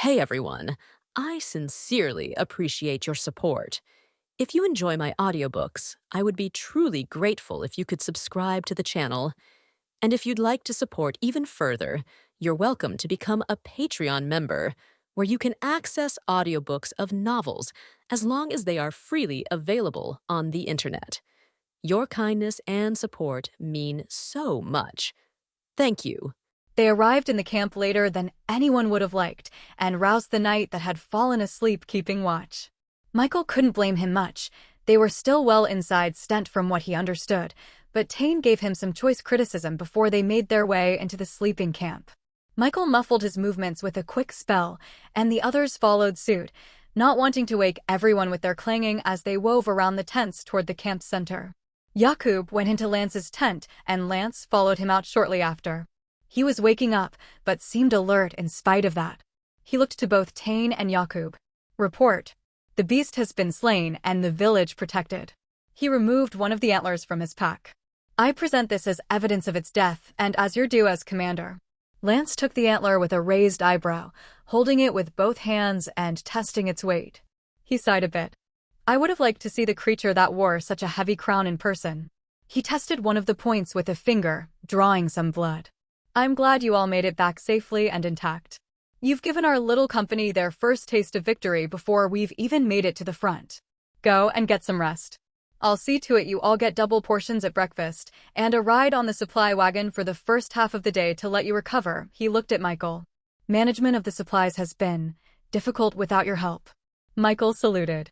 Hey everyone, I sincerely appreciate your support. If you enjoy my audiobooks, I would be truly grateful if you could subscribe to the channel. And if you'd like to support even further, you're welcome to become a Patreon member, where you can access audiobooks of novels as long as they are freely available on the internet. Your kindness and support mean so much. Thank you. They arrived in the camp later than anyone would have liked and roused the knight that had fallen asleep keeping watch. Michael couldn't blame him much. They were still well inside Stent from what he understood, but Tane gave him some choice criticism before they made their way into the sleeping camp. Michael muffled his movements with a quick spell, and the others followed suit, not wanting to wake everyone with their clanging as they wove around the tents toward the camp's center. Yakub went into Lance's tent, and Lance followed him out shortly after. He was waking up, but seemed alert in spite of that. He looked to both Tane and Yakub. Report. The beast has been slain and the village protected. He removed one of the antlers from his pack. I present this as evidence of its death and as your due as commander. Lance took the antler with a raised eyebrow, holding it with both hands and testing its weight. He sighed a bit. I would have liked to see the creature that wore such a heavy crown in person. He tested one of the points with a finger, drawing some blood. I'm glad you all made it back safely and intact. You've given our little company their first taste of victory before we've even made it to the front. Go and get some rest. I'll see to it you all get double portions at breakfast, and a ride on the supply wagon for the first half of the day to let you recover. He looked at Michael. Management of the supplies has been difficult without your help. Michael saluted.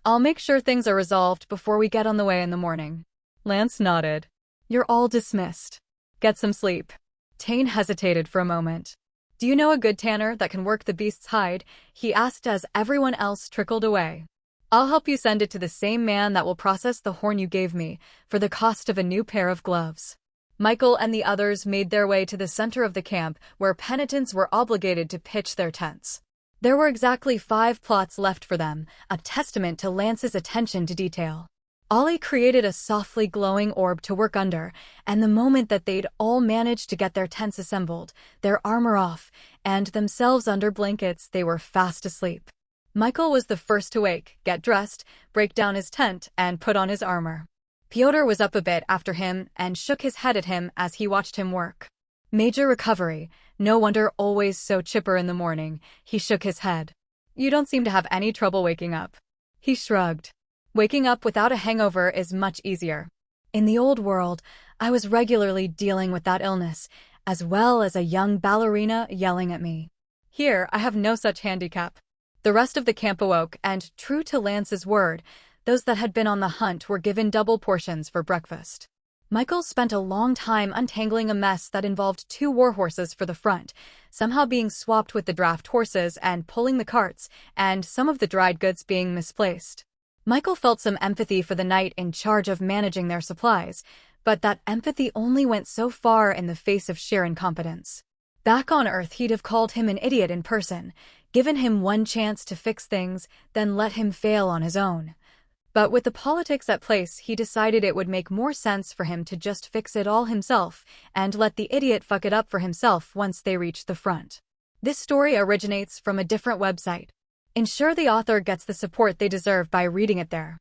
I'll make sure things are resolved before we get on the way in the morning. Lance nodded. You're all dismissed. Get some sleep. Tane hesitated for a moment. Do you know a good tanner that can work the beast's hide? He asked as everyone else trickled away. I'll help you send it to the same man that will process the horn you gave me, for the cost of a new pair of gloves. Michael and the others made their way to the center of the camp, where penitents were obligated to pitch their tents. There were exactly 5 plots left for them, a testament to Lance's attention to detail. Ollie created a softly glowing orb to work under, and the moment that they'd all managed to get their tents assembled, their armor off, and themselves under blankets, they were fast asleep. Michael was the first to wake, get dressed, break down his tent, and put on his armor. Pyotr was up a bit after him and shook his head at him as he watched him work. Major recovery, no wonder always so chipper in the morning. He shook his head. You don't seem to have any trouble waking up. He shrugged. Waking up without a hangover is much easier. In the old world, I was regularly dealing with that illness, as well as a young ballerina yelling at me. Here, I have no such handicap. The rest of the camp awoke, and, true to Lance's word, those that had been on the hunt were given double portions for breakfast. Michael spent a long time untangling a mess that involved 2 war horses for the front, somehow being swapped with the draft horses and pulling the carts, and some of the dried goods being misplaced. Michael felt some empathy for the knight in charge of managing their supplies, but that empathy only went so far in the face of sheer incompetence. Back on Earth, he'd have called him an idiot in person, given him one chance to fix things, then let him fail on his own. But with the politics at place, he decided it would make more sense for him to just fix it all himself and let the idiot fuck it up for himself once they reached the front. This story originates from a different website. Ensure the author gets the support they deserve by reading it there.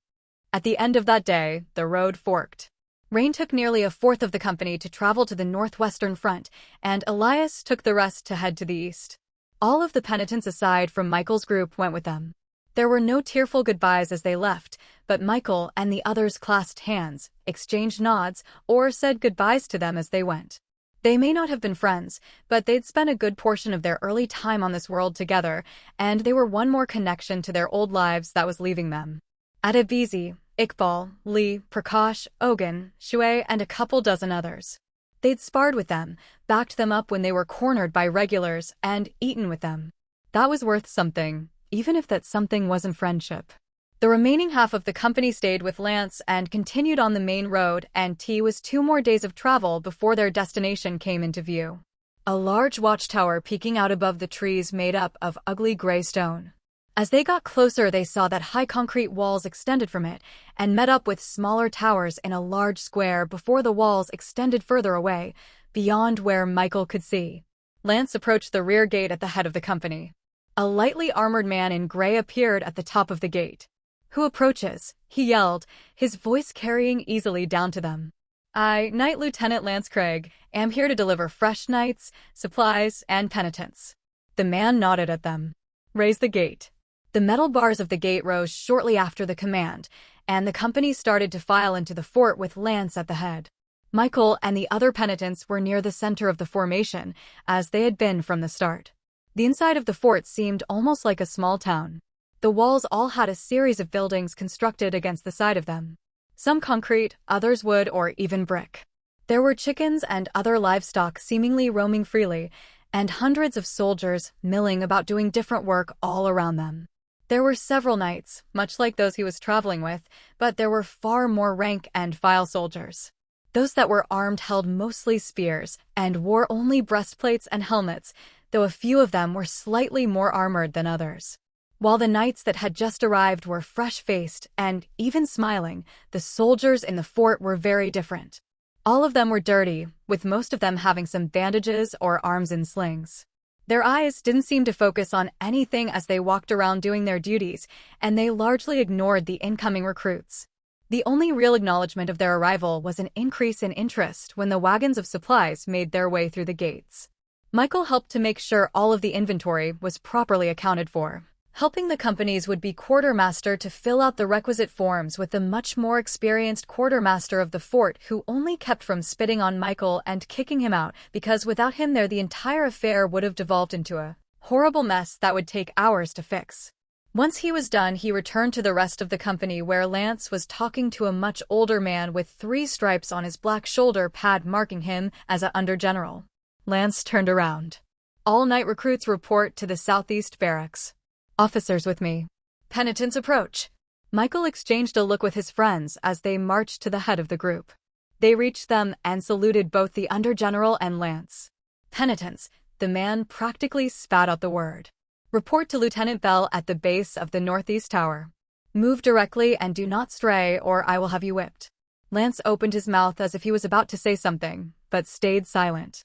At the end of that day, the road forked. Rain took nearly a fourth of the company to travel to the northwestern front, and Elias took the rest to head to the east. All of the penitents aside from Michael's group went with them. There were no tearful goodbyes as they left, but Michael and the others clasped hands, exchanged nods, or said goodbyes to them as they went. They may not have been friends, but they'd spent a good portion of their early time on this world together, and they were one more connection to their old lives that was leaving them. Adebisi, Iqbal, Lee, Prakash, Ogun, Shuey, and a couple dozen others. They'd sparred with them, backed them up when they were cornered by regulars, and eaten with them. That was worth something, even if that something wasn't friendship. The remaining half of the company stayed with Lance and continued on the main road, and T was 2 more days of travel before their destination came into view. A large watchtower peeking out above the trees made up of ugly gray stone. As they got closer, they saw that high concrete walls extended from it and met up with smaller towers in a large square before the walls extended further away, beyond where Michael could see. Lance approached the rear gate at the head of the company. A lightly armored man in gray appeared at the top of the gate. "Who approaches?" he yelled, his voice carrying easily down to them. "I, Knight Lieutenant Lance Craig, am here to deliver fresh knights, supplies, and penitents." The man nodded at them. "Raise the gate." The metal bars of the gate rose shortly after the command, and the company started to file into the fort with Lance at the head. Michael and the other penitents were near the center of the formation, as they had been from the start. The inside of the fort seemed almost like a small town. The walls all had a series of buildings constructed against the side of them. Some concrete, others wood or even brick. There were chickens and other livestock seemingly roaming freely, and hundreds of soldiers milling about doing different work all around them. There were several knights, much like those he was traveling with, but there were far more rank and file soldiers. Those that were armed held mostly spears and wore only breastplates and helmets, though a few of them were slightly more armored than others. While the knights that had just arrived were fresh-faced and even smiling, the soldiers in the fort were very different. All of them were dirty, with most of them having some bandages or arms in slings. Their eyes didn't seem to focus on anything as they walked around doing their duties, and they largely ignored the incoming recruits. The only real acknowledgement of their arrival was an increase in interest when the wagons of supplies made their way through the gates. Michael helped to make sure all of the inventory was properly accounted for. Helping the companies would be quartermaster to fill out the requisite forms with the much more experienced quartermaster of the fort who only kept from spitting on Michael and kicking him out because without him there the entire affair would have devolved into a horrible mess that would take hours to fix. Once he was done, he returned to the rest of the company where Lance was talking to a much older man with 3 stripes on his black shoulder pad marking him as an undergeneral. Lance turned around. "All night recruits report to the southeast barracks. Officers with me." Penitents approach. Michael exchanged a look with his friends as they marched to the head of the group. They reached them and saluted both the undergeneral and Lance. "Penitents," the man practically spat out the word. "Report to Lieutenant Bell at the base of the northeast tower. Move directly and do not stray or I will have you whipped." Lance opened his mouth as if he was about to say something, but stayed silent.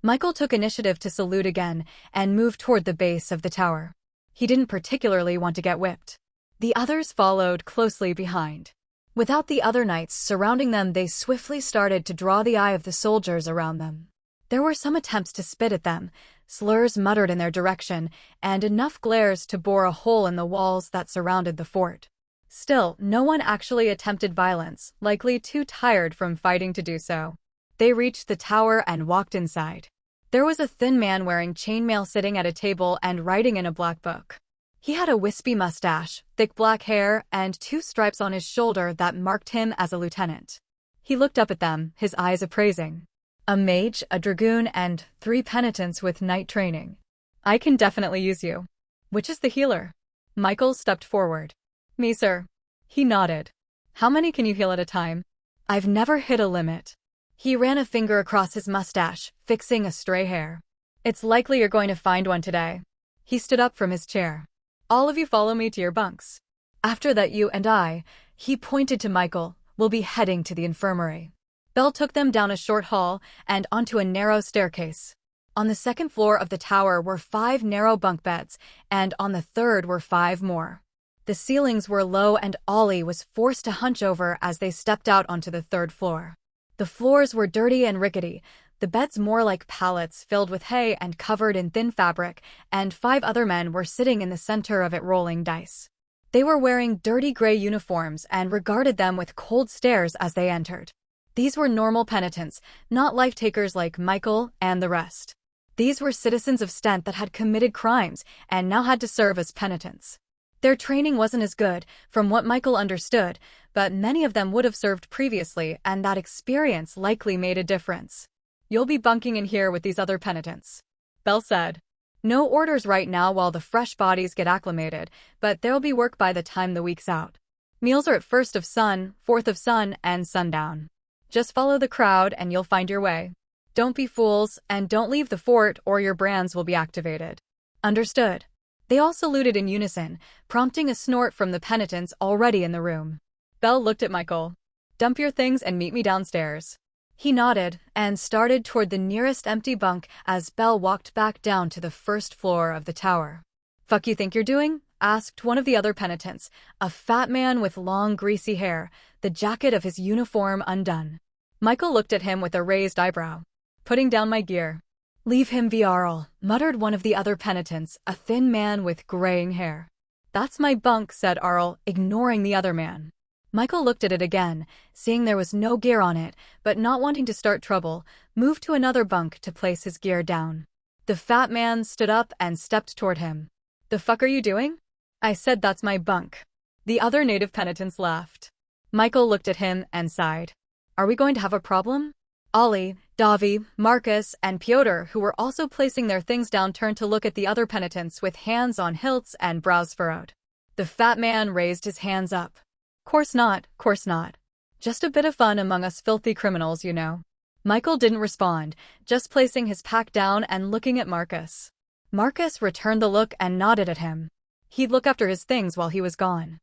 Michael took initiative to salute again and moved toward the base of the tower. He didn't particularly want to get whipped. The others followed closely behind. Without the other knights surrounding them, they swiftly started to draw the eye of the soldiers around them. There were some attempts to spit at them, slurs muttered in their direction, and enough glares to bore a hole in the walls that surrounded the fort. Still, no one actually attempted violence, likely too tired from fighting to do so. They reached the tower and walked inside. There was a thin man wearing chainmail sitting at a table and writing in a black book. He had a wispy mustache, thick black hair, and 2 stripes on his shoulder that marked him as a lieutenant. He looked up at them, his eyes appraising. "A mage, a dragoon, and 3 penitents with knight training. I can definitely use you. Which is the healer?" Michael stepped forward. "Me, sir." He nodded. "How many can you heal at a time?" "I've never hit a limit." He ran a finger across his mustache, fixing a stray hair. "It's likely you're going to find one today." He stood up from his chair. "All of you follow me to your bunks. After that you and I," he pointed to Michael, "will be heading to the infirmary." Bell took them down a short hall and onto a narrow staircase. On the 2nd floor of the tower were 5 narrow bunk beds, and on the 3rd were 5 more. The ceilings were low and Ollie was forced to hunch over as they stepped out onto the 3rd floor. The floors were dirty and rickety, the beds more like pallets filled with hay and covered in thin fabric, and 5 other men were sitting in the center of it rolling dice. They were wearing dirty gray uniforms and regarded them with cold stares as they entered. These were normal penitents, not life-takers like Michael and the rest. These were citizens of Stent that had committed crimes and now had to serve as penitents. Their training wasn't as good, from what Michael understood, but many of them would have served previously, and that experience likely made a difference. "You'll be bunking in here with these other penitents," Bell said. "No orders right now while the fresh bodies get acclimated, but there'll be work by the time the week's out. Meals are at 1st of sun, 4th of sun, and sundown. Just follow the crowd and you'll find your way. Don't be fools, and don't leave the fort or your brands will be activated." "Understood." They all saluted in unison, prompting a snort from the penitents already in the room. Bell looked at Michael. "Dump your things and meet me downstairs." He nodded and started toward the nearest empty bunk as Bell walked back down to the 1st floor of the tower. "Fuck you think you're doing?" asked one of the other penitents, a fat man with long, greasy hair, the jacket of his uniform undone. Michael looked at him with a raised eyebrow. "Putting down my gear." "Leave him be, Arl," muttered one of the other penitents, a thin man with graying hair. "That's my bunk," said Arl, ignoring the other man. Michael looked at it again, seeing there was no gear on it, but not wanting to start trouble, moved to another bunk to place his gear down. The fat man stood up and stepped toward him. "The fuck are you doing?" "I said that's my bunk." The other native penitents laughed. Michael looked at him and sighed. "Are we going to have a problem?" Ollie, Davi, Marcus, and Pyotr, who were also placing their things down, turned to look at the other penitents with hands on hilts and brows furrowed. The fat man raised his hands up. Course not, course not. Just a bit of fun among us filthy criminals, you know." Michael didn't respond, just placing his pack down and looking at Marcus. Marcus returned the look and nodded at him. He'd look after his things while he was gone.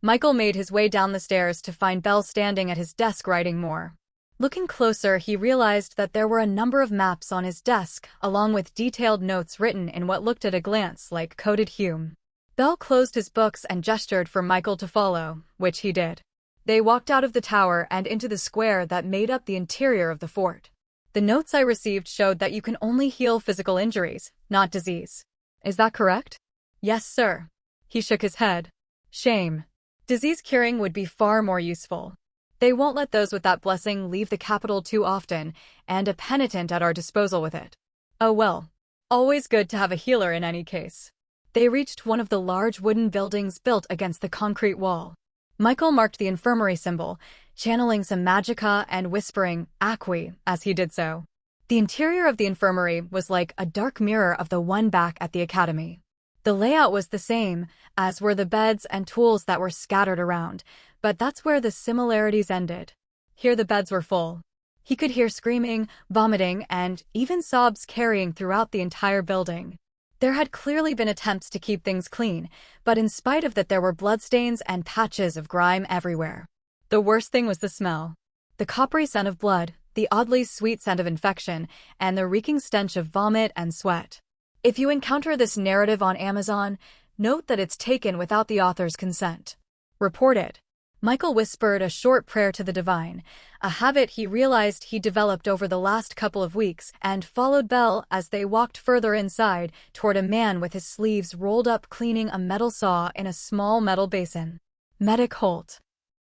Michael made his way down the stairs to find Bell standing at his desk writing more. Looking closer, he realized that there were a number of maps on his desk, along with detailed notes written in what looked at a glance like coded Hume. Bell closed his books and gestured for Michael to follow, which he did. They walked out of the tower and into the square that made up the interior of the fort. "The notes I received showed that you can only heal physical injuries, not disease. Is that correct?" "Yes, sir." He shook his head. "Shame. Disease curing would be far more useful. They won't let those with that blessing leave the capital too often, and a penitent at our disposal with it." "Oh well. Always good to have a healer in any case." They reached one of the large wooden buildings built against the concrete wall. Michael marked the infirmary symbol, channeling some magicka and whispering "Acqui" as he did so. The interior of the infirmary was like a dark mirror of the one back at the academy. The layout was the same, as were the beds and tools that were scattered around, but that's where the similarities ended. Here the beds were full. He could hear screaming, vomiting, and even sobs carrying throughout the entire building. There had clearly been attempts to keep things clean, but in spite of that there were bloodstains and patches of grime everywhere. The worst thing was the smell. The coppery scent of blood, the oddly sweet scent of infection, and the reeking stench of vomit and sweat. If you encounter this narrative on Amazon, note that it's taken without the author's consent. Reported. Michael whispered a short prayer to the divine, a habit he realized he developed over the last couple of weeks, and followed Bell as they walked further inside toward a man with his sleeves rolled up cleaning a metal saw in a small metal basin. "Medic Holt."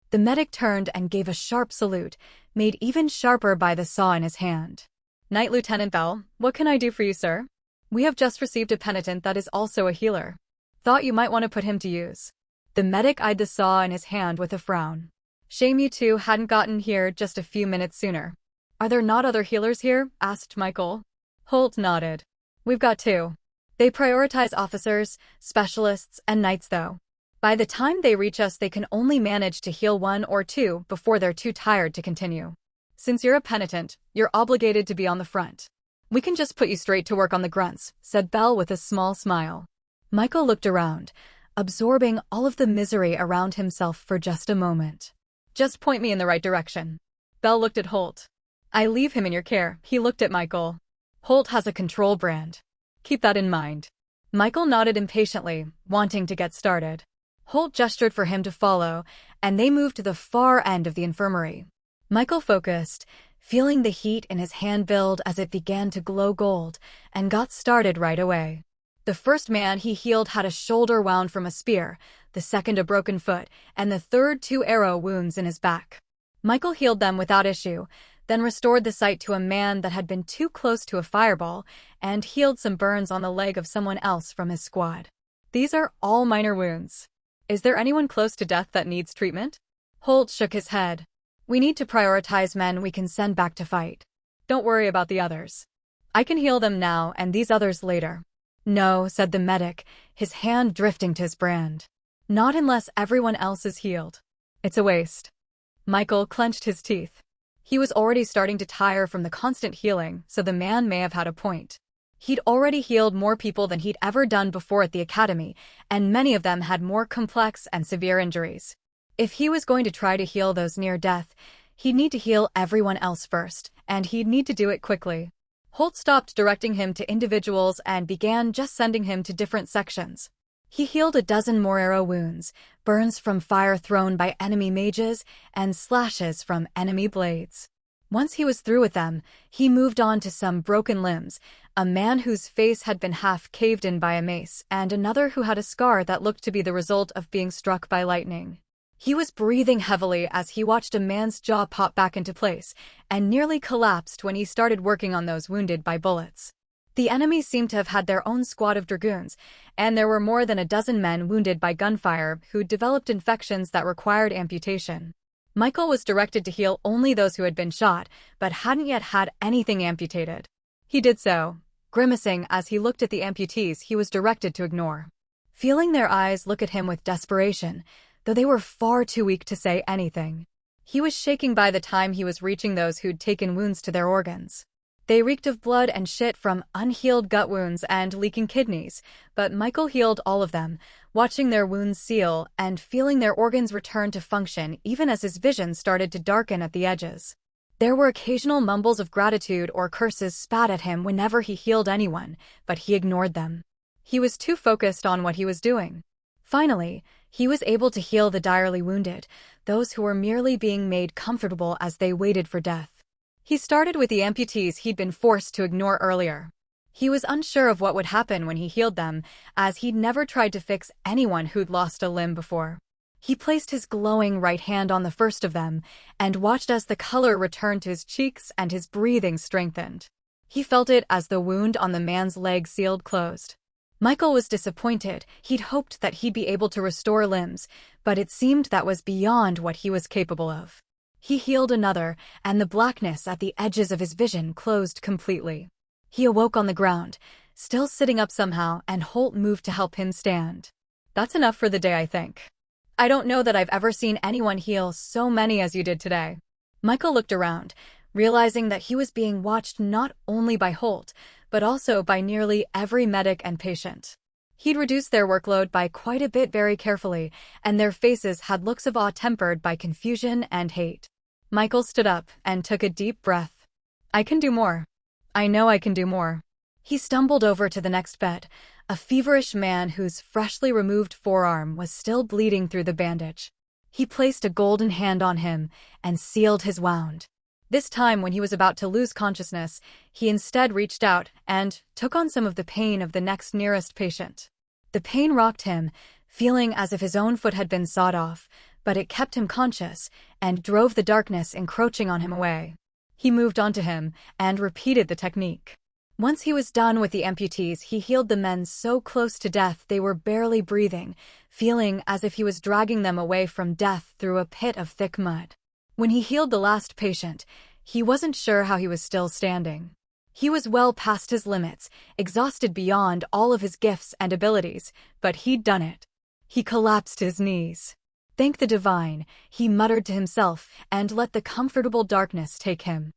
The medic turned and gave a sharp salute, made even sharper by the saw in his hand. "Night, Lieutenant Bell. What can I do for you, sir?" "We have just received a penitent that is also a healer. Thought you might want to put him to use." The medic eyed the saw in his hand with a frown. "Shame you two hadn't gotten here just a few minutes sooner." "Are there not other healers here?" asked Michael. Holt nodded. "We've got two. They prioritize officers, specialists, and knights though. By the time they reach us they can only manage to heal one or two before they're too tired to continue. Since you're a penitent, you're obligated to be on the front. We can just put you straight to work on the grunts," said Bell with a small smile. Michael looked around, absorbing all of the misery around himself for just a moment. "Just point me in the right direction." Bell looked at Holt. "I leave him in your care." He looked at Michael. "Holt has a control brand. Keep that in mind." Michael nodded impatiently, wanting to get started. Holt gestured for him to follow, and they moved to the far end of the infirmary. Michael focused, feeling the heat in his hand build as it began to glow gold, and got started right away. The first man he healed had a shoulder wound from a spear, the second a broken foot, and the third 2 arrow wounds in his back. Michael healed them without issue, then restored the sight to a man that had been too close to a fireball, and healed some burns on the leg of someone else from his squad. These are all minor wounds. Is there anyone close to death that needs treatment? Holt shook his head. We need to prioritize men we can send back to fight. Don't worry about the others. I can heal them now and these others later. No, said the medic, his hand drifting to his brand. Not unless everyone else is healed. It's a waste. Michael clenched his teeth. He was already starting to tire from the constant healing, so the man may have had a point. He'd already healed more people than he'd ever done before at the academy, and many of them had more complex and severe injuries. If he was going to try to heal those near death, he'd need to heal everyone else first, and he'd need to do it quickly. Holt stopped directing him to individuals and began just sending him to different sections. He healed a dozen more arrow wounds, burns from fire thrown by enemy mages, and slashes from enemy blades. Once he was through with them, he moved on to some broken limbs, a man whose face had been half caved in by a mace, and another who had a scar that looked to be the result of being struck by lightning. He was breathing heavily as he watched a man's jaw pop back into place, and nearly collapsed when he started working on those wounded by bullets. The enemy seemed to have had their own squad of dragoons, and there were more than a dozen men wounded by gunfire who'd developed infections that required amputation. Michael was directed to heal only those who had been shot, but hadn't yet had anything amputated. He did so, grimacing as he looked at the amputees he was directed to ignore. Feeling their eyes look at him with desperation, though they were far too weak to say anything. He was shaking by the time he was reaching those who'd taken wounds to their organs. They reeked of blood and shit from unhealed gut wounds and leaking kidneys, but Michael healed all of them, watching their wounds seal and feeling their organs return to function even as his vision started to darken at the edges. There were occasional mumbles of gratitude or curses spat at him whenever he healed anyone, but he ignored them. He was too focused on what he was doing. Finally, he was able to heal the direly wounded, those who were merely being made comfortable as they waited for death. He started with the amputees he'd been forced to ignore earlier. He was unsure of what would happen when he healed them, as he'd never tried to fix anyone who'd lost a limb before. He placed his glowing right hand on the first of them, and watched as the color returned to his cheeks and his breathing strengthened. He felt it as the wound on the man's leg sealed closed. Michael was disappointed. He'd hoped that he'd be able to restore limbs, but it seemed that was beyond what he was capable of. He healed another, and the blackness at the edges of his vision closed completely. He awoke on the ground, still sitting up somehow, and Holt moved to help him stand. "That's enough for the day, I think. I don't know that I've ever seen anyone heal so many as you did today." Michael looked around, realizing that he was being watched not only by Holt, but also by nearly every medic and patient. He'd reduced their workload by quite a bit very carefully, and their faces had looks of awe tempered by confusion and hate. Michael stood up and took a deep breath. "I can do more. I know I can do more." He stumbled over to the next bed, a feverish man whose freshly removed forearm was still bleeding through the bandage. He placed a golden hand on him and sealed his wound. This time, when he was about to lose consciousness, he instead reached out and took on some of the pain of the next nearest patient. The pain rocked him, feeling as if his own foot had been sawed off, but it kept him conscious and drove the darkness encroaching on him away. He moved onto him and repeated the technique. Once he was done with the amputees, he healed the men so close to death they were barely breathing, feeling as if he was dragging them away from death through a pit of thick mud. When he healed the last patient, he wasn't sure how he was still standing. He was well past his limits, exhausted beyond all of his gifts and abilities, but he'd done it. He collapsed to his knees. "Thank the divine," he muttered to himself, and let the comfortable darkness take him.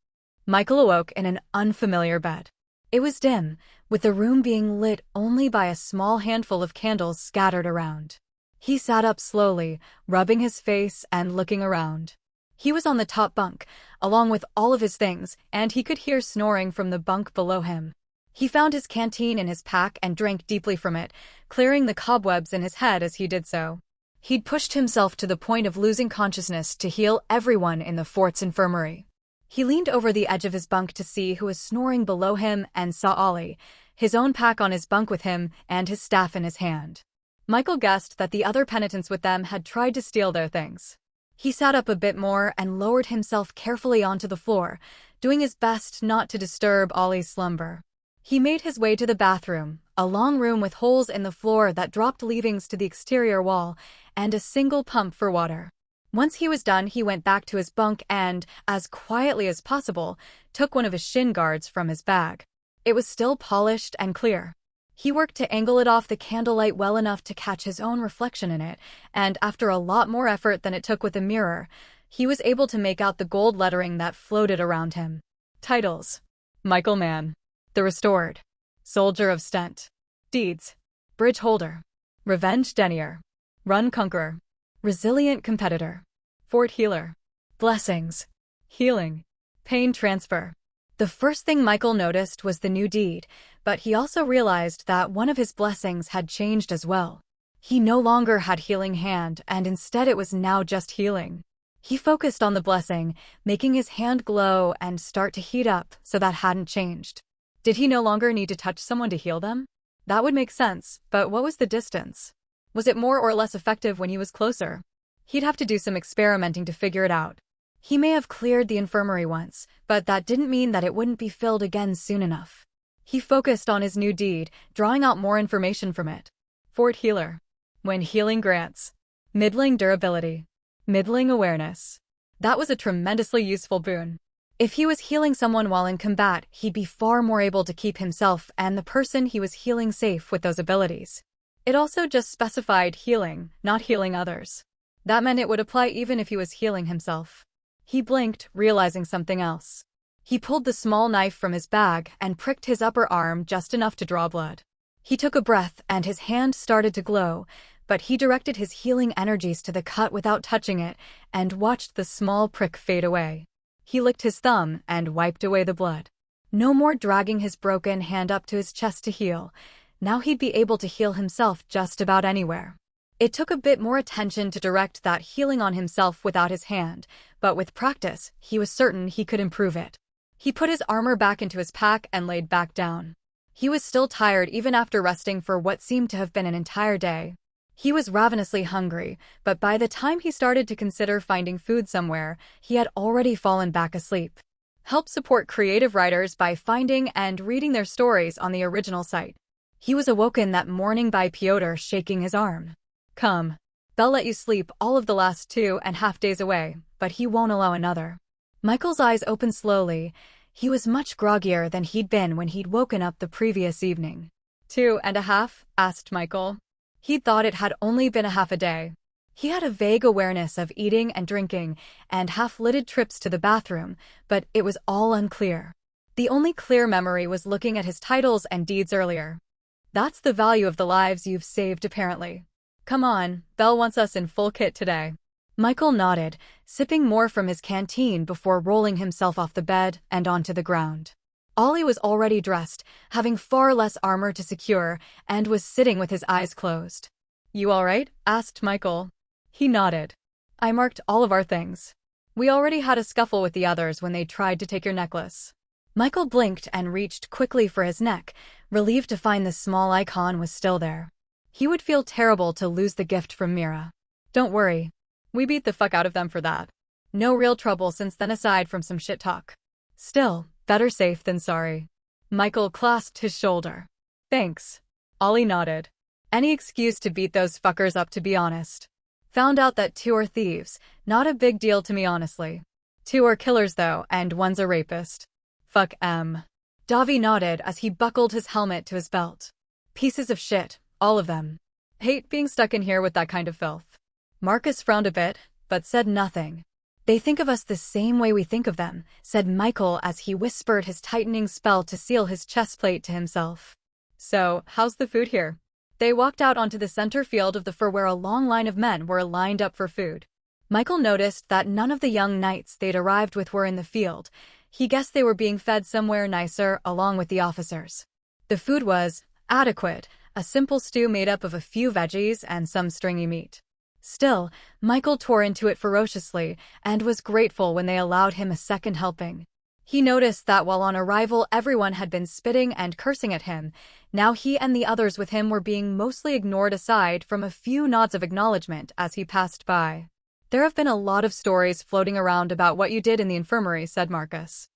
Michael awoke in an unfamiliar bed. It was dim, with the room being lit only by a small handful of candles scattered around. He sat up slowly, rubbing his face and looking around. He was on the top bunk, along with all of his things, and he could hear snoring from the bunk below him. He found his canteen in his pack and drank deeply from it, clearing the cobwebs in his head as he did so. He'd pushed himself to the point of losing consciousness to heal everyone in the fort's infirmary. He leaned over the edge of his bunk to see who was snoring below him and saw Ollie, his own pack on his bunk with him and his staff in his hand. Michael guessed that the other penitents with them had tried to steal their things. He sat up a bit more and lowered himself carefully onto the floor, doing his best not to disturb Ollie's slumber. He made his way to the bathroom, a long room with holes in the floor that dropped leavings to the exterior wall, and a single pump for water. Once he was done, he went back to his bunk and, as quietly as possible, took one of his shin guards from his bag. It was still polished and clear. He worked to angle it off the candlelight well enough to catch his own reflection in it, and after a lot more effort than it took with a mirror, he was able to make out the gold lettering that floated around him. Titles: Michael Mann, The Restored, Soldier of Stent. Deeds: Bridge Holder, Revenge Denier, Run Conqueror, Resilient Competitor, Fort Healer. Blessings: Healing, Pain Transfer, The first thing Michael noticed was the new deed, but he also realized that one of his blessings had changed as well. He no longer had healing hand, and instead it was now just healing. He focused on the blessing, making his hand glow and start to heat up, so that hadn't changed. Did he no longer need to touch someone to heal them? That would make sense, but what was the distance? Was it more or less effective when he was closer? He'd have to do some experimenting to figure it out. He may have cleared the infirmary once, but that didn't mean that it wouldn't be filled again soon enough. He focused on his new deed, drawing out more information from it. Fort Healer. When healing grants. Middling durability. Middling awareness. That was a tremendously useful boon. If he was healing someone while in combat, he'd be far more able to keep himself and the person he was healing safe with those abilities. It also just specified healing, not healing others. That meant it would apply even if he was healing himself. He blinked, realizing something else. He pulled the small knife from his bag and pricked his upper arm just enough to draw blood. He took a breath and his hand started to glow, but he directed his healing energies to the cut without touching it and watched the small prick fade away. He licked his thumb and wiped away the blood. No more dragging his broken hand up to his chest to heal. Now he'd be able to heal himself just about anywhere. It took a bit more attention to direct that healing on himself without his hand, but with practice, he was certain he could improve it. He put his armor back into his pack and laid back down. He was still tired even after resting for what seemed to have been an entire day. He was ravenously hungry, but by the time he started to consider finding food somewhere, he had already fallen back asleep. Help support creative writers by finding and reading their stories on the original site. He was awoken that morning by Piotr shaking his arm. Come. They'll let you sleep all of the last 2.5 days away, but he won't allow another. Michael's eyes opened slowly. He was much groggier than he'd been when he'd woken up the previous evening. 2.5? Asked Michael. He'd thought it had only been a half a day. He had a vague awareness of eating and drinking and half-lidded trips to the bathroom, but it was all unclear. The only clear memory was looking at his titles and deeds earlier. That's the value of the lives you've saved, apparently. Come on, Belle wants us in full kit today. Michael nodded, sipping more from his canteen before rolling himself off the bed and onto the ground. Ollie was already dressed, having far less armor to secure, and was sitting with his eyes closed. You all right? Asked Michael. He nodded. I marked all of our things. We already had a scuffle with the others when they tried to take your necklace. Michael blinked and reached quickly for his neck, relieved to find the small icon was still there. He would feel terrible to lose the gift from Mira. Don't worry. We beat the fuck out of them for that. No real trouble since then aside from some shit talk. Still, better safe than sorry. Michael clasped his shoulder. Thanks. Ollie nodded. Any excuse to beat those fuckers up, to be honest. Found out that 2 are thieves. Not a big deal to me, honestly. 2 are killers though, and 1's a rapist. Fuck em. Davi nodded as he buckled his helmet to his belt. Pieces of shit, all of them. Hate being stuck in here with that kind of filth. Marcus frowned a bit, but said nothing. They think of us the same way we think of them, said Michael as he whispered his tightening spell to seal his chestplate to himself. So, how's the food here? They walked out onto the center field of the fur where a long line of men were lined up for food. Michael noticed that none of the young knights they'd arrived with were in the field. He guessed they were being fed somewhere nicer along with the officers. The food was adequate, a simple stew made up of a few veggies and some stringy meat. Still, Michael tore into it ferociously and was grateful when they allowed him a second helping. He noticed that while on arrival everyone had been spitting and cursing at him, now he and the others with him were being mostly ignored aside from a few nods of acknowledgement as he passed by. There have been a lot of stories floating around about what you did in the infirmary, said Marcus.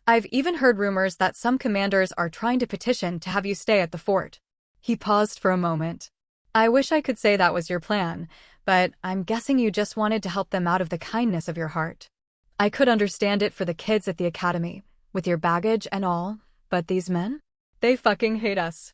I've even heard rumors that some commanders are trying to petition to have you stay at the fort. He paused for a moment. I wish I could say that was your plan, but I'm guessing you just wanted to help them out of the kindness of your heart. I could understand it for the kids at the academy, with your baggage and all, but these men? They fucking hate us.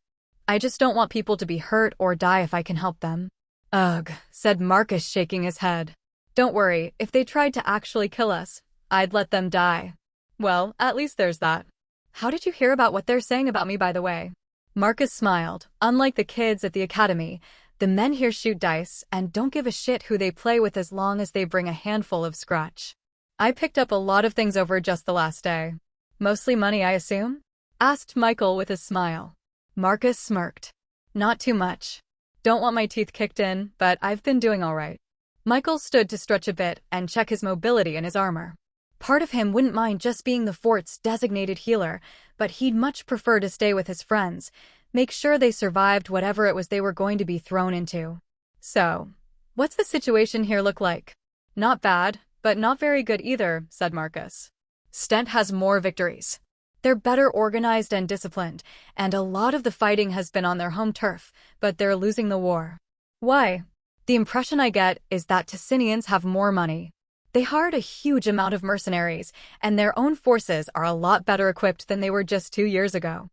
I just don't want people to be hurt or die if I can help them. Ugh, said Marcus, shaking his head. Don't worry, if they tried to actually kill us, I'd let them die. Well, at least there's that. How did you hear about what they're saying about me, by the way? Marcus smiled. Unlike the kids at the academy, the men here shoot dice and don't give a shit who they play with as long as they bring a handful of scratch. I picked up a lot of things over just the last day. Mostly money, I assume? Asked Michael with a smile. Marcus smirked. Not too much. Don't want my teeth kicked in, but I've been doing all right. Michael stood to stretch a bit and check his mobility and his armor. Part of him wouldn't mind just being the fort's designated healer, but he'd much prefer to stay with his friends, make sure they survived whatever it was they were going to be thrown into. So, what's the situation here look like? Not bad, but not very good either, said Marcus. Stent has more victories. They're better organized and disciplined, and a lot of the fighting has been on their home turf, but they're losing the war. Why? The impression I get is that Ticinians have more money. They hired a huge amount of mercenaries, and their own forces are a lot better equipped than they were just 2 years ago.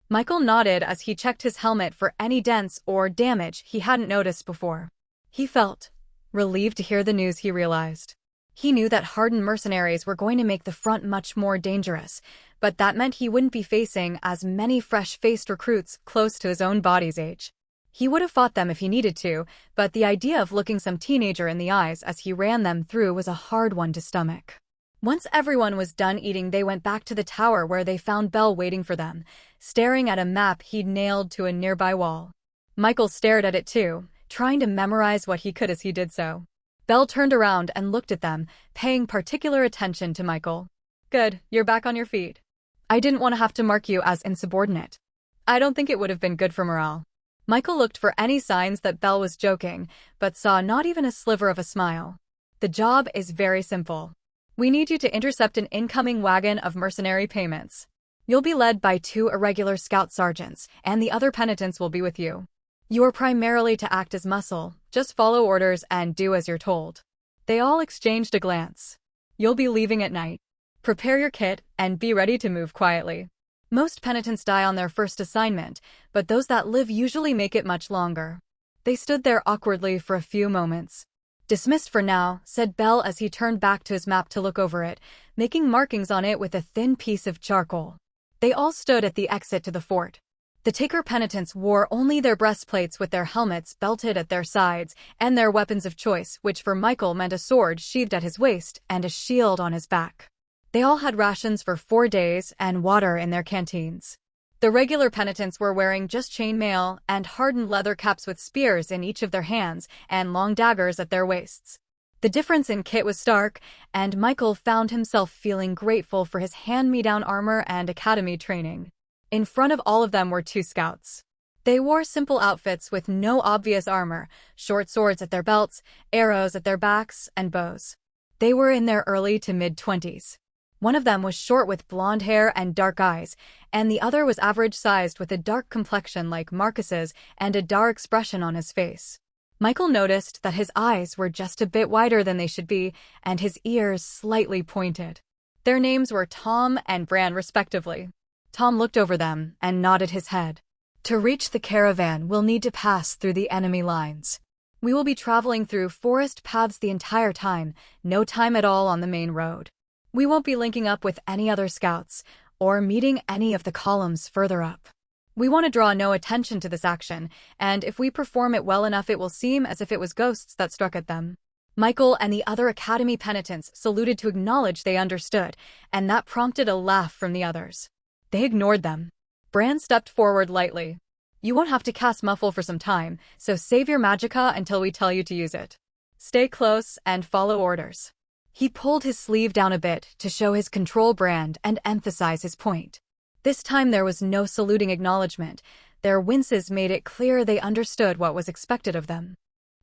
Michael nodded as he checked his helmet for any dents or damage he hadn't noticed before. He felt relieved to hear the news he realized. He knew that hardened mercenaries were going to make the front much more dangerous, but that meant he wouldn't be facing as many fresh-faced recruits close to his own body's age. He would have fought them if he needed to, but the idea of looking some teenager in the eyes as he ran them through was a hard one to stomach. Once everyone was done eating, they went back to the tower where they found Bell waiting for them, staring at a map he'd nailed to a nearby wall. Michael stared at it too, trying to memorize what he could as he did so. Bell turned around and looked at them, paying particular attention to Michael. Good, you're back on your feet. I didn't want to have to mark you as insubordinate. I don't think it would have been good for morale. Michael looked for any signs that Bell was joking, but saw not even a sliver of a smile. The job is very simple. We need you to intercept an incoming wagon of mercenary payments. You'll be led by 2 irregular scout sergeants, and the other penitents will be with you. You are primarily to act as muscle, just follow orders and do as you're told. They all exchanged a glance. You'll be leaving at night. Prepare your kit and be ready to move quietly. Most penitents die on their first assignment, but those that live usually make it much longer. They stood there awkwardly for a few moments. Dismissed for now, said Bell as he turned back to his map to look over it, making markings on it with a thin piece of charcoal. They all stood at the exit to the fort. The Taker penitents wore only their breastplates with their helmets belted at their sides, and their weapons of choice, which for Michael meant a sword sheathed at his waist and a shield on his back. They all had rations for 4 days and water in their canteens. The regular penitents were wearing just chainmail and hardened leather caps with spears in each of their hands and long daggers at their waists. The difference in kit was stark, and Michael found himself feeling grateful for his hand-me-down armor and academy training. In front of all of them were 2 scouts. They wore simple outfits with no obvious armor, short swords at their belts, arrows at their backs, and bows. They were in their early to mid-20s. One of them was short with blonde hair and dark eyes, and the other was average-sized with a dark complexion like Marcus's and a dark expression on his face. Michael noticed that his eyes were just a bit wider than they should be, and his ears slightly pointed. Their names were Tom and Bran respectively. Tom looked over them and nodded his head. To reach the caravan, we'll need to pass through the enemy lines. We will be traveling through forest paths the entire time, no time at all on the main road. We won't be linking up with any other scouts, or meeting any of the columns further up. We want to draw no attention to this action, and if we perform it well enough it will seem as if it was ghosts that struck at them. Michael and the other academy penitents saluted to acknowledge they understood, and that prompted a laugh from the others. They ignored them. Bran stepped forward lightly. You won't have to cast Muffle for some time, so save your magicka until we tell you to use it. Stay close and follow orders. He pulled his sleeve down a bit to show his control brand and emphasize his point. This time there was no saluting acknowledgement. Their winces made it clear they understood what was expected of them.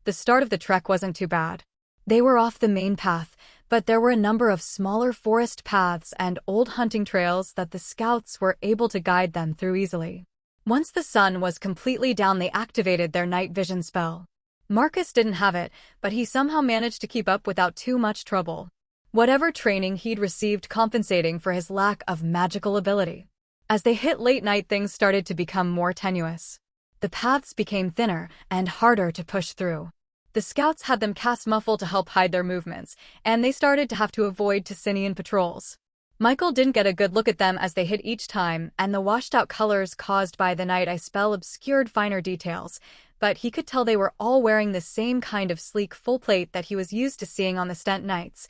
The start of the trek wasn't too bad. They were off the main path, but there were a number of smaller forest paths and old hunting trails that the scouts were able to guide them through easily. Once the sun was completely down, they activated their night vision spell. Marcus didn't have it, but he somehow managed to keep up without too much trouble. Whatever training he'd received compensating for his lack of magical ability. As they hit late night, things started to become more tenuous. The paths became thinner and harder to push through. The scouts had them cast Muffle to help hide their movements, and they started to have to avoid Ticinian patrols. Michael didn't get a good look at them as they hit each time, and the washed-out colors caused by the night eye spell obscured finer details, but he could tell they were all wearing the same kind of sleek full plate that he was used to seeing on the Stent Knights,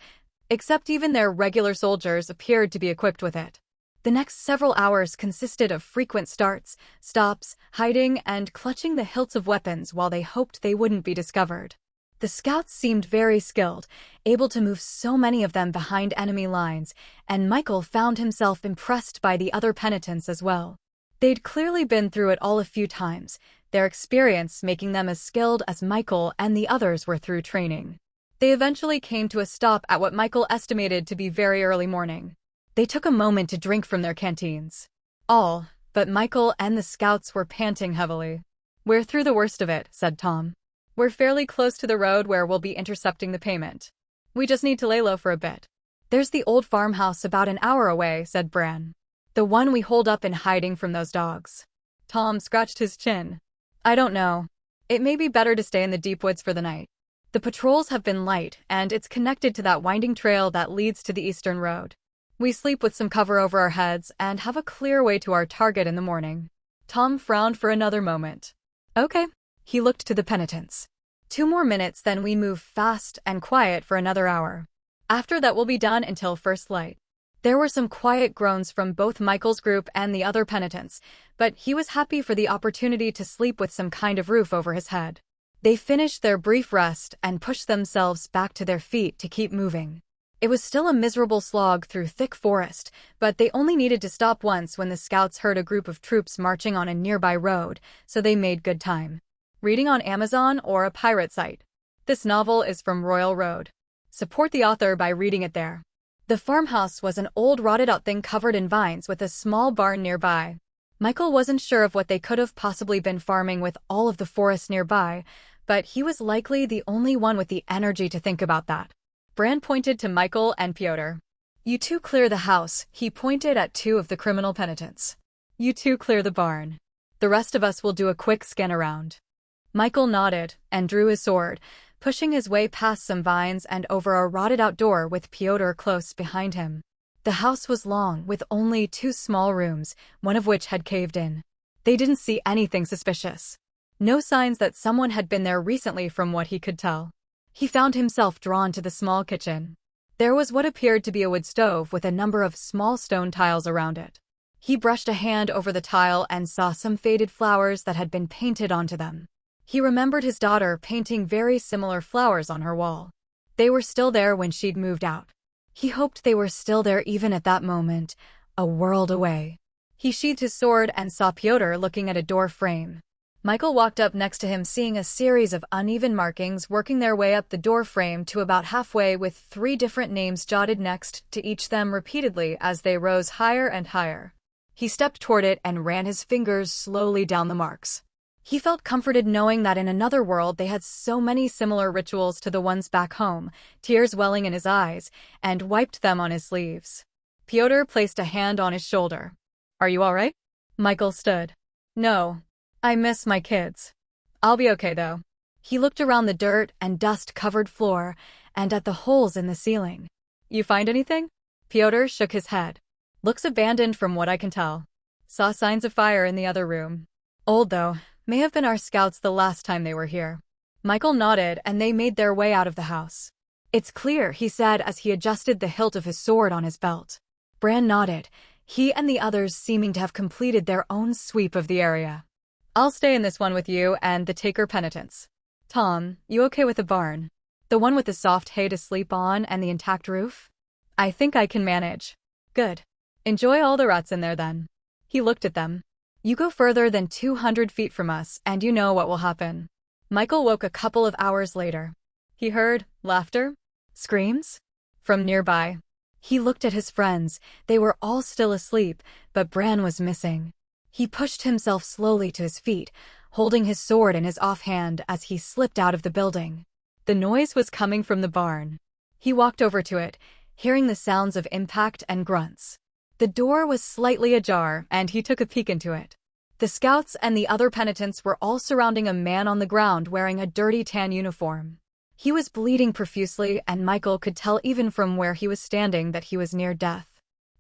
except even their regular soldiers appeared to be equipped with it. The next several hours consisted of frequent starts, stops, hiding, and clutching the hilts of weapons while they hoped they wouldn't be discovered. The scouts seemed very skilled, able to move so many of them behind enemy lines, and Michael found himself impressed by the other penitents as well. They'd clearly been through it all a few times, their experience making them as skilled as Michael and the others were through training. They eventually came to a stop at what Michael estimated to be very early morning. They took a moment to drink from their canteens. All but Michael and the scouts were panting heavily. "We're through the worst of it," said Tom. "We're fairly close to the road where we'll be intercepting the payment. We just need to lay low for a bit." "There's the old farmhouse about an hour away," said Bran. "The one we holed up in hiding from those dogs." Tom scratched his chin. "I don't know. It may be better to stay in the deep woods for the night. The patrols have been light, and it's connected to that winding trail that leads to the eastern road. We sleep with some cover over our heads and have a clear way to our target in the morning." Tom frowned for another moment. "Okay." He looked to the penitents. "2 more minutes, then we move fast and quiet for another hour. After that we'll be done until first light." There were some quiet groans from both Michael's group and the other penitents, but he was happy for the opportunity to sleep with some kind of roof over his head. They finished their brief rest and pushed themselves back to their feet to keep moving. It was still a miserable slog through thick forest, but they only needed to stop once when the scouts heard a group of troops marching on a nearby road, so they made good time. Reading on Amazon or a pirate site. This novel is from Royal Road. Support the author by reading it there. The farmhouse was an old rotted-out thing covered in vines with a small barn nearby. Michael wasn't sure of what they could have possibly been farming with all of the forest nearby, but he was likely the only one with the energy to think about that. Bran pointed to Michael and Pyotr. "You two clear the house," he pointed at 2 of the criminal penitents. "You two clear the barn. The rest of us will do a quick scan around." Michael nodded and drew his sword, pushing his way past some vines and over a rotted-out door with Pyotr close behind him. The house was long, with only 2 small rooms, one of which had caved in. They didn't see anything suspicious. No signs that someone had been there recently from what he could tell. He found himself drawn to the small kitchen. There was what appeared to be a wood stove with a number of small stone tiles around it. He brushed a hand over the tile and saw some faded flowers that had been painted onto them. He remembered his daughter painting very similar flowers on her wall. They were still there when she'd moved out. He hoped they were still there even at that moment, a world away. He sheathed his sword and saw Pyotr looking at a door frame. Michael walked up next to him, seeing a series of uneven markings working their way up the door frame to about halfway, with 3 different names jotted next to each them repeatedly as they rose higher and higher. He stepped toward it and ran his fingers slowly down the marks. He felt comforted knowing that in another world they had so many similar rituals to the ones back home, tears welling in his eyes, and wiped them on his sleeves. Pyotr placed a hand on his shoulder. "Are you all right?" Michael stood. "No. I miss my kids. I'll be okay, though." He looked around the dirt and dust-covered floor and at the holes in the ceiling. "You find anything?" Pyotr shook his head. "Looks abandoned from what I can tell. Saw signs of fire in the other room. Old, though. May have been our scouts the last time they were here." Michael nodded and they made their way out of the house. "It's clear," he said as he adjusted the hilt of his sword on his belt. Bran nodded, he and the others seeming to have completed their own sweep of the area. "I'll stay in this one with you and the Taker penitents. Tom, you okay with the barn? The one with the soft hay to sleep on and the intact roof?" "I think I can manage." "Good. Enjoy all the rats in there then." He looked at them. "You go further than 200 feet from us and you know what will happen." Michael woke a couple of hours later. He heard laughter, screams from nearby. He looked at his friends. They were all still asleep, but Bran was missing. He pushed himself slowly to his feet, holding his sword in his offhand as he slipped out of the building. The noise was coming from the barn. He walked over to it, hearing the sounds of impact and grunts. The door was slightly ajar, and he took a peek into it. The scouts and the other penitents were all surrounding a man on the ground wearing a dirty tan uniform. He was bleeding profusely, and Michael could tell even from where he was standing that he was near death.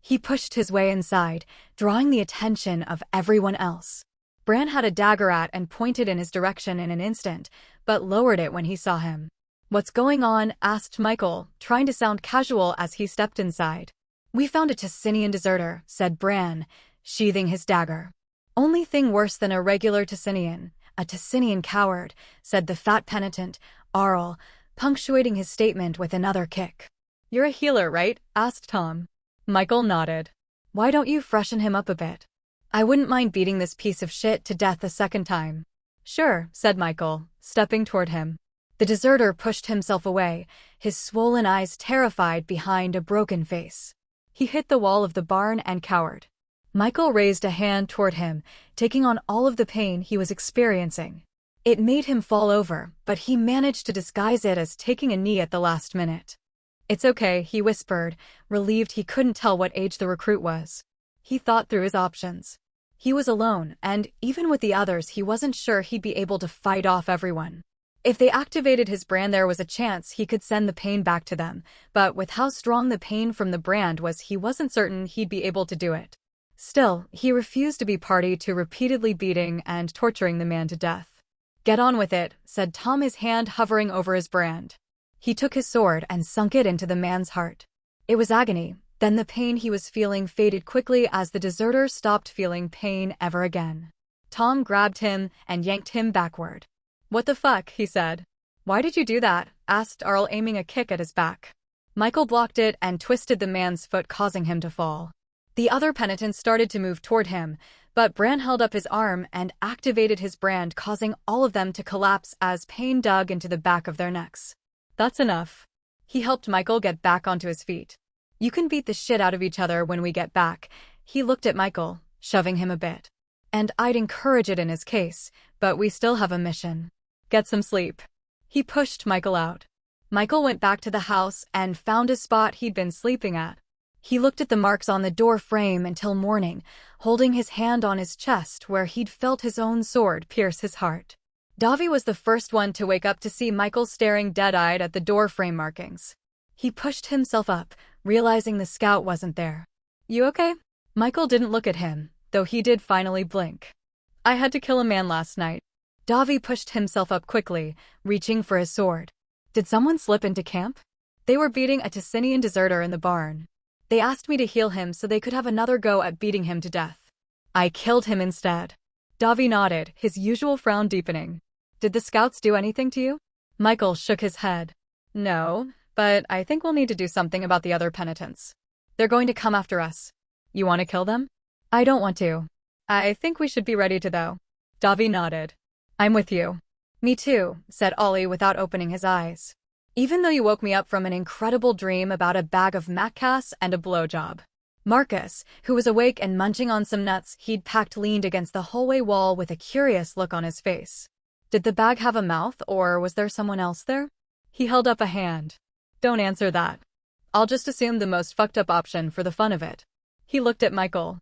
He pushed his way inside, drawing the attention of everyone else. Bran had a dagger at and pointed in his direction in an instant, but lowered it when he saw him. "What's going on?" asked Michael, trying to sound casual as he stepped inside. "We found a Ticinian deserter," said Bran, sheathing his dagger. "Only thing worse than a regular Ticinian, a Ticinian coward," said the fat penitent, Arl, punctuating his statement with another kick. "You're a healer, right?" asked Tom. Michael nodded. "Why don't you freshen him up a bit? I wouldn't mind beating this piece of shit to death a second time." "Sure," said Michael, stepping toward him. The deserter pushed himself away, his swollen eyes terrified behind a broken face. He hit the wall of the barn and cowered. Michael raised a hand toward him, taking on all of the pain he was experiencing. It made him fall over, but he managed to disguise it as taking a knee at the last minute. "It's okay," he whispered, relieved he couldn't tell what age the recruit was. He thought through his options. He was alone, and even with the others he wasn't sure he'd be able to fight off everyone. If they activated his brand, there was a chance he could send the pain back to them, but with how strong the pain from the brand was, he wasn't certain he'd be able to do it. Still, he refused to be party to repeatedly beating and torturing the man to death. "Get on with it," said Tom, his hand hovering over his brand. He took his sword and sunk it into the man's heart. It was agony. Then the pain he was feeling faded quickly as the deserter stopped feeling pain ever again. Tom grabbed him and yanked him backward. "What the fuck?" he said. "Why did you do that?" asked Arl, aiming a kick at his back. Michael blocked it and twisted the man's foot, causing him to fall. The other penitents started to move toward him, but Bran held up his arm and activated his brand, causing all of them to collapse as pain dug into the back of their necks. "That's enough." He helped Michael get back onto his feet. "You can beat the shit out of each other when we get back." He looked at Michael, shoving him a bit. "And I'd encourage it in his case, but we still have a mission. Get some sleep." He pushed Michael out. Michael went back to the house and found a spot he'd been sleeping at. He looked at the marks on the door frame until morning, holding his hand on his chest where he'd felt his own sword pierce his heart. Davi was the first one to wake up to see Michael staring dead-eyed at the door frame markings. He pushed himself up, realizing the scout wasn't there. "You okay?" Michael didn't look at him, though he did finally blink. "I had to kill a man last night." Davi pushed himself up quickly, reaching for his sword. "Did someone slip into camp?" "They were beating a Ticinian deserter in the barn. They asked me to heal him so they could have another go at beating him to death. I killed him instead." Davi nodded, his usual frown deepening. "Did the scouts do anything to you?" Michael shook his head. "No, but I think we'll need to do something about the other penitents. They're going to come after us." "You want to kill them?" "I don't want to. I think we should be ready to, though." Davi nodded. "I'm with you." "Me too," said Ollie without opening his eyes. "Even though you woke me up from an incredible dream about a bag of maccass and a blowjob." Marcus, who was awake and munching on some nuts he'd packed, leaned against the hallway wall with a curious look on his face. "Did the bag have a mouth, or was there someone else there?" He held up a hand. "Don't answer that. I'll just assume the most fucked up option for the fun of it." He looked at Michael.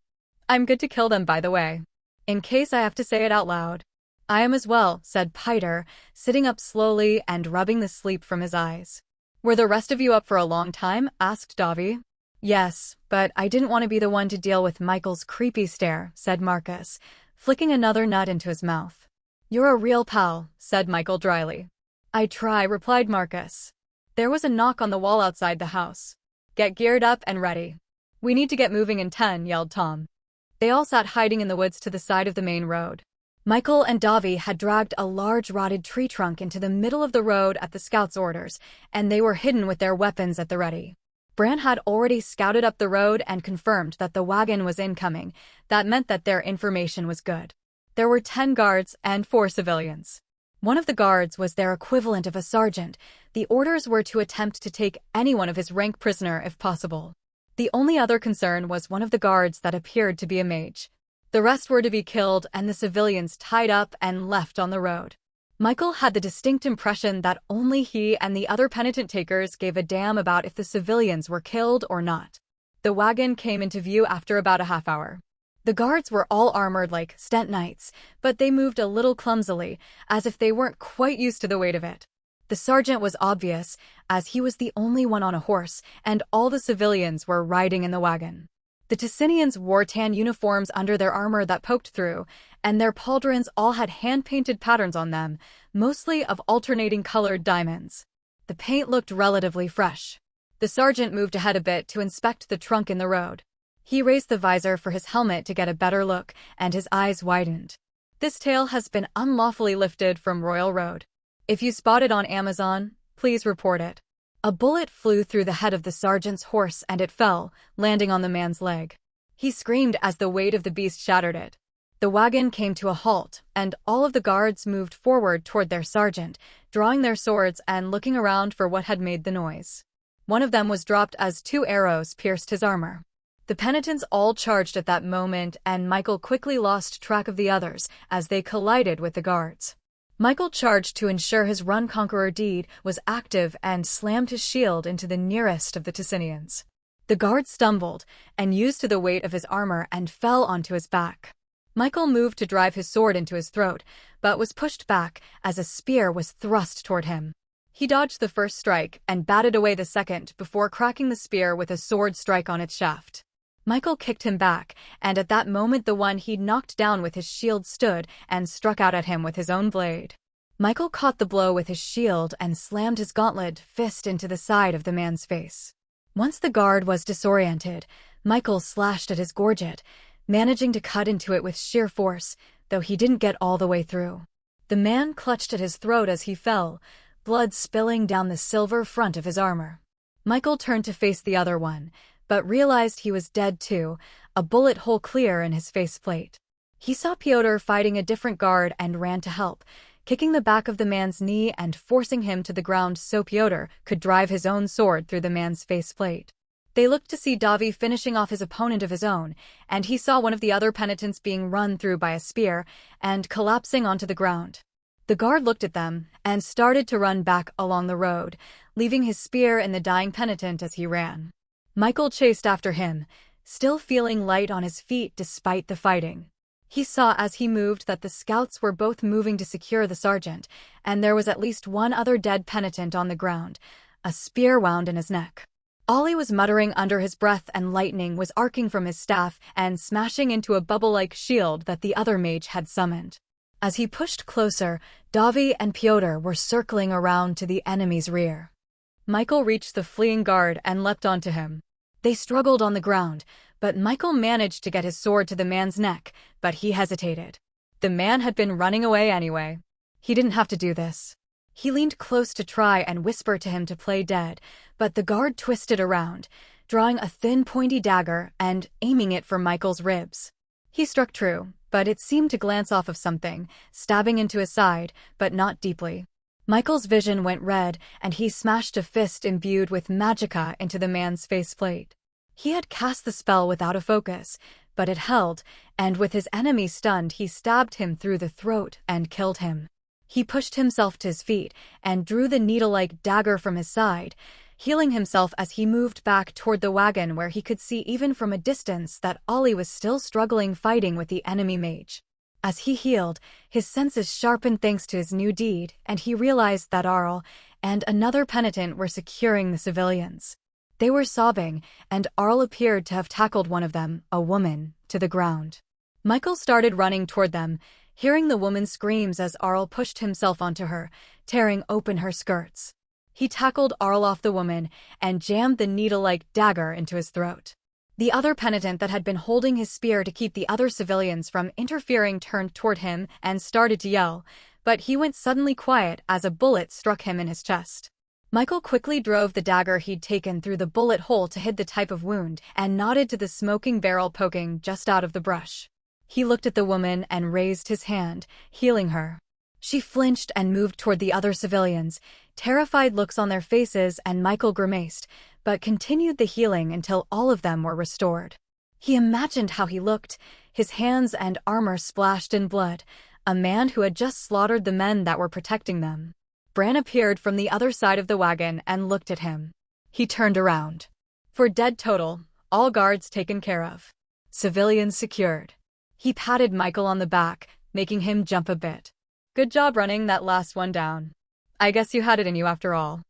"I'm good to kill them, by the way. In case I have to say it out loud." "I am as well," said Piter, sitting up slowly and rubbing the sleep from his eyes. "Were the rest of you up for a long time?" asked Davi. "Yes, but I didn't want to be the one to deal with Michael's creepy stare," said Marcus, flicking another nut into his mouth. "You're a real pal," said Michael dryly. "I try," replied Marcus. There was a knock on the wall outside the house. "Get geared up and ready. We need to get moving in 10, yelled Tom. They all sat hiding in the woods to the side of the main road. Michael and Davi had dragged a large rotted tree trunk into the middle of the road at the scouts' orders, and they were hidden with their weapons at the ready. Bran had already scouted up the road and confirmed that the wagon was incoming. That meant that their information was good. There were 10 guards and 4 civilians. One of the guards was their equivalent of a sergeant. The orders were to attempt to take anyone of his rank prisoner if possible. The only other concern was one of the guards that appeared to be a mage. The rest were to be killed and the civilians tied up and left on the road. Michael had the distinct impression that only he and the other penitent takers gave a damn about if the civilians were killed or not. The wagon came into view after about a half hour. The guards were all armored like stent knights, but they moved a little clumsily, as if they weren't quite used to the weight of it. The sergeant was obvious, as he was the only one on a horse, and all the civilians were riding in the wagon. The Ticinians wore tan uniforms under their armor that poked through, and their pauldrons all had hand-painted patterns on them, mostly of alternating colored diamonds. The paint looked relatively fresh. The sergeant moved ahead a bit to inspect the trunk in the road. He raised the visor for his helmet to get a better look, and his eyes widened. This tail has been unlawfully lifted from Royal Road. If you spot it on Amazon, please report it. A bullet flew through the head of the sergeant's horse and it fell, landing on the man's leg. He screamed as the weight of the beast shattered it. The wagon came to a halt, and all of the guards moved forward toward their sergeant, drawing their swords and looking around for what had made the noise. One of them was dropped as 2 arrows pierced his armor. The penitents all charged at that moment, and Michael quickly lost track of the others as they collided with the guards. Michael charged to ensure his Run Conqueror deed was active and slammed his shield into the nearest of the Ticinians. The guard stumbled and used the weight of his armor and fell onto his back. Michael moved to drive his sword into his throat, but was pushed back as a spear was thrust toward him. He dodged the first strike and batted away the second before cracking the spear with a sword strike on its shaft. Michael kicked him back, and at that moment the one he'd knocked down with his shield stood and struck out at him with his own blade. Michael caught the blow with his shield and slammed his gauntlet fist into the side of the man's face. Once the guard was disoriented, Michael slashed at his gorget, managing to cut into it with sheer force, though he didn't get all the way through. The man clutched at his throat as he fell, blood spilling down the silver front of his armor. Michael turned to face the other one, but realized he was dead too, a bullet hole clear in his faceplate. He saw Pyotr fighting a different guard and ran to help, kicking the back of the man's knee and forcing him to the ground so Pyotr could drive his own sword through the man's faceplate. They looked to see Davi finishing off his opponent of his own, and he saw one of the other penitents being run through by a spear and collapsing onto the ground. The guard looked at them and started to run back along the road, leaving his spear in the dying penitent as he ran. Michael chased after him, still feeling light on his feet despite the fighting. He saw as he moved that the scouts were both moving to secure the sergeant, and there was at least one other dead penitent on the ground, a spear wound in his neck. Ollie was muttering under his breath, and lightning was arcing from his staff and smashing into a bubble-like shield that the other mage had summoned. As he pushed closer, Davi and Pyotr were circling around to the enemy's rear. Michael reached the fleeing guard and leapt onto him. They struggled on the ground, but Michael managed to get his sword to the man's neck, but he hesitated. The man had been running away anyway. He didn't have to do this. He leaned close to try and whisper to him to play dead, but the guard twisted around, drawing a thin, pointy dagger and aiming it for Michael's ribs. He struck true, but it seemed to glance off of something, stabbing into his side, but not deeply. Michael's vision went red, and he smashed a fist imbued with magicka into the man's faceplate. He had cast the spell without a focus, but it held, and with his enemy stunned, he stabbed him through the throat and killed him. He pushed himself to his feet and drew the needle-like dagger from his side, healing himself as he moved back toward the wagon where he could see even from a distance that Ollie was still struggling fighting with the enemy mage. As he healed, his senses sharpened thanks to his new deed, and he realized that Arl and another penitent were securing the civilians. They were sobbing, and Arl appeared to have tackled one of them, a woman, to the ground. Michael started running toward them, hearing the woman's screams as Arl pushed himself onto her, tearing open her skirts. He tackled Arl off the woman and jammed the needle-like dagger into his throat. The other penitent that had been holding his spear to keep the other civilians from interfering turned toward him and started to yell, but he went suddenly quiet as a bullet struck him in his chest. Michael quickly drove the dagger he'd taken through the bullet hole to hide the type of wound and nodded to the smoking barrel poking just out of the brush. He looked at the woman and raised his hand, healing her. She flinched and moved toward the other civilians, terrified looks on their faces, and Michael grimaced, but continued the healing until all of them were restored. He imagined how he looked, his hands and armor splashed in blood, a man who had just slaughtered the men that were protecting them. Bran appeared from the other side of the wagon and looked at him. He turned around. For dead total, all guards taken care of. Civilians secured. He patted Michael on the back, making him jump a bit. Good job running that last one down. I guess you had it in you after all.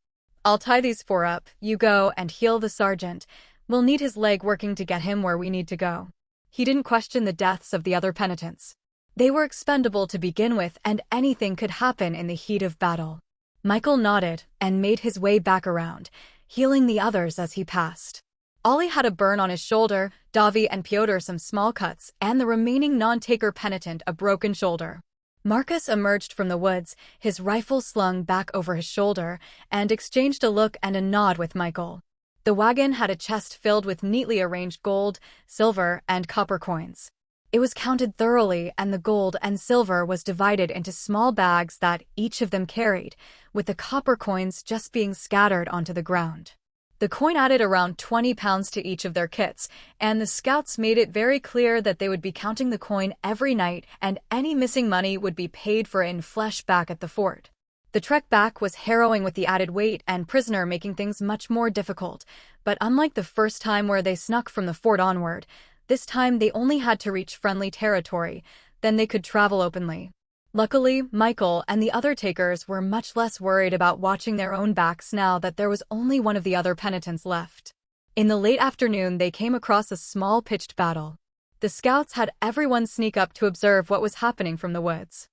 I'll tie these 4 up, you go and heal the sergeant. We'll need his leg working to get him where we need to go. He didn't question the deaths of the other penitents. They were expendable to begin with, and anything could happen in the heat of battle. Michael nodded and made his way back around, healing the others as he passed. Ollie had a burn on his shoulder, Davi and Piotr some small cuts, and the remaining non-taker Penitent a broken shoulder. Marcus emerged from the woods, his rifle slung back over his shoulder, and exchanged a look and a nod with Michael. The wagon had a chest filled with neatly arranged gold, silver, and copper coins. It was counted thoroughly, and the gold and silver was divided into small bags that each of them carried, with the copper coins just being scattered onto the ground. The coin added around 20 pounds to each of their kits, and the scouts made it very clear that they would be counting the coin every night and any missing money would be paid for in flesh back at the fort. The trek back was harrowing with the added weight and prisoner making things much more difficult, but unlike the first time where they snuck from the fort onward, this time they only had to reach friendly territory, then they could travel openly. Luckily, Michael and the other takers were much less worried about watching their own backs now that there was only one of the other penitents left. In the late afternoon, they came across a small pitched battle. The scouts had everyone sneak up to observe what was happening from the woods.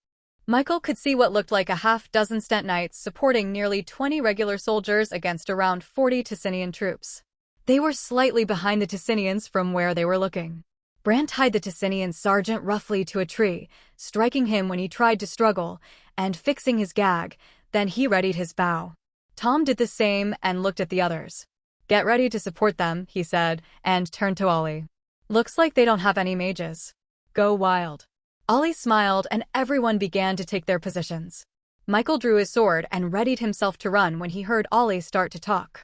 Michael could see what looked like a half-dozen Stent Knights supporting nearly 20 regular soldiers against around 40 Ticinian troops. They were slightly behind the Ticinians from where they were looking. Bran tied the Ticinian sergeant roughly to a tree, striking him when he tried to struggle, and fixing his gag, then he readied his bow. Tom did the same and looked at the others. "Get ready to support them," he said, and turned to Ollie. "Looks like they don't have any mages. Go wild." Ollie smiled and everyone began to take their positions. Michael drew his sword and readied himself to run when he heard Ollie start to talk.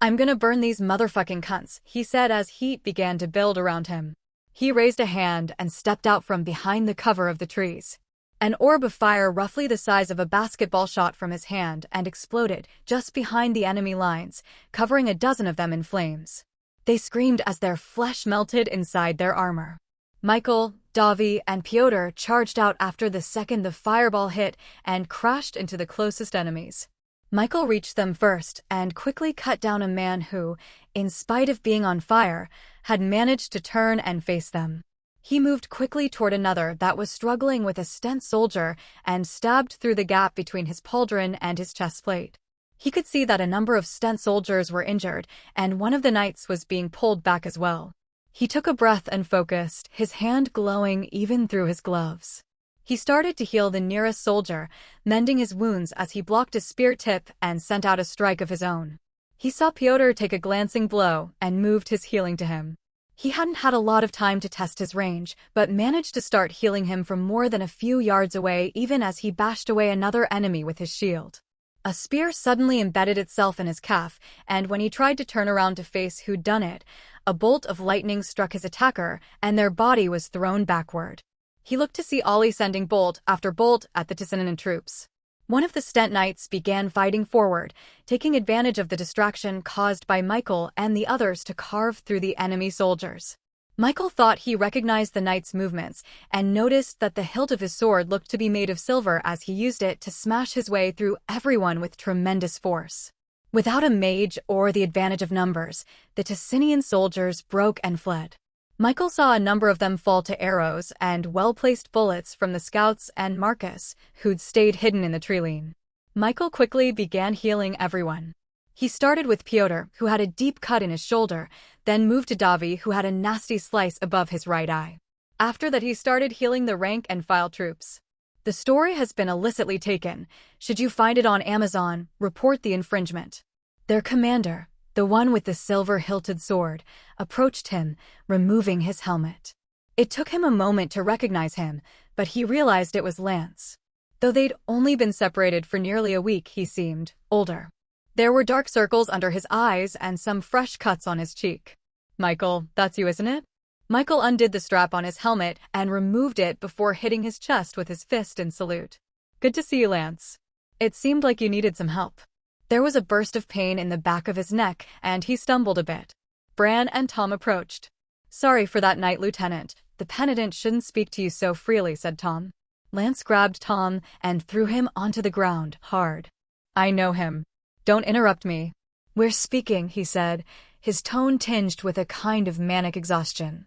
"I'm gonna burn these motherfucking cunts," he said as heat began to build around him. He raised a hand and stepped out from behind the cover of the trees. An orb of fire roughly the size of a basketball shot from his hand and exploded just behind the enemy lines, covering a dozen of them in flames. They screamed as their flesh melted inside their armor. Michael, Davi, and Piotr charged out after the second the fireball hit and crashed into the closest enemies. Michael reached them first and quickly cut down a man who, in spite of being on fire, had managed to turn and face them. He moved quickly toward another that was struggling with a Stent soldier and stabbed through the gap between his pauldron and his chest plate. He could see that a number of Stent soldiers were injured, and one of the knights was being pulled back as well. He took a breath and focused, his hand glowing even through his gloves. He started to heal the nearest soldier, mending his wounds as he blocked a spear tip and sent out a strike of his own. He saw Piotr take a glancing blow and moved his healing to him. He hadn't had a lot of time to test his range, but managed to start healing him from more than a few yards away even as he bashed away another enemy with his shield. A spear suddenly embedded itself in his calf, and when he tried to turn around to face who'd done it, a bolt of lightning struck his attacker, and their body was thrown backward. He looked to see Ollie sending bolt after bolt at the Ticinian troops. One of the Stent Knights began fighting forward, taking advantage of the distraction caused by Michael and the others to carve through the enemy soldiers. Michael thought he recognized the knight's movements and noticed that the hilt of his sword looked to be made of silver as he used it to smash his way through everyone with tremendous force. Without a mage or the advantage of numbers, the Ticinian soldiers broke and fled. Michael saw a number of them fall to arrows and well-placed bullets from the scouts and Marcus, who'd stayed hidden in the treeline. Michael quickly began healing everyone. He started with Piotr, who had a deep cut in his shoulder, then moved to Davi, who had a nasty slice above his right eye. After that, he started healing the rank and file troops. The story has been illicitly taken. Should you find it on Amazon, report the infringement. Their commander, the one with the silver-hilted sword, approached him, removing his helmet. It took him a moment to recognize him, but he realized it was Lance. Though they'd only been separated for nearly a week, he seemed older. There were dark circles under his eyes and some fresh cuts on his cheek. "Michael, that's you, isn't it?" Michael undid the strap on his helmet and removed it before hitting his chest with his fist in salute. "Good to see you, Lance. It seemed like you needed some help." There was a burst of pain in the back of his neck, and he stumbled a bit. Bran and Tom approached. "Sorry for that night, Lieutenant. The Penitent shouldn't speak to you so freely," said Tom. Lance grabbed Tom and threw him onto the ground, hard. "I know him. Don't interrupt me." "We're speaking," he said, his tone tinged with a kind of manic exhaustion.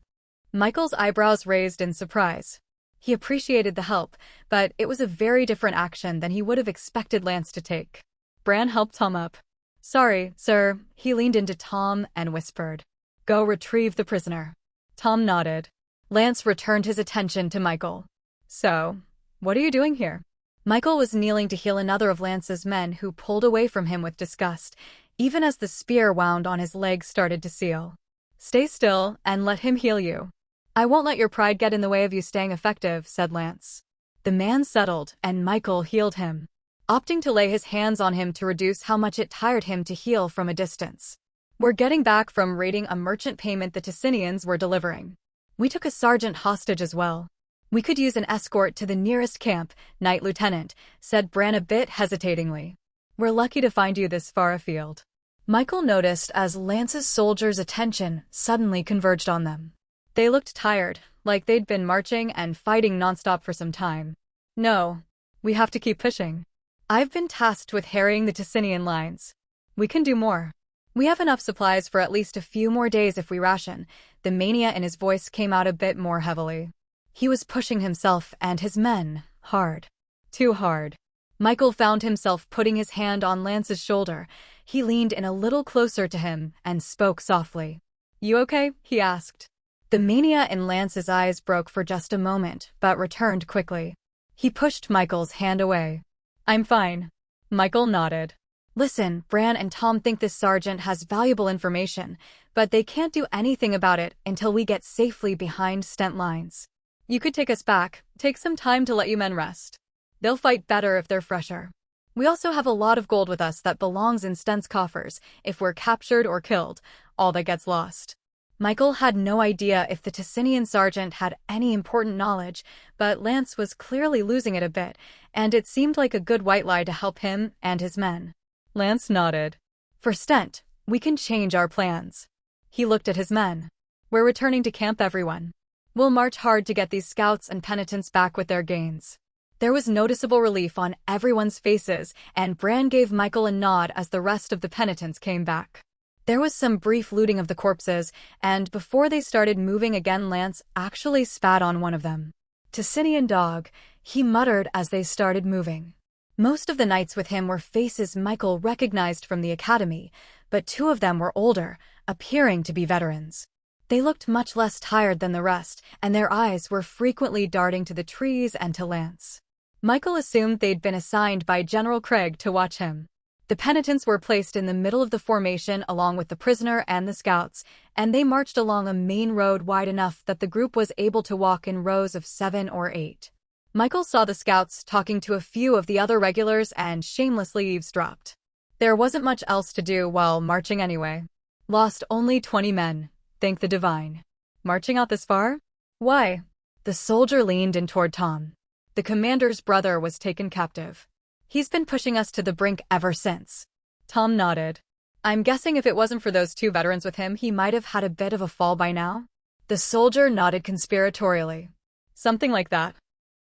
Michael's eyebrows raised in surprise. He appreciated the help, but it was a very different action than he would have expected Lance to take. Bran helped Tom up. Sorry, sir. He leaned into Tom and whispered, "Go retrieve the prisoner." Tom nodded. Lance returned his attention to Michael. "So, what are you doing here?" Michael was kneeling to heal another of Lance's men who pulled away from him with disgust, even as the spear wound on his leg started to seal. "Stay still and let him heal you." "I won't let your pride get in the way of you staying effective," said Lance. The man settled, and Michael healed him, opting to lay his hands on him to reduce how much it tired him to heal from a distance. "We're getting back from raiding a merchant payment the Ticinians were delivering. We took a sergeant hostage as well. We could use an escort to the nearest camp, Knight Lieutenant," said Bran a bit hesitatingly. "We're lucky to find you this far afield." Michael noticed as Lance's soldiers' attention suddenly converged on them. They looked tired, like they'd been marching and fighting nonstop for some time. "No, we have to keep pushing. I've been tasked with harrying the Ticinian lines. We can do more. We have enough supplies for at least a few more days if we ration." The mania in his voice came out a bit more heavily. He was pushing himself and his men hard. Too hard. Michael found himself putting his hand on Lance's shoulder. He leaned in a little closer to him and spoke softly. "You okay?" he asked. The mania in Lance's eyes broke for just a moment, but returned quickly. He pushed Michael's hand away. "I'm fine." Michael nodded. "Listen, Bran and Tom think this sergeant has valuable information, but they can't do anything about it until we get safely behind Stent lines. You could take us back, take some time to let you men rest. They'll fight better if they're fresher. We also have a lot of gold with us that belongs in Stent's coffers. If we're captured or killed, all that gets lost." Michael had no idea if the Ticinian sergeant had any important knowledge, but Lance was clearly losing it a bit, and it seemed like a good white lie to help him and his men. Lance nodded. "For Stent, we can change our plans." He looked at his men. "We're returning to camp, everyone. We'll march hard to get these scouts and penitents back with their gains." There was noticeable relief on everyone's faces, and Bran gave Michael a nod as the rest of the penitents came back. There was some brief looting of the corpses, and before they started moving again, Lance actually spat on one of them. "Ticinian dog," he muttered as they started moving. Most of the knights with him were faces Michael recognized from the academy, but two of them were older, appearing to be veterans. They looked much less tired than the rest, and their eyes were frequently darting to the trees and to Lance. Michael assumed they'd been assigned by General Craig to watch him. The penitents were placed in the middle of the formation along with the prisoner and the scouts, and they marched along a main road wide enough that the group was able to walk in rows of 7 or 8. Michael saw the scouts talking to a few of the other regulars and shamelessly eavesdropped. There wasn't much else to do while marching anyway. "Lost only 20 men. Thank the divine." "Marching out this far? Why?" The soldier leaned in toward Tom. "The commander's brother was taken captive. He's been pushing us to the brink ever since." Tom nodded. "I'm guessing if it wasn't for those 2 veterans with him, he might have had a bit of a fall by now." The soldier nodded conspiratorially. "Something like that."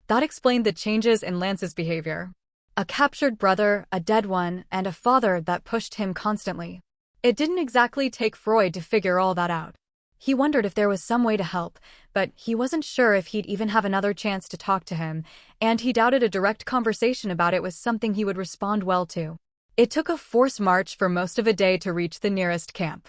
That explained the changes in Lance's behavior. A captured brother, a dead one, and a father that pushed him constantly. It didn't exactly take Freud to figure all that out. He wondered if there was some way to help, but he wasn't sure if he'd even have another chance to talk to him, and he doubted a direct conversation about it was something he would respond well to. It took a forced march for most of a day to reach the nearest camp.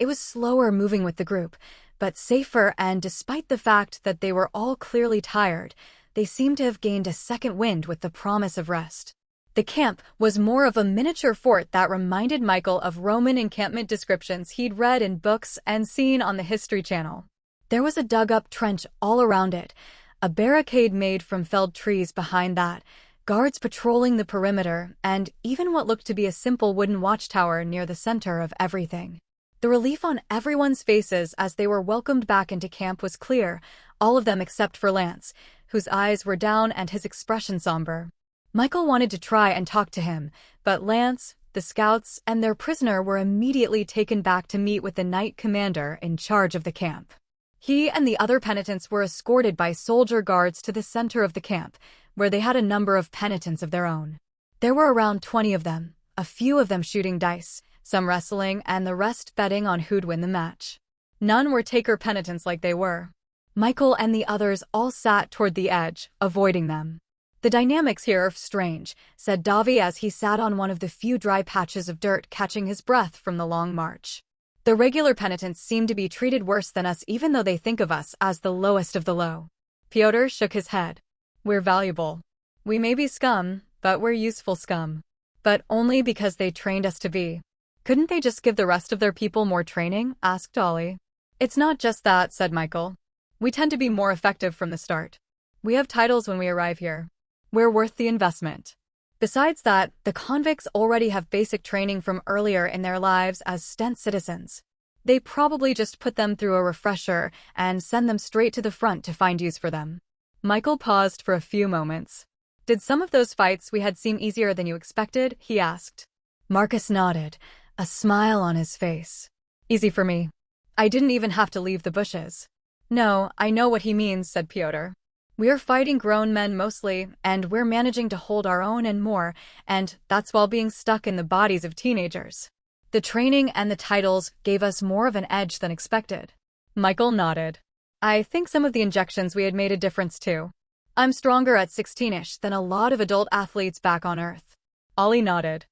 It was slower moving with the group, but safer, and despite the fact that they were all clearly tired, they seemed to have gained a second wind with the promise of rest. The camp was more of a miniature fort that reminded Michael of Roman encampment descriptions he'd read in books and seen on the History Channel. There was a dug-up trench all around it, a barricade made from felled trees behind that, guards patrolling the perimeter, and even what looked to be a simple wooden watchtower near the center of everything. The relief on everyone's faces as they were welcomed back into camp was clear, all of them except for Lance, whose eyes were down and his expression somber. Michael wanted to try and talk to him, but Lance, the scouts, and their prisoner were immediately taken back to meet with the knight commander in charge of the camp. He and the other penitents were escorted by soldier guards to the center of the camp, where they had a number of penitents of their own. There were around 20 of them, a few of them shooting dice, some wrestling, and the rest betting on who'd win the match. None were taker penitents like they were. Michael and the others all sat toward the edge, avoiding them. The dynamics here are strange, said Davi as he sat on one of the few dry patches of dirt, catching his breath from the long march. The regular penitents seem to be treated worse than us, even though they think of us as the lowest of the low. Pyotr shook his head. We're valuable. We may be scum, but we're useful scum. But only because they trained us to be. Couldn't they just give the rest of their people more training? Asked Ollie. It's not just that, said Michael. We tend to be more effective from the start. We have titles when we arrive here. We're worth the investment. Besides that, the convicts already have basic training from earlier in their lives as Stent citizens. They probably just put them through a refresher and send them straight to the front to find use for them. Michael paused for a few moments. Did some of those fights we had seem easier than you expected? He asked. Marcus nodded, a smile on his face. Easy for me. I didn't even have to leave the bushes. No, I know what he means, said Pyotr. We're fighting grown men mostly, and we're managing to hold our own and more, and that's while being stuck in the bodies of teenagers. The training and the titles gave us more of an edge than expected. Michael nodded. I think some of the injections we had made a difference too. I'm stronger at 16-ish than a lot of adult athletes back on Earth. Ollie nodded.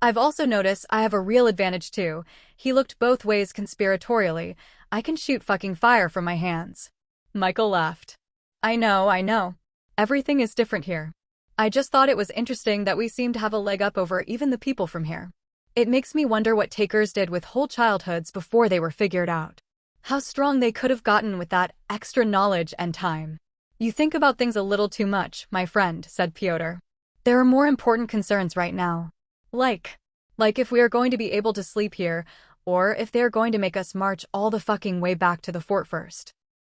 I've also noticed I have a real advantage too. He looked both ways conspiratorially. I can shoot fucking fire from my hands. Michael laughed. I know. Everything is different here. I just thought it was interesting that we seem to have a leg up over even the people from here. It makes me wonder what takers did with whole childhoods before they were figured out. How strong they could have gotten with that extra knowledge and time. You think about things a little too much, my friend, said Pyotr. There are more important concerns right now. Like if we are going to be able to sleep here, or if they are going to make us march all the fucking way back to the fort first.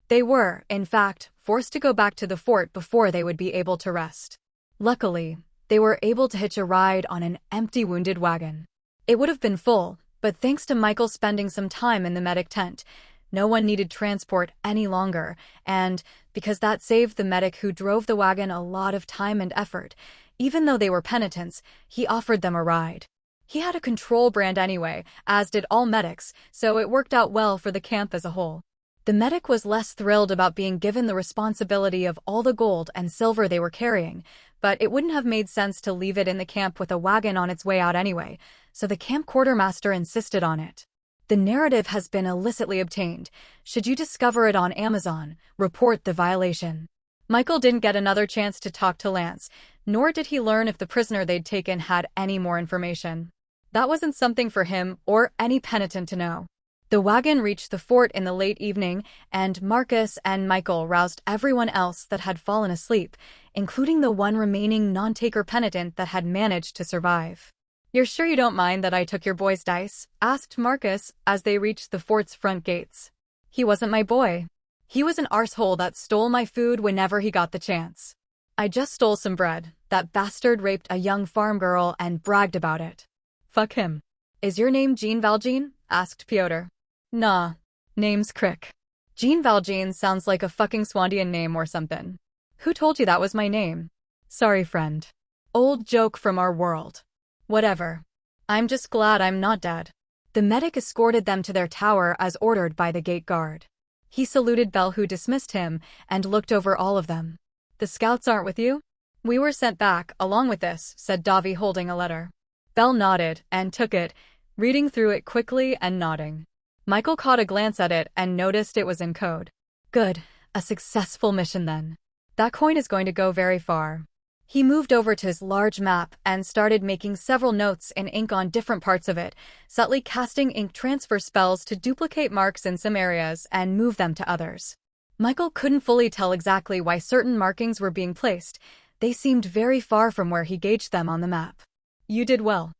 They were, in fact, forced to go back to the fort before they would be able to rest. Luckily, they were able to hitch a ride on an empty wounded wagon. It would have been full, but thanks to Michael spending some time in the medic tent, no one needed transport any longer, and because that saved the medic who drove the wagon a lot of time and effort, even though they were penitents, he offered them a ride. He had a control brand anyway, as did all medics, so it worked out well for the camp as a whole. The medic was less thrilled about being given the responsibility of all the gold and silver they were carrying, but it wouldn't have made sense to leave it in the camp with a wagon on its way out anyway, so the camp quartermaster insisted on it. The narrative has been illicitly obtained. Should you discover it on Amazon, report the violation. Michael didn't get another chance to talk to Lance, nor did he learn if the prisoner they'd taken had any more information. That wasn't something for him or any penitent to know. The wagon reached the fort in the late evening, and Marcus and Michael roused everyone else that had fallen asleep, including the one remaining non-taker penitent that had managed to survive. You're sure you don't mind that I took your boy's dice? Asked Marcus as they reached the fort's front gates. He wasn't my boy. He was an arsehole that stole my food whenever he got the chance. I just stole some bread. That bastard raped a young farm girl and bragged about it. Fuck him. Is your name Jean Valjean? Asked Pyotr. Nah. Name's Crick. Jean Valjean sounds like a fucking Swandian name or something. Who told you that was my name? Sorry, friend. Old joke from our world. Whatever. I'm just glad I'm not dead. The medic escorted them to their tower as ordered by the gate guard. He saluted Bell, who dismissed him, and looked over all of them. The scouts aren't with you? We were sent back, along with this, said Davi, holding a letter. Bell nodded and took it, reading through it quickly and nodding. Michael caught a glance at it and noticed it was in code. Good, a successful mission then. That coin is going to go very far. He moved over to his large map and started making several notes in ink on different parts of it, subtly casting ink transfer spells to duplicate marks in some areas and move them to others. Michael couldn't fully tell exactly why certain markings were being placed. They seemed very far from where he gauged them on the map. You did well.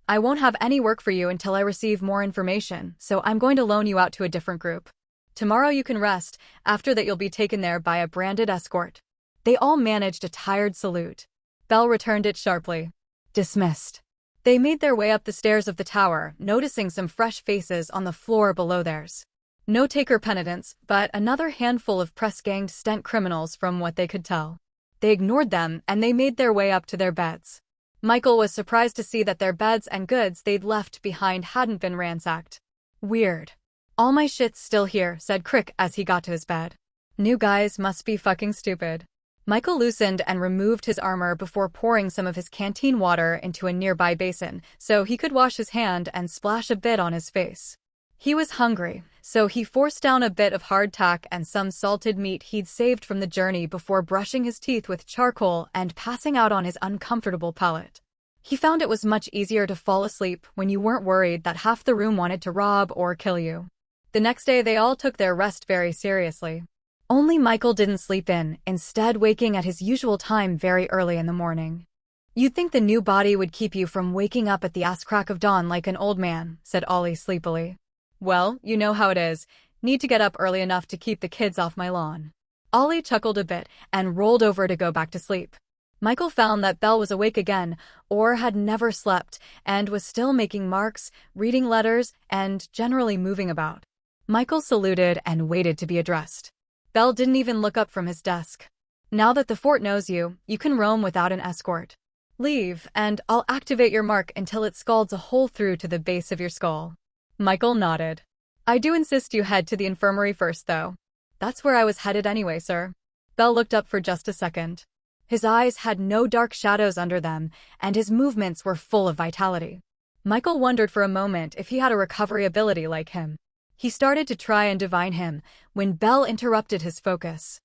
I won't have any work for you until I receive more information, so I'm going to loan you out to a different group. Tomorrow you can rest, after that you'll be taken there by a branded escort. They all managed a tired salute. Bell returned it sharply. Dismissed. They made their way up the stairs of the tower, noticing some fresh faces on the floor below theirs. No taker penitents, but another handful of press-ganged Stent criminals from what they could tell. They ignored them and they made their way up to their beds. Michael was surprised to see that their beds and goods they'd left behind hadn't been ransacked. Weird. All my shit's still here, said Crick as he got to his bed. New guys must be fucking stupid. Michael loosened and removed his armor before pouring some of his canteen water into a nearby basin so he could wash his hand and splash a bit on his face. He was hungry, so he forced down a bit of hardtack and some salted meat he'd saved from the journey before brushing his teeth with charcoal and passing out on his uncomfortable pallet. He found it was much easier to fall asleep when you weren't worried that half the room wanted to rob or kill you. The next day they all took their rest very seriously. Only Michael didn't sleep in, instead waking at his usual time very early in the morning. "You'd think the new body would keep you from waking up at the ass crack of dawn like an old man," said Ollie sleepily. "Well, you know how it is. Need to get up early enough to keep the kids off my lawn." Ollie chuckled a bit and rolled over to go back to sleep. Michael found that Belle was awake again, or had never slept, and was still making marks, reading letters, and generally moving about. Michael saluted and waited to be addressed. Belle didn't even look up from his desk. "Now that the fort knows you, you can roam without an escort. Leave, and I'll activate your mark until it scalds a hole through to the base of your skull." Michael nodded. "I do insist you head to the infirmary first, though." "That's where I was headed anyway, sir." Belle looked up for just a second. His eyes had no dark shadows under them, and his movements were full of vitality. Michael wondered for a moment if he had a recovery ability like him. He started to try and divine him, when Belle interrupted his focus.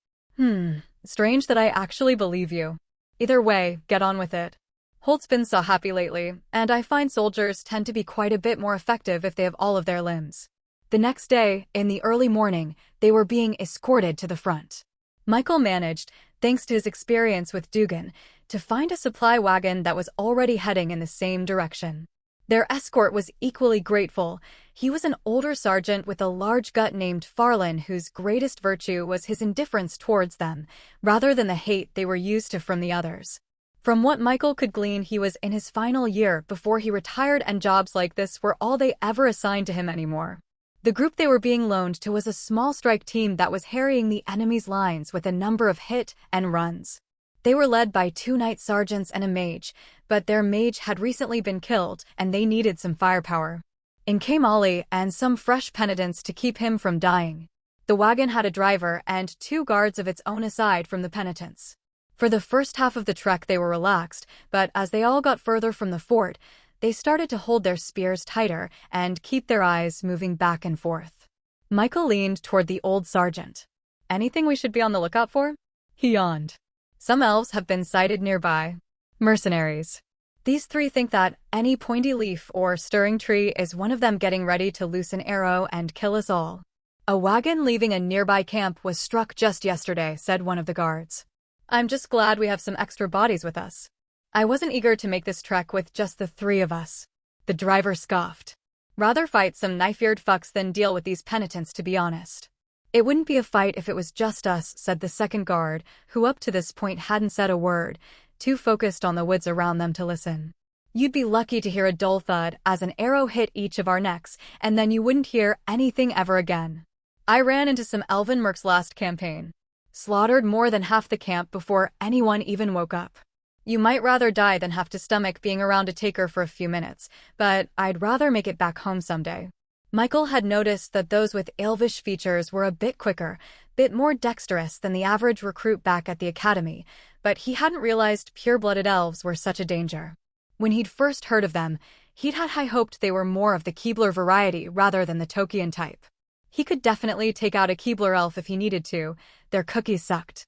Strange that I actually believe you. Either way, get on with it. Holt's been so happy lately, and I find soldiers tend to be quite a bit more effective if they have all of their limbs." The next day, in the early morning, they were being escorted to the front. Michael managed, thanks to his experience with Dugan, to find a supply wagon that was already heading in the same direction. Their escort was equally grateful. He was an older sergeant with a large gut named Farland, whose greatest virtue was his indifference towards them, rather than the hate they were used to from the others. From what Michael could glean, he was in his final year before he retired, and jobs like this were all they ever assigned to him anymore. The group they were being loaned to was a small strike team that was harrying the enemy's lines with a number of hit and runs. They were led by 2 night sergeants and a mage, but their mage had recently been killed, and they needed some firepower. In came Ollie and some fresh penitents to keep him from dying. The wagon had a driver and 2 guards of its own aside from the penitents. For the first half of the trek they were relaxed, but as they all got further from the fort, they started to hold their spears tighter and keep their eyes moving back and forth. Michael leaned toward the old sergeant. "Anything we should be on the lookout for?" He yawned. "Some elves have been sighted nearby. Mercenaries. These 3 think that any pointy leaf or stirring tree is one of them getting ready to loose an arrow and kill us all." "A wagon leaving a nearby camp was struck just yesterday," said one of the guards. "I'm just glad we have some extra bodies with us. I wasn't eager to make this trek with just the 3 of us." The driver scoffed. "Rather fight some knife-eared fucks than deal with these penitents, to be honest." "It wouldn't be a fight if it was just us," said the second guard, who up to this point hadn't said a word, too focused on the woods around them to listen. "You'd be lucky to hear a dull thud as an arrow hit each of our necks, and then you wouldn't hear anything ever again. I ran into some elven mercs last campaign. Slaughtered more than half the camp before anyone even woke up. You might rather die than have to stomach being around a taker for a few minutes, but I'd rather make it back home someday." Michael had noticed that those with elvish features were a bit quicker, bit more dexterous than the average recruit back at the academy, but he hadn't realized pure-blooded elves were such a danger. When he'd first heard of them, he'd had high hoped they were more of the Keebler variety rather than the Tolkien type. He could definitely take out a Keebler elf if he needed to. Their cookies sucked.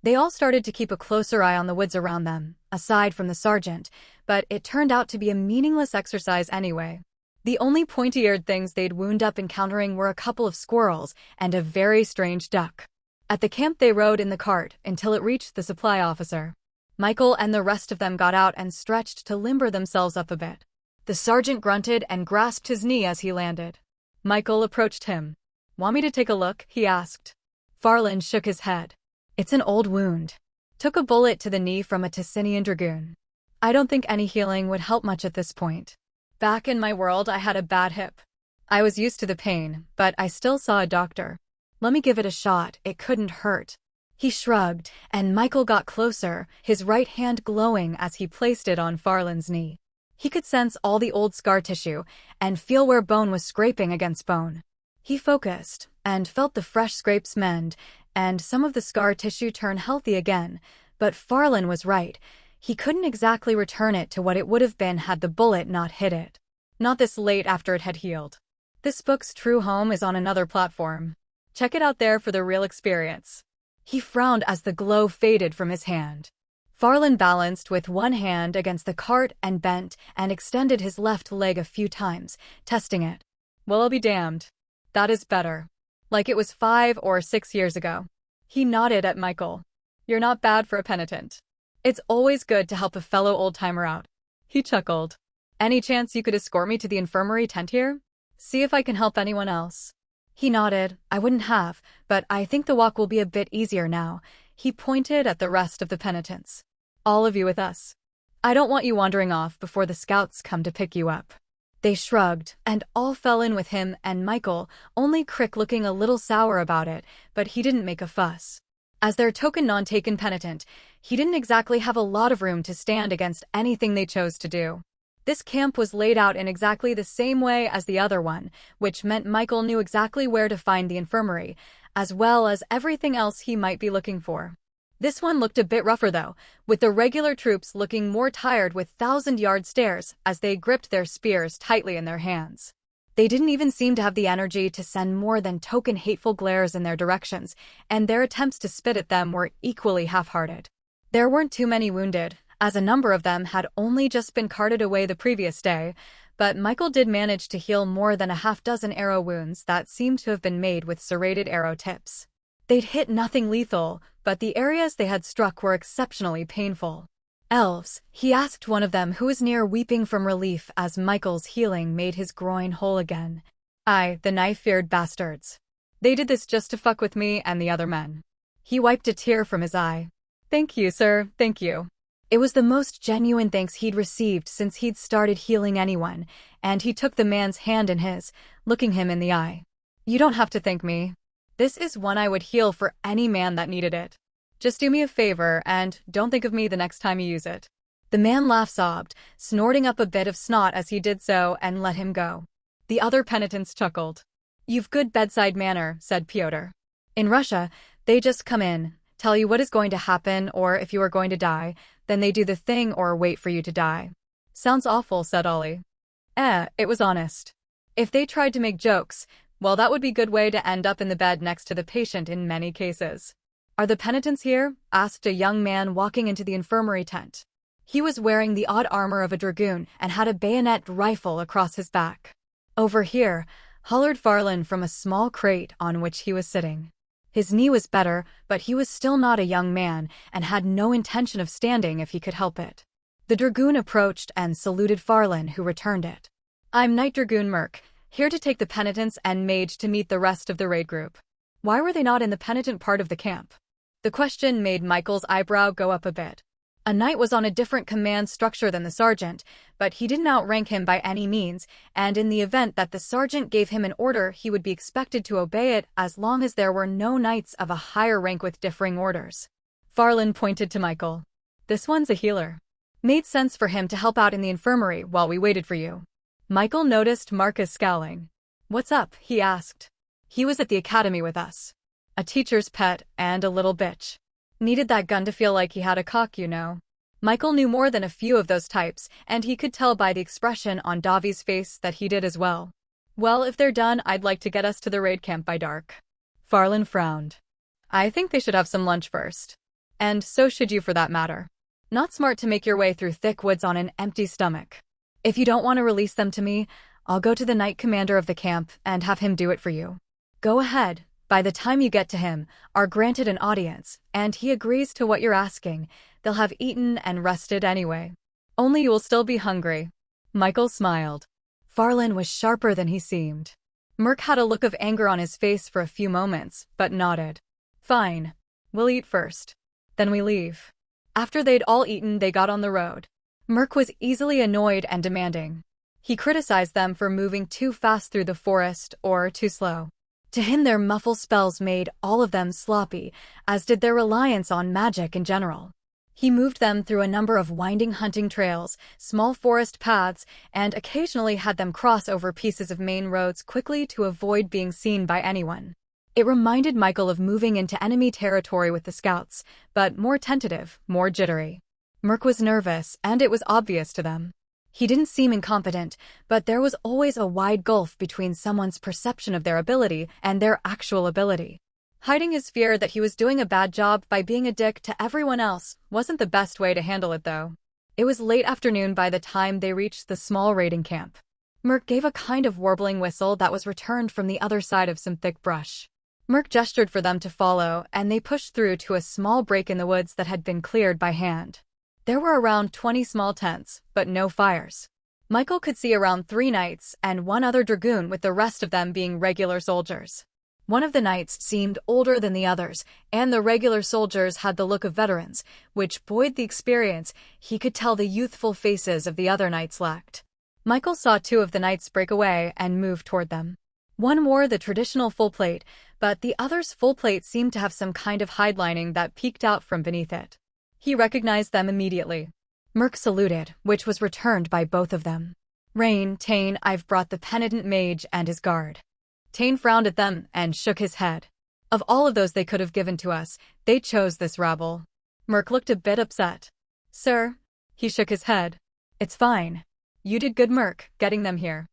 They all started to keep a closer eye on the woods around them, aside from the sergeant, but it turned out to be a meaningless exercise anyway. The only pointy-eared things they'd wound up encountering were a couple of squirrels and a very strange duck. At the camp they rode in the cart until it reached the supply officer. Michael and the rest of them got out and stretched to limber themselves up a bit. The sergeant grunted and grasped his knee as he landed. Michael approached him. "Want me to take a look?" he asked. Farland shook his head. "It's an old wound. Took a bullet to the knee from a Ticinian dragoon. I don't think any healing would help much at this point. Back in my world, I had a bad hip. I was used to the pain, but I still saw a doctor. Let me give it a shot, it couldn't hurt." He shrugged, and Michael got closer, his right hand glowing as he placed it on Farland's knee. He could sense all the old scar tissue and feel where bone was scraping against bone. He focused, and felt the fresh scrapes mend, and some of the scar tissue turn healthy again. But Farland was right. He couldn't exactly return it to what it would have been had the bullet not hit it. Not this late after it had healed. This book's true home is on another platform. Check it out there for the real experience. He frowned as the glow faded from his hand. Farland balanced with one hand against the cart and bent and extended his left leg a few times, testing it. Well, I'll be damned. That is better. Like it was 5 or 6 years ago. He nodded at Michael. You're not bad for a penitent. It's always good to help a fellow old-timer out. He chuckled. Any chance you could escort me to the infirmary tent here? See if I can help anyone else. He nodded. I wouldn't have, but I think the walk will be a bit easier now. He pointed at the rest of the penitents. All of you with us. I don't want you wandering off before the scouts come to pick you up. They shrugged, and all fell in with him and Michael, only Crick looking a little sour about it, but he didn't make a fuss. As their token non-taken penitent, he didn't exactly have a lot of room to stand against anything they chose to do. This camp was laid out in exactly the same way as the other one, which meant Michael knew exactly where to find the infirmary, as well as everything else he might be looking for. This one looked a bit rougher though, with the regular troops looking more tired with 1,000-yard stares as they gripped their spears tightly in their hands. They didn't even seem to have the energy to send more than token hateful glares in their directions, and their attempts to spit at them were equally half-hearted. There weren't too many wounded, as a number of them had only just been carted away the previous day, but Michael did manage to heal more than a half-dozen arrow wounds that seemed to have been made with serrated arrow tips. They'd hit nothing lethal, but the areas they had struck were exceptionally painful. Elves, he asked one of them who was near weeping from relief as Michael's healing made his groin whole again. Aye, the knife-feared bastards. They did this just to fuck with me and the other men. He wiped a tear from his eye. Thank you, sir, thank you. It was the most genuine thanks he'd received since he'd started healing anyone, and he took the man's hand in his, looking him in the eye. You don't have to thank me. This is one I would heal for any man that needed it. Just do me a favor and don't think of me the next time you use it. The man laugh-sobbed, snorting up a bit of snot as he did so, and let him go. The other penitents chuckled. You've good bedside manner, said Pyotr. In Russia, they just come in, tell you what is going to happen or if you are going to die, then they do the thing or wait for you to die. Sounds awful, said Ollie. It was honest. If they tried to make jokes, well, that would be a good way to end up in the bed next to the patient in many cases. Are the penitents here? Asked a young man walking into the infirmary tent. He was wearing the odd armor of a dragoon and had a bayonet rifle across his back. Over here, hollered Farland from a small crate on which he was sitting. His knee was better, but he was still not a young man and had no intention of standing if he could help it. The dragoon approached and saluted Farland, who returned it. I'm Knight Dragoon Merc, here to take the penitents and mage to meet the rest of the raid group. Why were they not in the penitent part of the camp? The question made Michael's eyebrow go up a bit. A knight was on a different command structure than the sergeant, but he didn't outrank him by any means, and in the event that the sergeant gave him an order, he would be expected to obey it as long as there were no knights of a higher rank with differing orders. Farland pointed to Michael. This one's a healer. Made sense for him to help out in the infirmary while we waited for you. Michael noticed Marcus scowling. What's up? He asked. He was at the academy with us. A teacher's pet and a little bitch. Needed that gun to feel like he had a cock, you know. Michael knew more than a few of those types, and he could tell by the expression on Davi's face that he did as well. Well, if they're done, I'd like to get us to the raid camp by dark. Farland frowned. I think they should have some lunch first. And so should you for that matter. Not smart to make your way through thick woods on an empty stomach. If you don't want to release them to me, I'll go to the knight commander of the camp and have him do it for you. Go ahead. By the time you get to him, are granted an audience, and he agrees to what you're asking, they'll have eaten and rested anyway. Only you will still be hungry. Michael smiled. Farland was sharper than he seemed. Merc had a look of anger on his face for a few moments, but nodded. Fine. We'll eat first. Then we leave. After they'd all eaten, they got on the road. Merc was easily annoyed and demanding. He criticized them for moving too fast through the forest or too slow. To him, their muffle spells made all of them sloppy, as did their reliance on magic in general. He moved them through a number of winding hunting trails, small forest paths, and occasionally had them cross over pieces of main roads quickly to avoid being seen by anyone. It reminded Michael of moving into enemy territory with the scouts, but more tentative, more jittery. Merc was nervous, and it was obvious to them. He didn't seem incompetent, but there was always a wide gulf between someone's perception of their ability and their actual ability. Hiding his fear that he was doing a bad job by being a dick to everyone else wasn't the best way to handle it, though. It was late afternoon by the time they reached the small raiding camp. Merc gave a kind of warbling whistle that was returned from the other side of some thick brush. Merc gestured for them to follow, and they pushed through to a small break in the woods that had been cleared by hand. There were around 20 small tents, but no fires. Michael could see around 3 knights and 1 other dragoon, with the rest of them being regular soldiers. One of the knights seemed older than the others, and the regular soldiers had the look of veterans, which buoyed the experience. He could tell the youthful faces of the other knights lacked. Michael saw 2 of the knights break away and move toward them. One wore the traditional full plate, but the other's full plate seemed to have some kind of hide lining that peeked out from beneath it. He recognized them immediately. Merc saluted, which was returned by both of them. Tane, I've brought the Penitent mage and his guard. Tane frowned at them and shook his head. Of all of those they could have given to us, they chose this rabble. Merc looked a bit upset. Sir? He shook his head. It's fine. You did good, Merc, getting them here.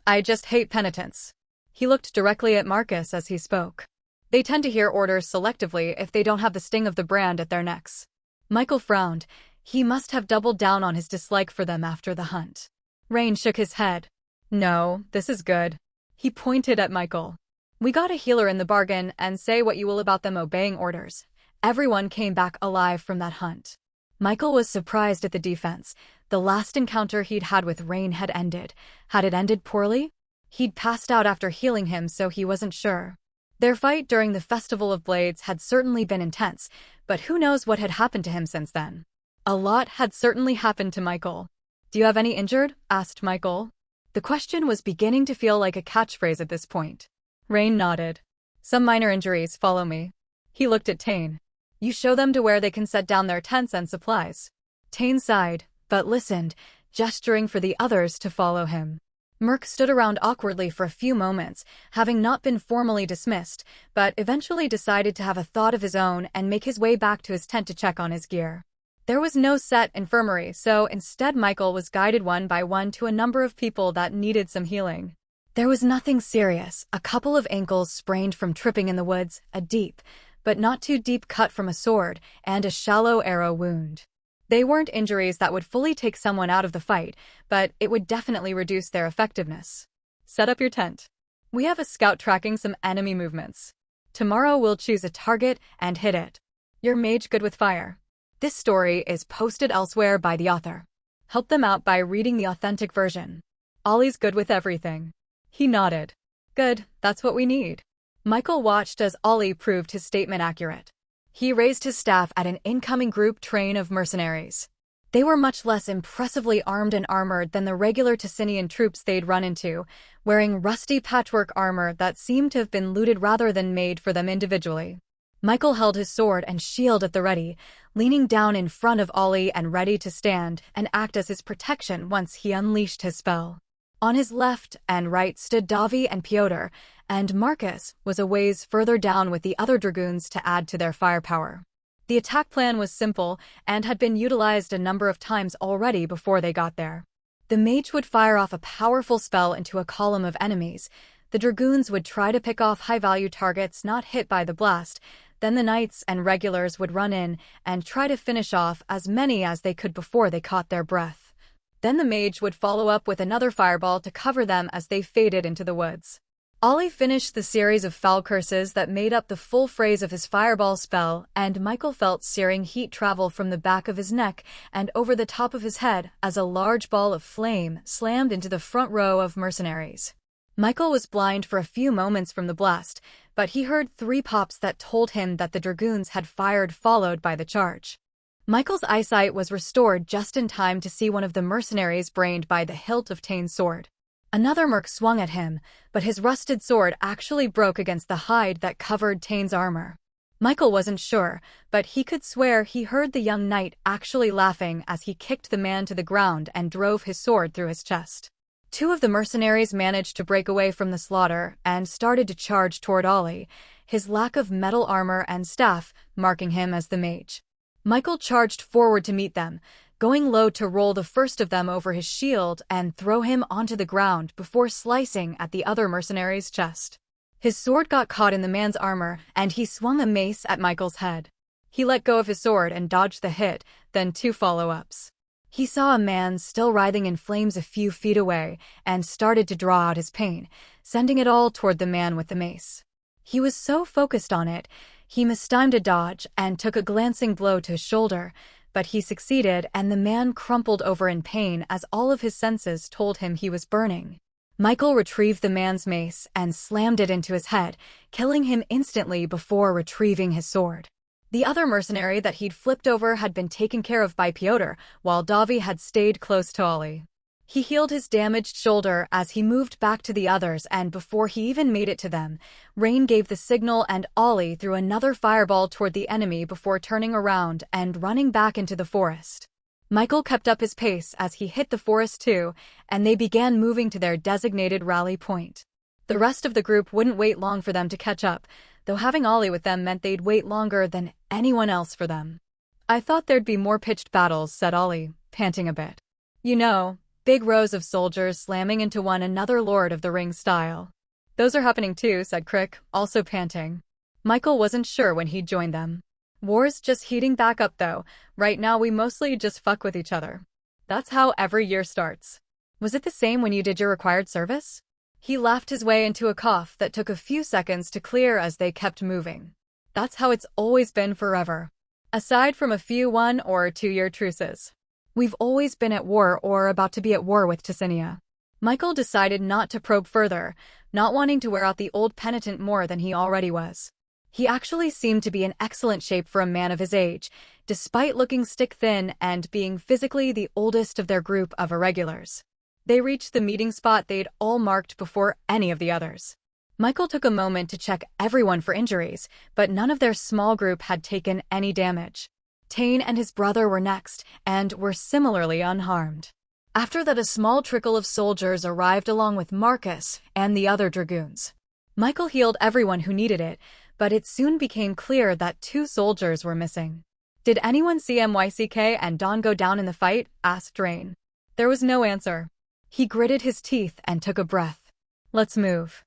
I just hate penitents. He looked directly at Marcus as he spoke. They tend to hear orders selectively if they don't have the sting of the brand at their necks. Michael frowned. He must have doubled down on his dislike for them after the hunt. Rain shook his head. No, this is good. He pointed at Michael. We got a healer in the bargain, and say what you will about them obeying orders. Everyone came back alive from that hunt. Michael was surprised at the defense. The last encounter he'd had with Rain had ended. Had it ended poorly? He'd passed out after healing him, so he wasn't sure. Their fight during the Festival of Blades had certainly been intense, but who knows what had happened to him since then. A lot had certainly happened to Michael. Do you have any injured? Asked Michael. The question was beginning to feel like a catchphrase at this point. Rain nodded. Some minor injuries, follow me. He looked at Tane. You show them to where they can set down their tents and supplies. Tane sighed, but listened, gesturing for the others to follow him. Merc stood around awkwardly for a few moments, having not been formally dismissed, but eventually decided to have a thought of his own and make his way back to his tent to check on his gear. There was no set infirmary, so instead Michael was guided one by one to a number of people that needed some healing. There was nothing serious, a couple of ankles sprained from tripping in the woods, a deep, but not too deep cut from a sword, and a shallow arrow wound. They weren't injuries that would fully take someone out of the fight, but it would definitely reduce their effectiveness. Set up your tent. We have a scout tracking some enemy movements. Tomorrow we'll choose a target and hit it. Your mage good with fire. This story is posted elsewhere by the author. Help them out by reading the authentic version. Ollie's good with everything. He nodded. Good, that's what we need. Michael watched as Ollie proved his statement accurate. He raised his staff at an incoming group train of mercenaries. They were much less impressively armed and armored than the regular Ticinian troops they'd run into, wearing rusty patchwork armor that seemed to have been looted rather than made for them individually. Michael held his sword and shield at the ready, leaning down in front of Ollie and ready to stand and act as his protection once he unleashed his spell. On his left and right stood Davi and Piotr, and Marcus was a ways further down with the other dragoons to add to their firepower. The attack plan was simple and had been utilized a number of times already before they got there. The mage would fire off a powerful spell into a column of enemies. The dragoons would try to pick off high-value targets not hit by the blast. Then the knights and regulars would run in and try to finish off as many as they could before they caught their breath. Then the mage would follow up with another fireball to cover them as they faded into the woods. Ollie finished the series of foul curses that made up the full phrase of his fireball spell, and Michael felt searing heat travel from the back of his neck and over the top of his head as a large ball of flame slammed into the front row of mercenaries. Michael was blind for a few moments from the blast, but he heard 3 pops that told him that the dragoons had fired, followed by the charge. Michael's eyesight was restored just in time to see one of the mercenaries brained by the hilt of Tane's sword. Another merc swung at him, but his rusted sword actually broke against the hide that covered Tane's armor. Michael wasn't sure, but he could swear he heard the young knight actually laughing as he kicked the man to the ground and drove his sword through his chest. Two of the mercenaries managed to break away from the slaughter and started to charge toward Ollie, his lack of metal armor and staff marking him as the mage. Michael charged forward to meet them, going low to roll the first of them over his shield and throw him onto the ground before slicing at the other mercenary's chest. His sword got caught in the man's armor, and he swung a mace at Michael's head. He let go of his sword and dodged the hit, then two follow-ups. He saw a man still writhing in flames a few feet away and started to draw out his pain, sending it all toward the man with the mace. He was so focused on it, he mistimed a dodge and took a glancing blow to his shoulder, but he succeeded and the man crumpled over in pain as all of his senses told him he was burning. Michael retrieved the man's mace and slammed it into his head, killing him instantly before retrieving his sword. The other mercenary that he'd flipped over had been taken care of by Piotr, while Davi had stayed close to Ollie. He healed his damaged shoulder as he moved back to the others, and before he even made it to them, Rain gave the signal and Ollie threw another fireball toward the enemy before turning around and running back into the forest. Michael kept up his pace as he hit the forest too, and they began moving to their designated rally point. The rest of the group wouldn't wait long for them to catch up, though having Ollie with them meant they'd wait longer than anyone else for them. "I thought there'd be more pitched battles," said Ollie, panting a bit. "You know, big rows of soldiers slamming into one another Lord of the Rings style." "Those are happening too," said Crick, also panting. Michael wasn't sure when he'd join them. "War's just heating back up though. Right now we mostly just fuck with each other. That's how every year starts." "Was it the same when you did your required service?" He laughed his way into a cough that took a few seconds to clear as they kept moving. "That's how it's always been forever. Aside from a few 1 or 2 year truces. We've always been at war or about to be at war with Tessinia." Michael decided not to probe further, not wanting to wear out the old Penitent more than he already was. He actually seemed to be in excellent shape for a man of his age, despite looking stick-thin and being physically the oldest of their group of irregulars. They reached the meeting spot they'd all marked before any of the others. Michael took a moment to check everyone for injuries, but none of their small group had taken any damage. Tane and his brother were next, and were similarly unharmed. After that, a small trickle of soldiers arrived along with Marcus and the other dragoons. Michael healed everyone who needed it, but it soon became clear that 2 soldiers were missing. "Did anyone see MYCK and Don go down in the fight?" asked Rain. There was no answer. He gritted his teeth and took a breath. "Let's move."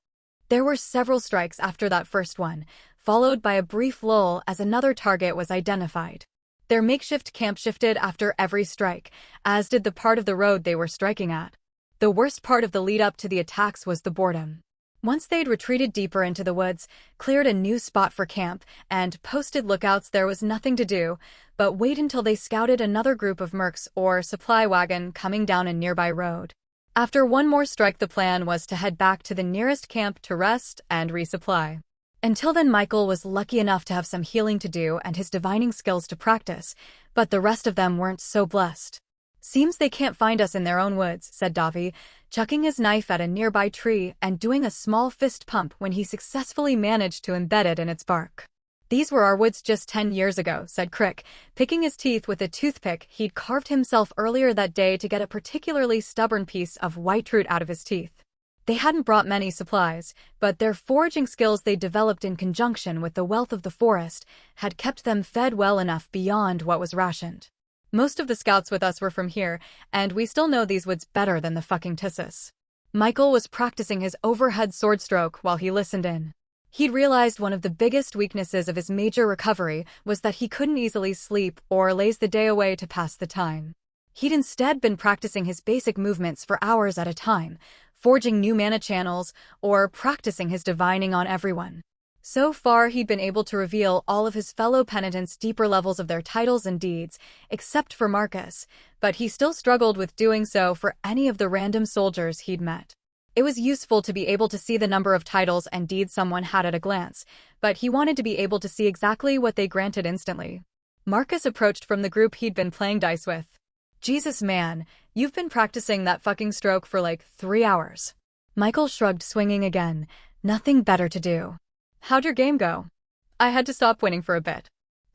There were several strikes after that first one, followed by a brief lull as another target was identified. Their makeshift camp shifted after every strike, as did the part of the road they were striking at. The worst part of the lead-up to the attacks was the boredom. Once they'd retreated deeper into the woods, cleared a new spot for camp, and posted lookouts, there was nothing to do but wait until they scouted another group of mercs or supply wagon coming down a nearby road. After one more strike, the plan was to head back to the nearest camp to rest and resupply. Until then, Michael was lucky enough to have some healing to do and his divining skills to practice, but the rest of them weren't so blessed. "Seems they can't find us in their own woods," said Davi, chucking his knife at a nearby tree and doing a small fist pump when he successfully managed to embed it in its bark. "These were our woods just 10 years ago," said Crick, picking his teeth with a toothpick he'd carved himself earlier that day to get a particularly stubborn piece of whiteroot out of his teeth. They hadn't brought many supplies, but their foraging skills they developed in conjunction with the wealth of the forest had kept them fed well enough beyond what was rationed. "Most of the scouts with us were from here, and we still know these woods better than the fucking Tissus." Michael was practicing his overhead sword stroke while he listened in. He'd realized one of the biggest weaknesses of his major recovery was that he couldn't easily sleep or laze the day away to pass the time. He'd instead been practicing his basic movements for hours at a time, forging new mana channels, or practicing his divining on everyone. So far, he'd been able to reveal all of his fellow penitents' deeper levels of their titles and deeds, except for Marcus, but he still struggled with doing so for any of the random soldiers he'd met. It was useful to be able to see the number of titles and deeds someone had at a glance, but he wanted to be able to see exactly what they granted instantly. Marcus approached from the group he'd been playing dice with. "Jesus, man, you've been practicing that fucking stroke for like 3 hours." Michael shrugged, swinging again. Nothing better to do. "How'd your game go?" "I had to stop winning for a bit.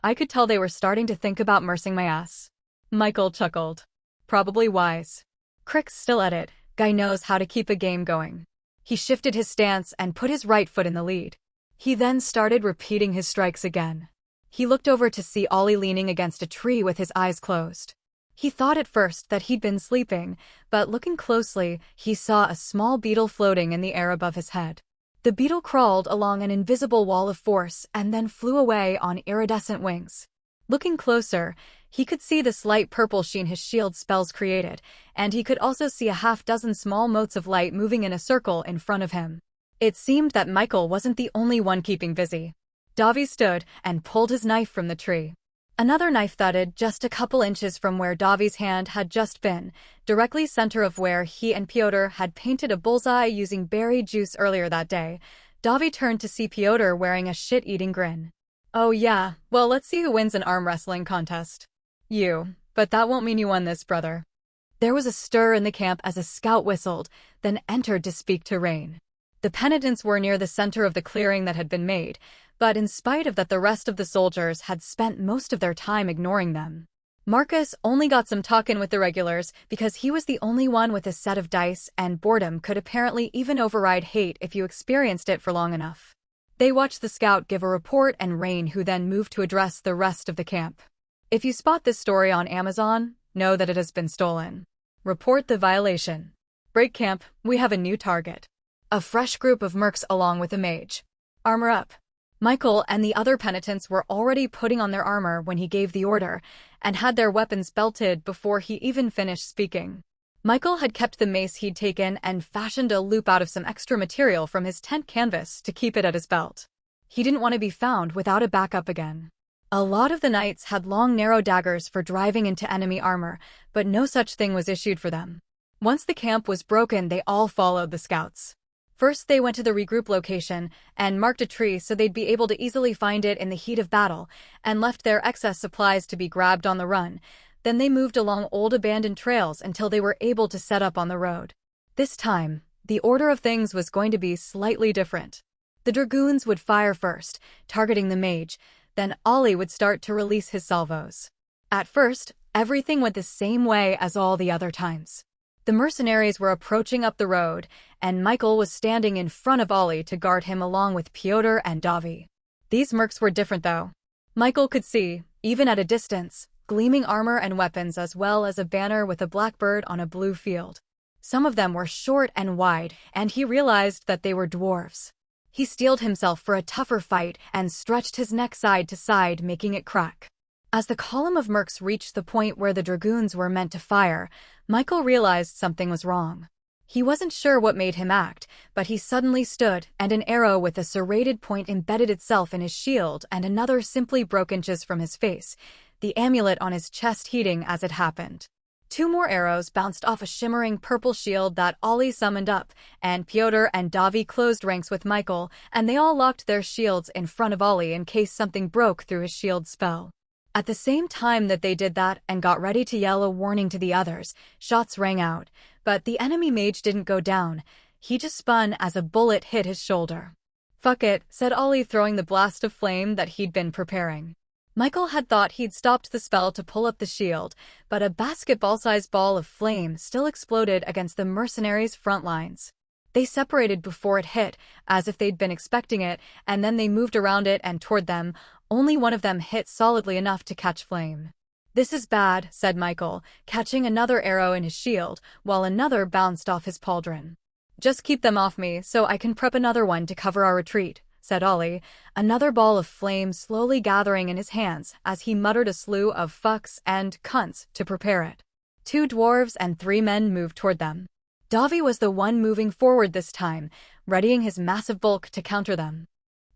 I could tell they were starting to think about mercing my ass." Michael chuckled. "Probably wise." Crick's still at it, Guy knows how to keep a game going. He shifted his stance and put his right foot in the lead. He then started repeating his strikes again. He looked over to see Ollie leaning against a tree with his eyes closed. He thought at first that he'd been sleeping, but looking closely, he saw a small beetle floating in the air above his head. The beetle crawled along an invisible wall of force and then flew away on iridescent wings. Looking closer, he could see the slight purple sheen his shield spells created, and he could also see a half-dozen small motes of light moving in a circle in front of him. It seemed that Michael wasn't the only one keeping busy. Davi stood and pulled his knife from the tree. Another knife thudded just a couple inches from where Davi's hand had just been, directly center of where he and Pyotr had painted a bullseye using berry juice earlier that day. Davi turned to see Pyotr wearing a shit-eating grin. "Oh yeah, well let's see who wins an arm wrestling contest." "You, but that won't mean you won this, brother." There was a stir in the camp as a scout whistled, then entered to speak to Rain. The penitents were near the center of the clearing that had been made, but in spite of that the rest of the soldiers had spent most of their time ignoring them. Marcus only got some talk-in with the regulars because he was the only one with a set of dice, and boredom could apparently even override hate if you experienced it for long enough. They watched the scout give a report and Rain, who then moved to address the rest of the camp. "If you spot this story on Amazon, know that it has been stolen. Report the violation. Break camp, we have a new target." A fresh group of mercs along with a mage. "Armor up." Michael and the other penitents were already putting on their armor when he gave the order, and had their weapons belted before he even finished speaking. Michael had kept the mace he'd taken and fashioned a loop out of some extra material from his tent canvas to keep it at his belt. He didn't want to be found without a backup again. A lot of the knights had long narrow daggers for driving into enemy armor, but no such thing was issued for them. Once the camp was broken, they all followed the scouts. First, they went to the regroup location and marked a tree so they'd be able to easily find it in the heat of battle, and left their excess supplies to be grabbed on the run. Then they moved along old abandoned trails until they were able to set up on the road. This time, the order of things was going to be slightly different. The dragoons would fire first, targeting the mage, then Ollie would start to release his salvos. At first, everything went the same way as all the other times. The mercenaries were approaching up the road, and Michael was standing in front of Ollie to guard him along with Pyotr and Davi. These mercs were different though. Michael could see, even at a distance, gleaming armor and weapons as well as a banner with a blackbird on a blue field. Some of them were short and wide, and he realized that they were dwarves. He steeled himself for a tougher fight and stretched his neck side to side, making it crack. As the column of mercs reached the point where the dragoons were meant to fire, Michael realized something was wrong. He wasn't sure what made him act, but he suddenly stood, and an arrow with a serrated point embedded itself in his shield, and another simply broke inches from his face, the amulet on his chest heating as it happened. 2 more arrows bounced off a shimmering purple shield that Ollie summoned up, and Pyotr and Davi closed ranks with Michael, and they all locked their shields in front of Ollie in case something broke through his shield spell. At the same time that they did that and got ready to yell a warning to the others, shots rang out, but the enemy mage didn't go down. He just spun as a bullet hit his shoulder. "Fuck it," said Ollie, throwing the blast of flame that he'd been preparing. Michael had thought he'd stopped the spell to pull up the shield, but a basketball-sized ball of flame still exploded against the mercenaries' front lines. They separated before it hit, as if they'd been expecting it, and then they moved around it and toward them. Only one of them hit solidly enough to catch flame. "This is bad," said Michael, catching another arrow in his shield, while another bounced off his pauldron. "Just keep them off me so I can prep another one to cover our retreat," said Ollie, another ball of flame slowly gathering in his hands as he muttered a slew of fucks and cunts to prepare it. 2 dwarves and 3 men moved toward them. Davi was the one moving forward this time, readying his massive bulk to counter them.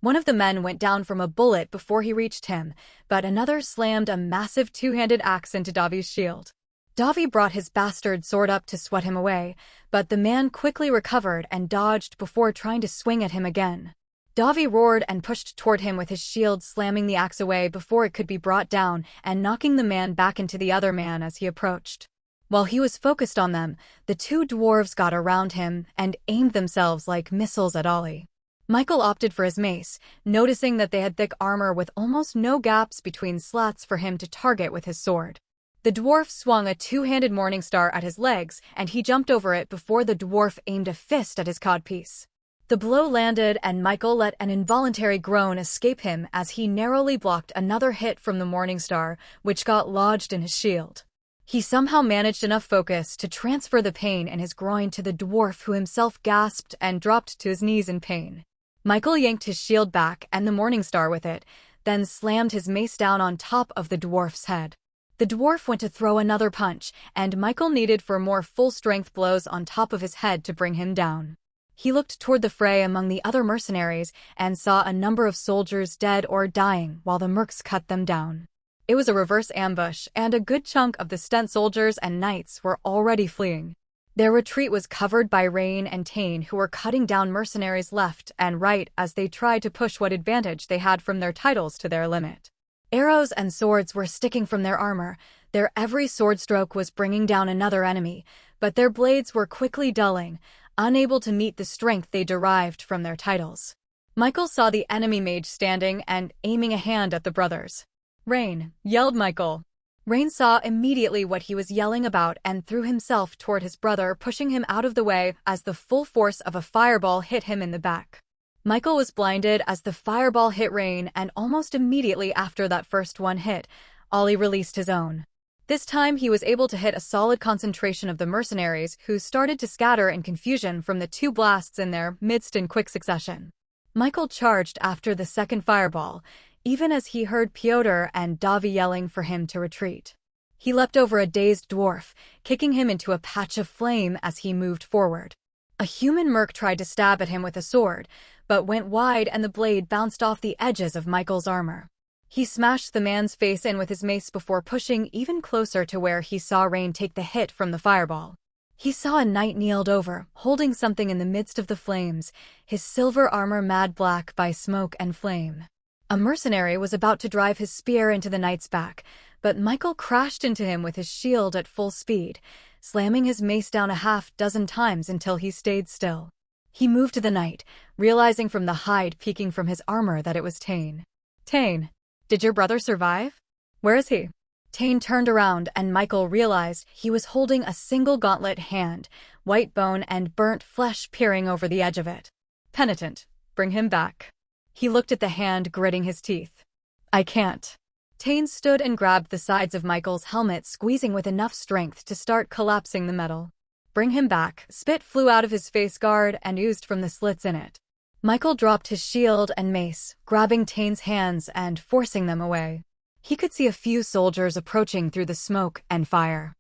One of the men went down from a bullet before he reached him, but another slammed a massive 2-handed axe into Davi's shield. Davi brought his bastard sword up to swat him away, but the man quickly recovered and dodged before trying to swing at him again. Davi roared and pushed toward him with his shield, slamming the axe away before it could be brought down and knocking the man back into the other man as he approached. While he was focused on them, the 2 dwarves got around him and aimed themselves like missiles at Ollie. Michael opted for his mace, noticing that they had thick armor with almost no gaps between slats for him to target with his sword. The dwarf swung a two-handed morning star at his legs, and he jumped over it before the dwarf aimed a fist at his codpiece. The blow landed, and Michael let an involuntary groan escape him as he narrowly blocked another hit from the morning star, which got lodged in his shield. He somehow managed enough focus to transfer the pain in his groin to the dwarf, who himself gasped and dropped to his knees in pain. Michael yanked his shield back and the morning star with it, then slammed his mace down on top of the dwarf's head. The dwarf went to throw another punch, and Michael needed for more full-strength blows on top of his head to bring him down. He looked toward the fray among the other mercenaries and saw a number of soldiers dead or dying while the mercs cut them down. It was a reverse ambush, and a good chunk of the Stent soldiers and knights were already fleeing. Their retreat was covered by Rain and Tane, who were cutting down mercenaries left and right as they tried to push what advantage they had from their titles to their limit. Arrows and swords were sticking from their armor. Their every sword stroke was bringing down another enemy, but their blades were quickly dulling, unable to meet the strength they derived from their titles. Michael saw the enemy mage standing and aiming a hand at the brothers. "Rain!" yelled Michael. Rain saw immediately what he was yelling about and threw himself toward his brother, pushing him out of the way as the full force of a fireball hit him in the back. Michael was blinded as the fireball hit Rain, and almost immediately after that first one hit, Ollie released his own. This time he was able to hit a solid concentration of the mercenaries, who started to scatter in confusion from the two blasts in their midst in quick succession. Michael charged after the second fireball, even as he heard Pyotr and Davi yelling for him to retreat. He leapt over a dazed dwarf, kicking him into a patch of flame as he moved forward. A human merc tried to stab at him with a sword, but went wide and the blade bounced off the edges of Michael's armor. He smashed the man's face in with his mace before pushing even closer to where he saw Rain take the hit from the fireball. He saw a knight kneeled over, holding something in the midst of the flames, his silver armor mad black by smoke and flame. A mercenary was about to drive his spear into the knight's back, but Michael crashed into him with his shield at full speed, slamming his mace down a half-dozen times until he stayed still. He moved to the knight, realizing from the hide peeking from his armor that it was Tane. "Tane, did your brother survive? Where is he?" Tane turned around and Michael realized he was holding a single gauntlet hand, white bone and burnt flesh peering over the edge of it. "Penitent, bring him back." He looked at the hand, gritting his teeth. "I can't." Tane stood and grabbed the sides of Michael's helmet, squeezing with enough strength to start collapsing the metal. "Bring him back." Spit flew out of his face guard and oozed from the slits in it. Michael dropped his shield and mace, grabbing Tane's hands and forcing them away. He could see a few soldiers approaching through the smoke and fire.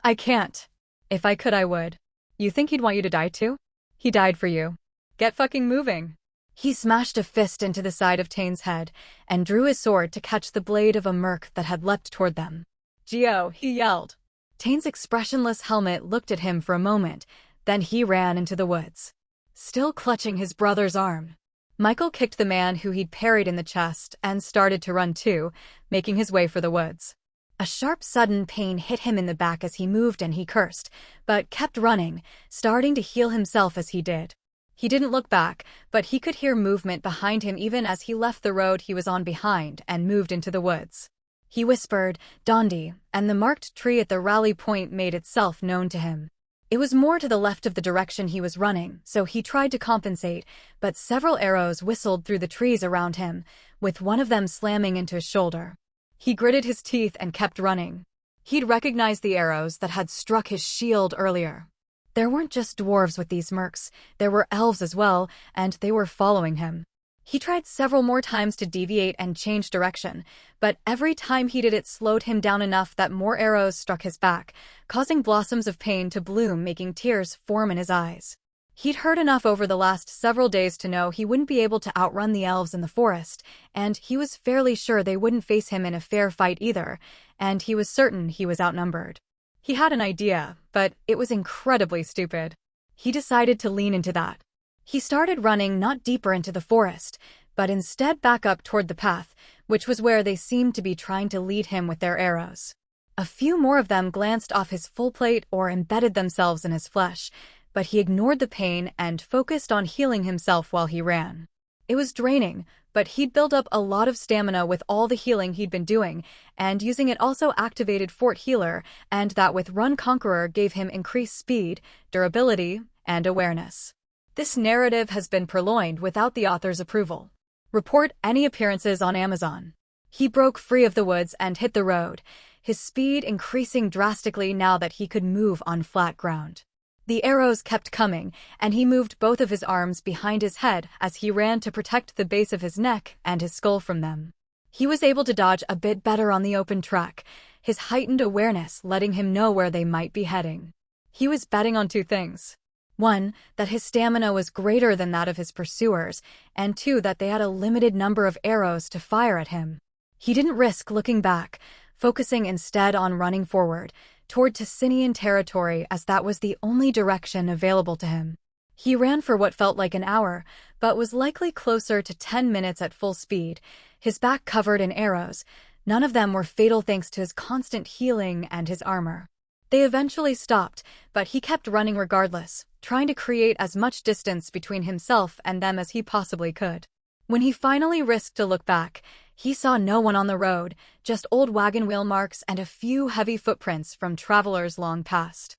"I can't. If I could, I would. You think he'd want you to die too? He died for you. Get fucking moving." He smashed a fist into the side of Tane's head and drew his sword to catch the blade of a merc that had leapt toward them. "Geo," he yelled. Tane's expressionless helmet looked at him for a moment, then he ran into the woods. Still clutching his brother's arm, Michael kicked the man who he'd parried in the chest and started to run too, making his way for the woods. A sharp sudden pain hit him in the back as he moved and he cursed, but kept running, starting to heal himself as he did. He didn't look back, but he could hear movement behind him even as he left the road he was on behind and moved into the woods. He whispered, "Dondi," and the marked tree at the rally point made itself known to him. It was more to the left of the direction he was running, so he tried to compensate, but several arrows whistled through the trees around him, with one of them slamming into his shoulder. He gritted his teeth and kept running. He'd recognized the arrows that had struck his shield earlier. There weren't just dwarves with these mercs, there were elves as well, and they were following him. He tried several more times to deviate and change direction, but every time he did it slowed him down enough that more arrows struck his back, causing blossoms of pain to bloom, making tears form in his eyes. He'd heard enough over the last several days to know he wouldn't be able to outrun the elves in the forest, and he was fairly sure they wouldn't face him in a fair fight either, and he was certain he was outnumbered. He had an idea, but it was incredibly stupid. He decided to lean into that. He started running not deeper into the forest, but instead back up toward the path, which was where they seemed to be trying to lead him with their arrows. A few more of them glanced off his full plate or embedded themselves in his flesh, but he ignored the pain and focused on healing himself while he ran. It was draining, but he'd built up a lot of stamina with all the healing he'd been doing, and using it also activated Fort Healer, and that with Run Conqueror gave him increased speed, durability, and awareness. This narrative has been purloined without the author's approval. Report any appearances on Amazon. He broke free of the woods and hit the road, his speed increasing drastically now that he could move on flat ground. The arrows kept coming, and he moved both of his arms behind his head as he ran to protect the base of his neck and his skull from them. He was able to dodge a bit better on the open track, his heightened awareness letting him know where they might be heading. He was betting on two things. One, that his stamina was greater than that of his pursuers, and two, that they had a limited number of arrows to fire at him. He didn't risk looking back, focusing instead on running forward, toward Ticinian territory as that was the only direction available to him. He ran for what felt like an hour, but was likely closer to 10 minutes at full speed, his back covered in arrows. None of them were fatal thanks to his constant healing and his armor. They eventually stopped, but he kept running regardless, trying to create as much distance between himself and them as he possibly could. When he finally risked to look back, he saw no one on the road, just old wagon wheel marks and a few heavy footprints from travelers long past.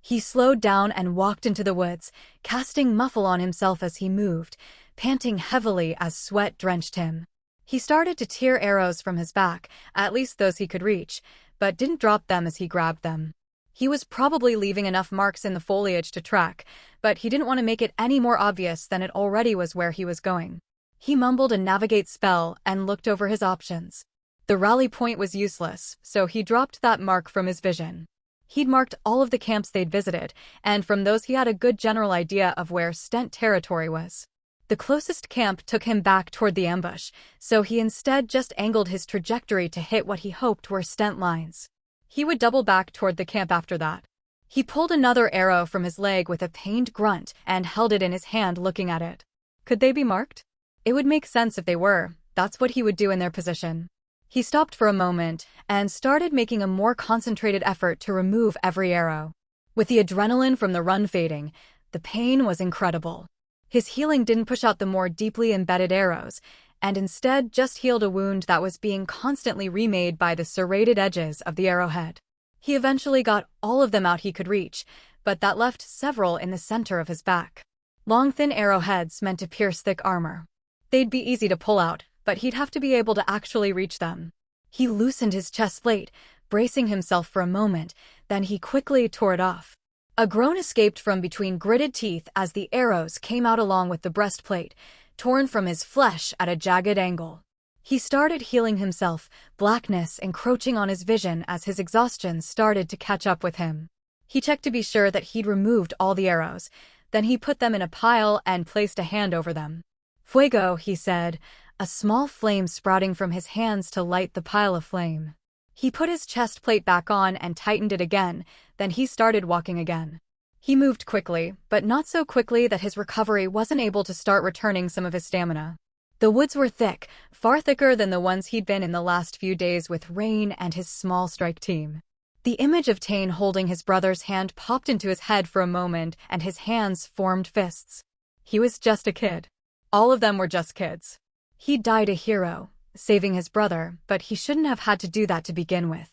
He slowed down and walked into the woods, casting muffle on himself as he moved, panting heavily as sweat drenched him. He started to tear arrows from his back, at least those he could reach, but didn't drop them as he grabbed them. He was probably leaving enough marks in the foliage to track, but he didn't want to make it any more obvious than it already was where he was going. He mumbled a navigate spell and looked over his options. The rally point was useless, so he dropped that mark from his vision. He'd marked all of the camps they'd visited, and from those he had a good general idea of where Stent territory was. The closest camp took him back toward the ambush, so he instead just angled his trajectory to hit what he hoped were Stent lines. He would double back toward the camp after that. He pulled another arrow from his leg with a pained grunt and held it in his hand looking at it. Could they be marked? It would make sense if they were. That's what he would do in their position. He stopped for a moment and started making a more concentrated effort to remove every arrow. With the adrenaline from the run fading, the pain was incredible. His healing didn't push out the more deeply embedded arrows, and instead just healed a wound that was being constantly remade by the serrated edges of the arrowhead. He eventually got all of them out he could reach, but that left several in the center of his back. Long, thin arrowheads meant to pierce thick armor. They'd be easy to pull out, but he'd have to be able to actually reach them. He loosened his chest plate, bracing himself for a moment, then he quickly tore it off. A groan escaped from between gritted teeth as the arrows came out along with the breastplate, torn from his flesh at a jagged angle. He started healing himself, blackness encroaching on his vision as his exhaustion started to catch up with him. He checked to be sure that he'd removed all the arrows, then he put them in a pile and placed a hand over them. Fuego, he said, a small flame sprouting from his hands to light the pile of flame. He put his chest plate back on and tightened it again, then he started walking again. He moved quickly, but not so quickly that his recovery wasn't able to start returning some of his stamina. The woods were thick, far thicker than the ones he'd been in the last few days with Rain and his small strike team. The image of Tane holding his brother's hand popped into his head for a moment and his hands formed fists. He was just a kid. All of them were just kids. He'd died a hero, saving his brother, but he shouldn't have had to do that to begin with.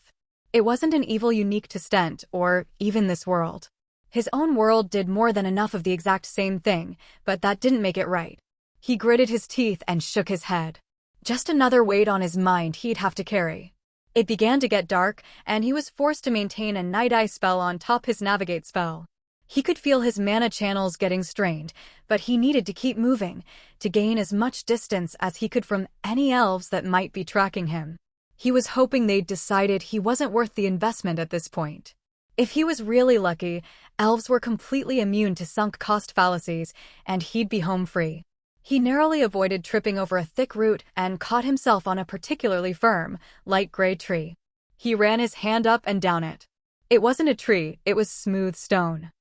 It wasn't an evil unique to Stent, or even this world. His own world did more than enough of the exact same thing, but that didn't make it right. He gritted his teeth and shook his head. Just another weight on his mind he'd have to carry. It began to get dark, and he was forced to maintain a Night Eye spell on top his Navigate spell. He could feel his mana channels getting strained, but he needed to keep moving, to gain as much distance as he could from any elves that might be tracking him. He was hoping they'd decided he wasn't worth the investment at this point. If he was really lucky, elves were completely immune to sunk cost fallacies, and he'd be home free. He narrowly avoided tripping over a thick root and caught himself on a particularly firm, light gray tree. He ran his hand up and down it. It wasn't a tree, it was smooth stone.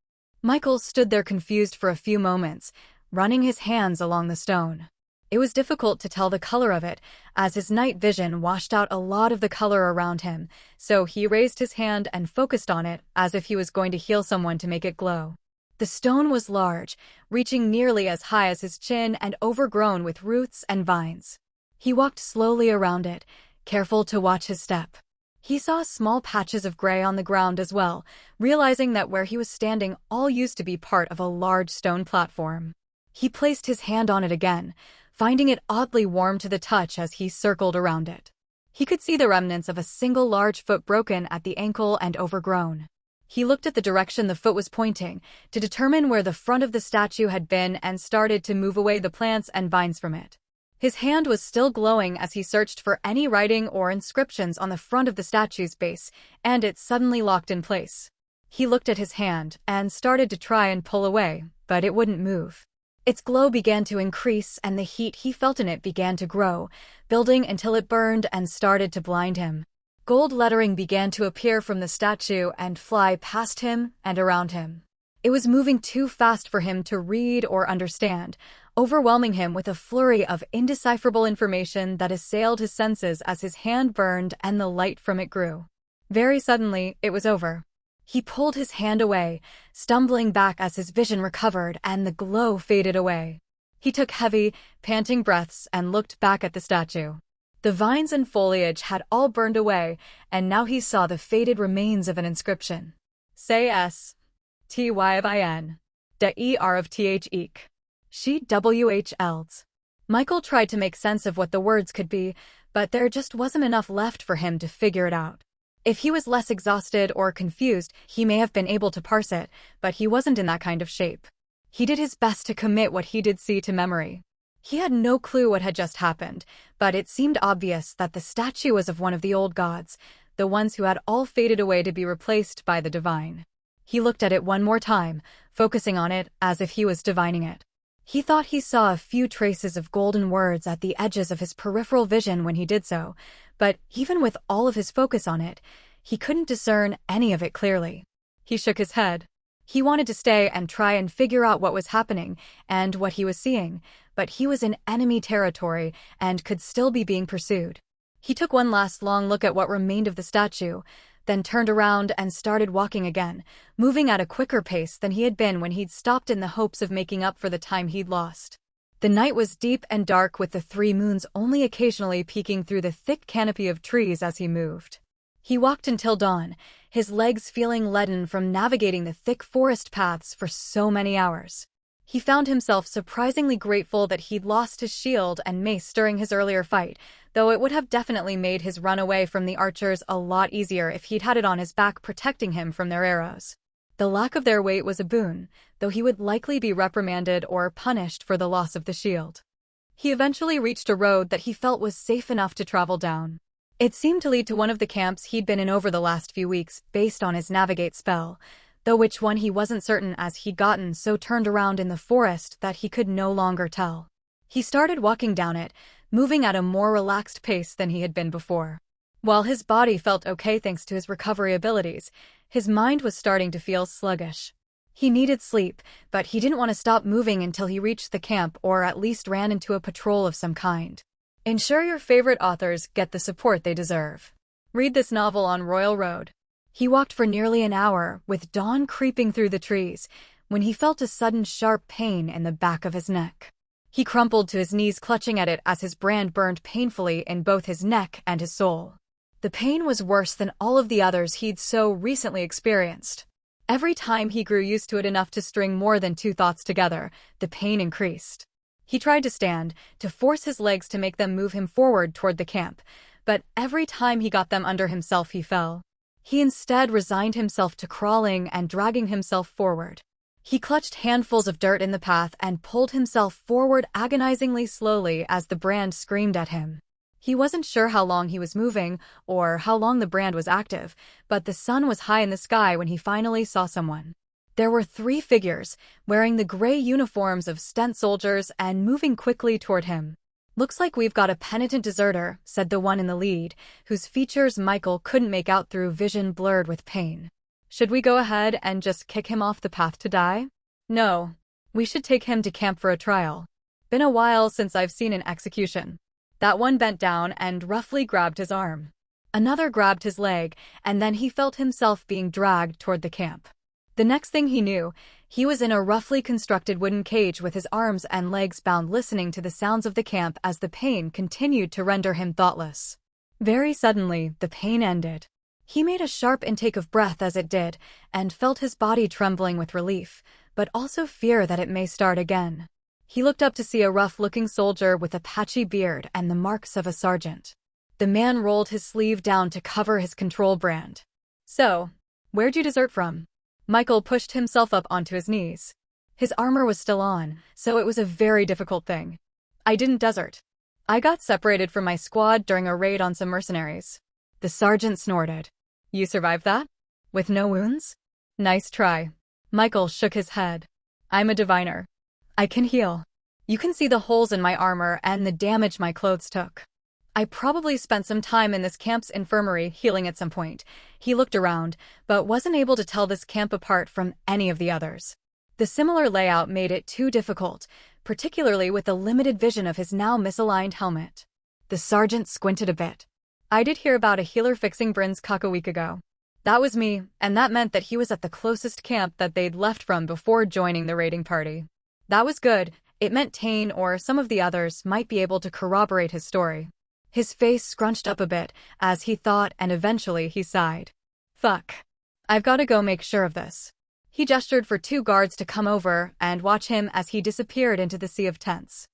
Michael stood there confused for a few moments, running his hands along the stone. It was difficult to tell the color of it, as his night vision washed out a lot of the color around him, so he raised his hand and focused on it as if he was going to heal someone to make it glow. The stone was large, reaching nearly as high as his chin and overgrown with roots and vines. He walked slowly around it, careful to watch his step. He saw small patches of gray on the ground as well, realizing that where he was standing all used to be part of a large stone platform. He placed his hand on it again, finding it oddly warm to the touch as he circled around it. He could see the remnants of a single large foot broken at the ankle and overgrown. He looked at the direction the foot was pointing to determine where the front of the statue had been and started to move away the plants and vines from it. His hand was still glowing as he searched for any writing or inscriptions on the front of the statue's base, and it suddenly locked in place. He looked at his hand and started to try and pull away, but it wouldn't move. Its glow began to increase and the heat he felt in it began to grow, building until it burned and started to blind him. Gold lettering began to appear from the statue and fly past him and around him. It was moving too fast for him to read or understand, overwhelming him with a flurry of indecipherable information that assailed his senses as his hand burned and the light from it grew. Very suddenly, it was over. He pulled his hand away, stumbling back as his vision recovered and the glow faded away. He took heavy, panting breaths and looked back at the statue. The vines and foliage had all burned away, and now he saw the faded remains of an inscription. Say S. Tyvin. De er of th eek. She whls. Michael tried to make sense of what the words could be, but there just wasn't enough left for him to figure it out. If he was less exhausted or confused, he may have been able to parse it, but he wasn't in that kind of shape. He did his best to commit what he did see to memory. He had no clue what had just happened, but it seemed obvious that the statue was of one of the old gods, the ones who had all faded away to be replaced by the divine. He looked at it one more time, focusing on it as if he was divining it. He thought he saw a few traces of golden words at the edges of his peripheral vision when he did so, but even with all of his focus on it, he couldn't discern any of it clearly. He shook his head. He wanted to stay and try and figure out what was happening and what he was seeing, but he was in enemy territory and could still be being pursued. He took one last long look at what remained of the statue, then turned around and started walking again, moving at a quicker pace than he had been when he'd stopped in the hopes of making up for the time he'd lost. The night was deep and dark with the 3 moons only occasionally peeking through the thick canopy of trees as he moved. He walked until dawn, his legs feeling leaden from navigating the thick forest paths for so many hours. He found himself surprisingly grateful that he'd lost his shield and mace during his earlier fight, though it would have definitely made his run away from the archers a lot easier if he'd had it on his back protecting him from their arrows. The lack of their weight was a boon, though he would likely be reprimanded or punished for the loss of the shield. He eventually reached a road that he felt was safe enough to travel down. It seemed to lead to one of the camps he'd been in over the last few weeks, based on his navigate spell, though which one he wasn't certain as he'd gotten so turned around in the forest that he could no longer tell. He started walking down it, moving at a more relaxed pace than he had been before. While his body felt okay thanks to his recovery abilities, his mind was starting to feel sluggish. He needed sleep, but he didn't want to stop moving until he reached the camp or at least ran into a patrol of some kind. Ensure your favorite authors get the support they deserve. Read this novel on Royal Road. He walked for nearly an hour, with dawn creeping through the trees, when he felt a sudden sharp pain in the back of his neck. He crumpled to his knees, clutching at it as his brand burned painfully in both his neck and his soul. The pain was worse than all of the others he'd so recently experienced. Every time he grew used to it enough to string more than 2 thoughts together, the pain increased. He tried to stand, to force his legs to make them move him forward toward the camp, but every time he got them under himself he fell. He instead resigned himself to crawling and dragging himself forward. He clutched handfuls of dirt in the path and pulled himself forward agonizingly slowly as the brand screamed at him. He wasn't sure how long he was moving or how long the brand was active, but the sun was high in the sky when he finally saw someone. There were 3 figures, wearing the gray uniforms of Stent soldiers and moving quickly toward him. "Looks like we've got a penitent deserter," said the one in the lead, whose features Michael couldn't make out through vision blurred with pain. "Should we go ahead and just kick him off the path to die?" "No. We should take him to camp for a trial. Been a while since I've seen an execution." That one bent down and roughly grabbed his arm. Another grabbed his leg, and then he felt himself being dragged toward the camp. The next thing he knew, He was in a roughly constructed wooden cage with his arms and legs bound, listening to the sounds of the camp as the pain continued to render him thoughtless. Very suddenly, the pain ended. He made a sharp intake of breath as it did, and felt his body trembling with relief, but also fear that it may start again. He looked up to see a rough-looking soldier with a patchy beard and the marks of a sergeant. The man rolled his sleeve down to cover his control brand. "So, where'd you desert from?" Michael pushed himself up onto his knees. His armor was still on, so it was a very difficult thing. "I didn't desert. I got separated from my squad during a raid on some mercenaries." The sergeant snorted. "You survived that? With no wounds? Nice try." Michael shook his head. "I'm a diviner. I can heal. You can see the holes in my armor and the damage my clothes took. I probably spent some time in this camp's infirmary healing at some point." He looked around, but wasn't able to tell this camp apart from any of the others. The similar layout made it too difficult, particularly with the limited vision of his now misaligned helmet. The sergeant squinted a bit. "I did hear about a healer fixing Bryn's cock a week ago. That was me, and that meant that he was at the closest camp that they'd left from before joining the raiding party. That was good. It meant Tane or some of the others might be able to corroborate his story." His face scrunched up a bit as he thought, and eventually he sighed. "Fuck. I've got to go make sure of this." He gestured for 2 guards to come over and watch him as he disappeared into the sea of tents.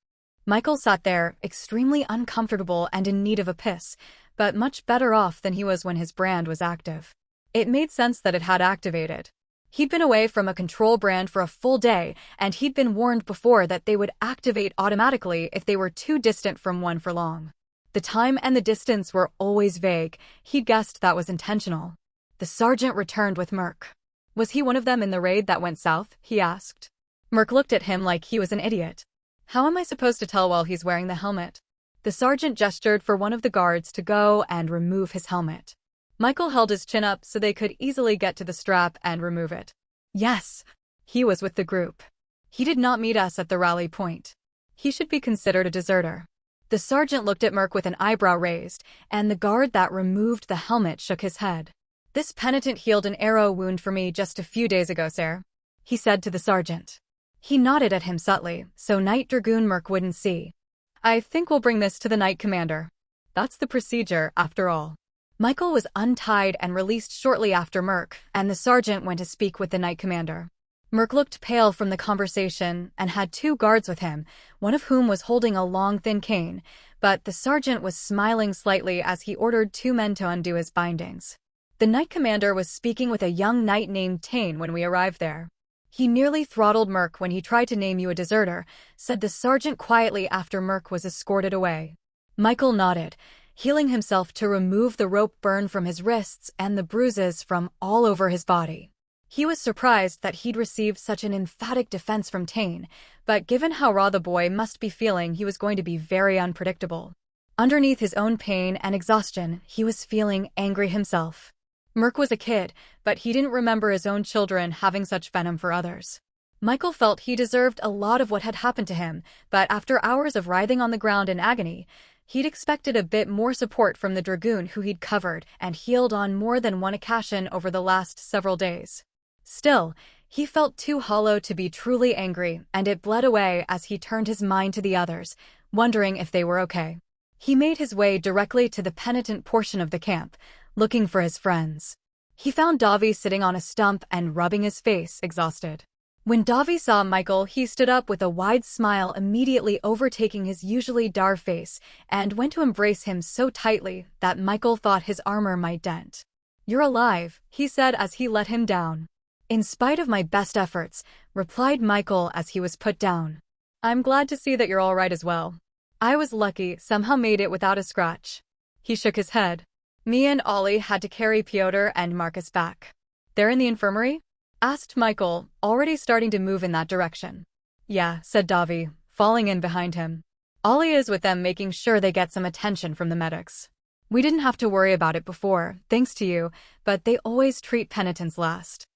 Michael sat there, extremely uncomfortable and in need of a piss, but much better off than he was when his brand was active. It made sense that it had activated. He'd been away from a control brand for a full day, and he'd been warned before that they would activate automatically if they were too distant from one for long. The time and the distance were always vague. He'd guessed that was intentional. The sergeant returned with Merc. "Was he one of them in the raid that went south?" he asked. Merc looked at him like he was an idiot. "How am I supposed to tell while he's wearing the helmet?" The sergeant gestured for one of the guards to go and remove his helmet. Michael held his chin up so they could easily get to the strap and remove it. "Yes, he was with the group. He did not meet us at the rally point. He should be considered a deserter." The sergeant looked at Merc with an eyebrow raised, and the guard that removed the helmet shook his head. "This penitent healed an arrow wound for me just a few days ago, sir," he said to the sergeant. He nodded at him subtly, so Knight Dragoon Merc wouldn't see. "I think we'll bring this to the Knight Commander. That's the procedure, after all." Michael was untied and released shortly after Merc, and the sergeant went to speak with the Knight Commander. Merc looked pale from the conversation and had 2 guards with him, one of whom was holding a long, thin cane, but the sergeant was smiling slightly as he ordered 2 men to undo his bindings. The Knight Commander was speaking with a young knight named Tane when we arrived there. "He nearly throttled Merc when he tried to name you a deserter," said the sergeant quietly after Merc was escorted away. Michael nodded, healing himself to remove the rope burn from his wrists and the bruises from all over his body. He was surprised that he'd received such an emphatic defense from Tane, but given how raw the boy must be feeling, he was going to be very unpredictable. Underneath his own pain and exhaustion, he was feeling angry himself. Merc was a kid, but he didn't remember his own children having such venom for others. Michael felt he deserved a lot of what had happened to him, but after hours of writhing on the ground in agony, he'd expected a bit more support from the dragoon who he'd covered and healed on more than one occasion over the last several days. Still, he felt too hollow to be truly angry, and it bled away as he turned his mind to the others, wondering if they were okay. He made his way directly to the Penitent portion of the camp, looking for his friends. He found Davi sitting on a stump and rubbing his face, exhausted. When Davi saw Michael, he stood up with a wide smile, immediately overtaking his usually dour face, and went to embrace him so tightly that Michael thought his armor might dent. "You're alive," he said as he let him down. "In spite of my best efforts," replied Michael as he was put down. "I'm glad to see that you're all right as well. I was lucky, somehow made it without a scratch." He shook his head. "Me and Ollie had to carry Piotr and Marcus back." "They're in the infirmary?" asked Michael, already starting to move in that direction. "Yeah," said Davi, falling in behind him. "Ollie is with them, making sure they get some attention from the medics. We didn't have to worry about it before, thanks to you, but they always treat penitents last."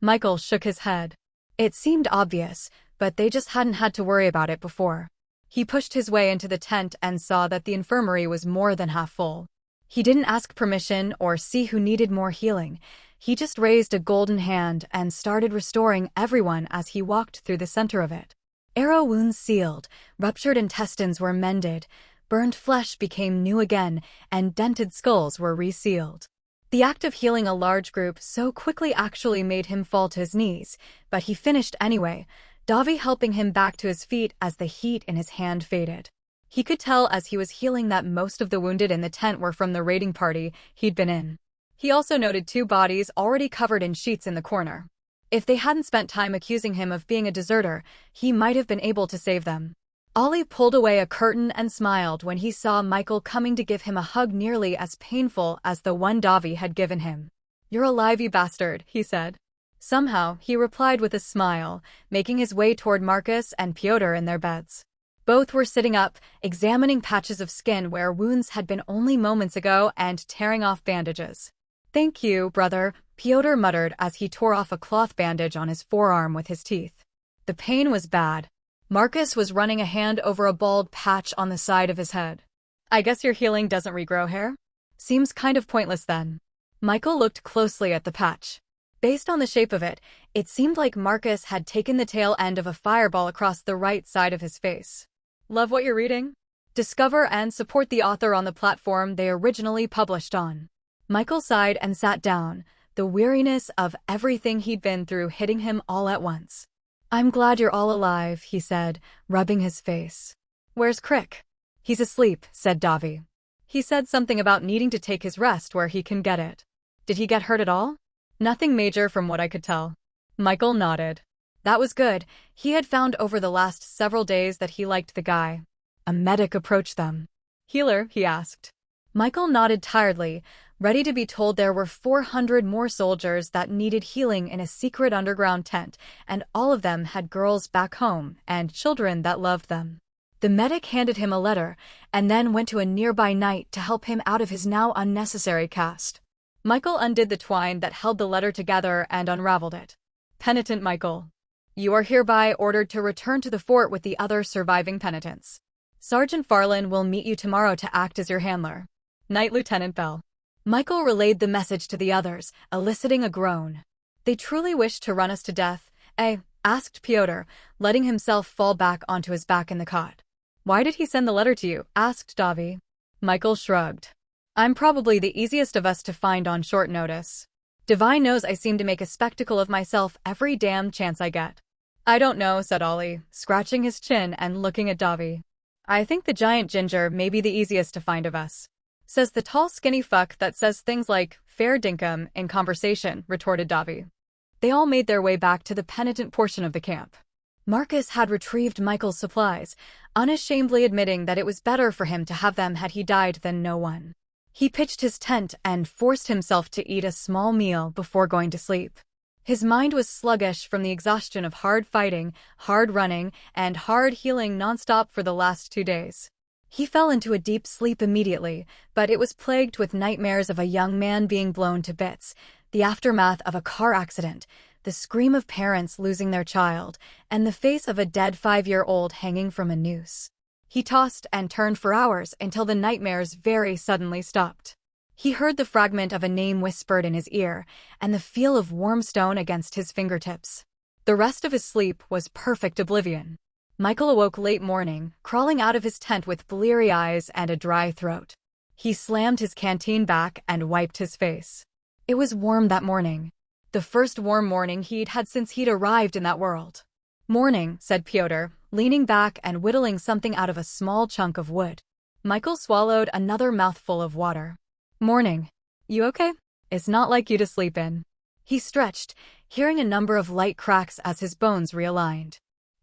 Michael shook his head. It seemed obvious, but they just hadn't had to worry about it before. He pushed his way into the tent and saw that the infirmary was more than half full. He didn't ask permission or see who needed more healing. He just raised a golden hand and started restoring everyone as he walked through the center of it. Arrow wounds sealed, ruptured intestines were mended, burned flesh became new again, and dented skulls were resealed. The act of healing a large group so quickly actually made him fall to his knees, but he finished anyway, Davi helping him back to his feet as the heat in his hand faded. He could tell as he was healing that most of the wounded in the tent were from the raiding party he'd been in. He also noted 2 bodies already covered in sheets in the corner. If they hadn't spent time accusing him of being a deserter, he might have been able to save them. Ollie pulled away a curtain and smiled when he saw Michael coming to give him a hug nearly as painful as the one Davi had given him. "You're alive, you bastard," he said. Somehow, he replied with a smile, making his way toward Marcus and Pyotr in their beds. Both were sitting up, examining patches of skin where wounds had been only moments ago and tearing off bandages. "Thank you, brother," Pyotr muttered as he tore off a cloth bandage on his forearm with his teeth. The pain was bad. Marcus was running a hand over a bald patch on the side of his head. "I guess your healing doesn't regrow hair? Seems kind of pointless then." Michael looked closely at the patch. Based on the shape of it, it seemed like Marcus had taken the tail end of a fireball across the right side of his face. Love what you're reading? Discover and support the author on the platform they originally published on. Michael sighed and sat down, the weariness of everything he'd been through hitting him all at once. "I'm glad you're all alive," he said, rubbing his face. "Where's Crick?" "He's asleep," said Davi. "He said something about needing to take his rest where he can get it. Did he get hurt at all?" "Nothing major from what I could tell." Michael nodded. That was good. He had found over the last several days that he liked the guy. A medic approached them. "Healer?" he asked. Michael nodded tiredly, ready to be told there were 400 more soldiers that needed healing in a secret underground tent, and all of them had girls back home and children that loved them. The medic handed him a letter, and then went to a nearby knight to help him out of his now unnecessary cast. Michael undid the twine that held the letter together and unraveled it. "Penitent Michael. You are hereby ordered to return to the fort with the other surviving penitents. Sergeant Farland will meet you tomorrow to act as your handler. Knight Lieutenant Bell." Michael relayed the message to the others, eliciting a groan. "They truly wish to run us to death, eh?" asked Pyotr, letting himself fall back onto his back in the cot. "Why did he send the letter to you?" asked Davi. Michael shrugged. "I'm probably the easiest of us to find on short notice. Divine knows I seem to make a spectacle of myself every damn chance I get." "I don't know," said Ollie, scratching his chin and looking at Davi. "I think the giant ginger may be the easiest to find of us." "Says the tall skinny fuck that says things like, 'fair dinkum' in conversation," retorted Davi. They all made their way back to the penitent portion of the camp. Marcus had retrieved Michael's supplies, unashamedly admitting that it was better for him to have them had he died than no one. He pitched his tent and forced himself to eat a small meal before going to sleep. His mind was sluggish from the exhaustion of hard fighting, hard running, and hard healing nonstop for the last 2 days. He fell into a deep sleep immediately, but it was plagued with nightmares of a young man being blown to bits, the aftermath of a car accident, the scream of parents losing their child, and the face of a dead 5-year-old hanging from a noose. He tossed and turned for hours until the nightmares very suddenly stopped. He heard the fragment of a name whispered in his ear, and the feel of warm stone against his fingertips. The rest of his sleep was perfect oblivion. Michael awoke late morning, crawling out of his tent with bleary eyes and a dry throat. He slammed his canteen back and wiped his face. It was warm that morning. The first warm morning he'd had since he'd arrived in that world. "Morning," said Pyotr, leaning back and whittling something out of a small chunk of wood. Michael swallowed another mouthful of water. "Morning. You okay? It's not like you to sleep in." He stretched, hearing a number of light cracks as his bones realigned.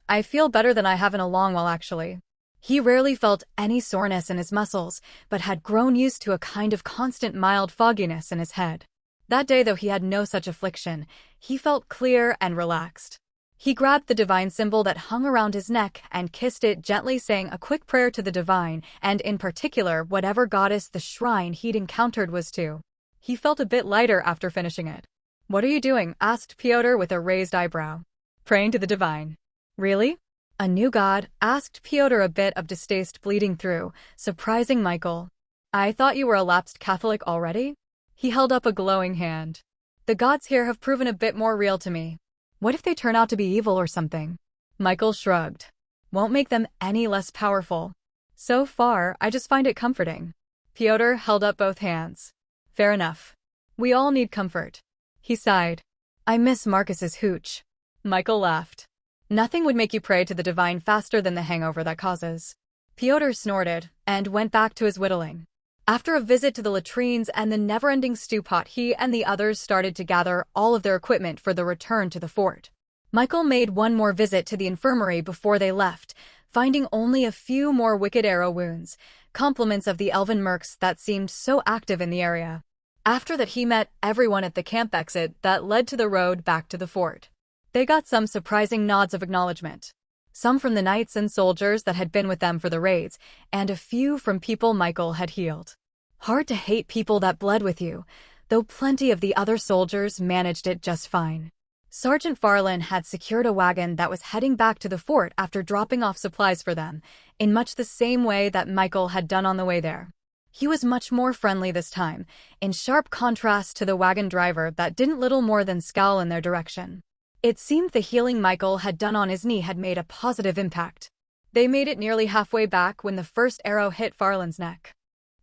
"I feel better than I have in a long while, actually." He rarely felt any soreness in his muscles, but had grown used to a kind of constant mild fogginess in his head. That day, though he had no such affliction, he felt clear and relaxed. He grabbed the divine symbol that hung around his neck and kissed it gently, saying a quick prayer to the divine, and in particular whatever goddess the shrine he'd encountered was to. He felt a bit lighter after finishing it. "What are you doing?" asked Pyotr with a raised eyebrow. "Praying to the divine." "Really? A new god?" asked Pyotr, a bit of distaste bleeding through, surprising Michael. I thought you were a lapsed Catholic already? He held up a glowing hand. The gods here have proven a bit more real to me. What if they turn out to be evil or something? Michael shrugged. Won't make them any less powerful. So far, I just find it comforting. Pyotr held up both hands. Fair enough. We all need comfort. He sighed. I miss Marcus's hooch. Michael laughed. Nothing would make you pray to the divine faster than the hangover that causes. Pyotr snorted and went back to his whittling. After a visit to the latrines and the never-ending stew pot, he and the others started to gather all of their equipment for the return to the fort. Michael made one more visit to the infirmary before they left, finding only a few more wicked arrow wounds, compliments of the elven mercs that seemed so active in the area. After that, he met everyone at the camp exit that led to the road back to the fort. They got some surprising nods of acknowledgement. Some from the knights and soldiers that had been with them for the raids, and a few from people Michael had healed. Hard to hate people that bled with you, though plenty of the other soldiers managed it just fine. Sergeant Farland had secured a wagon that was heading back to the fort after dropping off supplies for them, in much the same way that Michael had done on the way there. He was much more friendly this time, in sharp contrast to the wagon driver that didn't little more than scowl in their direction. It seemed the healing Michael had done on his knee had made a positive impact. They made it nearly halfway back when the first arrow hit Farland's neck.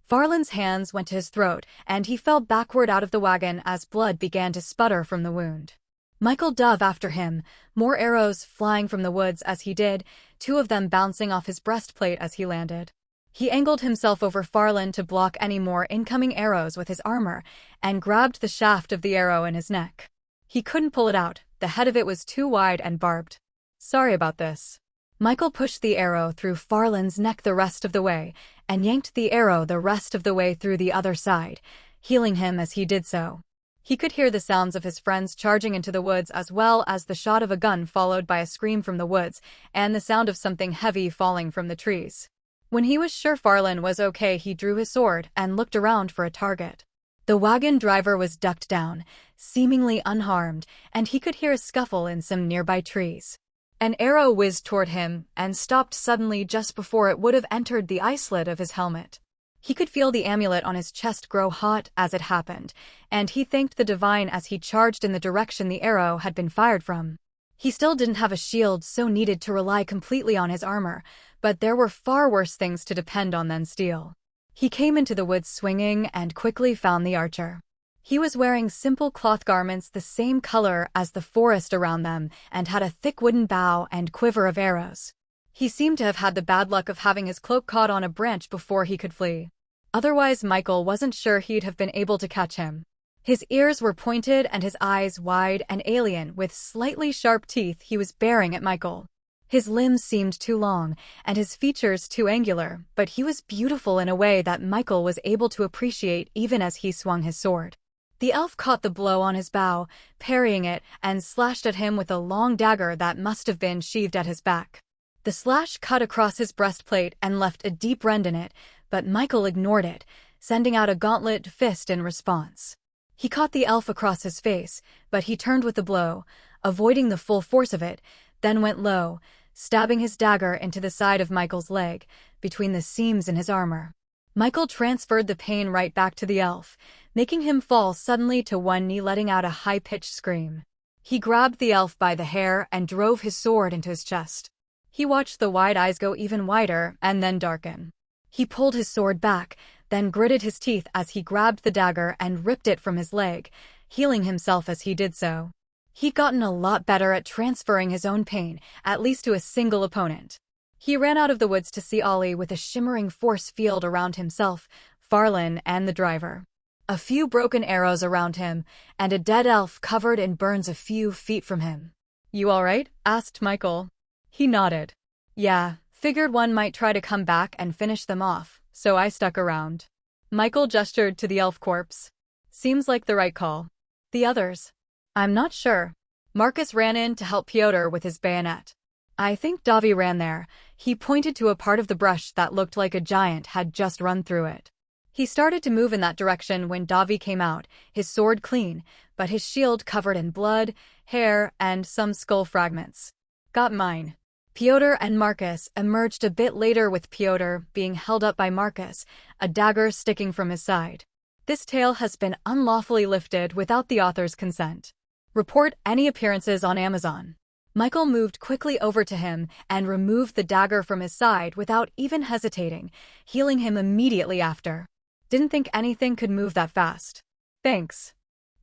Farland's hands went to his throat, and he fell backward out of the wagon as blood began to sputter from the wound. Michael dove after him, more arrows flying from the woods as he did, 2 of them bouncing off his breastplate as he landed. He angled himself over Farland to block any more incoming arrows with his armor, and grabbed the shaft of the arrow in his neck. He couldn't pull it out, the head of it was too wide and barbed. Sorry about this. Michael pushed the arrow through Farland's neck the rest of the way, and yanked the arrow the rest of the way through the other side, healing him as he did so. He could hear the sounds of his friends charging into the woods, as well as the shot of a gun followed by a scream from the woods, and the sound of something heavy falling from the trees. When he was sure Farland was okay, he drew his sword and looked around for a target. The wagon driver was ducked down, seemingly unharmed, and he could hear a scuffle in some nearby trees. An arrow whizzed toward him and stopped suddenly just before it would have entered the eye slit of his helmet. He could feel the amulet on his chest grow hot as it happened, and he thanked the divine as he charged in the direction the arrow had been fired from. He still didn't have a shield, so needed to rely completely on his armor, but there were far worse things to depend on than steel. He came into the woods swinging and quickly found the archer. He was wearing simple cloth garments the same color as the forest around them and had a thick wooden bow and quiver of arrows. He seemed to have had the bad luck of having his cloak caught on a branch before he could flee. Otherwise, Michael wasn't sure he'd have been able to catch him. His ears were pointed and his eyes wide and alien, with slightly sharp teeth. He was bearing at Michael. His limbs seemed too long, and his features too angular, but he was beautiful in a way that Michael was able to appreciate even as he swung his sword. The elf caught the blow on his bow, parrying it, and slashed at him with a long dagger that must have been sheathed at his back. The slash cut across his breastplate and left a deep rend in it, but Michael ignored it, sending out a gauntlet fist in response. He caught the elf across his face, but he turned with the blow, avoiding the full force of it, then went low, stabbing his dagger into the side of Michael's leg, between the seams in his armor. Michael transferred the pain right back to the elf, making him fall suddenly to one knee, letting out a high-pitched scream. He grabbed the elf by the hair and drove his sword into his chest. He watched the wide eyes go even wider and then darken. He pulled his sword back, then gritted his teeth as he grabbed the dagger and ripped it from his leg, healing himself as he did so. He'd gotten a lot better at transferring his own pain, at least to a single opponent. He ran out of the woods to see Ollie with a shimmering force field around himself, Farland, and the driver. A few broken arrows around him, and a dead elf covered in burns a few feet from him. "You all right?" asked Michael. He nodded. "Yeah, figured one might try to come back and finish them off, so I stuck around." Michael gestured to the elf corpse. "Seems like the right call. The others?" "I'm not sure." Marcus ran in to help Pyotr with his bayonet. "I think Davi ran there." He pointed to a part of the brush that looked like a giant had just run through it. He started to move in that direction when Davi came out, his sword clean, but his shield covered in blood, hair, and some skull fragments. "Got mine." Pyotr and Marcus emerged a bit later with Pyotr being held up by Marcus, a dagger sticking from his side. This tale has been unlawfully lifted without the author's consent. Report any appearances on Amazon. Michael moved quickly over to him and removed the dagger from his side without even hesitating, healing him immediately after. Didn't think anything could move that fast. Thanks.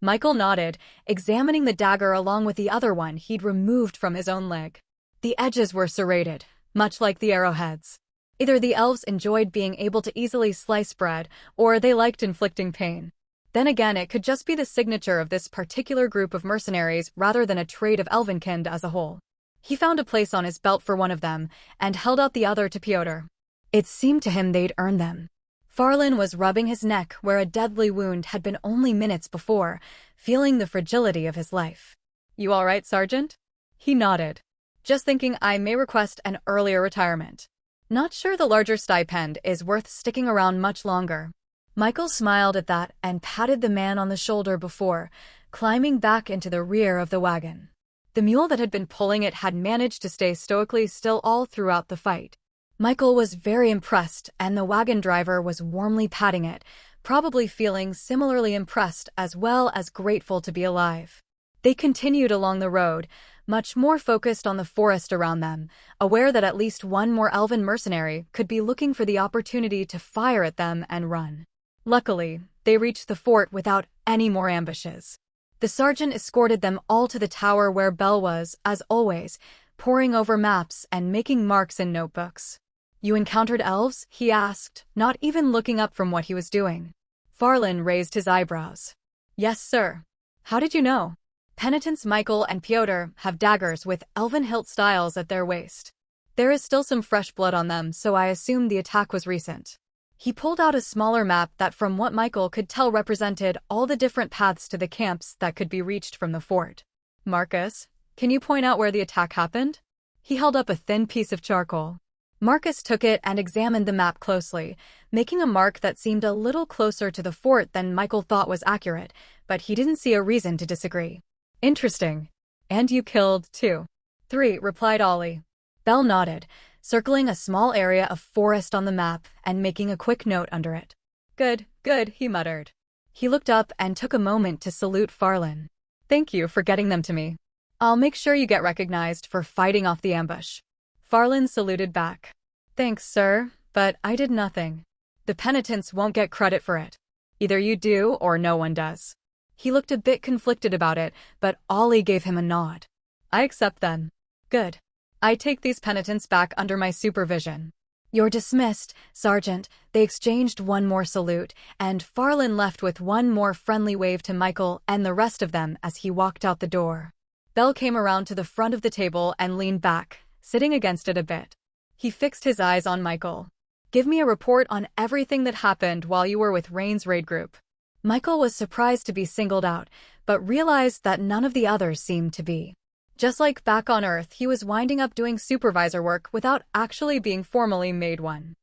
Michael nodded, examining the dagger along with the other one he'd removed from his own leg. The edges were serrated, much like the arrowheads. Either the elves enjoyed being able to easily slice bread, or they liked inflicting pain. Then again, it could just be the signature of this particular group of mercenaries rather than a trait of Elvenkind as a whole. He found a place on his belt for one of them, and held out the other to Pyotr. It seemed to him they'd earned them. Farlin was rubbing his neck where a deadly wound had been only minutes before, feeling the fragility of his life. You all right, Sergeant? He nodded. Just thinking I may request an earlier retirement. Not sure the larger stipend is worth sticking around much longer. Michael smiled at that and patted the man on the shoulder before climbing back into the rear of the wagon. The mule that had been pulling it had managed to stay stoically still all throughout the fight. Michael was very impressed, and the wagon driver was warmly patting it, probably feeling similarly impressed as well as grateful to be alive. They continued along the road, much more focused on the forest around them, aware that at least one more elven mercenary could be looking for the opportunity to fire at them and run. Luckily, they reached the fort without any more ambushes. The sergeant escorted them all to the tower where Belle was, as always, poring over maps and making marks in notebooks. You encountered elves? He asked, not even looking up from what he was doing. Farlin raised his eyebrows. Yes, sir. How did you know? Penitents Michael and Pyotr have daggers with elven hilt styles at their waist. There is still some fresh blood on them, so I assumed the attack was recent. He pulled out a smaller map that from what Michael could tell represented all the different paths to the camps that could be reached from the fort. Marcus, can you point out where the attack happened? He held up a thin piece of charcoal. Marcus took it and examined the map closely, making a mark that seemed a little closer to the fort than Michael thought was accurate, but he didn't see a reason to disagree. Interesting. And you killed 2. 3, replied Ollie. Belle nodded, circling a small area of forest on the map and making a quick note under it. Good, he muttered. He looked up and took a moment to salute Farlin. Thank you for getting them to me. I'll make sure you get recognized for fighting off the ambush. Farlin saluted back. Thanks, sir, but I did nothing. The penitents won't get credit for it. Either you do or no one does. He looked a bit conflicted about it, but Ollie gave him a nod. I accept then. Good. I take these penitents back under my supervision. You're dismissed, Sergeant. They exchanged one more salute, and Farlin left with one more friendly wave to Michael and the rest of them as he walked out the door. Belle came around to the front of the table and leaned back, sitting against it a bit. He fixed his eyes on Michael. Give me a report on everything that happened while you were with Rain's raid group. Michael was surprised to be singled out, but realized that none of the others seemed to be. Just like back on Earth, he was winding up doing supervisor work without actually being formally made one.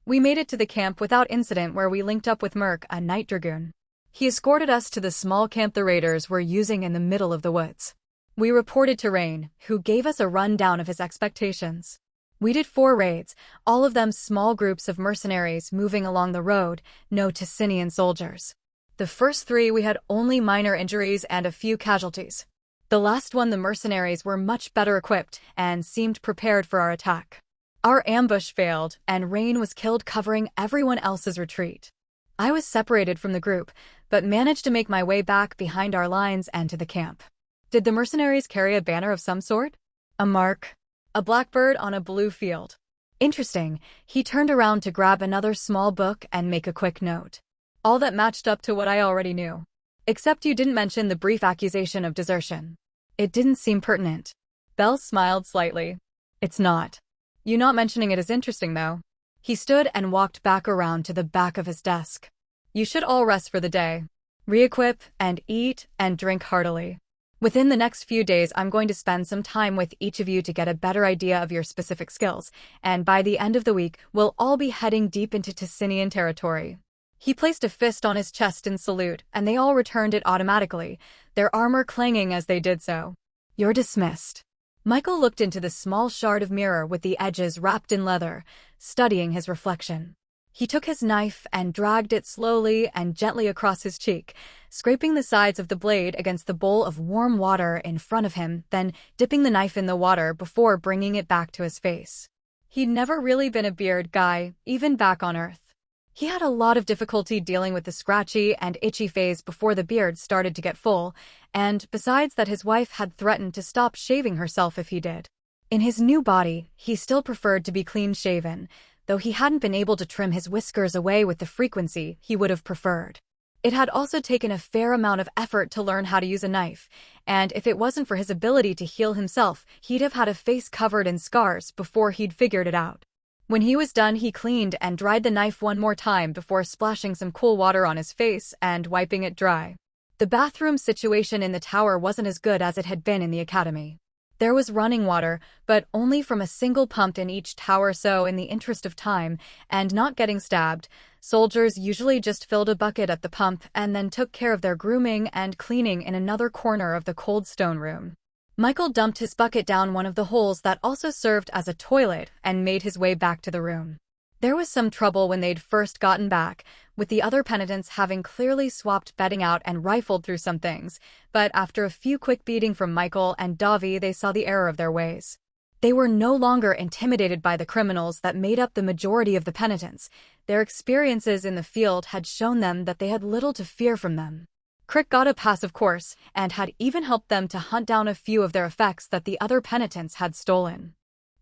We made it to the camp without incident where we linked up with Merc, a night dragoon. He escorted us to the small camp the raiders were using in the middle of the woods. We reported to Rain, who gave us a rundown of his expectations. We did 4 raids, all of them small groups of mercenaries moving along the road, no Ticinian soldiers. The first 3 we had only minor injuries and a few casualties. The last one the mercenaries were much better equipped and seemed prepared for our attack. Our ambush failed, and Rain was killed covering everyone else's retreat. I was separated from the group, but managed to make my way back behind our lines and to the camp. Did the mercenaries carry a banner of some sort? A mark. A blackbird on a blue field. Interesting. He turned around to grab another small book and make a quick note. All that matched up to what I already knew. Except you didn't mention the brief accusation of desertion. It didn't seem pertinent. Belle smiled slightly. It's not. You not mentioning it is interesting, though. He stood and walked back around to the back of his desk. You should all rest for the day. Re-equip and eat and drink heartily. Within the next few days, I'm going to spend some time with each of you to get a better idea of your specific skills, and by the end of the week, we'll all be heading deep into Ticinian territory. He placed a fist on his chest in salute, and they all returned it automatically, their armor clanging as they did so. You're dismissed. Michael looked into the small shard of mirror with the edges wrapped in leather, studying his reflection. He took his knife and dragged it slowly and gently across his cheek, scraping the sides of the blade against the bowl of warm water in front of him, then dipping the knife in the water before bringing it back to his face. He'd never really been a beard guy, even back on Earth. He had a lot of difficulty dealing with the scratchy and itchy phase before the beard started to get full, and besides that his wife had threatened to stop shaving herself if he did. In his new body, he still preferred to be clean-shaven, though he hadn't been able to trim his whiskers away with the frequency he would have preferred. It had also taken a fair amount of effort to learn how to use a knife, and if it wasn't for his ability to heal himself, he'd have had a face covered in scars before he'd figured it out. When he was done, he cleaned and dried the knife one more time before splashing some cool water on his face and wiping it dry. The bathroom situation in the tower wasn't as good as it had been in the academy. There was running water, but only from a single pump in each tower, so in the interest of time and not getting stabbed, soldiers usually just filled a bucket at the pump and then took care of their grooming and cleaning in another corner of the cold stone room. Michael dumped his bucket down one of the holes that also served as a toilet and made his way back to the room. There was some trouble when they'd first gotten back, with the other penitents having clearly swapped bedding out and rifled through some things, but after a few quick beating from Michael and Davi, they saw the error of their ways. They were no longer intimidated by the criminals that made up the majority of the penitents. Their experiences in the field had shown them that they had little to fear from them. Crick got a pass, of course, and had even helped them to hunt down a few of their effects that the other penitents had stolen.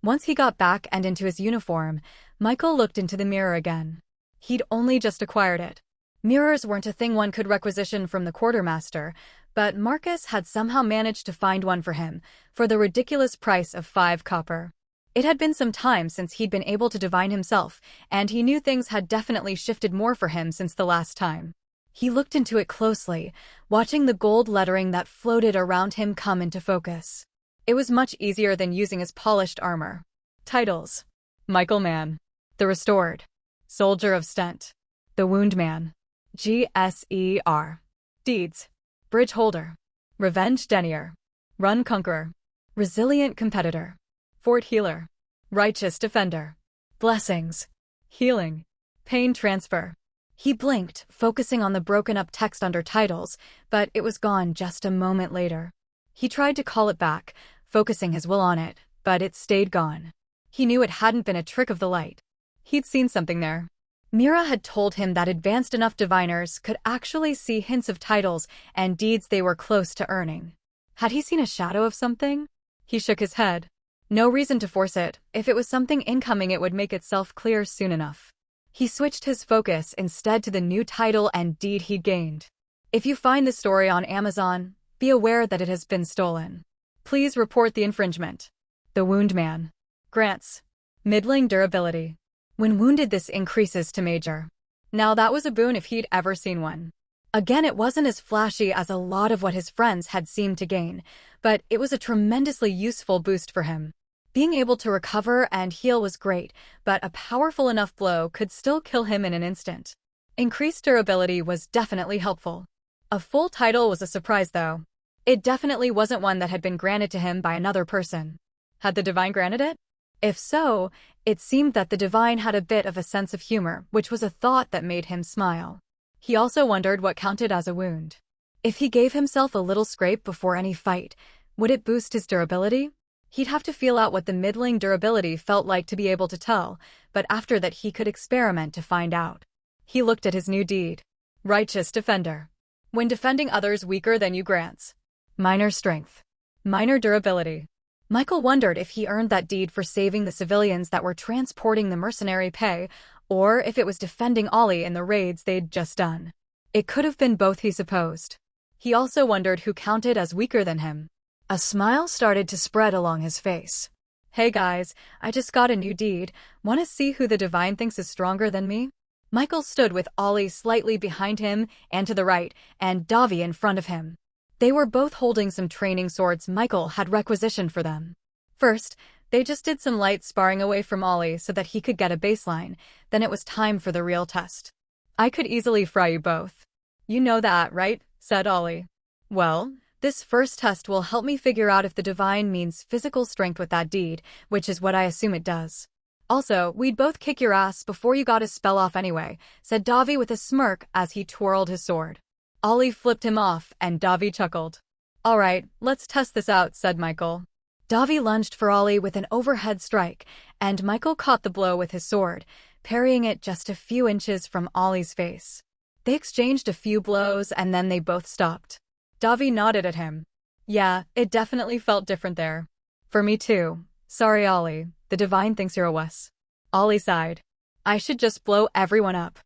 Once he got back and into his uniform, Michael looked into the mirror again. He'd only just acquired it. Mirrors weren't a thing one could requisition from the quartermaster, but Marcus had somehow managed to find one for him, for the ridiculous price of 5 copper. It had been some time since he'd been able to divine himself, and he knew things had definitely shifted more for him since the last time. He looked into it closely, watching the gold lettering that floated around him come into focus. It was much easier than using his polished armor. Titles: Michael Mann, The Restored, Soldier of Stent, The Wound Man, GSER. Deeds: Bridge Holder, Revenge Denier, Run Conqueror, Resilient Competitor, Fort Healer, Righteous Defender, Blessings, Healing, Pain Transfer. He blinked, focusing on the broken-up text under titles, but it was gone just a moment later. He tried to call it back, focusing his will on it, but it stayed gone. He knew it hadn't been a trick of the light. He'd seen something there. Mira had told him that advanced enough diviners could actually see hints of titles and deeds they were close to earning. Had he seen a shadow of something? He shook his head. No reason to force it. If it was something incoming, it would make itself clear soon enough. He switched his focus instead to the new title and deed he'd gained. If you find the story on Amazon, be aware that it has been stolen. Please report the infringement. The Wound Man. Grants: middling durability. When wounded, this increases to major. Now that was a boon if he'd ever seen one. Again, it wasn't as flashy as a lot of what his friends had seemed to gain, but it was a tremendously useful boost for him. Being able to recover and heal was great, but a powerful enough blow could still kill him in an instant. Increased durability was definitely helpful. A full title was a surprise, though. It definitely wasn't one that had been granted to him by another person. Had the divine granted it? If so, it seemed that the divine had a bit of a sense of humor, which was a thought that made him smile. He also wondered what counted as a wound. If he gave himself a little scrape before any fight, would it boost his durability? He'd have to feel out what the middling durability felt like to be able to tell, but after that he could experiment to find out. He looked at his new deed. Righteous Defender. When defending others weaker than you, grants minor strength, minor durability. Michael wondered if he earned that deed for saving the civilians that were transporting the mercenary pay, or if it was defending Ollie in the raids they'd just done. It could have been both, he supposed. He also wondered who counted as weaker than him. A smile started to spread along his face. Hey guys, I just got a new deed. Want to see who the divine thinks is stronger than me? Michael stood with Ollie slightly behind him and to the right, and Davi in front of him. They were both holding some training swords Michael had requisitioned for them. First, they just did some light sparring away from Ollie so that he could get a baseline, then it was time for the real test. I could easily fry you both. You know that, right? Said Ollie. Well, This first test will help me figure out if the divine means physical strength with that deed, which is what I assume it does. Also, we'd both kick your ass before you got a spell off anyway, said Davi with a smirk as he twirled his sword. Ollie flipped him off, and Davi chuckled. Alright, let's test this out, said Michael. Davi lunged for Ollie with an overhead strike, and Michael caught the blow with his sword, parrying it just a few inches from Ollie's face. They exchanged a few blows and then they both stopped. Davi nodded at him. Yeah, it definitely felt different there. For me too. Sorry, Ollie. The divine thinks you're a wuss. Ollie sighed. I should just blow everyone up.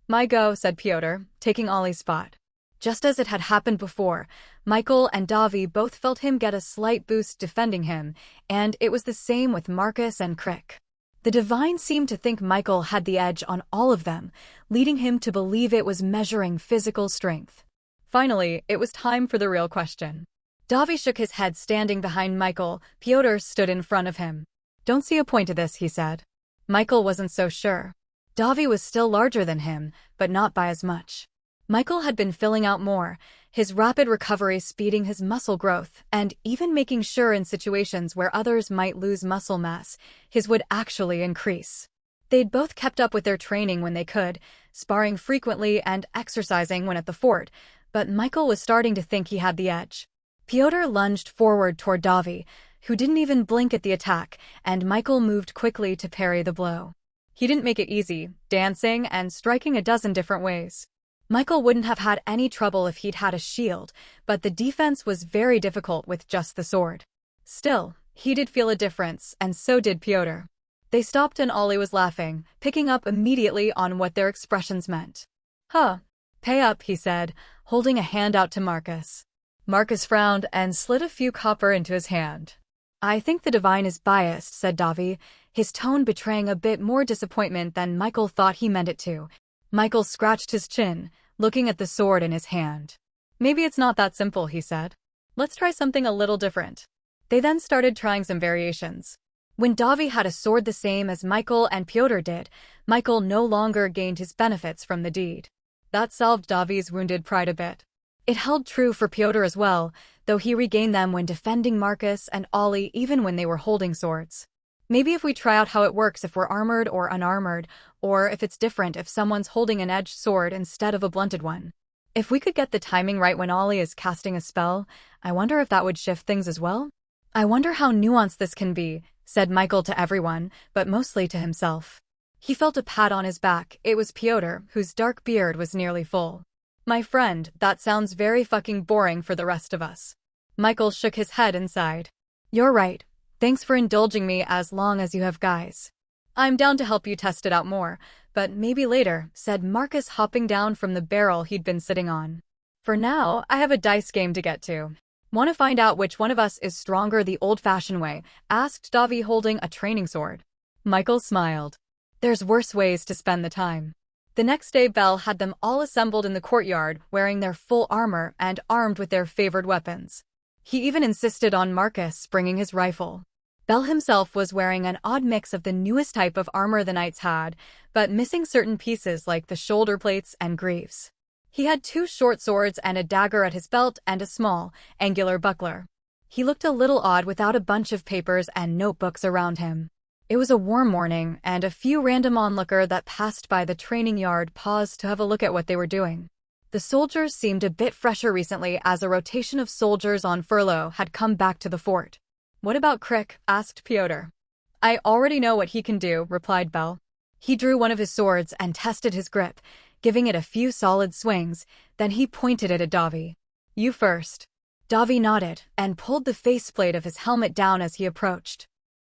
My go, said Pyotr, taking Ollie's spot. Just as it had happened before, Michael and Davi both felt him get a slight boost defending him, and it was the same with Marcus and Crick. The divine seemed to think Michael had the edge on all of them, leading him to believe it was measuring physical strength. Finally, it was time for the real question. Davi shook his head standing behind Michael. Pyotr stood in front of him. Don't see a point to this, he said. Michael wasn't so sure. Davi was still larger than him, but not by as much. Michael had been filling out more, his rapid recovery speeding his muscle growth, and even making sure in situations where others might lose muscle mass, his would actually increase. They'd both kept up with their training when they could, sparring frequently and exercising when at the fort, but Michael was starting to think he had the edge. Pyotr lunged forward toward Davi, who didn't even blink at the attack, and Michael moved quickly to parry the blow. He didn't make it easy, dancing and striking a dozen different ways. Michael wouldn't have had any trouble if he'd had a shield, but the defense was very difficult with just the sword. Still, he did feel a difference, and so did Pyotr. They stopped and Ollie was laughing, picking up immediately on what their expressions meant. Huh. Pay up, he said, holding a hand out to Marcus. Marcus frowned and slid a few copper into his hand. I think the divine is biased, said Davi, his tone betraying a bit more disappointment than Michael thought he meant it to. Michael scratched his chin, looking at the sword in his hand. Maybe it's not that simple, he said. Let's try something a little different. They then started trying some variations. When Davi had a sword the same as Michael and Pyotr did, Michael no longer gained his benefits from the deed. That salved Davi's wounded pride a bit. It held true for Pyotr as well, though he regained them when defending Marcus and Ollie even when they were holding swords. Maybe if we try out how it works if we're armored or unarmored, or if it's different if someone's holding an edged sword instead of a blunted one. If we could get the timing right when Ollie is casting a spell, I wonder if that would shift things as well? I wonder how nuanced this can be, said Michael to everyone, but mostly to himself. He felt a pat on his back. It was Pyotr, whose dark beard was nearly full. My friend, that sounds very fucking boring for the rest of us. Michael shook his head and sighed. You're right. Thanks for indulging me as long as you have guys. I'm down to help you test it out more, but maybe later, said Marcus hopping down from the barrel he'd been sitting on. For now, I have a dice game to get to. Want to find out which one of us is stronger the old-fashioned way? Asked Davi holding a training sword. Michael smiled. There's worse ways to spend the time. The next day Bell had them all assembled in the courtyard, wearing their full armor and armed with their favored weapons. He even insisted on Marcus bringing his rifle. Bell himself was wearing an odd mix of the newest type of armor the knights had, but missing certain pieces like the shoulder plates and greaves. He had 2 short swords and a dagger at his belt and a small, angular buckler. He looked a little odd without a bunch of papers and notebooks around him. It was a warm morning, and a few random onlooker that passed by the training yard paused to have a look at what they were doing. The soldiers seemed a bit fresher recently as a rotation of soldiers on furlough had come back to the fort. What about Crick? Asked Pyotr. I already know what he can do, replied Bell. He drew one of his swords and tested his grip, giving it a few solid swings, then he pointed it at Davi. You first. Davi nodded and pulled the faceplate of his helmet down as he approached.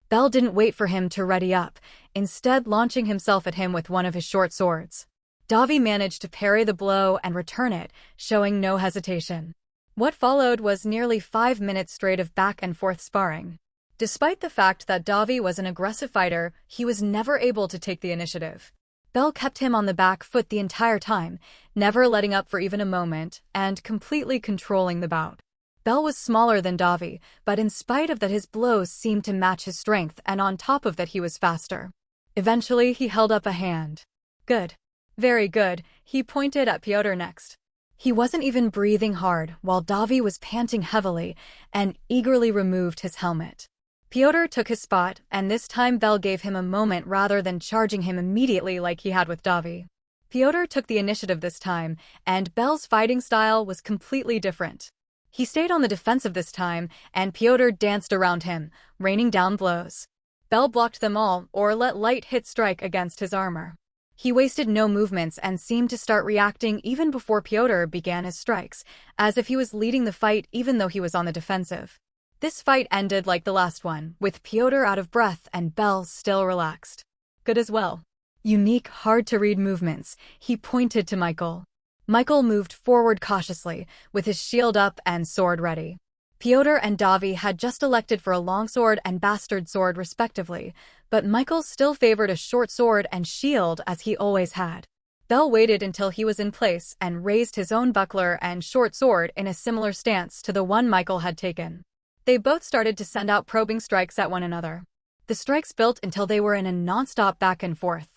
Bell didn't wait for him to ready up, instead launching himself at him with one of his short swords. Davi managed to parry the blow and return it, showing no hesitation. What followed was nearly 5 minutes straight of back-and-forth sparring. Despite the fact that Davi was an aggressive fighter, he was never able to take the initiative. Bell kept him on the back foot the entire time, never letting up for even a moment, and completely controlling the bout. Bell was smaller than Davi, but in spite of that his blows seemed to match his strength, and on top of that he was faster. Eventually he held up a hand. Good. Very good, he pointed at Pyotr next. He wasn't even breathing hard while Davi was panting heavily and eagerly removed his helmet. Pyotr took his spot, and this time Bel gave him a moment rather than charging him immediately like he had with Davi. Pyotr took the initiative this time, and Bel's fighting style was completely different. He stayed on the defensive this time, and Pyotr danced around him, raining down blows. Bel blocked them all or let light hit strike against his armor. He wasted no movements and seemed to start reacting even before Pyotr began his strikes, as if he was leading the fight even though he was on the defensive. This fight ended like the last one, with Pyotr out of breath and Bel still relaxed. Good as well. Unique, hard-to-read movements, he pointed to Michael. Michael moved forward cautiously, with his shield up and sword ready. Pyotr and Davi had just elected for a longsword and bastard sword respectively, but Michael still favored a short sword and shield as he always had. Bel waited until he was in place and raised his own buckler and short sword in a similar stance to the one Michael had taken. They both started to send out probing strikes at one another. The strikes built until they were in a non-stop back and forth.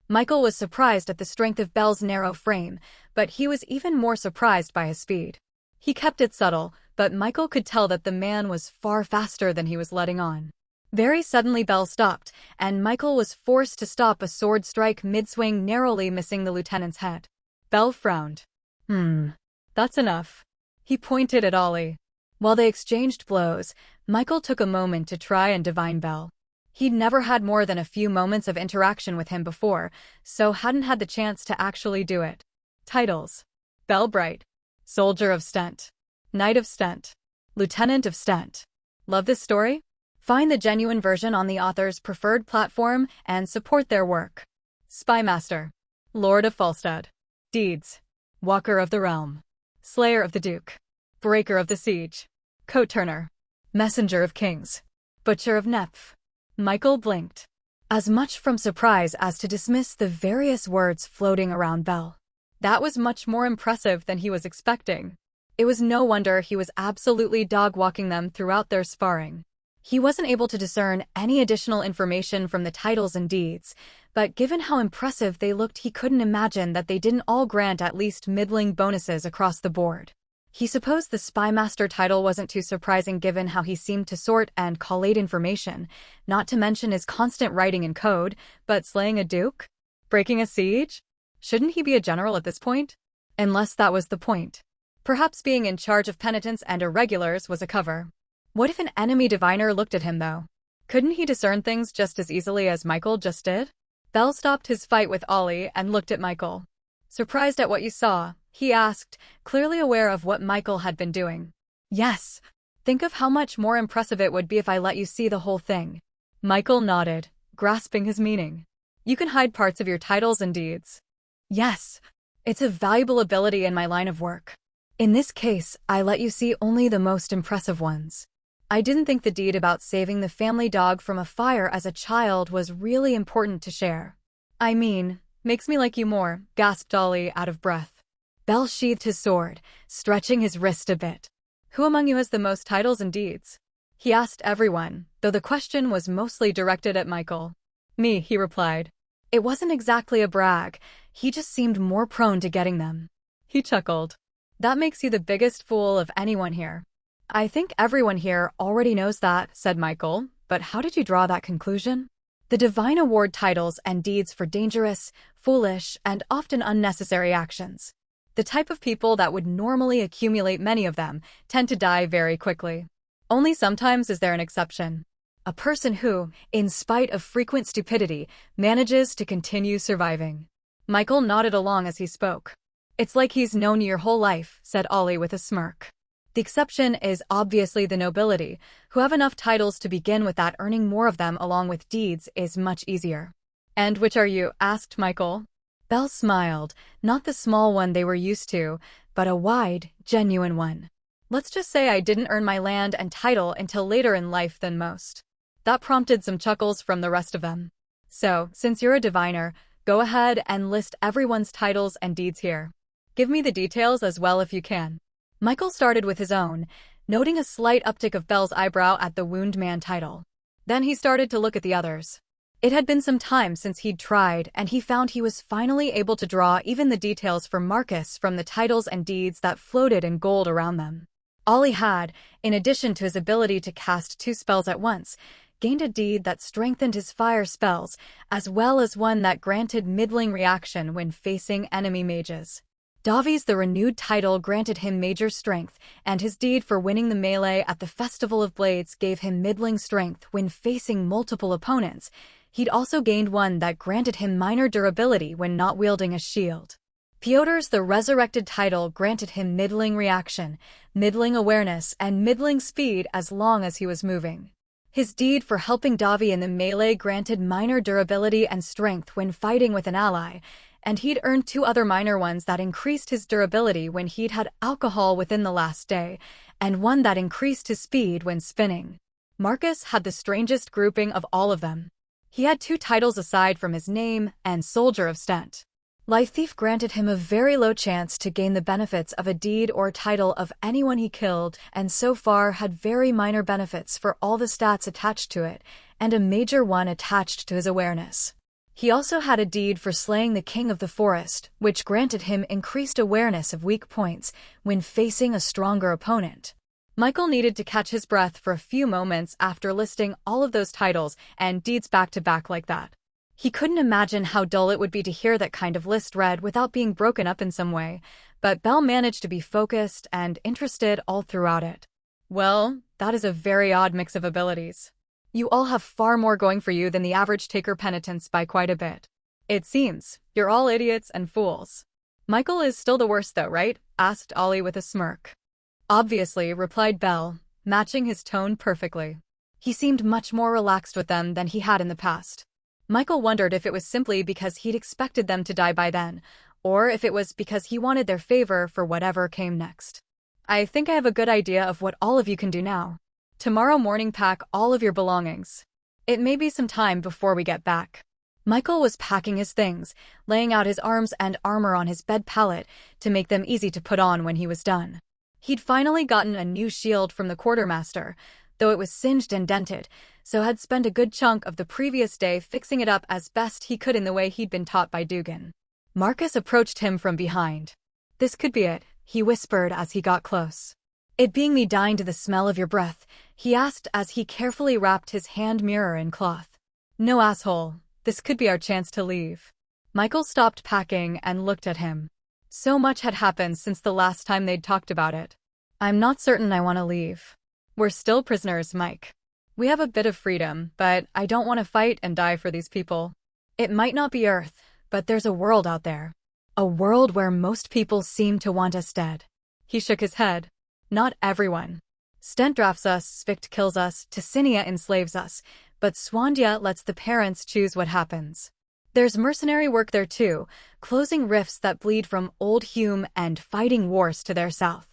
Michael was surprised at the strength of Bel's narrow frame, but he was even more surprised by his speed. He kept it subtle, but Michael could tell that the man was far faster than he was letting on. Very suddenly Bel stopped, and Michael was forced to stop a sword strike mid-swing, narrowly missing the lieutenant's head. Bel frowned. That's enough. He pointed at Ollie. While they exchanged blows, Michael took a moment to try and divine Bel. He'd never had more than a few moments of interaction with him before, so hadn't had the chance to actually do it. Titles: Bel Bright, Soldier of Stent, Knight of Stent, Lieutenant of Stent. Love this story? Find the genuine version on the author's preferred platform and support their work. Spymaster, Lord of Falstad. Deeds: Walker of the Realm, Slayer of the Duke, Breaker of the Siege, Coat Turner, Messenger of Kings, Butcher of Neph. Michael blinked, as much from surprise as to dismiss the various words floating around Bel. That was much more impressive than he was expecting. It was no wonder he was absolutely dog-walking them throughout their sparring. He wasn't able to discern any additional information from the titles and deeds, but given how impressive they looked, he couldn't imagine that they didn't all grant at least middling bonuses across the board. He supposed the Spymaster title wasn't too surprising given how he seemed to sort and collate information, not to mention his constant writing in code, but slaying a duke? Breaking a siege? Shouldn't he be a general at this point? Unless that was the point. Perhaps being in charge of penitents and irregulars was a cover. What if an enemy diviner looked at him, though? Couldn't he discern things just as easily as Michael just did? Bel stopped his fight with Ollie and looked at Michael. Surprised at what you saw, he asked, clearly aware of what Michael had been doing. Yes. Think of how much more impressive it would be if I let you see the whole thing. Michael nodded, grasping his meaning. You can hide parts of your titles and deeds. Yes. It's a valuable ability in my line of work. In this case, I let you see only the most impressive ones. I didn't think the deed about saving the family dog from a fire as a child was really important to share. I mean, makes me like you more, gasped Ollie out of breath. Bel sheathed his sword, stretching his wrist a bit. Who among you has the most titles and deeds? He asked everyone, though the question was mostly directed at Michael. Me, he replied. It wasn't exactly a brag, he just seemed more prone to getting them. He chuckled. That makes you the biggest fool of anyone here. I think everyone here already knows that, said Michael, but how did you draw that conclusion? The Divine award titles and deeds for dangerous, foolish, and often unnecessary actions. The type of people that would normally accumulate many of them tend to die very quickly. Only sometimes is there an exception. A person who, in spite of frequent stupidity, manages to continue surviving. Michael nodded along as he spoke. It's like he's known you your whole life, said Ollie with a smirk. The exception is obviously the nobility, who have enough titles to begin with that earning more of them along with deeds is much easier. And which are you? Asked Michael. Bel smiled, not the small one they were used to, but a wide, genuine one. Let's just say I didn't earn my land and title until later in life than most. That prompted some chuckles from the rest of them. So, since you're a diviner, go ahead and list everyone's titles and deeds here. Give me the details as well if you can. Michael started with his own, noting a slight uptick of Bel's eyebrow at the Wound Man title. Then he started to look at the others. It had been some time since he'd tried, and he found he was finally able to draw even the details for Marcus from the titles and deeds that floated in gold around them. Ollie had, in addition to his ability to cast 2 spells at once, gained a deed that strengthened his fire spells, as well as one that granted middling reaction when facing enemy mages. Davi's the renewed title granted him major strength, and his deed for winning the melee at the Festival of Blades gave him middling strength when facing multiple opponents. He'd also gained one that granted him minor durability when not wielding a shield. Piotr's the Resurrected title granted him middling reaction, middling awareness, and middling speed as long as he was moving. His deed for helping Davi in the melee granted minor durability and strength when fighting with an ally, and he'd earned 2 other minor ones that increased his durability when he'd had alcohol within the last day, and one that increased his speed when spinning. Marcus had the strangest grouping of all of them. He had 2 titles aside from his name and Soldier of Stent. Life Thief granted him a very low chance to gain the benefits of a deed or title of anyone he killed, and so far had very minor benefits for all the stats attached to it, and a major one attached to his awareness. He also had a deed for slaying the King of the Forest, which granted him increased awareness of weak points when facing a stronger opponent. Michael needed to catch his breath for a few moments after listing all of those titles and deeds back to back like that. He couldn't imagine how dull it would be to hear that kind of list read without being broken up in some way, but Belle managed to be focused and interested all throughout it. Well, that is a very odd mix of abilities. You all have far more going for you than the average taker penitents by quite a bit. It seems. You're all idiots and fools. Michael is still the worst though, right? Asked Ollie with a smirk. Obviously, replied Belle, matching his tone perfectly. He seemed much more relaxed with them than he had in the past. Michael wondered if it was simply because he'd expected them to die by then, or if it was because he wanted their favor for whatever came next. I think I have a good idea of what all of you can do now. Tomorrow morning pack all of your belongings. It may be some time before we get back. Michael was packing his things, laying out his arms and armor on his bed pallet to make them easy to put on when he was done. He'd finally gotten a new shield from the quartermaster, though it was singed and dented, so had spent a good chunk of the previous day fixing it up as best he could in the way he'd been taught by Dugan. Marcus approached him from behind. This could be it, he whispered as he got close. It being me dying to the smell of your breath, he asked as he carefully wrapped his hand mirror in cloth. No, asshole, this could be our chance to leave. Michael stopped packing and looked at him. So much had happened since the last time they'd talked about it. I'm not certain I want to leave. We're still prisoners, Mike. We have a bit of freedom, but I don't want to fight and die for these people. It might not be Earth, but there's a world out there. A world where most people seem to want us dead. He shook his head. Not everyone. Stent drafts us, Svict kills us, Ticinia enslaves us, but Swandia lets the parents choose what happens. There's mercenary work there too, closing rifts that bleed from Old Hume and fighting wars to their south.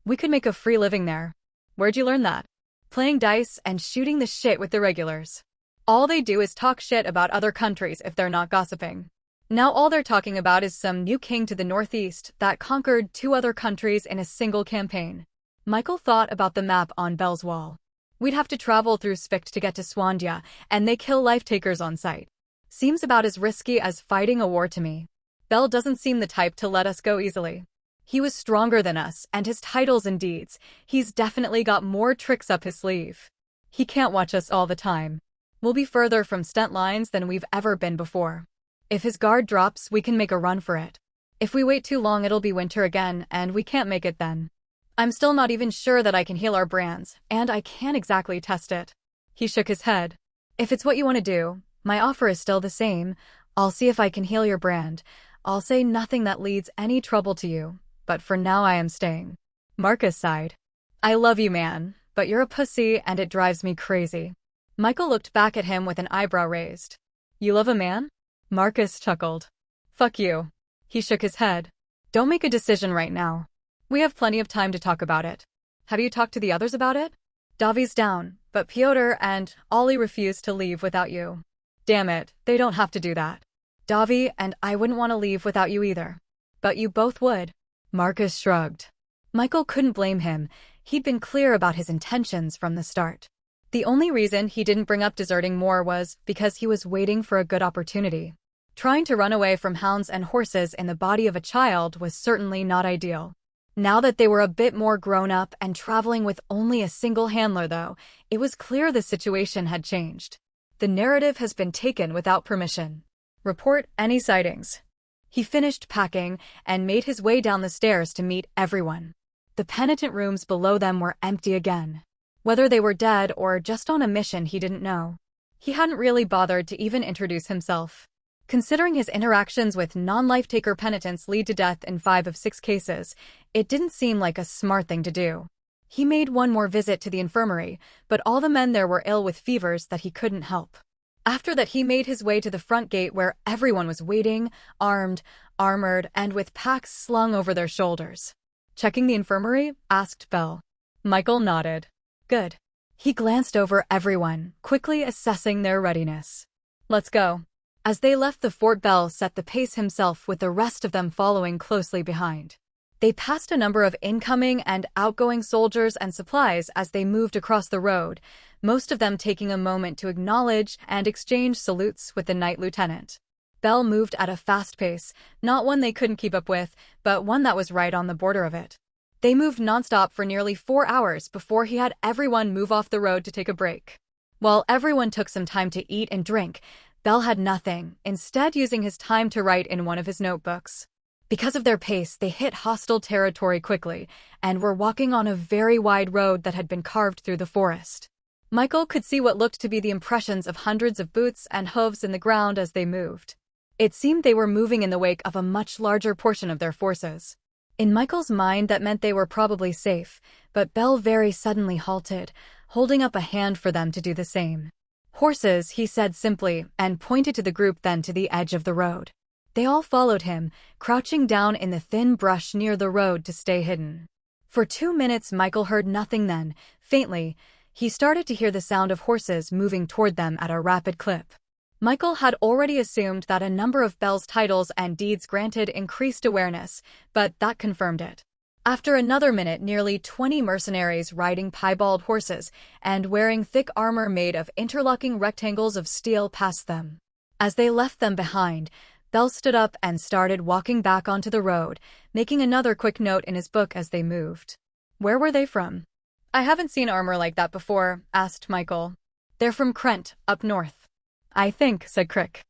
We could make a free living there. Where'd you learn that? Playing dice and shooting the shit with the regulars. All they do is talk shit about other countries if they're not gossiping. Now all they're talking about is some new king to the northeast that conquered 2 other countries in a single campaign. Michael thought about the map on Belle's wall. We'd have to travel through Svict to get to Swandia, and they kill Lifetakers on sight. Seems about as risky as fighting a war to me. Belle doesn't seem the type to let us go easily. He was stronger than us, and his titles and deeds, he's definitely got more tricks up his sleeve. He can't watch us all the time. We'll be further from Stent lines than we've ever been before. If his guard drops, we can make a run for it. If we wait too long, it'll be winter again, and we can't make it then. I'm still not even sure that I can heal our brands, and I can't exactly test it. He shook his head. If it's what you want to do, my offer is still the same. I'll see if I can heal your brand. I'll say nothing that leads any trouble to you. But for now I am staying. Marcus sighed. I love you, man, but you're a pussy and it drives me crazy. Michael looked back at him with an eyebrow raised. You love a man? Marcus chuckled. Fuck you. He shook his head. Don't make a decision right now. We have plenty of time to talk about it. Have you talked to the others about it? Davi's down, but Piotr and Ollie refused to leave without you. Damn it, they don't have to do that. Davi and I wouldn't want to leave without you either. But you both would. Marcus shrugged. Michael couldn't blame him. He'd been clear about his intentions from the start. The only reason he didn't bring up deserting more was because he was waiting for a good opportunity. Trying to run away from hounds and horses in the body of a child was certainly not ideal. Now that they were a bit more grown up and traveling with only a single handler, though, it was clear the situation had changed. The narrative has been taken without permission. Report any sightings. He finished packing and made his way down the stairs to meet everyone. The penitent rooms below them were empty again. Whether they were dead or just on a mission, he didn't know. He hadn't really bothered to even introduce himself. Considering his interactions with non-Lifetaker penitents lead to death in 5 of 6 cases, it didn't seem like a smart thing to do. He made one more visit to the infirmary, but all the men there were ill with fevers that he couldn't help. After that, he made his way to the front gate where everyone was waiting, armed, armored, and with packs slung over their shoulders. Checking the infirmary? Asked Bell. Michael nodded. Good. He glanced over everyone, quickly assessing their readiness. Let's go. As they left the fort, Bell set the pace himself, with the rest of them following closely behind. They passed a number of incoming and outgoing soldiers and supplies as they moved across the road, most of them taking a moment to acknowledge and exchange salutes with the night lieutenant. Bell moved at a fast pace, not one they couldn't keep up with, but one that was right on the border of it. They moved nonstop for nearly 4 hours before he had everyone move off the road to take a break. While everyone took some time to eat and drink, Bell had nothing, instead using his time to write in one of his notebooks. Because of their pace, they hit hostile territory quickly, and were walking on a very wide road that had been carved through the forest. Michael could see what looked to be the impressions of hundreds of boots and hooves in the ground as they moved. It seemed they were moving in the wake of a much larger portion of their forces. In Michael's mind, that meant they were probably safe, but Bell very suddenly halted, holding up a hand for them to do the same. Horses, he said simply, and pointed to the group, then to the edge of the road. They all followed him, crouching down in the thin brush near the road to stay hidden. For 2 minutes Michael heard nothing, then, faintly, he started to hear the sound of horses moving toward them at a rapid clip. Michael had already assumed that a number of Bell's titles and deeds granted increased awareness, but that confirmed it. After another minute, nearly 20 mercenaries riding piebald horses and wearing thick armor made of interlocking rectangles of steel passed them. As they left them behind, Bell stood up and started walking back onto the road, making another quick note in his book as they moved. Where were they from? I haven't seen armor like that before, asked Michael. They're from Krent, up north. I think, said Crick.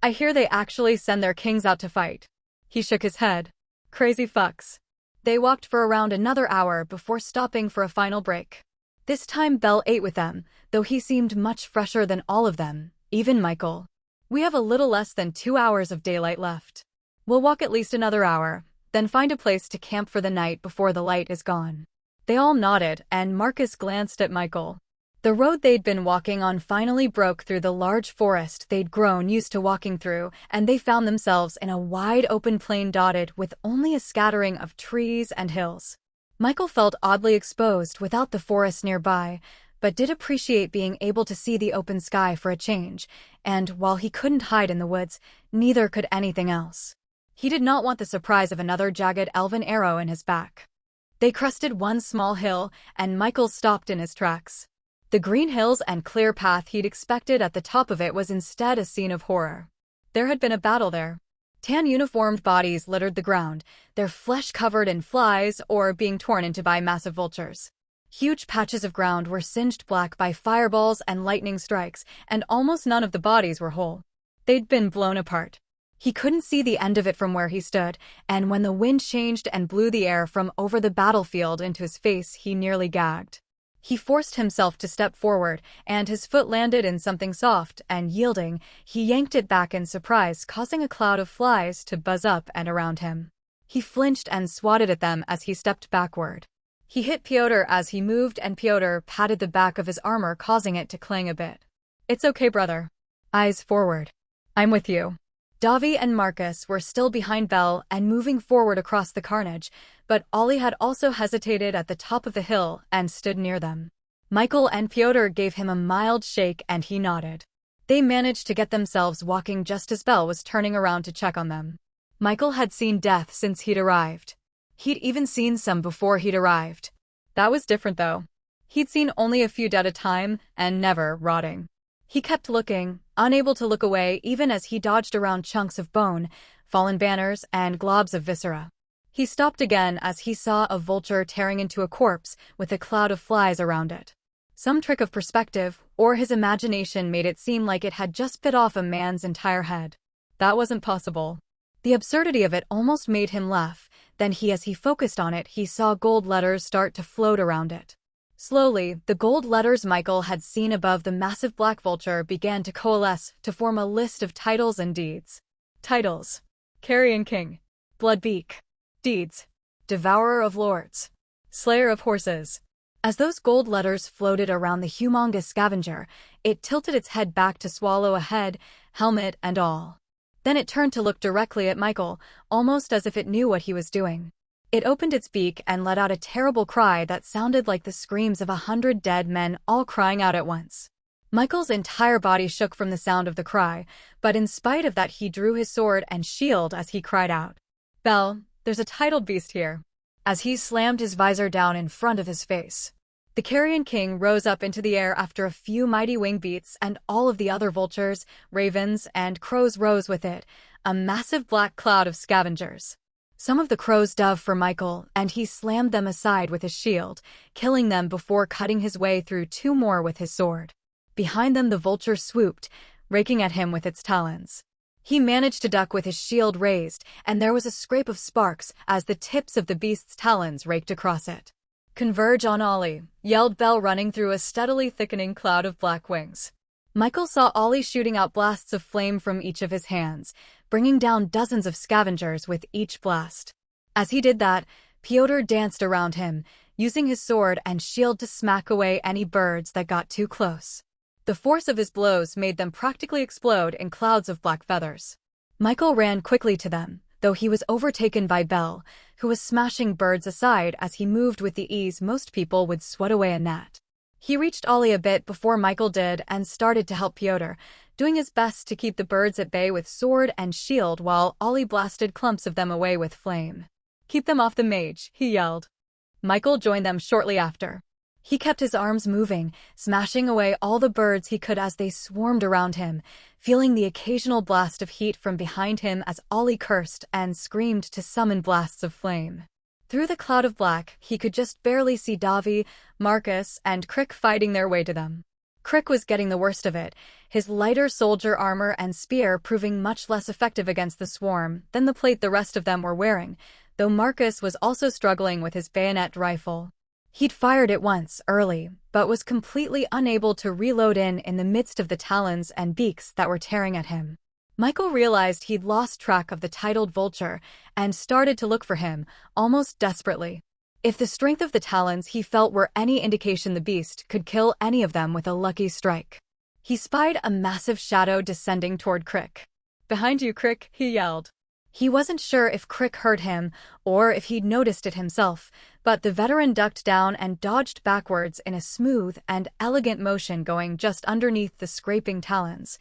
I hear they actually send their kings out to fight. He shook his head. Crazy fucks. They walked for around another hour before stopping for a final break. This time Bell ate with them, though he seemed much fresher than all of them, even Michael. We have a little less than 2 hours of daylight left. We'll walk at least another hour, then find a place to camp for the night before the light is gone. They all nodded, and Marcus glanced at Michael. The road they'd been walking on finally broke through the large forest they'd grown used to walking through, and they found themselves in a wide open plain dotted with only a scattering of trees and hills. Michael felt oddly exposed without the forest nearby, but did appreciate being able to see the open sky for a change, and while he couldn't hide in the woods, neither could anything else. He did not want the surprise of another jagged elven arrow in his back. They crested one small hill, and Michael stopped in his tracks. The green hills and clear path he'd expected at the top of it was instead a scene of horror. There had been a battle there. Tan uniformed bodies littered the ground, their flesh covered in flies or being torn into by massive vultures. Huge patches of ground were singed black by fireballs and lightning strikes, and almost none of the bodies were whole. They'd been blown apart. He couldn't see the end of it from where he stood, and when the wind changed and blew the air from over the battlefield into his face, he nearly gagged. He forced himself to step forward, and his foot landed in something soft, and yielding, he yanked it back in surprise, causing a cloud of flies to buzz up and around him. He flinched and swatted at them as he stepped backward. He hit Piotr as he moved, and Piotr patted the back of his armor, causing it to clang a bit. It's okay, brother. Eyes forward. I'm with you. Davi and Marcus were still behind Bell and moving forward across the carnage, but Ollie had also hesitated at the top of the hill and stood near them. Michael and Piotr gave him a mild shake and he nodded. They managed to get themselves walking just as Bell was turning around to check on them. Michael had seen death since he'd arrived. He'd even seen some before he'd arrived. That was different though. He'd seen only a few dead at a time, and never rotting. He kept looking, unable to look away even as he dodged around chunks of bone, fallen banners, and globs of viscera. He stopped again as he saw a vulture tearing into a corpse with a cloud of flies around it. Some trick of perspective, or his imagination made it seem like it had just bit off a man's entire head. That wasn't possible. The absurdity of it almost made him laugh. Then as he focused on it, he saw gold letters start to float around it. Slowly, the gold letters Michael had seen above the massive black vulture began to coalesce to form a list of titles and deeds. Titles: Carrion King, Bloodbeak. Deeds: Devourer of Lords, Slayer of Horses. As those gold letters floated around the humongous scavenger, it tilted its head back to swallow a head, helmet, and all. Then it turned to look directly at Michael, almost as if it knew what he was doing. It opened its beak and let out a terrible cry that sounded like the screams of 100 dead men all crying out at once. Michael's entire body shook from the sound of the cry, but in spite of that he drew his sword and shield as he cried out, "Bell, there's a titled beast here," as he slammed his visor down in front of his face. The Carrion King rose up into the air after a few mighty wing beats, and all of the other vultures, ravens, and crows rose with it, a massive black cloud of scavengers. Some of the crows dove for Michael, and he slammed them aside with his shield, killing them before cutting his way through two more with his sword. Behind them the vulture swooped, raking at him with its talons. He managed to duck with his shield raised, and there was a scrape of sparks as the tips of the beast's talons raked across it. "Converge on Ollie," yelled Bell, running through a steadily thickening cloud of black wings. Michael saw Ollie shooting out blasts of flame from each of his hands, bringing down dozens of scavengers with each blast. As he did that, Piotr danced around him, using his sword and shield to smack away any birds that got too close. The force of his blows made them practically explode in clouds of black feathers. Michael ran quickly to them, though he was overtaken by Bell, who was smashing birds aside as he moved with the ease most people would swat away a gnat. He reached Ollie a bit before Michael did and started to help Piotr, doing his best to keep the birds at bay with sword and shield while Ollie blasted clumps of them away with flame. "Keep them off the mage," he yelled. Michael joined them shortly after. He kept his arms moving, smashing away all the birds he could as they swarmed around him, feeling the occasional blast of heat from behind him as Ollie cursed and screamed to summon blasts of flame. Through the cloud of black, he could just barely see Davi, Marcus, and Crick fighting their way to them. Crick was getting the worst of it, his lighter soldier armor and spear proving much less effective against the swarm than the plate the rest of them were wearing, though Marcus was also struggling with his bayonet rifle. He'd fired it once, early, but was completely unable to reload in the midst of the talons and beaks that were tearing at him. Michael realized he'd lost track of the titled vulture and started to look for him, almost desperately. If the strength of the talons he felt were any indication, the beast could kill any of them with a lucky strike. He spied a massive shadow descending toward Crick. "Behind you, Crick," he yelled. He wasn't sure if Crick heard him or if he'd noticed it himself, but the veteran ducked down and dodged backwards in a smooth and elegant motion, going just underneath the scraping talons,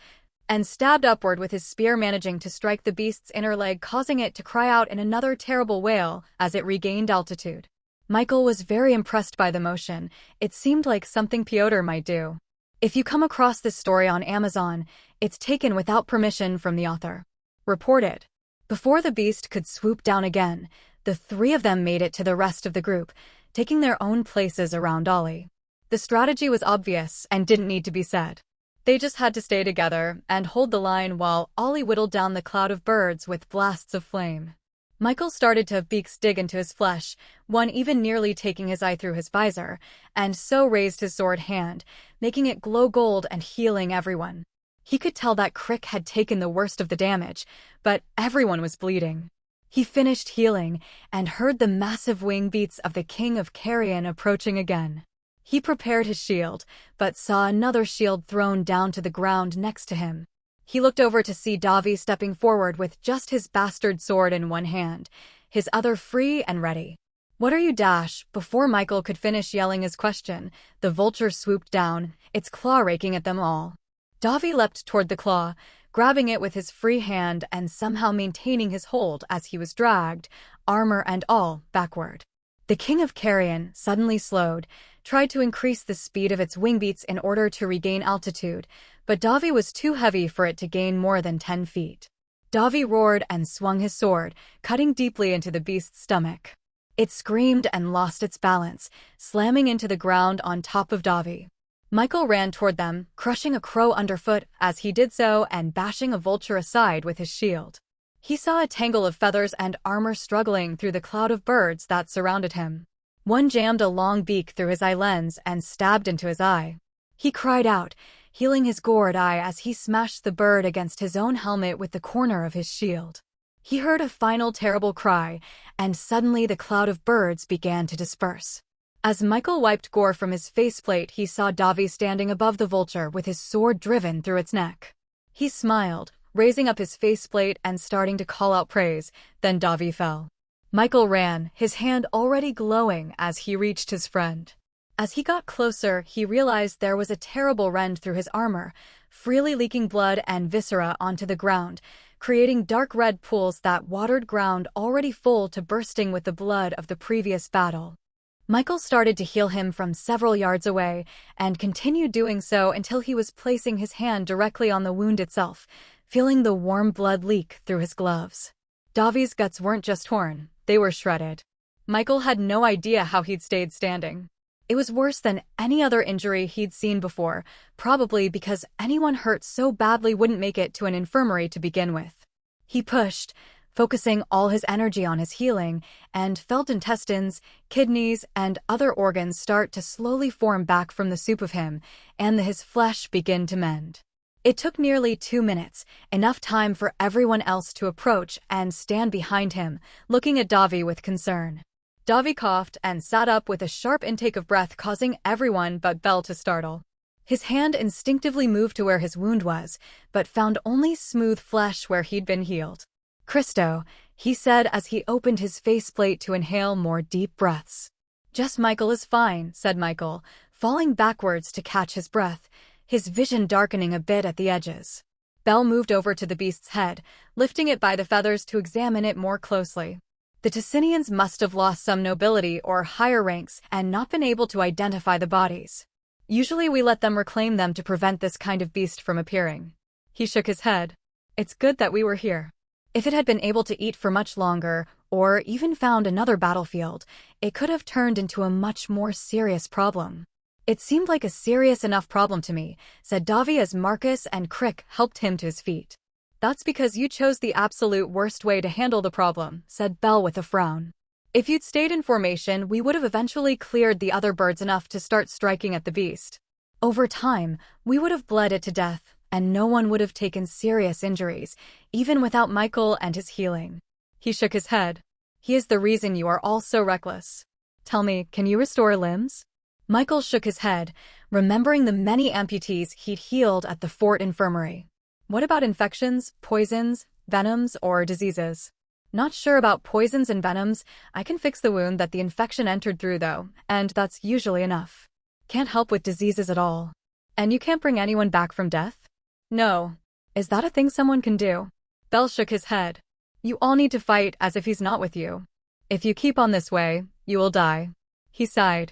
and stabbed upward with his spear, managing to strike the beast's inner leg, causing it to cry out in another terrible wail as it regained altitude. Michael was very impressed by the motion. It seemed like something Piotr might do. If you come across this story on Amazon, it's taken without permission from the author. Reported. Before the beast could swoop down again, the three of them made it to the rest of the group, taking their own places around Ollie. The strategy was obvious and didn't need to be said. They just had to stay together and hold the line while Ollie whittled down the cloud of birds with blasts of flame. Michael started to have beaks dig into his flesh, one even nearly taking his eye through his visor, and so raised his sword hand, making it glow gold and healing everyone. He could tell that Crick had taken the worst of the damage, but everyone was bleeding. He finished healing and heard the massive wing beats of the King of Carrion approaching again. He prepared his shield, but saw another shield thrown down to the ground next to him. He looked over to see Davi stepping forward with just his bastard sword in one hand, his other free and ready. "What are you, Dash?" Before Michael could finish yelling his question, the vulture swooped down, its claw raking at them all. Davi leapt toward the claw, grabbing it with his free hand and somehow maintaining his hold as he was dragged, armor and all, backward. The King of Carrion suddenly slowed, tried to increase the speed of its wing beats in order to regain altitude, but Davi was too heavy for it to gain more than 10 feet. Davi roared and swung his sword, cutting deeply into the beast's stomach. It screamed and lost its balance, slamming into the ground on top of Davi. Michael ran toward them, crushing a crow underfoot as he did so and bashing a vulture aside with his shield. He saw a tangle of feathers and armor struggling through the cloud of birds that surrounded him. One jammed a long beak through his eye lens and stabbed into his eye. He cried out, healing his gored eye as he smashed the bird against his own helmet with the corner of his shield. He heard a final terrible cry, and suddenly the cloud of birds began to disperse. As Michael wiped gore from his faceplate, he saw Davi standing above the vulture with his sword driven through its neck. He smiled, raising up his faceplate and starting to call out praise, then Davi fell. Michael ran, his hand already glowing as he reached his friend. As he got closer, he realized there was a terrible rend through his armor, freely leaking blood and viscera onto the ground, creating dark red pools that watered ground already full to bursting with the blood of the previous battle. Michael started to heal him from several yards away, and continued doing so until he was placing his hand directly on the wound itself, feeling the warm blood leak through his gloves. Davi's guts weren't just torn, they were shredded. Michael had no idea how he'd stayed standing. It was worse than any other injury he'd seen before, probably because anyone hurt so badly wouldn't make it to an infirmary to begin with. He pushed, focusing all his energy on his healing, and felt intestines, kidneys, and other organs start to slowly form back from the soup of him, and his flesh begin to mend. It took nearly 2 minutes, enough time for everyone else to approach and stand behind him, looking at Davi with concern. Davi coughed and sat up with a sharp intake of breath, causing everyone but Belle to startle. His hand instinctively moved to where his wound was, but found only smooth flesh where he'd been healed. "Christo," he said as he opened his faceplate to inhale more deep breaths. "Just Michael is fine," said Michael, falling backwards to catch his breath, his vision darkening a bit at the edges. Belle moved over to the beast's head, lifting it by the feathers to examine it more closely. The Ticinians must have lost some nobility or higher ranks and not been able to identify the bodies. Usually we let them reclaim them to prevent this kind of beast from appearing. He shook his head. "It's good that we were here. If it had been able to eat for much longer, or even found another battlefield, it could have turned into a much more serious problem." "It seemed like a serious enough problem to me," said Davi as Marcus and Crick helped him to his feet. "That's because you chose the absolute worst way to handle the problem," said Belle with a frown. "If you'd stayed in formation, we would have eventually cleared the other birds enough to start striking at the beast. Over time, we would have bled it to death, and no one would have taken serious injuries, even without Michael and his healing." He shook his head. "He is the reason you are all so reckless. Tell me, can you restore limbs?" Michael shook his head, remembering the many amputees he'd healed at the fort infirmary. "What about infections, poisons, venoms, or diseases?" "Not sure about poisons and venoms. I can fix the wound that the infection entered through, though, and that's usually enough. Can't help with diseases at all." "And you can't bring anyone back from death?" "No." "Is that a thing someone can do?" Belle shook his head. "You all need to fight as if he's not with you. If you keep on this way, you will die." He sighed.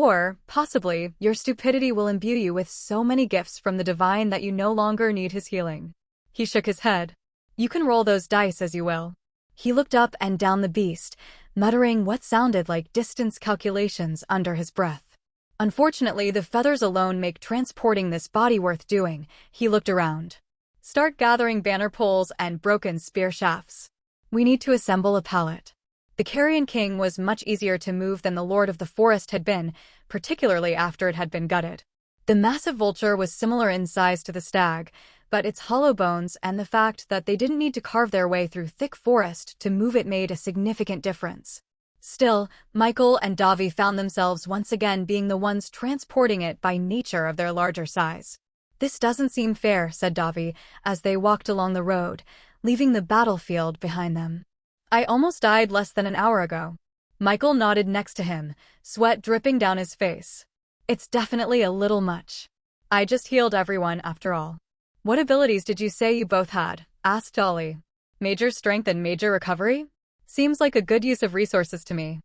"Or, possibly, your stupidity will imbue you with so many gifts from the divine that you no longer need his healing." He shook his head. "You can roll those dice as you will." He looked up and down the beast, muttering what sounded like distance calculations under his breath. "Unfortunately, the feathers alone make transporting this body worth doing." He looked around. "Start gathering banner poles and broken spear shafts. We need to assemble a pallet." The Carrion King was much easier to move than the Lord of the Forest had been, particularly after it had been gutted. The massive vulture was similar in size to the stag, but its hollow bones and the fact that they didn't need to carve their way through thick forest to move it made a significant difference. Still, Michael and Davi found themselves once again being the ones transporting it by nature of their larger size. "This doesn't seem fair," said Davi, as they walked along the road, leaving the battlefield behind them. "I almost died less than an hour ago." Michael nodded next to him, sweat dripping down his face. "It's definitely a little much. I just healed everyone after all." "What abilities did you say you both had?" asked Ollie. "Major strength and major recovery? Seems like a good use of resources to me."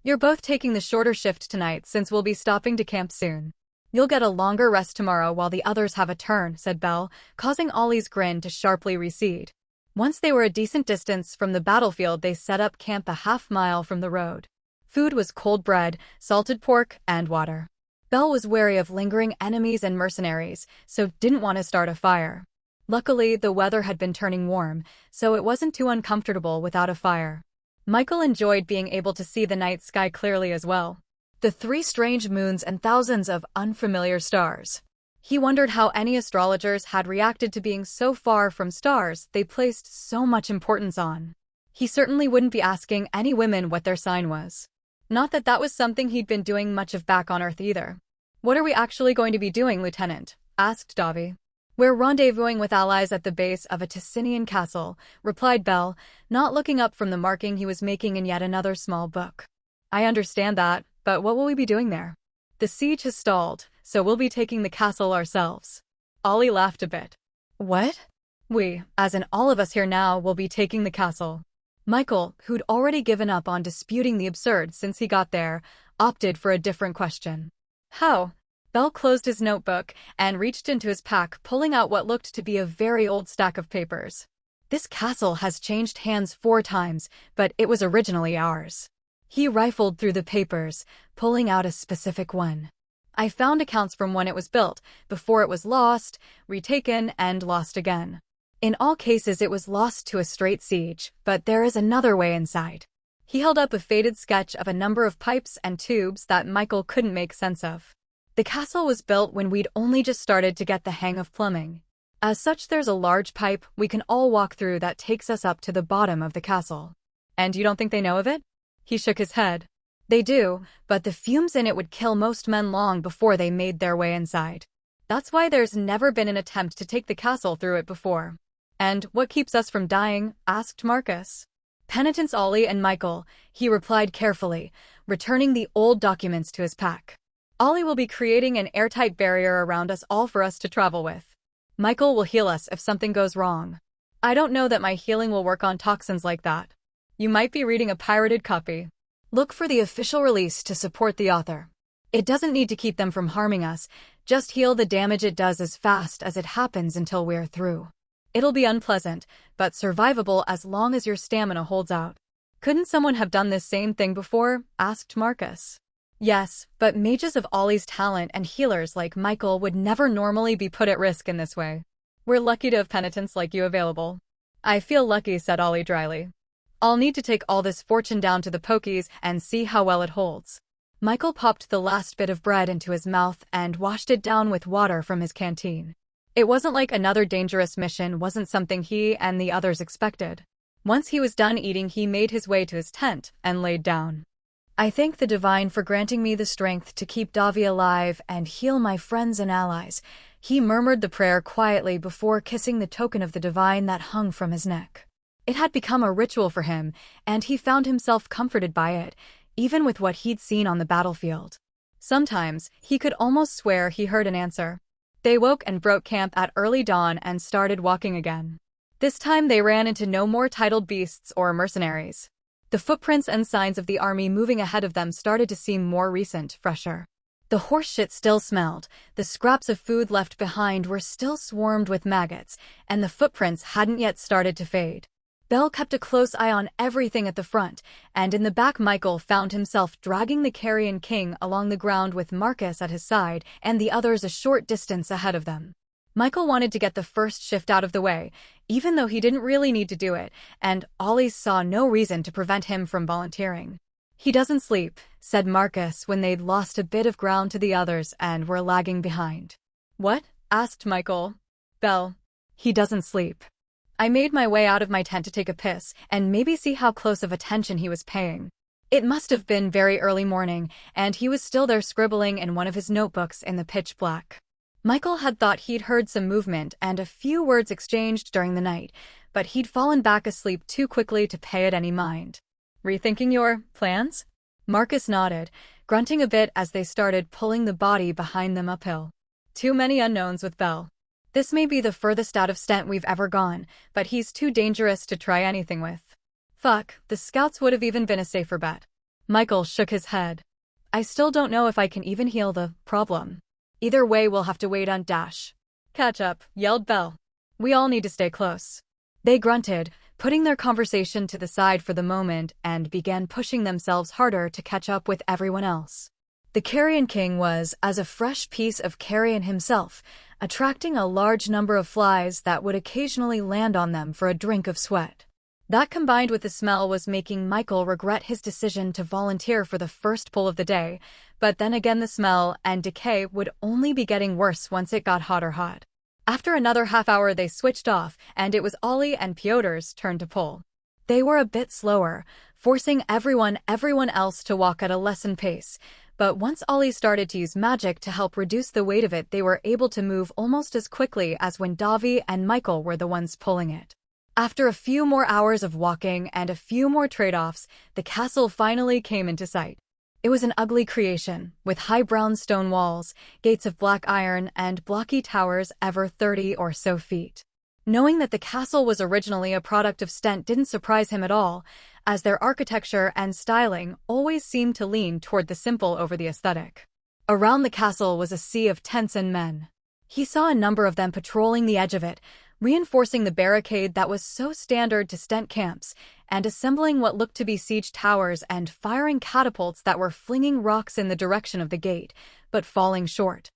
You're both taking the shorter shift tonight since we'll be stopping to camp soon. You'll get a longer rest tomorrow while the others have a turn, said Belle, causing Ollie's grin to sharply recede. Once they were a decent distance from the battlefield, they set up camp a half-mile from the road. Food was cold bread, salted pork, and water. Belle was wary of lingering enemies and mercenaries, so didn't want to start a fire. Luckily, the weather had been turning warm, so it wasn't too uncomfortable without a fire. Michael enjoyed being able to see the night sky clearly as well. The 3 strange moons and thousands of unfamiliar stars. He wondered how any astrologers had reacted to being so far from stars they placed so much importance on. He certainly wouldn't be asking any women what their sign was. Not that that was something he'd been doing much of back on Earth either. What are we actually going to be doing, Lieutenant? Asked Davi. We're rendezvousing with allies at the base of a Ticinian castle, replied Belle, not looking up from the marking he was making in yet another small book. I understand that, but what will we be doing there? The siege has stalled, so we'll be taking the castle ourselves. Ollie laughed a bit. What? We, as in all of us here now, will be taking the castle. Michael, who'd already given up on disputing the absurd since he got there, opted for a different question. How? Belle closed his notebook and reached into his pack, pulling out what looked to be a very old stack of papers. This castle has changed hands 4 times, but it was originally ours. He rifled through the papers, pulling out a specific one. I found accounts from when it was built, before it was lost, retaken, and lost again. In all cases it was lost to a straight siege, but there is another way inside. He held up a faded sketch of a number of pipes and tubes that Michael couldn't make sense of. The castle was built when we'd only just started to get the hang of plumbing. As such, there's a large pipe we can all walk through that takes us up to the bottom of the castle. And you don't think they know of it? He shook his head. They do, but the fumes in it would kill most men long before they made their way inside. That's why there's never been an attempt to take the castle through it before. And what keeps us from dying? Asked Marcus. Penitents Ollie and Michael, he replied carefully, returning the old documents to his pack. Ollie will be creating an airtight barrier around us all for us to travel with. Michael will heal us if something goes wrong. I don't know that my healing will work on toxins like that. You might be reading a pirated copy. Look for the official release to support the author. It doesn't need to keep them from harming us, just heal the damage it does as fast as it happens until we're through. It'll be unpleasant, but survivable as long as your stamina holds out. Couldn't someone have done this same thing before? Asked Marcus. Yes, but mages of Ollie's talent and healers like Michael would never normally be put at risk in this way. We're lucky to have penitents like you available. I feel lucky, said Ollie dryly. I'll need to take all this fortune down to the pokies and see how well it holds. Michael popped the last bit of bread into his mouth and washed it down with water from his canteen. It wasn't like another dangerous mission wasn't something he and the others expected. Once he was done eating, he made his way to his tent and laid down. I thank the Divine for granting me the strength to keep Davi alive and heal my friends and allies. He murmured the prayer quietly before kissing the token of the Divine that hung from his neck. It had become a ritual for him, and he found himself comforted by it, even with what he'd seen on the battlefield. Sometimes, he could almost swear he heard an answer. They woke and broke camp at early dawn and started walking again. This time they ran into no more titled beasts or mercenaries. The footprints and signs of the army moving ahead of them started to seem more recent, fresher. The horse shit still smelled, the scraps of food left behind were still swarmed with maggots, and the footprints hadn't yet started to fade. Belle kept a close eye on everything at the front, and in the back Michael found himself dragging the carrion king along the ground with Marcus at his side and the others a short distance ahead of them. Michael wanted to get the first shift out of the way, even though he didn't really need to do it, and Ollie saw no reason to prevent him from volunteering. He doesn't sleep, said Marcus when they'd lost a bit of ground to the others and were lagging behind. What? Asked Michael. Belle. He doesn't sleep. I made my way out of my tent to take a piss and maybe see how close of attention he was paying. It must have been very early morning, and he was still there scribbling in one of his notebooks in the pitch black. Michael had thought he'd heard some movement and a few words exchanged during the night, but he'd fallen back asleep too quickly to pay it any mind. Rethinking your plans? Marcus nodded, grunting a bit as they started pulling the body behind them uphill. Too many unknowns with Belle. This may be the furthest out of Stent we've ever gone, but he's too dangerous to try anything with. Fuck, the scouts would have even been a safer bet. Michael shook his head. I still don't know if I can even heal the problem. Either way, we'll have to wait on Dash. Catch up, yelled Belle. We all need to stay close. They grunted, putting their conversation to the side for the moment, and began pushing themselves harder to catch up with everyone else. The Carrion King was as a fresh piece of carrion himself, attracting a large number of flies that would occasionally land on them for a drink of sweat. That combined with the smell was making Michael regret his decision to volunteer for the first pull of the day, but then again the smell and decay would only be getting worse once it got hot. After another half hour they switched off, and it was Ollie and Piotr's turn to pull. They were a bit slower, forcing everyone else to walk at a lessened pace, but once Ollie started to use magic to help reduce the weight of it, they were able to move almost as quickly as when Davi and Michael were the ones pulling it. After a few more hours of walking and a few more trade-offs, the castle finally came into sight. It was an ugly creation, with high brown stone walls, gates of black iron, and blocky towers ever 30 or so feet. Knowing that the castle was originally a product of Stent didn't surprise him at all, as their architecture and styling always seemed to lean toward the simple over the aesthetic. Around the castle was a sea of tents and men. He saw a number of them patrolling the edge of it, reinforcing the barricade that was so standard to Stent camps, and assembling what looked to be siege towers and firing catapults that were flinging rocks in the direction of the gate, but falling short.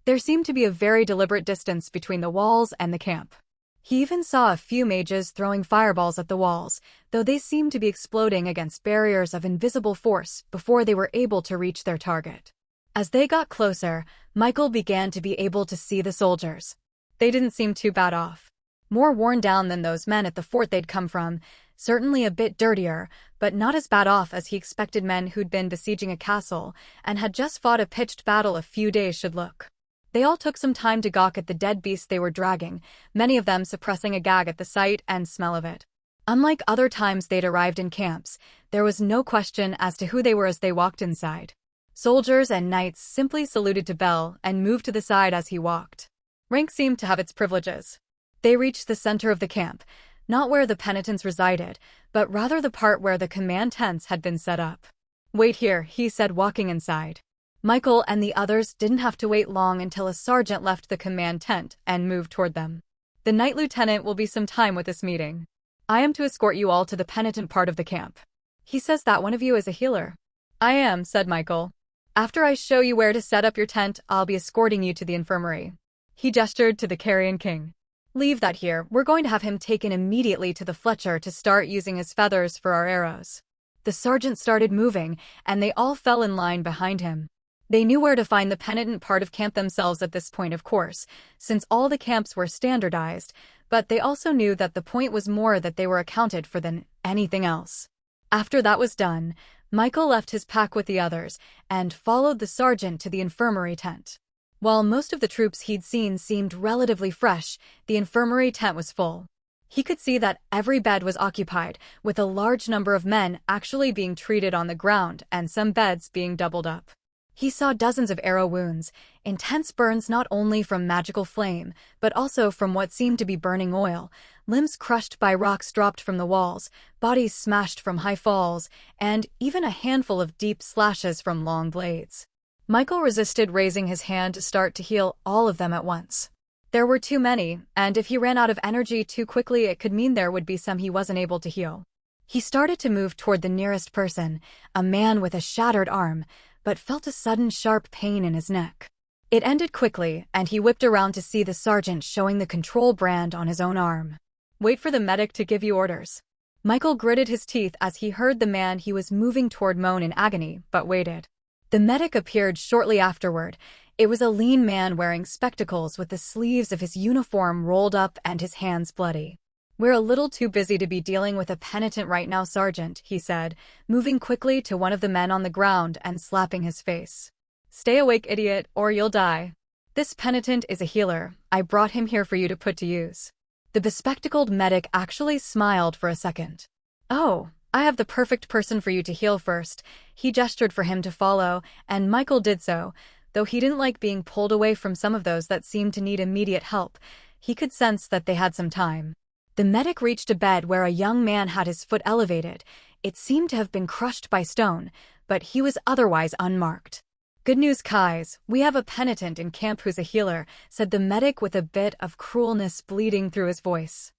There seemed to be a very deliberate distance between the walls and the camp. He even saw a few mages throwing fireballs at the walls, though they seemed to be exploding against barriers of invisible force before they were able to reach their target. As they got closer, Michael began to be able to see the soldiers. They didn't seem too bad off. More worn down than those men at the fort they'd come from, certainly a bit dirtier, but not as bad off as he expected men who'd been besieging a castle and had just fought a pitched battle a few days should look. They all took some time to gawk at the dead beasts they were dragging, many of them suppressing a gag at the sight and smell of it. Unlike other times they'd arrived in camps, there was no question as to who they were as they walked inside. Soldiers and knights simply saluted to Belle and moved to the side as he walked. Rank seemed to have its privileges. They reached the center of the camp, not where the penitents resided, but rather the part where the command tents had been set up. Wait here, he said, walking inside. Michael and the others didn't have to wait long until a sergeant left the command tent and moved toward them. The knight lieutenant will be some time with this meeting. I am to escort you all to the penitent part of the camp. He says that one of you is a healer. I am, said Michael. After I show you where to set up your tent, I'll be escorting you to the infirmary. He gestured to the Carrion King. Leave that here, we're going to have him taken immediately to the Fletcher to start using his feathers for our arrows. The sergeant started moving, and they all fell in line behind him. They knew where to find the penitent part of camp themselves at this point, of course, since all the camps were standardized, but they also knew that the point was more that they were accounted for than anything else. After that was done, Michael left his pack with the others and followed the sergeant to the infirmary tent. While most of the troops he'd seen seemed relatively fresh, the infirmary tent was full. He could see that every bed was occupied, with a large number of men actually being treated on the ground and some beds being doubled up. He saw dozens of arrow wounds, intense burns not only from magical flame, but also from what seemed to be burning oil, limbs crushed by rocks dropped from the walls, bodies smashed from high falls, and even a handful of deep slashes from long blades. Michael resisted raising his hand to start to heal all of them at once. There were too many, and if he ran out of energy too quickly, it could mean there would be some he wasn't able to heal. He started to move toward the nearest person, a man with a shattered arm, but felt a sudden sharp pain in his neck. It ended quickly, and he whipped around to see the sergeant showing the control brand on his own arm. Wait for the medic to give you orders. Michael gritted his teeth as he heard the man he was moving toward moan in agony, but waited. The medic appeared shortly afterward. It was a lean man wearing spectacles with the sleeves of his uniform rolled up and his hands bloody. We're a little too busy to be dealing with a penitent right now, Sergeant, he said, moving quickly to one of the men on the ground and slapping his face. Stay awake, idiot, or you'll die. This penitent is a healer. I brought him here for you to put to use. The bespectacled medic actually smiled for a second. Oh, I have the perfect person for you to heal first. He gestured for him to follow, and Michael did so, though he didn't like being pulled away from some of those that seemed to need immediate help. He could sense that they had some time. The medic reached a bed where a young man had his foot elevated. It seemed to have been crushed by stone, but he was otherwise unmarked. "Good news, Kais. We have a penitent in camp who's a healer," said the medic with a bit of cruelness bleeding through his voice.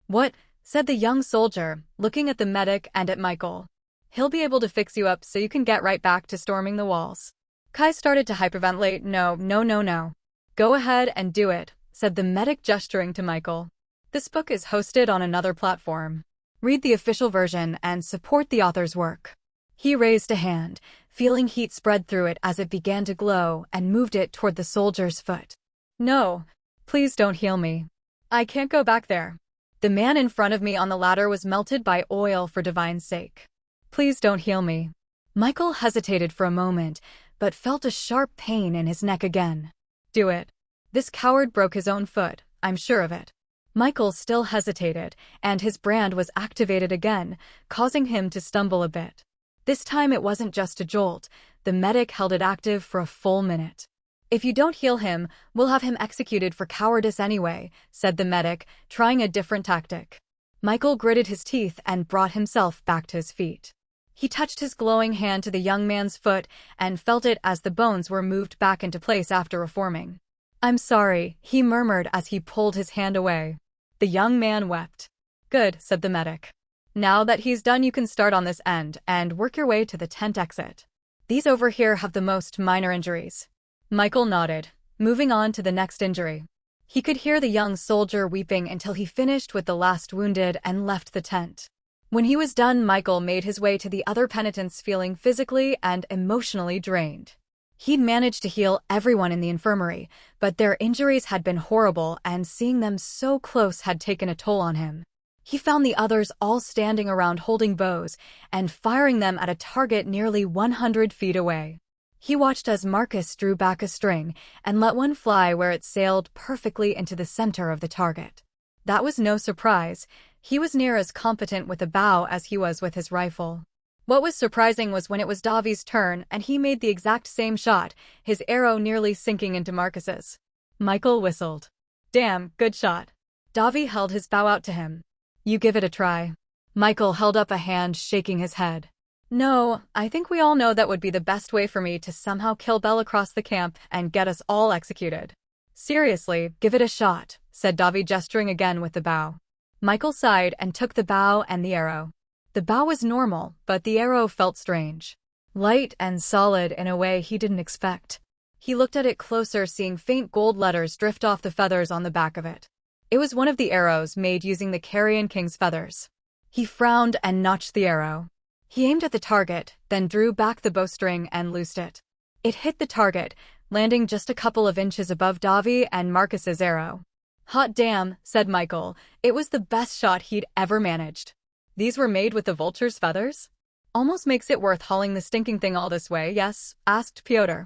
"What?" said the young soldier, looking at the medic and at Michael. "He'll be able to fix you up so you can get right back to storming the walls." Kai started to hyperventilate. No. "Go ahead and do it," said the medic, gesturing to Michael. This book is hosted on another platform. Read the official version and support the author's work. He raised a hand, feeling heat spread through it as it began to glow, and moved it toward the soldier's foot. "No, please don't heal me. I can't go back there. The man in front of me on the ladder was melted by oil for divine sake. Please don't heal me." Michael hesitated for a moment, but felt a sharp pain in his neck again. "Do it. This coward broke his own foot, I'm sure of it." Michael still hesitated, and his brand was activated again, causing him to stumble a bit. This time it wasn't just a jolt. The medic held it active for a full minute. "If you don't heal him, we'll have him executed for cowardice anyway," said the medic, trying a different tactic. Michael gritted his teeth and brought himself back to his feet. He touched his glowing hand to the young man's foot and felt it as the bones were moved back into place after reforming. "I'm sorry," he murmured as he pulled his hand away. The young man wept. "Good," said the medic. "Now that he's done, you can start on this end and work your way to the tent exit. These over here have the most minor injuries." Michael nodded, moving on to the next injury. He could hear the young soldier weeping until he finished with the last wounded and left the tent. When he was done, Michael made his way to the other penitents, feeling physically and emotionally drained. He'd managed to heal everyone in the infirmary, but their injuries had been horrible, and seeing them so close had taken a toll on him. He found the others all standing around holding bows and firing them at a target nearly 100 feet away. He watched as Marcus drew back a string and let one fly where it sailed perfectly into the center of the target. That was no surprise. He was near as competent with a bow as he was with his rifle. What was surprising was when it was Davi's turn and he made the exact same shot, his arrow nearly sinking into Marcus's. Michael whistled. "Damn, good shot." Davi held his bow out to him. "You give it a try." Michael held up a hand, shaking his head. "No, I think we all know that would be the best way for me to somehow kill Bell across the camp and get us all executed." "Seriously, give it a shot," said Davi, gesturing again with the bow. Michael sighed and took the bow and the arrow. The bow was normal, but the arrow felt strange. Light and solid in a way he didn't expect. He looked at it closer, seeing faint gold letters drift off the feathers on the back of it. It was one of the arrows made using the carrion king's feathers. He frowned and notched the arrow. He aimed at the target, then drew back the bowstring and loosed it. It hit the target, landing just a couple of inches above Davi and Marcus's arrow. "Hot damn," said Michael. It was the best shot he'd ever managed. "These were made with the vulture's feathers? Almost makes it worth hauling the stinking thing all this way, yes?" asked Piotr.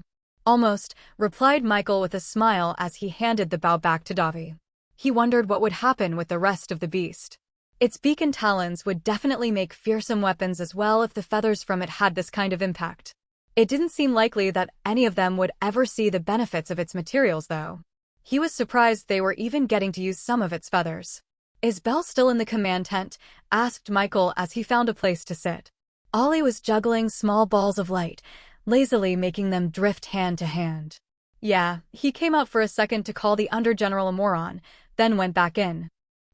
"Almost," replied Michael with a smile as he handed the bow back to Davi. He wondered what would happen with the rest of the beast. Its beak and talons would definitely make fearsome weapons as well if the feathers from it had this kind of impact. It didn't seem likely that any of them would ever see the benefits of its materials, though. He was surprised they were even getting to use some of its feathers. "Is Belle still in the command tent?" asked Michael as he found a place to sit. Ollie was juggling small balls of light, lazily making them drift hand to hand. "Yeah, he came out for a second to call the Undergeneral a moron, then went back in."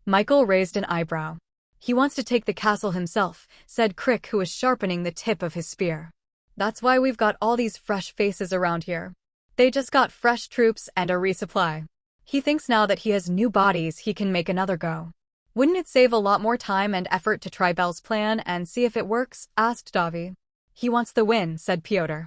Michael raised an eyebrow. "He wants to take the castle himself," said Crick, who was sharpening the tip of his spear. "That's why we've got all these fresh faces around here. They just got fresh troops and a resupply. He thinks now that he has new bodies he can make another go." "Wouldn't it save a lot more time and effort to try Belle's plan and see if it works?" asked Davi. "He wants the win," said Piotr.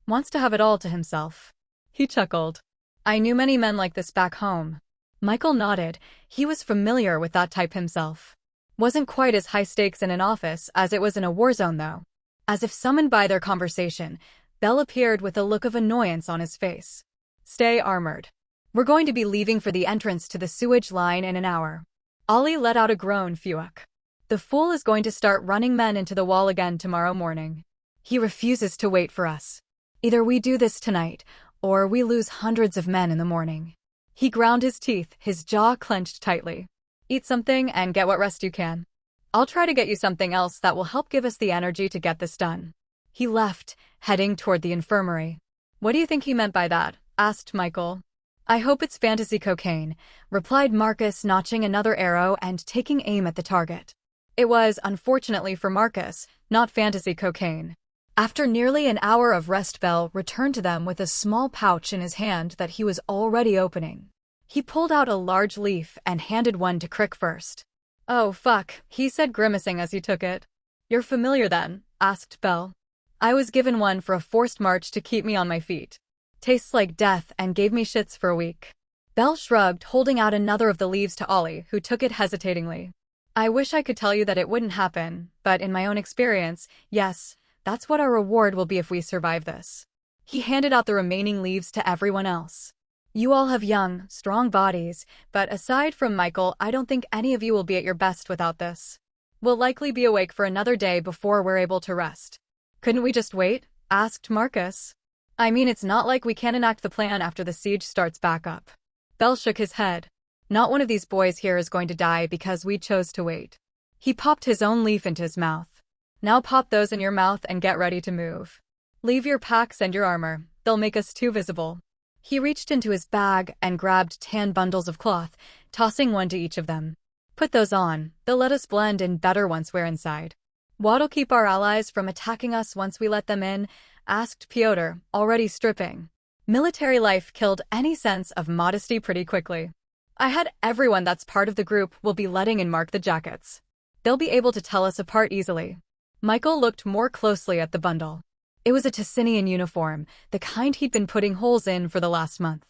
"Wants to have it all to himself." He chuckled. "I knew many men like this back home." Michael nodded. He was familiar with that type himself. Wasn't quite as high stakes in an office as it was in a war zone, though. As if summoned by their conversation, Belle appeared with a look of annoyance on his face. "Stay armored. We're going to be leaving for the entrance to the sewage line in an hour." Ollie let out a groan. Fuck. "The fool is going to start running men into the wall again tomorrow morning. He refuses to wait for us. Either we do this tonight, or we lose hundreds of men in the morning." He ground his teeth, his jaw clenched tightly. "Eat something and get what rest you can. I'll try to get you something else that will help give us the energy to get this done." He left, heading toward the infirmary. "What do you think he meant by that?" asked Michael. "I hope it's fantasy cocaine," replied Marcus, notching another arrow and taking aim at the target. It was, unfortunately for Marcus, not fantasy cocaine. After nearly an hour of rest, Bell returned to them with a small pouch in his hand that he was already opening. He pulled out a large leaf and handed one to Crick first. "Oh, fuck," he said, grimacing as he took it. "You're familiar then?" asked Bell. "I was given one for a forced march to keep me on my feet. Tastes like death and gave me shits for a week." Bell shrugged, holding out another of the leaves to Ollie, who took it hesitatingly. "I wish I could tell you that it wouldn't happen, but in my own experience, yes, that's what our reward will be if we survive this." He handed out the remaining leaves to everyone else. "You all have young, strong bodies, but aside from Michael, I don't think any of you will be at your best without this. We'll likely be awake for another day before we're able to rest." "Couldn't we just wait?" asked Marcus. "I mean, it's not like we can't enact the plan after the siege starts back up." Bell shook his head. "Not one of these boys here is going to die because we chose to wait." He popped his own leaf into his mouth. "Now pop those in your mouth and get ready to move. Leave your packs and your armor. They'll make us too visible." He reached into his bag and grabbed 10 bundles of cloth, tossing one to each of them. "Put those on. They'll let us blend in better once we're inside." "What'll keep our allies from attacking us once we let them in?" asked Pyotr, already stripping. Military life killed any sense of modesty pretty quickly. "I had everyone that's part of the group will be letting in mark the jackets. They'll be able to tell us apart easily." Michael looked more closely at the bundle. It was a Ticinian uniform, the kind he'd been putting holes in for the last month.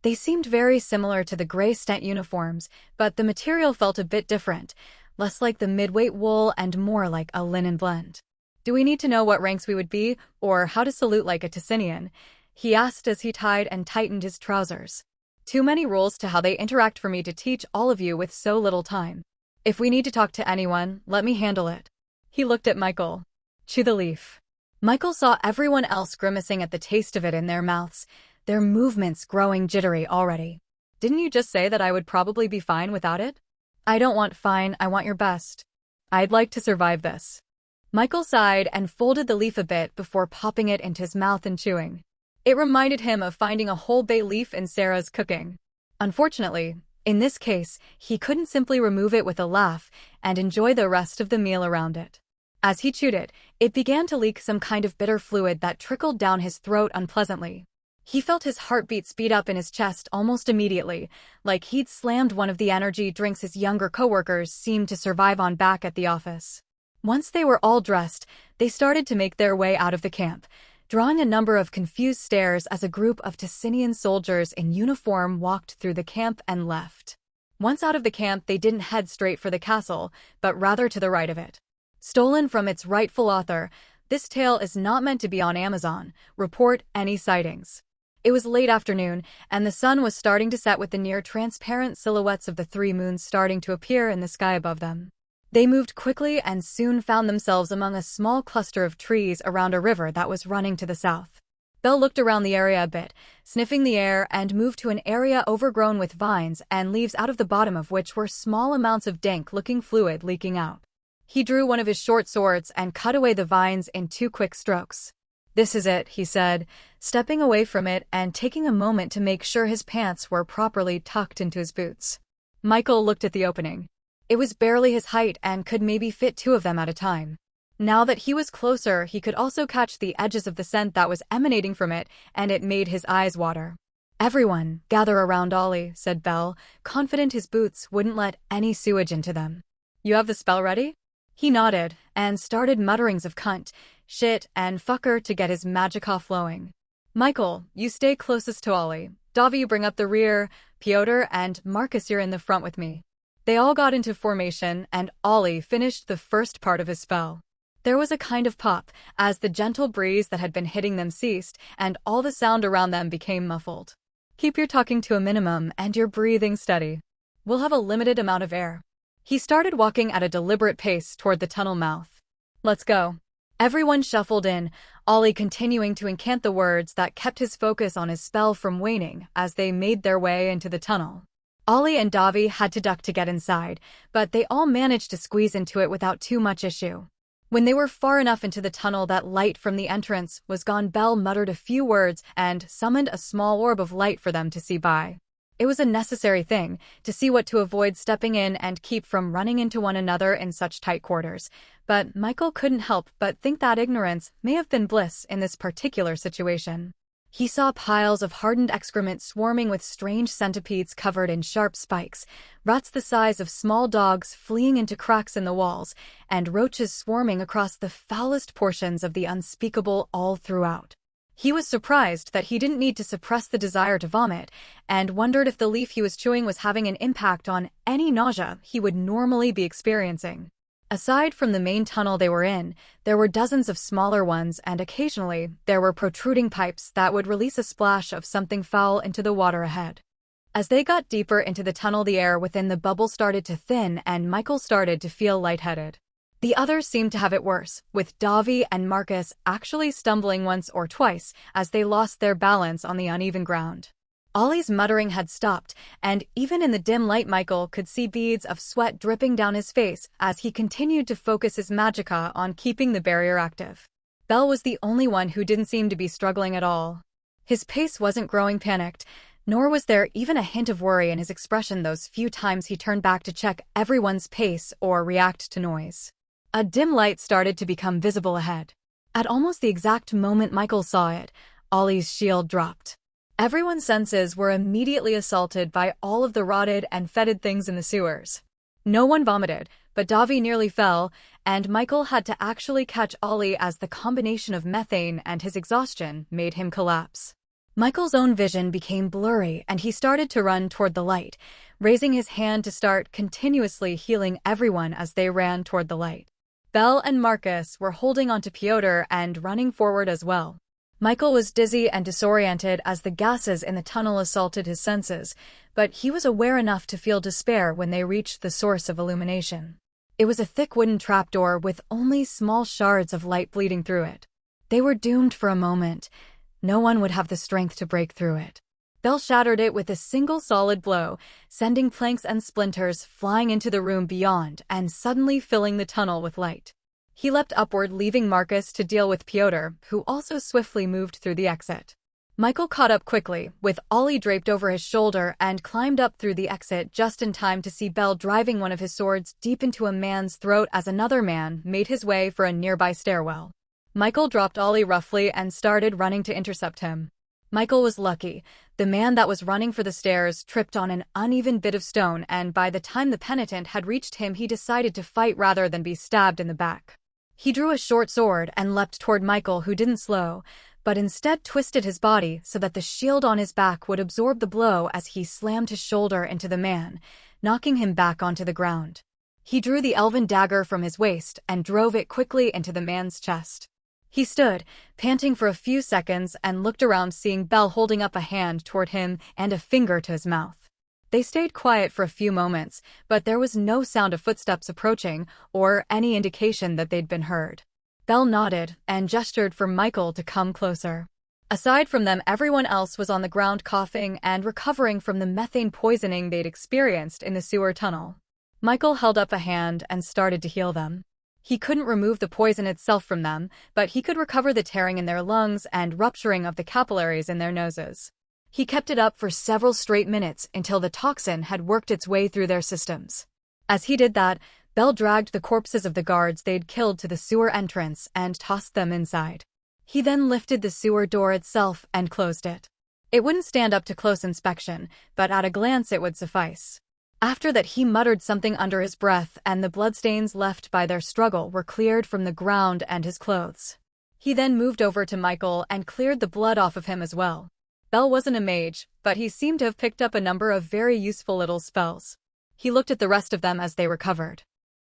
They seemed very similar to the gray Stent uniforms, but the material felt a bit different, less like the midweight wool and more like a linen blend. "Do we need to know what ranks we would be, or how to salute like a Ticinian?" he asked as he tied and tightened his trousers. "Too many rules to how they interact for me to teach all of you with so little time. If we need to talk to anyone, let me handle it." He looked at Michael. "Chew the leaf." Michael saw everyone else grimacing at the taste of it in their mouths, their movements growing jittery already. "Didn't you just say that I would probably be fine without it?" "I don't want fine, I want your best. I'd like to survive this." Michael sighed and folded the leaf a bit before popping it into his mouth and chewing. It reminded him of finding a whole bay leaf in Sarah's cooking. Unfortunately, in this case, he couldn't simply remove it with a laugh and enjoy the rest of the meal around it. As he chewed it, it began to leak some kind of bitter fluid that trickled down his throat unpleasantly. He felt his heartbeat speed up in his chest almost immediately, like he'd slammed one of the energy drinks his younger coworkers seemed to survive on back at the office. Once they were all dressed, they started to make their way out of the camp, drawing a number of confused stares as a group of Ticinian soldiers in uniform walked through the camp and left. Once out of the camp, they didn't head straight for the castle, but rather to the right of it. Stolen from its rightful author, this tale is not meant to be on Amazon. Report any sightings. It was late afternoon, and the sun was starting to set with the near-transparent silhouettes of the 3 moons starting to appear in the sky above them. They moved quickly and soon found themselves among a small cluster of trees around a river that was running to the south. Belle looked around the area a bit, sniffing the air, and moved to an area overgrown with vines and leaves out of the bottom of which were small amounts of dank-looking fluid leaking out. He drew one of his short swords and cut away the vines in 2 quick strokes. "This is it," he said, stepping away from it and taking a moment to make sure his pants were properly tucked into his boots. Michael looked at the opening. It was barely his height and could maybe fit 2 of them at a time. Now that he was closer, he could also catch the edges of the scent that was emanating from it, and it made his eyes water. "Everyone, gather around Ollie," said Bell, confident his boots wouldn't let any sewage into them. "You have the spell ready?" He nodded, and started mutterings of cunt, shit, and fucker to get his magicka flowing. "Michael, you stay closest to Ollie. Davi, you bring up the rear. Pyotr and Marcus, you're in the front with me." They all got into formation, and Ollie finished the first part of his spell. There was a kind of pop, as the gentle breeze that had been hitting them ceased, and all the sound around them became muffled. "Keep your talking to a minimum and your breathing steady. We'll have a limited amount of air." He started walking at a deliberate pace toward the tunnel mouth. "Let's go." Everyone shuffled in, Ollie continuing to incant the words that kept his focus on his spell from waning as they made their way into the tunnel. Ollie and Davi had to duck to get inside, but they all managed to squeeze into it without too much issue. When they were far enough into the tunnel that light from the entrance was gone, Belle muttered a few words and summoned a small orb of light for them to see by. It was a necessary thing to see what to avoid stepping in and keep from running into one another in such tight quarters, but Michael couldn't help but think that ignorance may have been bliss in this particular situation. He saw piles of hardened excrement swarming with strange centipedes covered in sharp spikes, rats the size of small dogs fleeing into cracks in the walls, and roaches swarming across the foulest portions of the unspeakable all throughout. He was surprised that he didn't need to suppress the desire to vomit, and wondered if the leaf he was chewing was having an impact on any nausea he would normally be experiencing. Aside from the main tunnel they were in, there were dozens of smaller ones, and occasionally there were protruding pipes that would release a splash of something foul into the water ahead. As they got deeper into the tunnel, the air within the bubble started to thin and Michael started to feel lightheaded. The others seemed to have it worse, with Davi and Marcus actually stumbling once or twice as they lost their balance on the uneven ground. Ollie's muttering had stopped, and even in the dim light Michael could see beads of sweat dripping down his face as he continued to focus his magicka on keeping the barrier active. Belle was the only one who didn't seem to be struggling at all. His pace wasn't growing panicked, nor was there even a hint of worry in his expression those few times he turned back to check everyone's pace or react to noise. A dim light started to become visible ahead. At almost the exact moment Michael saw it, Ollie's shield dropped. Everyone's senses were immediately assaulted by all of the rotted and fetid things in the sewers. No one vomited, but Davi nearly fell, and Michael had to actually catch Ollie as the combination of methane and his exhaustion made him collapse. Michael's own vision became blurry and he started to run toward the light, raising his hand to start continuously healing everyone as they ran toward the light. Belle and Marcus were holding onto Piotr and running forward as well. Michael was dizzy and disoriented as the gases in the tunnel assaulted his senses, but he was aware enough to feel despair when they reached the source of illumination. It was a thick wooden trapdoor with only small shards of light bleeding through it. They were doomed for a moment. No one would have the strength to break through it. Belle shattered it with a single solid blow, sending planks and splinters flying into the room beyond and suddenly filling the tunnel with light. He leapt upward, leaving Marcus to deal with Piotr, who also swiftly moved through the exit. Michael caught up quickly, with Ollie draped over his shoulder, and climbed up through the exit just in time to see Belle driving one of his swords deep into a man's throat as another man made his way for a nearby stairwell. Michael dropped Ollie roughly and started running to intercept him. Michael was lucky. The man that was running for the stairs tripped on an uneven bit of stone, and by the time the Penitent had reached him, he decided to fight rather than be stabbed in the back. He drew a short sword and leapt toward Michael, who didn't slow, but instead twisted his body so that the shield on his back would absorb the blow as he slammed his shoulder into the man, knocking him back onto the ground. He drew the elven dagger from his waist and drove it quickly into the man's chest. He stood, panting for a few seconds, and looked around, seeing Belle holding up a hand toward him and a finger to his mouth. They stayed quiet for a few moments, but there was no sound of footsteps approaching or any indication that they'd been heard. Belle nodded and gestured for Michael to come closer. Aside from them, everyone else was on the ground coughing and recovering from the methane poisoning they'd experienced in the sewer tunnel. Michael held up a hand and started to heal them. He couldn't remove the poison itself from them, but he could recover the tearing in their lungs and rupturing of the capillaries in their noses. He kept it up for several straight minutes until the toxin had worked its way through their systems. As he did that, Belle dragged the corpses of the guards they'd killed to the sewer entrance and tossed them inside. He then lifted the sewer door itself and closed it. It wouldn't stand up to close inspection, but at a glance it would suffice. After that, he muttered something under his breath, and the bloodstains left by their struggle were cleared from the ground and his clothes. He then moved over to Michael and cleared the blood off of him as well. Belle wasn't a mage, but he seemed to have picked up a number of very useful little spells. He looked at the rest of them as they recovered.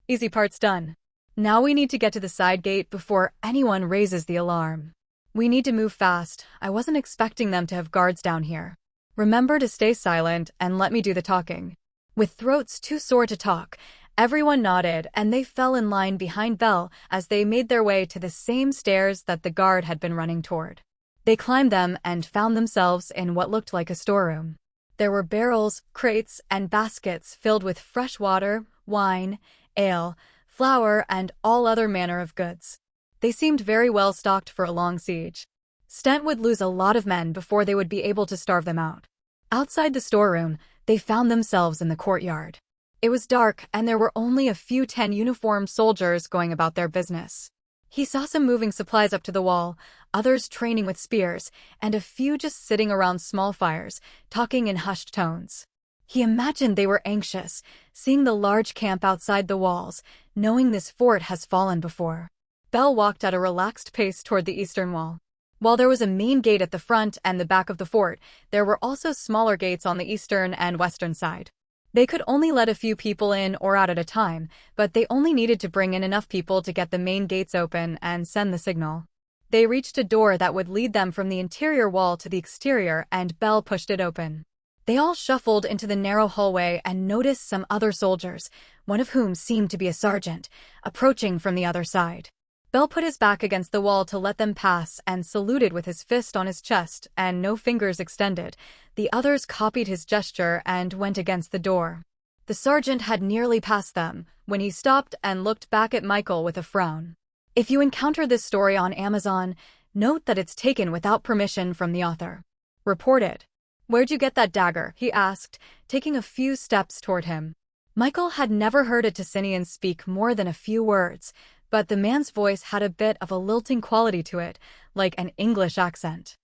Easy part's done. Now we need to get to the side gate before anyone raises the alarm. We need to move fast. I wasn't expecting them to have guards down here. Remember to stay silent and let me do the talking. With throats too sore to talk, everyone nodded and they fell in line behind Belle as they made their way to the same stairs that the guard had been running toward. They climbed them and found themselves in what looked like a storeroom. There were barrels, crates, and baskets filled with fresh water, wine, ale, flour, and all other manner of goods. They seemed very well stocked for a long siege. Stent would lose a lot of men before they would be able to starve them out. Outside the storeroom, they found themselves in the courtyard. It was dark, and there were only a few 10 uniformed soldiers going about their business. He saw some moving supplies up to the wall, others training with spears, and a few just sitting around small fires, talking in hushed tones. He imagined they were anxious, seeing the large camp outside the walls, knowing this fort has fallen before. Bell walked at a relaxed pace toward the eastern wall. While there was a main gate at the front and the back of the fort, there were also smaller gates on the eastern and western side. They could only let a few people in or out at a time, but they only needed to bring in enough people to get the main gates open and send the signal. They reached a door that would lead them from the interior wall to the exterior, and Bell pushed it open. They all shuffled into the narrow hallway and noticed some other soldiers, one of whom seemed to be a sergeant, approaching from the other side. Bell put his back against the wall to let them pass and saluted with his fist on his chest and no fingers extended. The others copied his gesture and went against the door. The sergeant had nearly passed them when he stopped and looked back at Michael with a frown. If you encounter this story on Amazon, note that it's taken without permission from the author. Report it. Where'd you get that dagger? He asked, taking a few steps toward him. Michael had never heard a Tessinian speak more than a few words, but the man's voice had a bit of a lilting quality to it, like an English accent.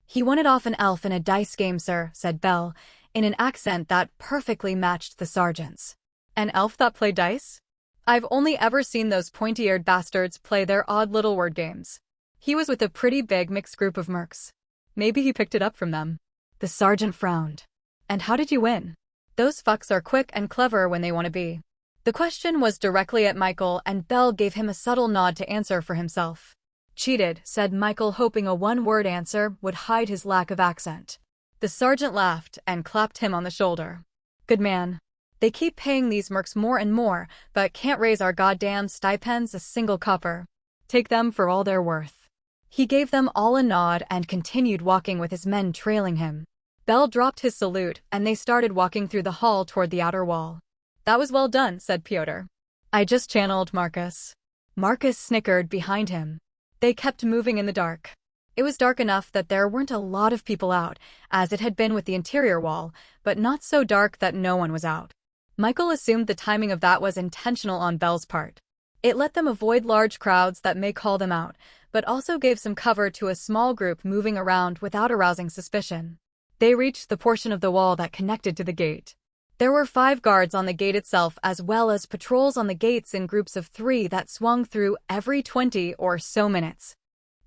He won it off an elf in a dice game, sir, said Bell, in an accent that perfectly matched the sergeant's. An elf that played dice? I've only ever seen those pointy-eared bastards play their odd little word games. He was with a pretty big mixed group of mercs. Maybe he picked it up from them. The sergeant frowned. And how did you win? Those fucks are quick and clever when they want to be. The question was directly at Michael, and Bell gave him a subtle nod to answer for himself. Cheated, said Michael, hoping a one-word answer would hide his lack of accent. The sergeant laughed and clapped him on the shoulder. Good man. They keep paying these mercs more and more, but can't raise our goddamn stipends a single copper. Take them for all they're worth. He gave them all a nod and continued walking with his men trailing him. Bell dropped his salute, and they started walking through the hall toward the outer wall. That was well done, said Pyotr. I just channeled Marcus. Marcus snickered behind him. They kept moving in the dark. It was dark enough that there weren't a lot of people out, as it had been with the interior wall, but not so dark that no one was out. Michael assumed the timing of that was intentional on Bell's part. It let them avoid large crowds that may call them out, but also gave some cover to a small group moving around without arousing suspicion. They reached the portion of the wall that connected to the gate. There were 5 guards on the gate itself, as well as patrols on the gates in groups of 3 that swung through every 20 or so minutes.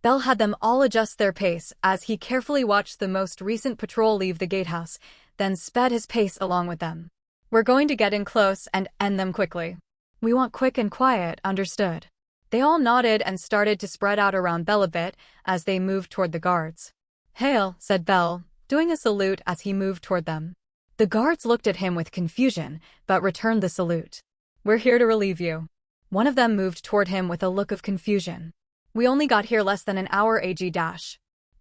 Bell had them all adjust their pace as he carefully watched the most recent patrol leave the gatehouse, then sped his pace along with them. We're going to get in close and end them quickly. We want quick and quiet, understood? They all nodded and started to spread out around Bell a bit as they moved toward the guards. Hail, said Bell, doing a salute as he moved toward them. The guards looked at him with confusion, but returned the salute. We're here to relieve you. One of them moved toward him with a look of confusion. We only got here less than an hour ag.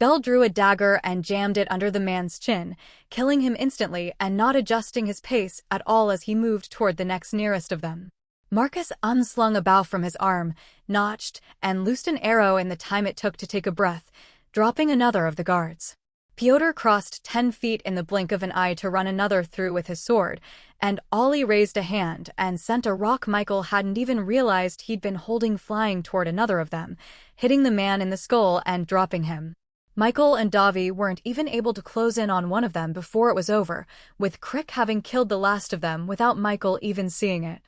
Bell drew a dagger and jammed it under the man's chin, killing him instantly and not adjusting his pace at all as he moved toward the next nearest of them. Marcus unslung a bow from his arm, notched, and loosed an arrow in the time it took to take a breath, dropping another of the guards. Pyotr crossed 10 feet in the blink of an eye to run another through with his sword, and Ollie raised a hand and sent a rock Michael hadn't even realized he'd been holding flying toward another of them, hitting the man in the skull and dropping him. Michael and Davi weren't even able to close in on one of them before it was over, with Crick having killed the last of them without Michael even seeing it.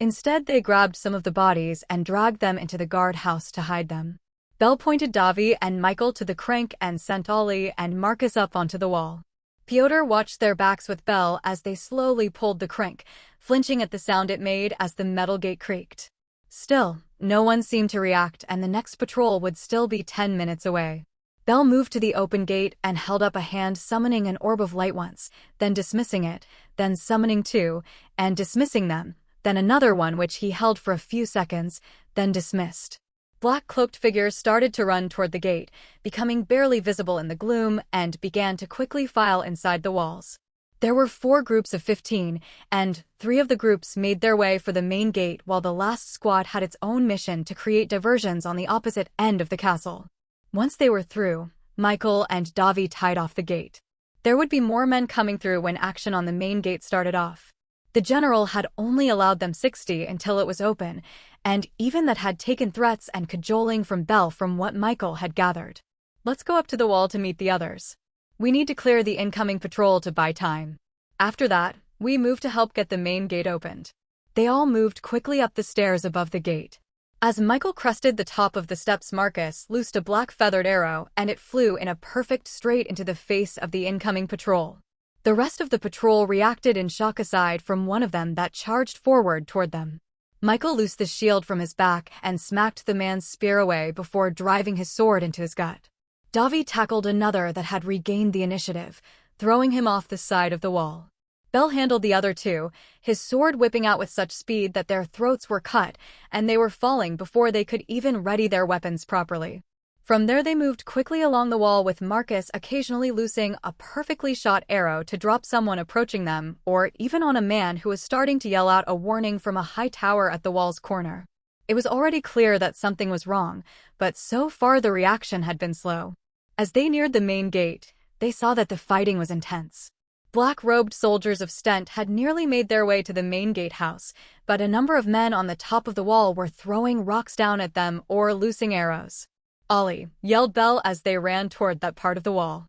Instead, they grabbed some of the bodies and dragged them into the guardhouse to hide them. Bell pointed Davi and Michael to the crank and sent Ollie and Marcus up onto the wall. Pyotr watched their backs with Bell as they slowly pulled the crank, flinching at the sound it made as the metal gate creaked. Still, no one seemed to react, and the next patrol would still be 10 minutes away. Bell moved to the open gate and held up a hand, summoning an orb of light once, then dismissing it, then summoning 2, and dismissing them, then another one which he held for a few seconds, then dismissed. Black-cloaked figures started to run toward the gate, becoming barely visible in the gloom, and began to quickly file inside the walls. There were 4 groups of 15, and 3 of the groups made their way for the main gate while the last squad had its own mission to create diversions on the opposite end of the castle. Once they were through, Michael and Davi tied off the gate. There would be more men coming through when action on the main gate started off. The general had only allowed them 60 until it was open, and even that had taken threats and cajoling from Bell from what Michael had gathered. Let's go up to the wall to meet the others. We need to clear the incoming patrol to buy time. After that, we moved to help get the main gate opened. They all moved quickly up the stairs above the gate. As Michael crested the top of the steps, Marcus loosed a black feathered arrow and it flew in a perfect straight into the face of the incoming patrol. The rest of the patrol reacted in shock aside from one of them that charged forward toward them. Michael loosed the shield from his back and smacked the man's spear away before driving his sword into his gut. Davi tackled another that had regained the initiative, throwing him off the side of the wall. Bell handled the other 2, his sword whipping out with such speed that their throats were cut and they were falling before they could even ready their weapons properly. From there they moved quickly along the wall with Marcus occasionally loosing a perfectly shot arrow to drop someone approaching them or even on a man who was starting to yell out a warning from a high tower at the wall's corner. It was already clear that something was wrong, but so far the reaction had been slow. As they neared the main gate, they saw that the fighting was intense. Black-robed soldiers of Stent had nearly made their way to the main gatehouse, but a number of men on the top of the wall were throwing rocks down at them or loosing arrows. "Ollie!" yelled Bell as they ran toward that part of the wall.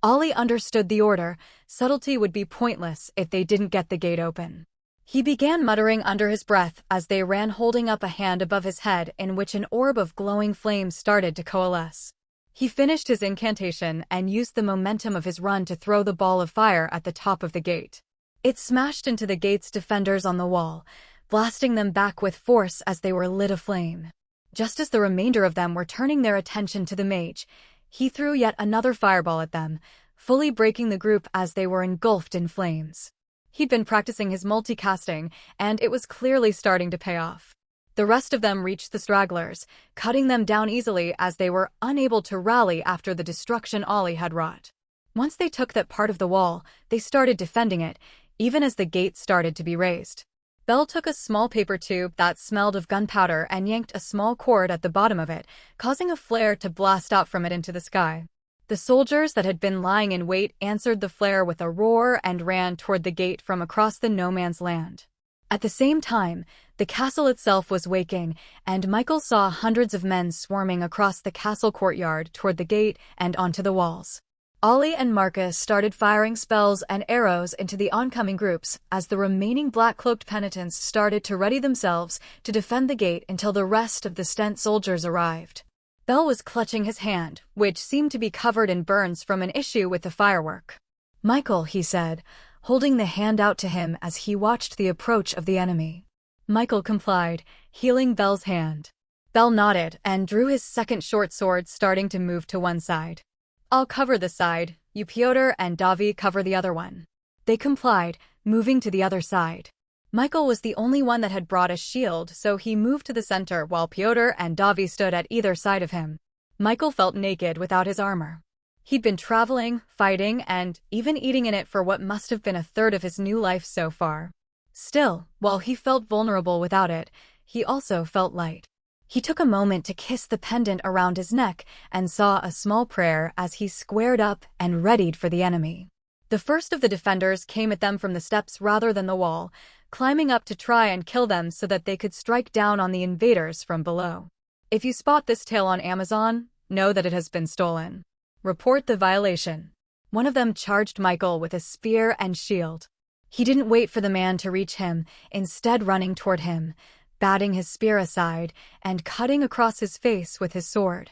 Ollie understood the order. Subtlety would be pointless if they didn't get the gate open. He began muttering under his breath as they ran, holding up a hand above his head in which an orb of glowing flame started to coalesce. He finished his incantation and used the momentum of his run to throw the ball of fire at the top of the gate. It smashed into the gate's defenders on the wall, blasting them back with force as they were lit aflame. Just as the remainder of them were turning their attention to the mage, he threw yet another fireball at them, fully breaking the group as they were engulfed in flames. He'd been practicing his multicasting, and it was clearly starting to pay off. The rest of them reached the stragglers, cutting them down easily as they were unable to rally after the destruction Ollie had wrought. Once they took that part of the wall, they started defending it, even as the gate started to be raised. Bell took a small paper tube that smelled of gunpowder and yanked a small cord at the bottom of it, causing a flare to blast out from it into the sky. The soldiers that had been lying in wait answered the flare with a roar and ran toward the gate from across the no-man's land. At the same time, the castle itself was waking, and Michael saw hundreds of men swarming across the castle courtyard toward the gate and onto the walls. Ollie and Marcus started firing spells and arrows into the oncoming groups as the remaining black-cloaked penitents started to ready themselves to defend the gate until the rest of the Stent soldiers arrived. Bell was clutching his hand, which seemed to be covered in burns from an issue with the firework. "Michael," he said, holding the hand out to him as he watched the approach of the enemy. Michael complied, healing Bell's hand. Bell nodded and drew his second short sword, starting to move to one side. "I'll cover this side, you Piotr and Davi cover the other one." They complied, moving to the other side. Michael was the only one that had brought a shield, so he moved to the center while Piotr and Davi stood at either side of him. Michael felt naked without his armor. He'd been traveling, fighting, and even eating in it for what must have been a third of his new life so far. Still, while he felt vulnerable without it, he also felt light. He took a moment to kiss the pendant around his neck and saw a small prayer as he squared up and readied for the enemy. The first of the defenders came at them from the steps rather than the wall, climbing up to try and kill them so that they could strike down on the invaders from below. If you spot this tale on Amazon, know that it has been stolen. Report the violation. One of them charged Michael with a spear and shield. He didn't wait for the man to reach him, instead running toward him, batting his spear aside and cutting across his face with his sword,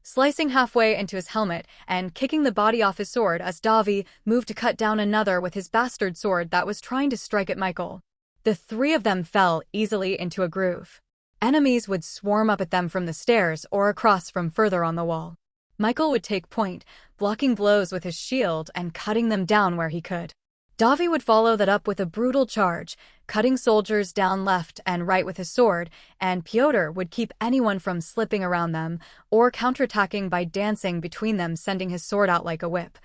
slicing halfway into his helmet and kicking the body off his sword as Davi moved to cut down another with his bastard sword that was trying to strike at Michael. The 3 of them fell easily into a groove. Enemies would swarm up at them from the stairs or across from further on the wall. Michael would take point, blocking blows with his shield and cutting them down where he could. Davi would follow that up with a brutal charge, cutting soldiers down left and right with his sword, and Piotr would keep anyone from slipping around them or counterattacking by dancing between them, sending his sword out like a whip.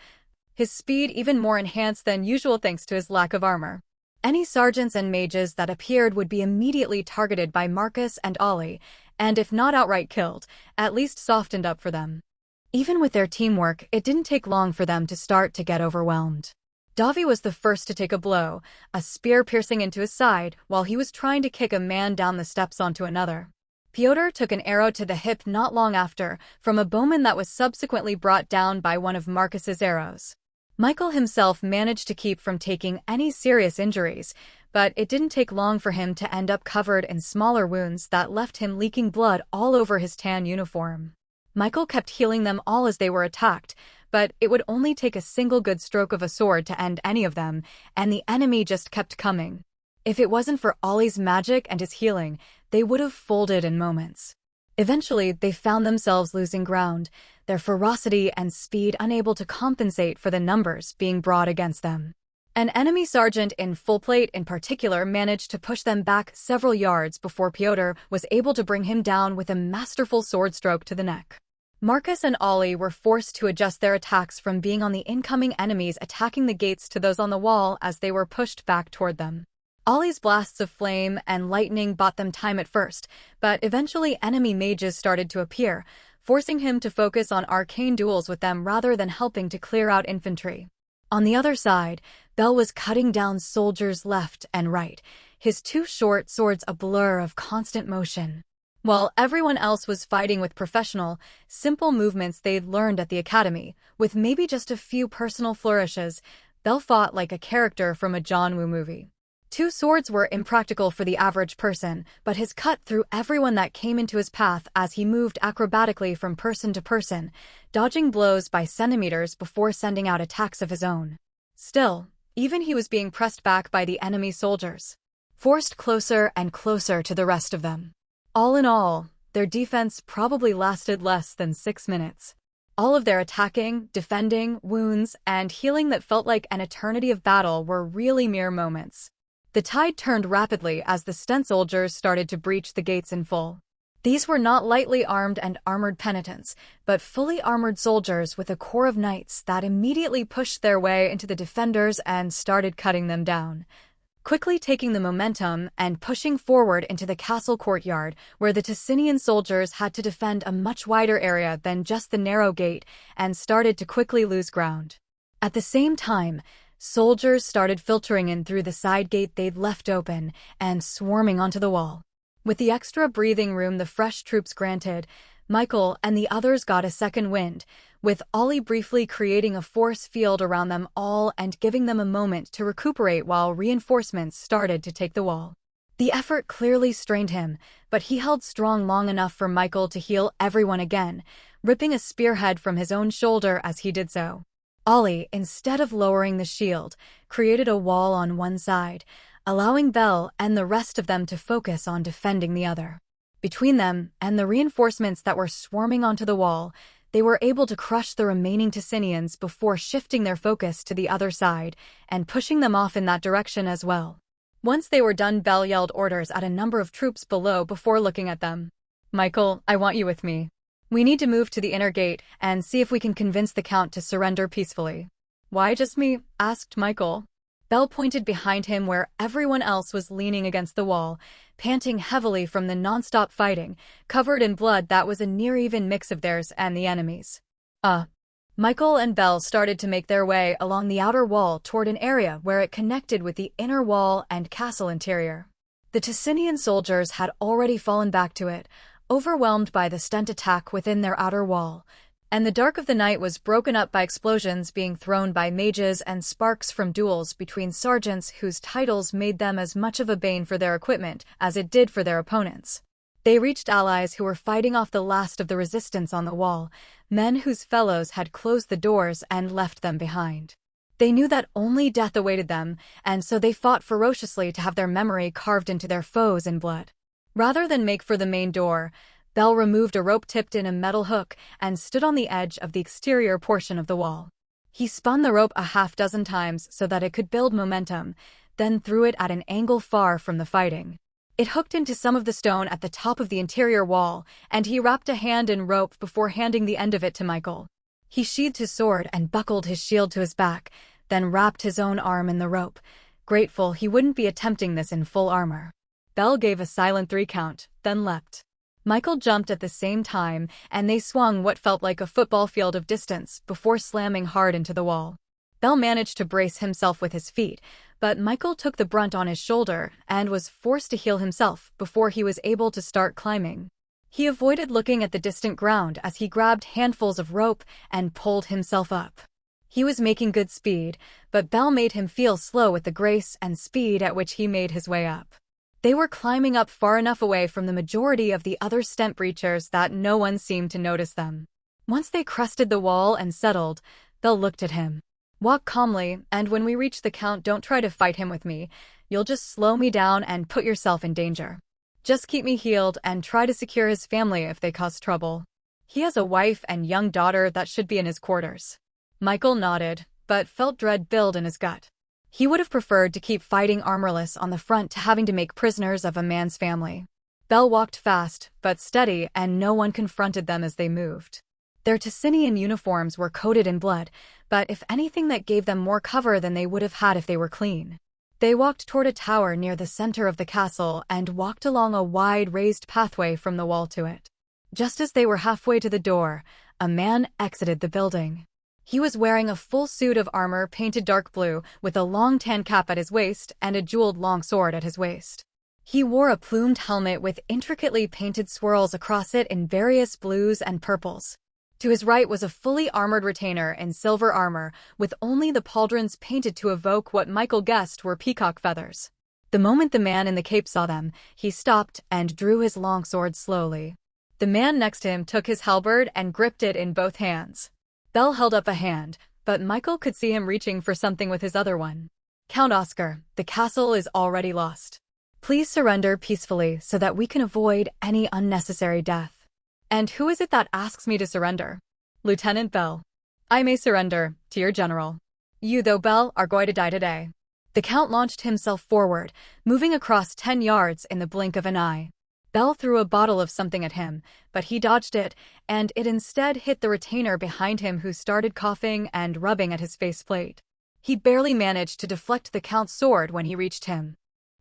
his speed even more enhanced than usual thanks to his lack of armor. Any sergeants and mages that appeared would be immediately targeted by Marcus and Ollie, and if not outright killed, at least softened up for them. Even with their teamwork, it didn't take long for them to start to get overwhelmed. Davi was the first to take a blow, a spear piercing into his side while he was trying to kick a man down the steps onto another. Pyotr took an arrow to the hip not long after, from a bowman that was subsequently brought down by one of Marcus's arrows. Michael himself managed to keep from taking any serious injuries, but it didn't take long for him to end up covered in smaller wounds that left him leaking blood all over his tan uniform. Michael kept healing them all as they were attacked, but it would only take a single good stroke of a sword to end any of them, and the enemy just kept coming. If it wasn't for Ollie's magic and his healing, they would have folded in moments. Eventually, they found themselves losing ground, their ferocity and speed unable to compensate for the numbers being brought against them. An enemy sergeant in full plate in particular managed to push them back several yards before Pyotr was able to bring him down with a masterful sword stroke to the neck. Marcus and Ollie were forced to adjust their attacks from being on the incoming enemies attacking the gates to those on the wall as they were pushed back toward them. Ollie's blasts of flame and lightning bought them time at first, but eventually enemy mages started to appear, forcing him to focus on arcane duels with them rather than helping to clear out infantry. On the other side, Bell was cutting down soldiers left and right, his two short swords a blur of constant motion. While everyone else was fighting with professional, simple movements they'd learned at the academy, with maybe just a few personal flourishes, Bell fought like a character from a John Woo movie. Two swords were impractical for the average person, but his cut through everyone that came into his path as he moved acrobatically from person to person, dodging blows by centimeters before sending out attacks of his own. Still, even he was being pressed back by the enemy soldiers, forced closer and closer to the rest of them. All in all, their defense probably lasted less than 6 minutes. All of their attacking, defending, wounds, and healing that felt like an eternity of battle were really mere moments. The tide turned rapidly as the Stent soldiers started to breach the gates in full. These were not lightly armed and armored penitents, but fully armored soldiers with a corps of knights that immediately pushed their way into the defenders and started cutting them down, quickly taking the momentum and pushing forward into the castle courtyard, where the Ticinian soldiers had to defend a much wider area than just the narrow gate and started to quickly lose ground. At the same time, soldiers started filtering in through the side gate they'd left open and swarming onto the wall. With the extra breathing room the fresh troops granted, Michael and the others got a second wind, with Ollie briefly creating a force field around them all and giving them a moment to recuperate while reinforcements started to take the wall. The effort clearly strained him, but he held strong long enough for Michael to heal everyone again, ripping a spearhead from his own shoulder as he did so. Ollie, instead of lowering the shield, created a wall on one side, allowing Bell and the rest of them to focus on defending the other. Between them and the reinforcements that were swarming onto the wall, they were able to crush the remaining Ticinians before shifting their focus to the other side and pushing them off in that direction as well. Once they were done, Bell yelled orders at a number of troops below before looking at them. "Michael, I want you with me. We need to move to the inner gate and see if we can convince the Count to surrender peacefully." "Why just me?" asked Michael. Bell pointed behind him where everyone else was leaning against the wall, panting heavily from the nonstop fighting, covered in blood that was a near-even mix of theirs and the enemy's. Michael and Bell started to make their way along the outer wall toward an area where it connected with the inner wall and castle interior. The Ticinian soldiers had already fallen back to it, overwhelmed by the Stent attack within their outer wall, and the dark of the night was broken up by explosions being thrown by mages and sparks from duels between sergeants whose titles made them as much of a bane for their equipment as it did for their opponents. They reached allies who were fighting off the last of the resistance on the wall, men whose fellows had closed the doors and left them behind. They knew that only death awaited them, and so they fought ferociously to have their memory carved into their foes in blood. Rather than make for the main door, Bell removed a rope tipped in a metal hook and stood on the edge of the exterior portion of the wall. He spun the rope a half-dozen times so that it could build momentum, then threw it at an angle far from the fighting. It hooked into some of the stone at the top of the interior wall, and he wrapped a hand in rope before handing the end of it to Michael. He sheathed his sword and buckled his shield to his back, then wrapped his own arm in the rope, grateful he wouldn't be attempting this in full armor. Belle gave a silent 3 count, then leapt. Michael jumped at the same time, and they swung what felt like a football field of distance before slamming hard into the wall. Belle managed to brace himself with his feet, but Michael took the brunt on his shoulder and was forced to heal himself before he was able to start climbing. He avoided looking at the distant ground as he grabbed handfuls of rope and pulled himself up. He was making good speed, but Belle made him feel slow with the grace and speed at which he made his way up. They were climbing up far enough away from the majority of the other stent breachers that no one seemed to notice them. Once they crested the wall and settled, Belle looked at him. "Walk calmly, and when we reach the count, don't try to fight him with me. You'll just slow me down and put yourself in danger. Just keep me healed and try to secure his family if they cause trouble. He has a wife and young daughter that should be in his quarters." Michael nodded, but felt dread build in his gut. He would have preferred to keep fighting armorless on the front to having to make prisoners of a man's family. Belle walked fast, but steady, and no one confronted them as they moved. Their Ticinian uniforms were coated in blood, but if anything that gave them more cover than they would have had if they were clean. They walked toward a tower near the center of the castle and walked along a wide raised pathway from the wall to it. Just as they were halfway to the door, a man exited the building. He was wearing a full suit of armor painted dark blue, with a long tan cap at his waist and a jeweled long sword at his waist. He wore a plumed helmet with intricately painted swirls across it in various blues and purples. To his right was a fully armored retainer in silver armor, with only the pauldrons painted to evoke what Michael guessed were peacock feathers. The moment the man in the cape saw them, he stopped and drew his long sword slowly. The man next to him took his halberd and gripped it in both hands. Belle held up a hand, but Michael could see him reaching for something with his other one. "Count Oscar, the castle is already lost. Please surrender peacefully so that we can avoid any unnecessary death." "And who is it that asks me to surrender?" "Lieutenant Belle." "I may surrender, to your general. You, though, Belle, are going to die today." The Count launched himself forward, moving across 10 yards in the blink of an eye. Belle threw a bottle of something at him, but he dodged it, and it instead hit the retainer behind him, who started coughing and rubbing at his faceplate. He barely managed to deflect the Count's sword when he reached him.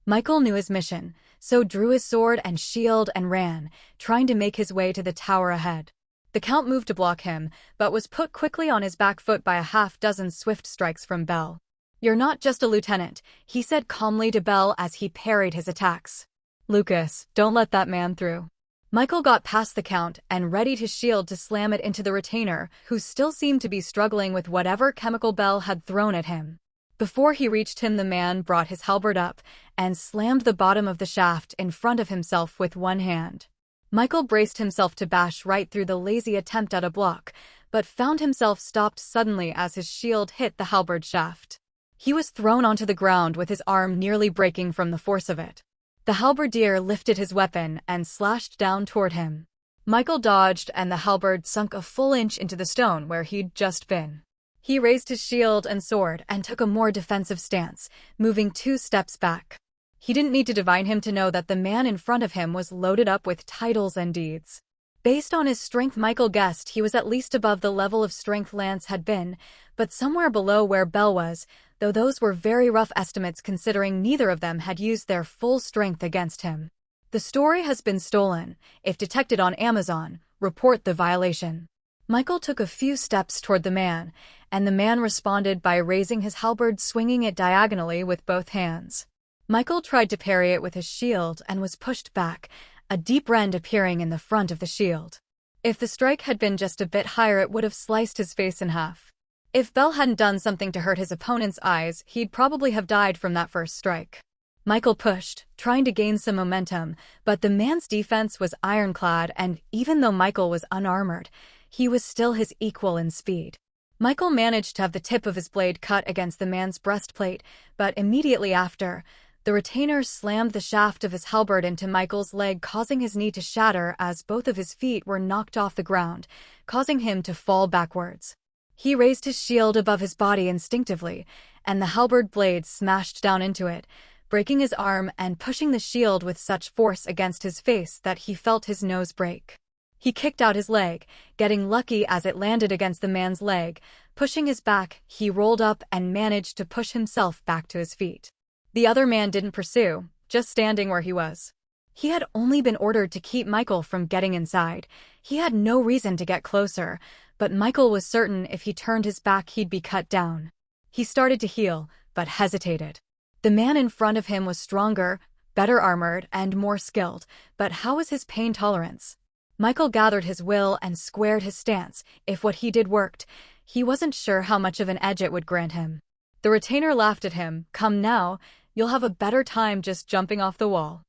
Michael knew his mission, so drew his sword and shield and ran, trying to make his way to the tower ahead. The Count moved to block him, but was put quickly on his back foot by a half-dozen swift strikes from Belle. "You're not just a lieutenant," he said calmly to Belle as he parried his attacks. "Lucas, don't let that man through." Michael got past the Count and readied his shield to slam it into the retainer, who still seemed to be struggling with whatever chemical Belle had thrown at him. Before he reached him, the man brought his halberd up and slammed the bottom of the shaft in front of himself with one hand. Michael braced himself to bash right through the lazy attempt at a block, but found himself stopped suddenly as his shield hit the halberd shaft. He was thrown onto the ground with his arm nearly breaking from the force of it. The halberdier lifted his weapon and slashed down toward him. Michael dodged, and the halberd sunk a full inch into the stone where he'd just been. He raised his shield and sword and took a more defensive stance, moving 2 steps back. He didn't need to divine him to know that the man in front of him was loaded up with titles and deeds. Based on his strength, Michael guessed he was at least above the level of strength Lance had been, but somewhere below where Belle was, though those were very rough estimates considering neither of them had used their full strength against him. "The story has been stolen. If detected on Amazon, report the violation." Michael took a few steps toward the man, and the man responded by raising his halberd, swinging it diagonally with both hands. Michael tried to parry it with his shield and was pushed back, a deep rend appearing in the front of the shield. If the strike had been just a bit higher, it would have sliced his face in half. If Belle hadn't done something to hurt his opponent's eyes, he'd probably have died from that first strike. Michael pushed, trying to gain some momentum, but the man's defense was ironclad, and even though Michael was unarmored, he was still his equal in speed. Michael managed to have the tip of his blade cut against the man's breastplate, but immediately after, the retainer slammed the shaft of his halberd into Michael's leg, causing his knee to shatter as both of his feet were knocked off the ground, causing him to fall backwards. He raised his shield above his body instinctively, and the halberd blade smashed down into it, breaking his arm and pushing the shield with such force against his face that he felt his nose break. He kicked out his leg, getting lucky as it landed against the man's leg. Pushing his back, he rolled up and managed to push himself back to his feet. The other man didn't pursue, just standing where he was. He had only been ordered to keep Michael from getting inside. He had no reason to get closer, but Michael was certain if he turned his back he'd be cut down. He started to heal, but hesitated. The man in front of him was stronger, better armored, and more skilled, but how was his pain tolerance? Michael gathered his will and squared his stance. If what he did worked, he wasn't sure how much of an edge it would grant him. The retainer laughed at him. "Come now, you'll have a better time just jumping off the wall."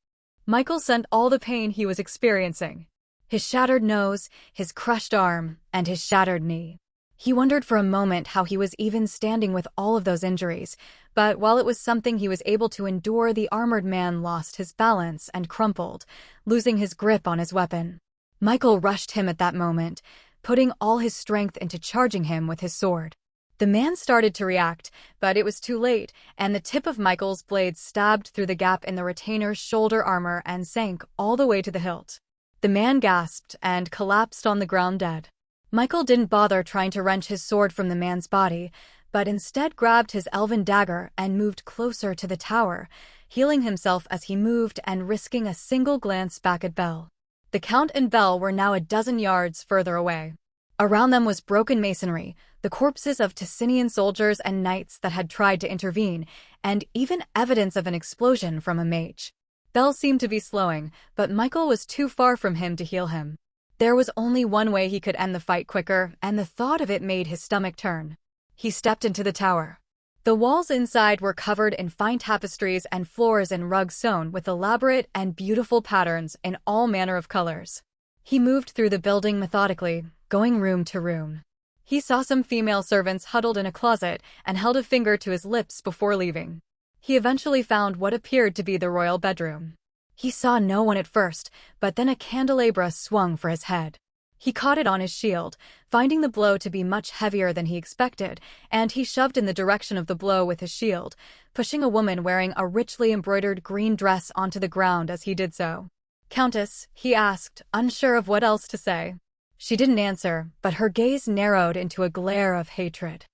Michael sent all the pain he was experiencing. His shattered nose, his crushed arm, and his shattered knee. He wondered for a moment how he was even standing with all of those injuries, but while it was something he was able to endure, the armored man lost his balance and crumpled, losing his grip on his weapon. Michael rushed him at that moment, putting all his strength into charging him with his sword. The man started to react, but it was too late, and the tip of Michael's blade stabbed through the gap in the retainer's shoulder armor and sank all the way to the hilt. The man gasped and collapsed on the ground dead. Michael didn't bother trying to wrench his sword from the man's body, but instead grabbed his elven dagger and moved closer to the tower, healing himself as he moved and risking a single glance back at Belle. The Count and Belle were now a dozen yards further away. Around them was broken masonry, the corpses of Ticinian soldiers and knights that had tried to intervene, and even evidence of an explosion from a mage. Belle seemed to be slowing, but Michael was too far from him to heal him. There was only one way he could end the fight quicker, and the thought of it made his stomach turn. He stepped into the tower. The walls inside were covered in fine tapestries and floors and rugs sewn with elaborate and beautiful patterns in all manner of colors. He moved through the building methodically, going room to room. He saw some female servants huddled in a closet and held a finger to his lips before leaving. He eventually found what appeared to be the royal bedroom. He saw no one at first, but then a candelabra swung for his head. He caught it on his shield, finding the blow to be much heavier than he expected, and he shoved in the direction of the blow with his shield, pushing a woman wearing a richly embroidered green dress onto the ground as he did so. "Countess," he asked, unsure of what else to say. She didn't answer, but her gaze narrowed into a glare of hatred.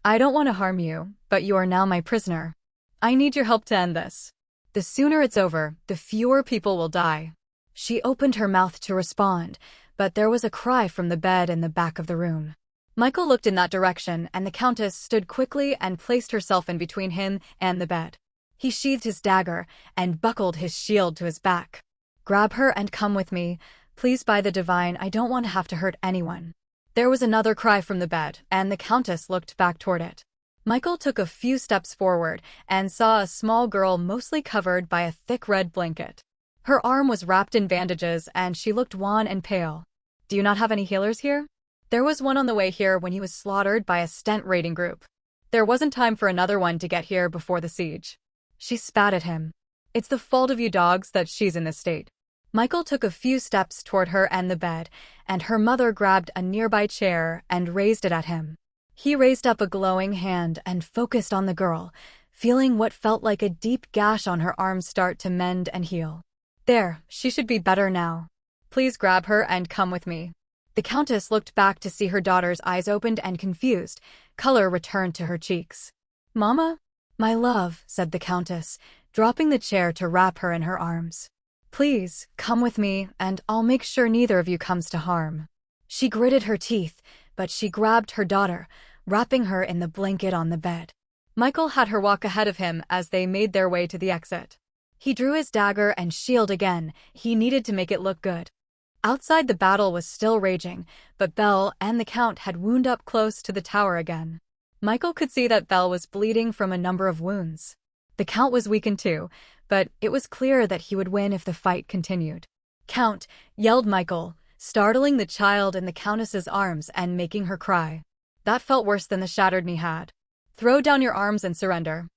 "I don't want to harm you, but you are now my prisoner. I need your help to end this. The sooner it's over, the fewer people will die." She opened her mouth to respond, but there was a cry from the bed in the back of the room. Michael looked in that direction, and the Countess stood quickly and placed herself in between him and the bed. He sheathed his dagger and buckled his shield to his back. "Grab her and come with me. Please, by the divine, I don't want to have to hurt anyone." There was another cry from the bed, and the Countess looked back toward it. Michael took a few steps forward and saw a small girl mostly covered by a thick red blanket. Her arm was wrapped in bandages, and she looked wan and pale. "Do you not have any healers here?" "There was one on the way here when he was slaughtered by a stent raiding group. There wasn't time for another one to get here before the siege." She spat at him. "It's the fault of you dogs that she's in this state." Michael took a few steps toward her and the bed, and her mother grabbed a nearby chair and raised it at him. He raised up a glowing hand and focused on the girl, feeling what felt like a deep gash on her arm start to mend and heal. "There, she should be better now. Please grab her and come with me." The Countess looked back to see her daughter's eyes opened and confused. Color returned to her cheeks. "Mama?" "My love," said the Countess, dropping the chair to wrap her in her arms. "Please, come with me, and I'll make sure neither of you comes to harm." She gritted her teeth, but she grabbed her daughter, wrapping her in the blanket on the bed. Michael had her walk ahead of him as they made their way to the exit. He drew his dagger and shield again. He needed to make it look good. Outside, the battle was still raging, but Belle and the Count had wound up close to the tower again. Michael could see that Belle was bleeding from a number of wounds. The Count was weakened too, but it was clear that he would win if the fight continued. "Count!" yelled Michael, startling the child in the Countess's arms and making her cry. That felt worse than the shattered knee had. "Throw down your arms and surrender.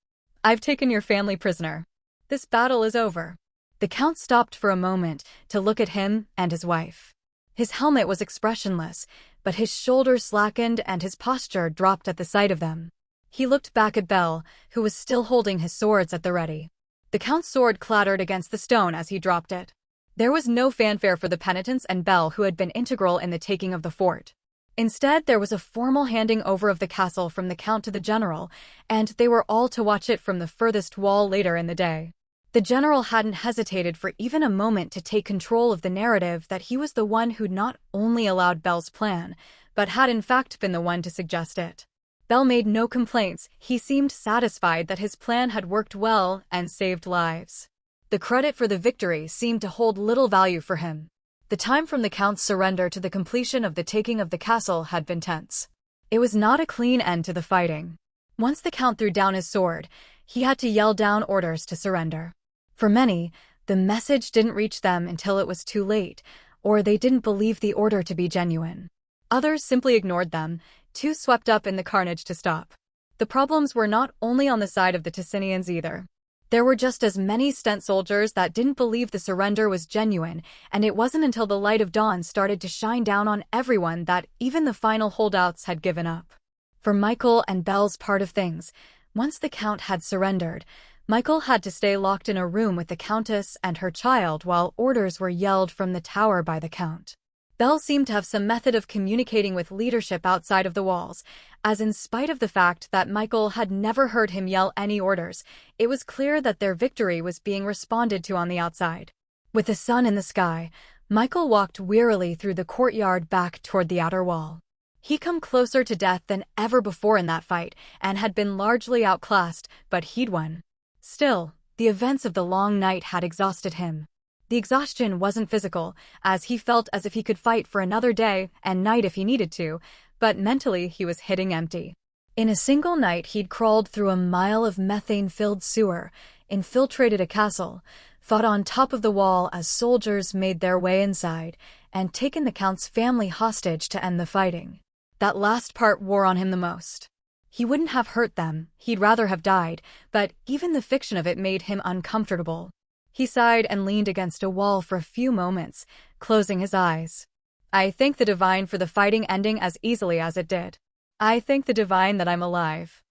I've taken your family prisoner. This battle is over." The Count stopped for a moment to look at him and his wife. His helmet was expressionless, but his shoulders slackened and his posture dropped at the sight of them. He looked back at Belle, who was still holding his swords at the ready. The Count's sword clattered against the stone as he dropped it. There was no fanfare for the Penitents and Bell who had been integral in the taking of the fort. Instead, there was a formal handing over of the castle from the Count to the General, and they were all to watch it from the furthest wall later in the day. The General hadn't hesitated for even a moment to take control of the narrative that he was the one who'd not only allowed Bell's plan, but had in fact been the one to suggest it. Bell made no complaints. He seemed satisfied that his plan had worked well and saved lives. The credit for the victory seemed to hold little value for him. The time from the Count's surrender to the completion of the taking of the castle had been tense. It was not a clean end to the fighting. Once the Count threw down his sword, he had to yell down orders to surrender. For many, the message didn't reach them until it was too late, or they didn't believe the order to be genuine. Others simply ignored them, too swept up in the carnage to stop. The problems were not only on the side of the Ticinians either. There were just as many Stent soldiers that didn't believe the surrender was genuine, and it wasn't until the light of dawn started to shine down on everyone that even the final holdouts had given up. For Michael and Bell's part of things, once the Count had surrendered, Michael had to stay locked in a room with the Countess and her child while orders were yelled from the tower by the Count. Bell seemed to have some method of communicating with leadership outside of the walls, as in spite of the fact that Michael had never heard him yell any orders, it was clear that their victory was being responded to on the outside. With the sun in the sky, Michael walked wearily through the courtyard back toward the outer wall. He'd come closer to death than ever before in that fight, and had been largely outclassed, but he'd won. Still, the events of the long night had exhausted him. The exhaustion wasn't physical, as he felt as if he could fight for another day and night if he needed to, but mentally he was hitting empty. In a single night he'd crawled through a mile of methane-filled sewer, infiltrated a castle, fought on top of the wall as soldiers made their way inside, and taken the Count's family hostage to end the fighting. That last part wore on him the most. He wouldn't have hurt them, he'd rather have died, but even the fiction of it made him uncomfortable. He sighed and leaned against a wall for a few moments, closing his eyes. I thank the Divine for the fighting ending as easily as it did. I thank the Divine that I'm alive.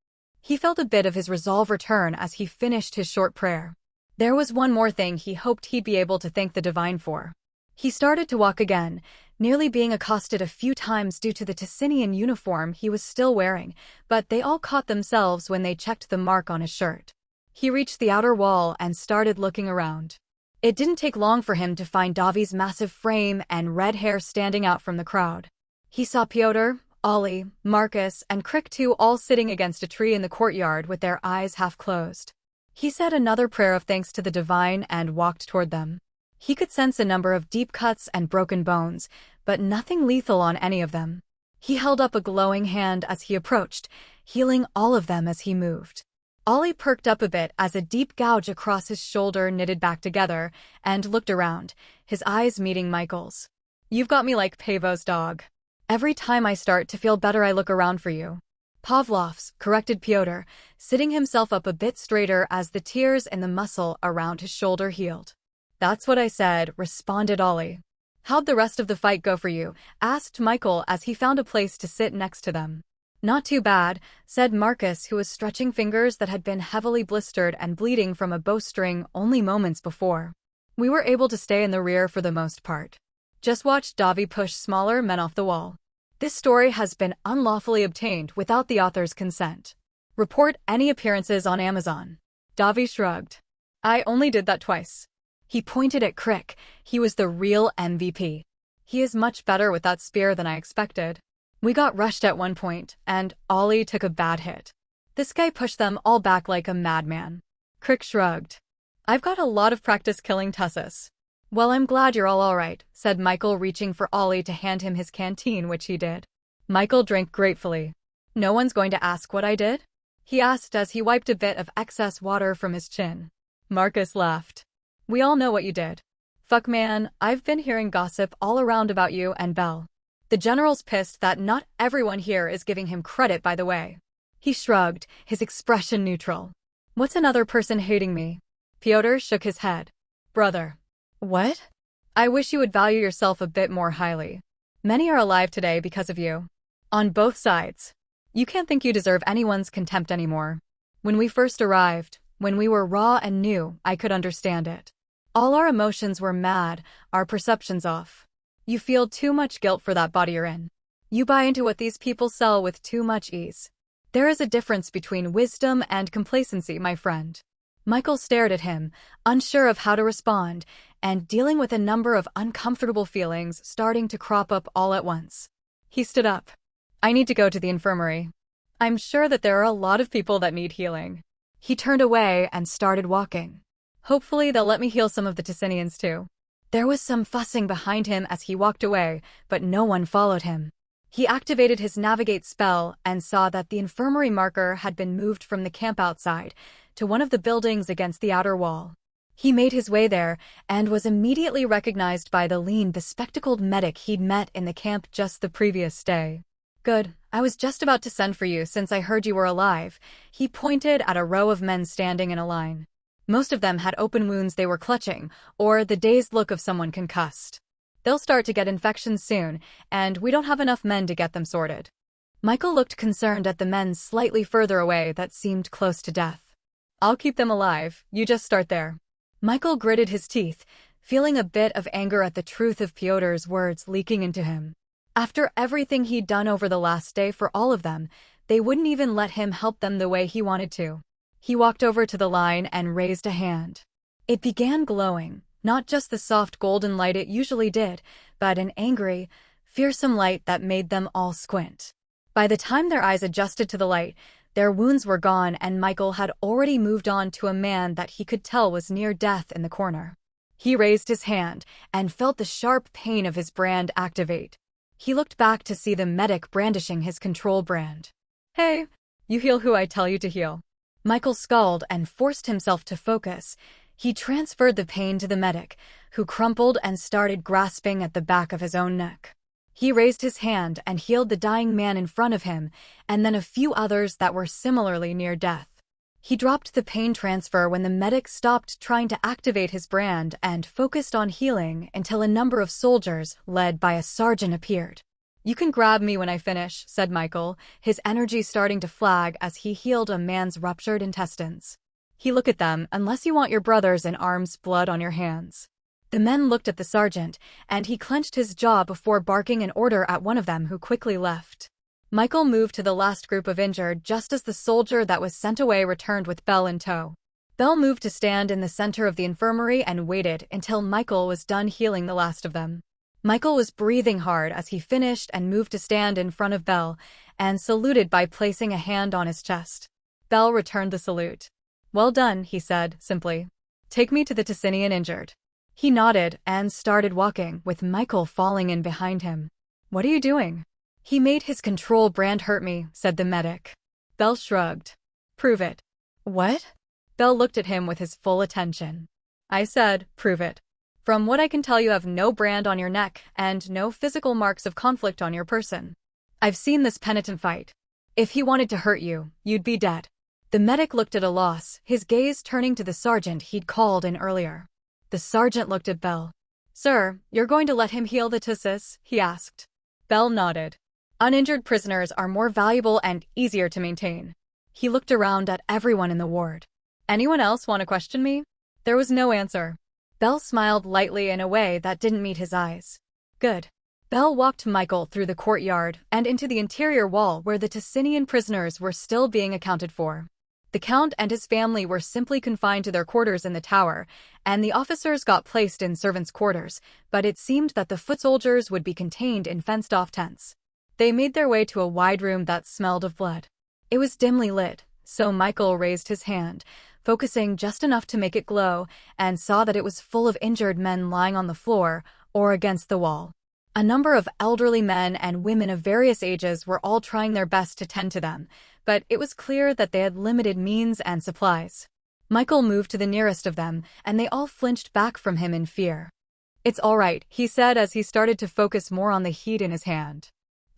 He felt a bit of his resolve return as he finished his short prayer. There was one more thing he hoped he'd be able to thank the Divine for. He started to walk again, nearly being accosted a few times due to the Ticinian uniform he was still wearing, but they all caught themselves when they checked the mark on his shirt. He reached the outer wall and started looking around. It didn't take long for him to find Davi's massive frame and red hair standing out from the crowd. He saw Piotr, Ollie, Marcus, and Crick too all sitting against a tree in the courtyard with their eyes half closed. He said another prayer of thanks to the Divine and walked toward them. He could sense a number of deep cuts and broken bones, but nothing lethal on any of them. He held up a glowing hand as he approached, healing all of them as he moved. Ollie perked up a bit as a deep gouge across his shoulder knitted back together, and looked around, his eyes meeting Michael's. You've got me like Pavo's dog. Every time I start to feel better I look around for you. Pavlov's, corrected Piotr, sitting himself up a bit straighter as the tears in the muscle around his shoulder healed. That's what I said, responded Ollie. How'd the rest of the fight go for you? Asked Michael as he found a place to sit next to them. Not too bad, said Marcus, who was stretching fingers that had been heavily blistered and bleeding from a bowstring only moments before. We were able to stay in the rear for the most part. Just watched Davi push smaller men off the wall. This story has been unlawfully obtained without the author's consent. Report any appearances on Amazon. Davi shrugged. I only did that twice. He pointed at Crick. He was the real MVP. He is much better with that spear than I expected. We got rushed at one point, and Ollie took a bad hit. This guy pushed them all back like a madman. Crick shrugged. I've got a lot of practice killing Tussus. Well, I'm glad you're all right, said Michael, reaching for Ollie to hand him his canteen, which he did. Michael drank gratefully. No one's going to ask what I did? He asked as he wiped a bit of excess water from his chin. Marcus laughed. We all know what you did. Fuck man, I've been hearing gossip all around about you and Bell. The general's pissed that not everyone here is giving him credit, by the way. He shrugged, his expression neutral. What's another person hating me? Piotr shook his head. Brother. What? I wish you would value yourself a bit more highly. Many are alive today because of you. On both sides. You can't think you deserve anyone's contempt anymore. When we first arrived, when we were raw and new, I could understand it. All our emotions were mad, our perceptions off. You feel too much guilt for that body you're in. You buy into what these people sell with too much ease. There is a difference between wisdom and complacency, my friend. Michael stared at him, unsure of how to respond, and dealing with a number of uncomfortable feelings starting to crop up all at once. He stood up. I need to go to the infirmary. I'm sure that there are a lot of people that need healing. He turned away and started walking. Hopefully they'll let me heal some of the Ticinians too. There was some fussing behind him as he walked away, but no one followed him. He activated his navigate spell and saw that the infirmary marker had been moved from the camp outside to one of the buildings against the outer wall. He made his way there and was immediately recognized by the lean, bespectacled medic he'd met in the camp just the previous day. Good, I was just about to send for you since I heard you were alive. He pointed at a row of men standing in a line. Most of them had open wounds they were clutching, or the dazed look of someone concussed. They'll start to get infections soon, and we don't have enough men to get them sorted. Michael looked concerned at the men slightly further away that seemed close to death. I'll keep them alive, you just start there. Michael gritted his teeth, feeling a bit of anger at the truth of Pyotr's words leaking into him. After everything he'd done over the last day for all of them, they wouldn't even let him help them the way he wanted to. He walked over to the line and raised a hand. It began glowing, not just the soft golden light it usually did, but an angry, fearsome light that made them all squint. By the time their eyes adjusted to the light, their wounds were gone and Michael had already moved on to a man that he could tell was near death in the corner. He raised his hand and felt the sharp pain of his brand activate. He looked back to see the medic brandishing his control brand. Hey, you heal who I tell you to heal. Michael scowled and forced himself to focus. He transferred the pain to the medic, who crumpled and started grasping at the back of his own neck. He raised his hand and healed the dying man in front of him, and then a few others that were similarly near death. He dropped the pain transfer when the medic stopped trying to activate his brand and focused on healing until a number of soldiers, led by a sergeant, appeared. You can grab me when I finish, said Michael, his energy starting to flag as he healed a man's ruptured intestines. He looked at them, unless you want your brothers in arms blood on your hands. The men looked at the sergeant, and he clenched his jaw before barking an order at one of them who quickly left. Michael moved to the last group of injured just as the soldier that was sent away returned with Belle in tow. Belle moved to stand in the center of the infirmary and waited until Michael was done healing the last of them. Michael was breathing hard as he finished and moved to stand in front of Belle and saluted by placing a hand on his chest. Belle returned the salute. Well done, he said, simply. Take me to the Ticinian injured. He nodded and started walking, with Michael falling in behind him. What are you doing? He made his control brand hurt me, said the medic. Belle shrugged. Prove it. What? Belle looked at him with his full attention. I said, prove it. From what I can tell, you have no brand on your neck and no physical marks of conflict on your person. I've seen this Penitent fight. If he wanted to hurt you, you'd be dead. The medic looked at a loss, his gaze turning to the sergeant he'd called in earlier. The sergeant looked at Belle. Sir, you're going to let him heal the Tissus? He asked. Belle nodded. Uninjured prisoners are more valuable and easier to maintain. He looked around at everyone in the ward. Anyone else want to question me? There was no answer. Belle smiled lightly in a way that didn't meet his eyes. Good. Belle walked Michael through the courtyard and into the interior wall where the Ticinian prisoners were still being accounted for. The Count and his family were simply confined to their quarters in the tower, and the officers got placed in servants' quarters, but it seemed that the foot soldiers would be contained in fenced-off tents. They made their way to a wide room that smelled of blood. It was dimly lit, so Michael raised his hand, focusing just enough to make it glow, and saw that it was full of injured men lying on the floor or against the wall. A number of elderly men and women of various ages were all trying their best to tend to them, but it was clear that they had limited means and supplies. Michael moved to the nearest of them, and they all flinched back from him in fear. It's all right, he said as he started to focus more on the heat in his hand.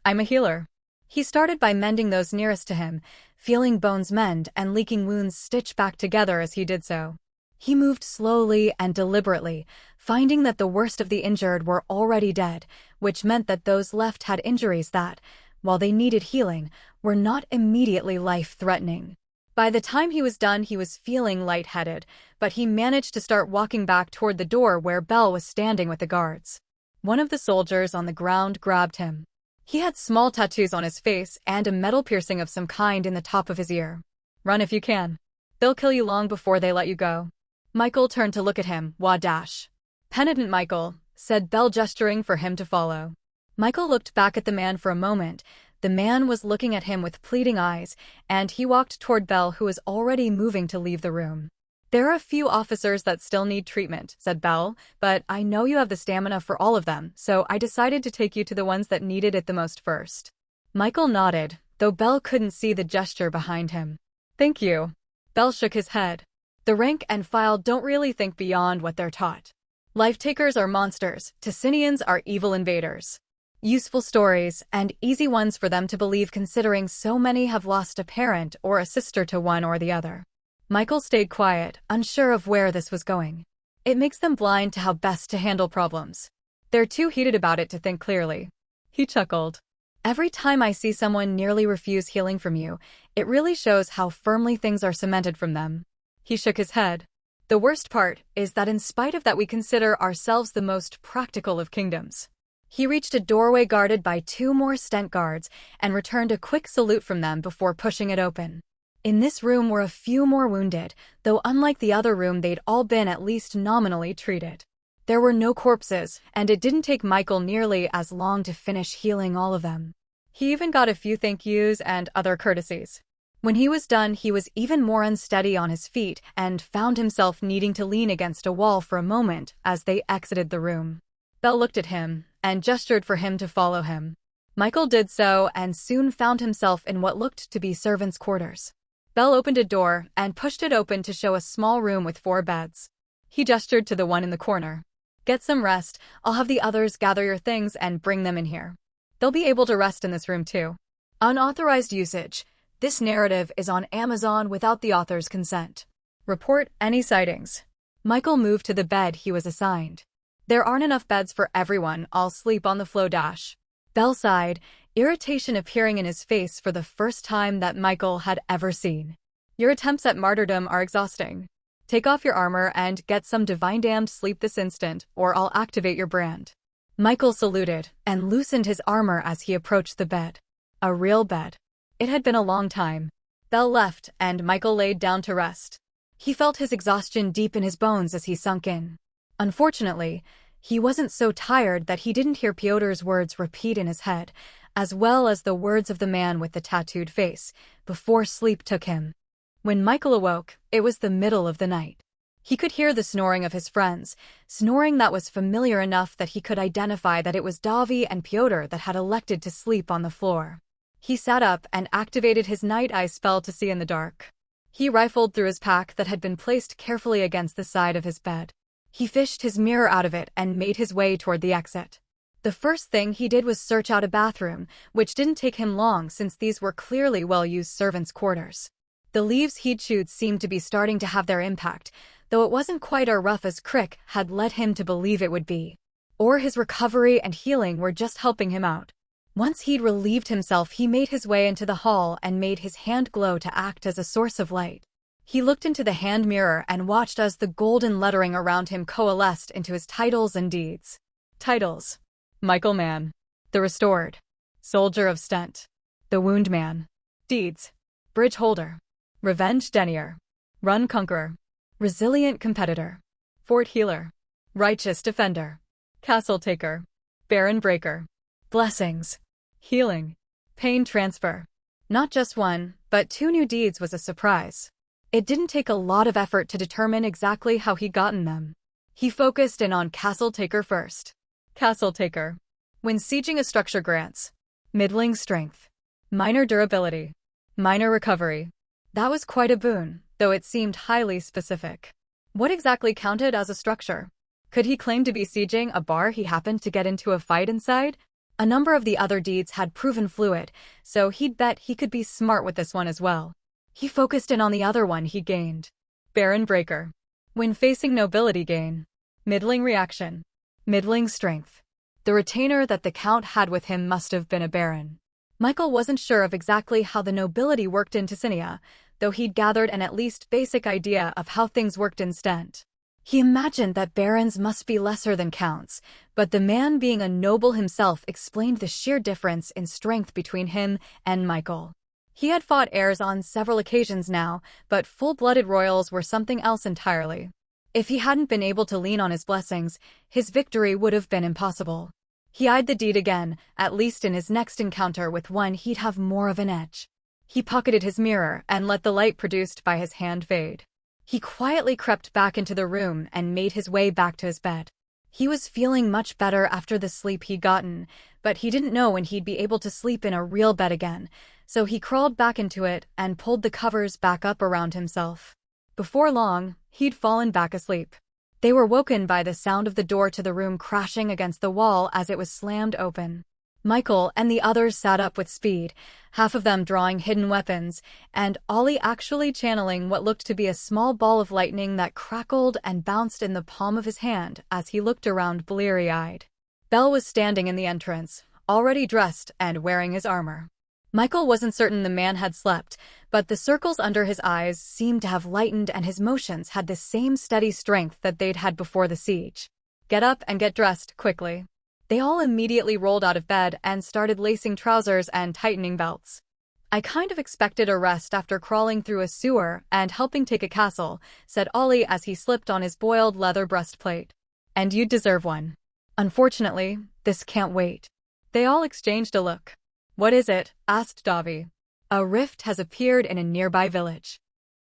I'm a healer. He started by mending those nearest to him, feeling bones mend and leaking wounds stitch back together as he did so. He moved slowly and deliberately, finding that the worst of the injured were already dead, which meant that those left had injuries that, while they needed healing, were not immediately life-threatening. By the time he was done, he was feeling lightheaded, but he managed to start walking back toward the door where Belle was standing with the guards. One of the soldiers on the ground grabbed him. He had small tattoos on his face and a metal piercing of some kind in the top of his ear. "Run if you can. They'll kill you long before they let you go." Michael turned to look at him. "Dash. Penitent Michael," said Belle, gesturing for him to follow. Michael looked back at the man for a moment. The man was looking at him with pleading eyes, and he walked toward Belle, who was already moving to leave the room. "There are a few officers that still need treatment," said Belle, "but I know you have the stamina for all of them, so I decided to take you to the ones that needed it the most first." Michael nodded, though Belle couldn't see the gesture behind him. "Thank you." Belle shook his head. The rank and file don't really think beyond what they're taught. Lifetakers are monsters, Ticinians are evil invaders. Useful stories, and easy ones for them to believe, considering so many have lost a parent or a sister to one or the other. Michael stayed quiet, unsure of where this was going. It makes them blind to how best to handle problems. They're too heated about it to think clearly. He chuckled. "Every time I see someone nearly refuse healing from you, it really shows how firmly things are cemented from them." He shook his head. "The worst part is that in spite of that, we consider ourselves the most practical of kingdoms." He reached a doorway guarded by 2 more stent guards and returned a quick salute from them before pushing it open. In this room were a few more wounded, though unlike the other room, they'd all been at least nominally treated. There were no corpses, and it didn't take Michael nearly as long to finish healing all of them. He even got a few thank yous and other courtesies. When he was done, he was even more unsteady on his feet and found himself needing to lean against a wall for a moment as they exited the room. Belle looked at him and gestured for him to follow him. Michael did so and soon found himself in what looked to be servants' quarters. Belle opened a door and pushed it open to show a small room with 4 beds. He gestured to the one in the corner. "Get some rest. I'll have the others gather your things and bring them in here. They'll be able to rest in this room too." Unauthorized usage. This narrative is on Amazon without the author's consent. Report any sightings. Michael moved to the bed he was assigned. "There aren't enough beds for everyone. I'll sleep on the floor." Belle sighed, irritation appearing in his face for the first time that Michael had ever seen. "Your attempts at martyrdom are exhausting. Take off your armor and get some divine damned sleep this instant, or I'll activate your brand." Michael saluted and loosened his armor as he approached the bed. A real bed. It had been a long time. Belle left, and Michael laid down to rest. He felt his exhaustion deep in his bones as he sunk in. Unfortunately, he wasn't so tired that he didn't hear Pyotr's words repeat in his head, as well as the words of the man with the tattooed face, before sleep took him. When Michael awoke, it was the middle of the night. He could hear the snoring of his friends, snoring that was familiar enough that he could identify that it was Davi and Pyotr that had elected to sleep on the floor. He sat up and activated his night eye spell to see in the dark. He rifled through his pack that had been placed carefully against the side of his bed. He fished his mirror out of it and made his way toward the exit. The first thing he did was search out a bathroom, which didn't take him long since these were clearly well-used servants' quarters. The leaves he'd chewed seemed to be starting to have their impact, though it wasn't quite as rough as Crick had led him to believe it would be. Or his recovery and healing were just helping him out. Once he'd relieved himself, he made his way into the hall and made his hand glow to act as a source of light. He looked into the hand mirror and watched as the golden lettering around him coalesced into his titles and deeds. Titles: Michael Mann, the Restored, Soldier of Stent, the Wound Man. Deeds: Bridge Holder, Revenge Denier, Run Conqueror, Resilient Competitor, Fort Healer, Righteous Defender, Castle Taker, Baron Breaker. Blessings: Healing, Pain Transfer. Not just 1, but 2 new deeds was a surprise. It didn't take a lot of effort to determine exactly how he'd gotten them. He focused in on Castle Taker first. Castle Taker. When sieging a structure grants middling strength, minor durability, minor recovery. That was quite a boon, though it seemed highly specific. What exactly counted as a structure? Could he claim to be sieging a bar he happened to get into a fight inside? A number of the other deeds had proven fluid, so he'd bet he could be smart with this one as well. He focused in on the other one he gained. Baron Breaker. When facing nobility gain, middling reaction, middling strength. The retainer that the Count had with him must have been a baron. Michael wasn't sure of exactly how the nobility worked in Ticinia, though he'd gathered an at least basic idea of how things worked in Stent. He imagined that barons must be lesser than counts, but the man being a noble himself explained the sheer difference in strength between him and Michael. He had fought heirs on several occasions now, but full-blooded royals were something else entirely. If he hadn't been able to lean on his blessings, his victory would have been impossible. He eyed the deed again, at least in his next encounter with one he'd have more of an edge. He pocketed his mirror and let the light produced by his hand fade. He quietly crept back into the room and made his way back to his bed. He was feeling much better after the sleep he'd gotten, but he didn't know when he'd be able to sleep in a real bed again, so he crawled back into it and pulled the covers back up around himself. Before long, he'd fallen back asleep. They were woken by the sound of the door to the room crashing against the wall as it was slammed open. Michael and the others sat up with speed, half of them drawing hidden weapons, and Ollie actually channeling what looked to be a small ball of lightning that crackled and bounced in the palm of his hand as he looked around bleary-eyed. Bell was standing in the entrance, already dressed and wearing his armor. Michael wasn't certain the man had slept, but the circles under his eyes seemed to have lightened and his motions had the same steady strength that they'd had before the siege. "Get up and get dressed, quickly." They all immediately rolled out of bed and started lacing trousers and tightening belts. "I kind of expected a rest after crawling through a sewer and helping take a castle," said Ollie as he slipped on his boiled leather breastplate. "And you deserve one. Unfortunately, this can't wait." They all exchanged a look. "What is it?" asked Davi. "A rift has appeared in a nearby village."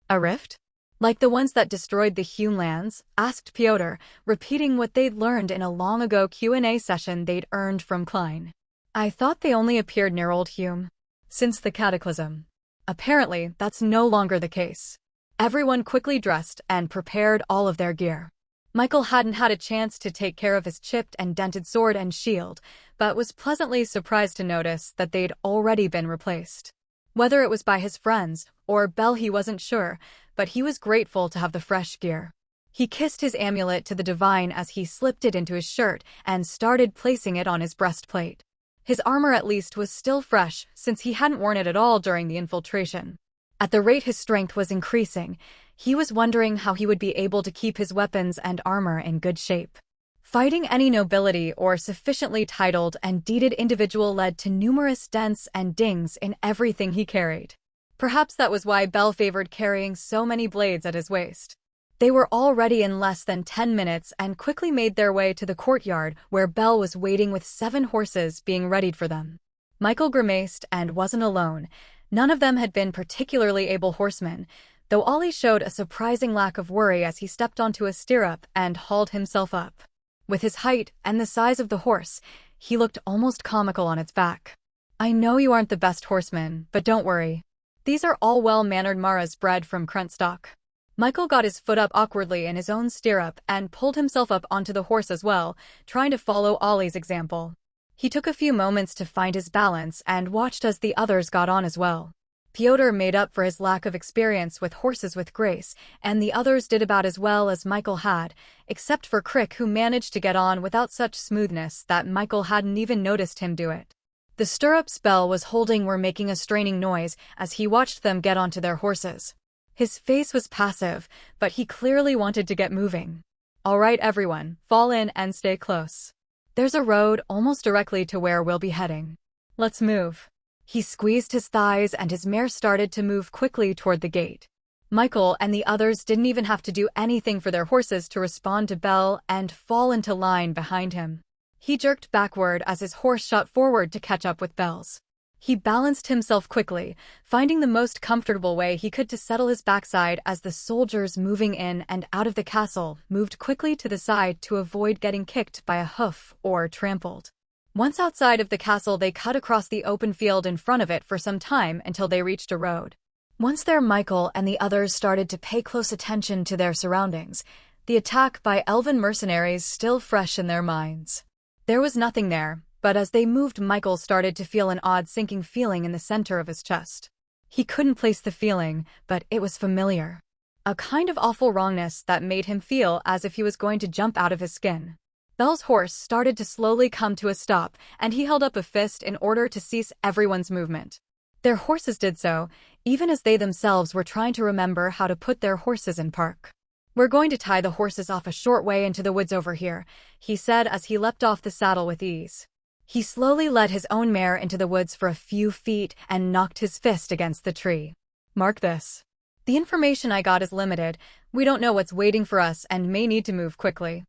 "A rift? Like the ones that destroyed the hewn lands?" asked Piotr, repeating what they'd learned in a long-ago Q&A session they'd earned from Klein. "I thought they only appeared near Old Hume since the Cataclysm." Apparently, that's no longer the case. Everyone quickly dressed and prepared all of their gear. Michael hadn't had a chance to take care of his chipped and dented sword and shield, but was pleasantly surprised to notice that they'd already been replaced. Whether it was by his friends or Bell he wasn't sure, but he was grateful to have the fresh gear. He kissed his amulet to the divine as he slipped it into his shirt and started placing it on his breastplate. His armor at least was still fresh since he hadn't worn it at all during the infiltration. At the rate his strength was increasing, he was wondering how he would be able to keep his weapons and armor in good shape. Fighting any nobility or sufficiently titled and deeded individual led to numerous dents and dings in everything he carried. Perhaps that was why Bell favored carrying so many blades at his waist. They were all ready in less than 10 minutes and quickly made their way to the courtyard where Bell was waiting with 7 horses being readied for them. Michael grimaced and wasn't alone. None of them had been particularly able horsemen, though Ollie showed a surprising lack of worry as he stepped onto a stirrup and hauled himself up. With his height and the size of the horse, he looked almost comical on its back. "I know you aren't the best horseman, but don't worry. These are all well-mannered Maras bred from Krent stock." Michael got his foot up awkwardly in his own stirrup and pulled himself up onto the horse as well, trying to follow Ollie's example. He took a few moments to find his balance and watched as the others got on as well. Piotr made up for his lack of experience with horses with grace, and the others did about as well as Michael had, except for Crick, who managed to get on without such smoothness that Michael hadn't even noticed him do it. The stirrups Bell was holding were making a straining noise as he watched them get onto their horses. His face was passive, but he clearly wanted to get moving. "All right, everyone, fall in and stay close. There's a road almost directly to where we'll be heading. Let's move." He squeezed his thighs and his mare started to move quickly toward the gate. Michael and the others didn't even have to do anything for their horses to respond to Bell and fall into line behind him. He jerked backward as his horse shot forward to catch up with Bell's. He balanced himself quickly, finding the most comfortable way he could to settle his backside as the soldiers moving in and out of the castle moved quickly to the side to avoid getting kicked by a hoof or trampled. Once outside of the castle, they cut across the open field in front of it for some time until they reached a road. Once there, Michael and the others started to pay close attention to their surroundings, the attack by elven mercenaries still fresh in their minds. There was nothing there, but as they moved, Michael started to feel an odd sinking feeling in the center of his chest. He couldn't place the feeling, but it was familiar. A kind of awful wrongness that made him feel as if he was going to jump out of his skin. Bell's horse started to slowly come to a stop, and he held up a fist in order to cease everyone's movement. Their horses did so, even as they themselves were trying to remember how to put their horses in park. "We're going to tie the horses off a short way into the woods over here," he said as he leapt off the saddle with ease. He slowly led his own mare into the woods for a few feet and knocked his fist against the tree. "Mark this. The information I got is limited. We don't know what's waiting for us and may need to move quickly."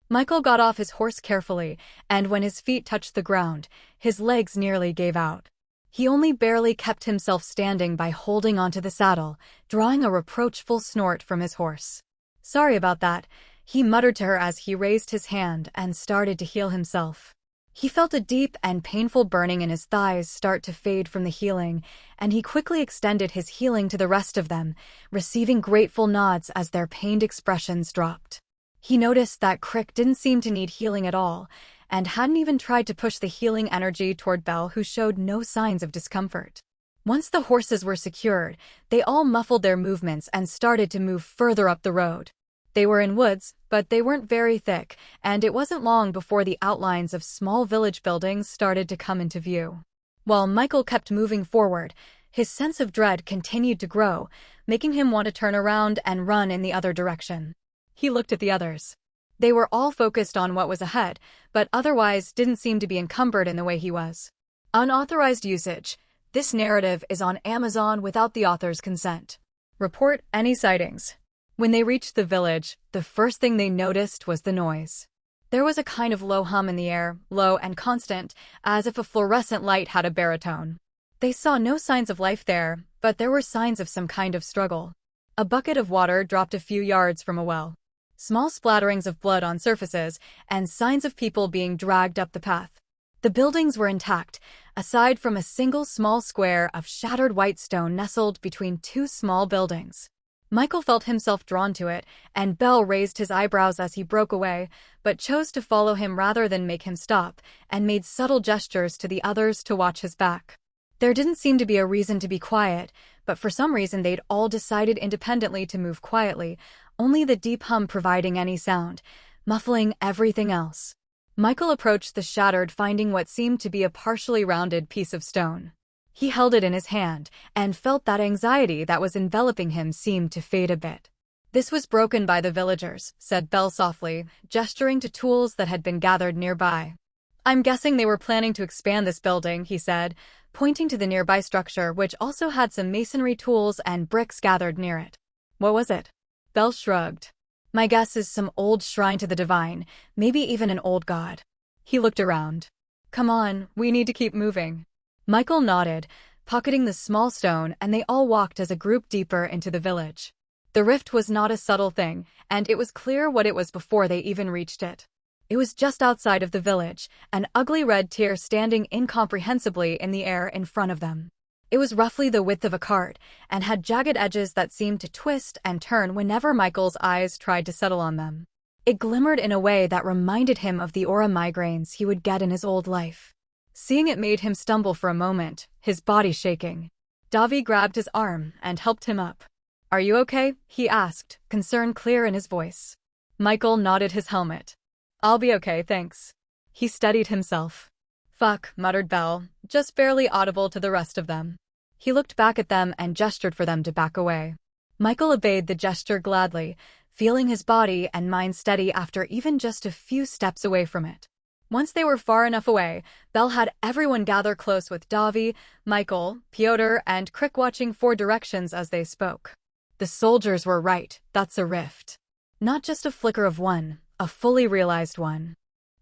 Michael got off his horse carefully, and when his feet touched the ground, his legs nearly gave out. He only barely kept himself standing by holding onto the saddle, drawing a reproachful snort from his horse. "Sorry about that," he muttered to her as he raised his hand and started to heal himself. He felt a deep and painful burning in his thighs start to fade from the healing, and he quickly extended his healing to the rest of them, receiving grateful nods as their pained expressions dropped. He noticed that Crick didn't seem to need healing at all, and hadn't even tried to push the healing energy toward Belle, who showed no signs of discomfort. Once the horses were secured, they all muffled their movements and started to move further up the road. They were in woods, but they weren't very thick, and it wasn't long before the outlines of small village buildings started to come into view. While Michael kept moving forward, his sense of dread continued to grow, making him want to turn around and run in the other direction. He looked at the others. They were all focused on what was ahead, but otherwise didn't seem to be encumbered in the way he was. Unauthorized usage. This narrative is on Amazon without the author's consent. Report any sightings. When they reached the village, the first thing they noticed was the noise. There was a kind of low hum in the air, low and constant, as if a fluorescent light had a baritone. They saw no signs of life there, but there were signs of some kind of struggle. A bucket of water dropped a few yards from a well. Small splatterings of blood on surfaces, and signs of people being dragged up the path. The buildings were intact, aside from a single small square of shattered white stone nestled between two small buildings. Michael felt himself drawn to it, and Belle raised his eyebrows as he broke away, but chose to follow him rather than make him stop, and made subtle gestures to the others to watch his back. There didn't seem to be a reason to be quiet, but for some reason they'd all decided independently to move quietly, only the deep hum providing any sound, muffling everything else. Michael approached the shattered, finding what seemed to be a partially rounded piece of stone. He held it in his hand, and felt that anxiety that was enveloping him seemed to fade a bit. "This was broken by the villagers," said Belle softly, gesturing to tools that had been gathered nearby. "I'm guessing they were planning to expand this building," he said, pointing to the nearby structure, which also had some masonry tools and bricks gathered near it. "What was it?" Belle shrugged. "My guess is some old shrine to the divine, maybe even an old god." He looked around. "Come on, we need to keep moving." Michael nodded, pocketing the small stone, and they all walked as a group deeper into the village. The rift was not a subtle thing, and it was clear what it was before they even reached it. It was just outside of the village, an ugly red tear standing incomprehensibly in the air in front of them. It was roughly the width of a cart, and had jagged edges that seemed to twist and turn whenever Michael's eyes tried to settle on them. It glimmered in a way that reminded him of the aura migraines he would get in his old life. Seeing it made him stumble for a moment, his body shaking. Davi grabbed his arm and helped him up. "Are you okay?" he asked, concern clear in his voice. Michael nodded his helmet. "I'll be okay, thanks." He steadied himself. "Fuck," muttered Belle, just barely audible to the rest of them. He looked back at them and gestured for them to back away. Michael obeyed the gesture gladly, feeling his body and mind steady after even just a few steps away from it. Once they were far enough away, Belle had everyone gather close with Davi, Michael, Piotr, and Crick watching 4 directions as they spoke. "The soldiers were right, that's a rift. Not just a flicker of one, a fully realized one."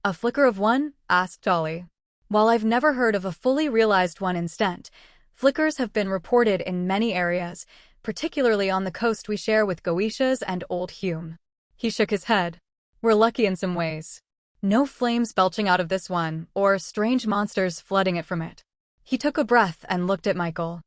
"A flicker of one?" asked Dolly. "While I've never heard of a fully realized one instant, flickers have been reported in many areas, particularly on the coast we share with Goetias and Old Hume." He shook his head. "We're lucky in some ways. No flames belching out of this one, or strange monsters flooding it from it." He took a breath and looked at Michael.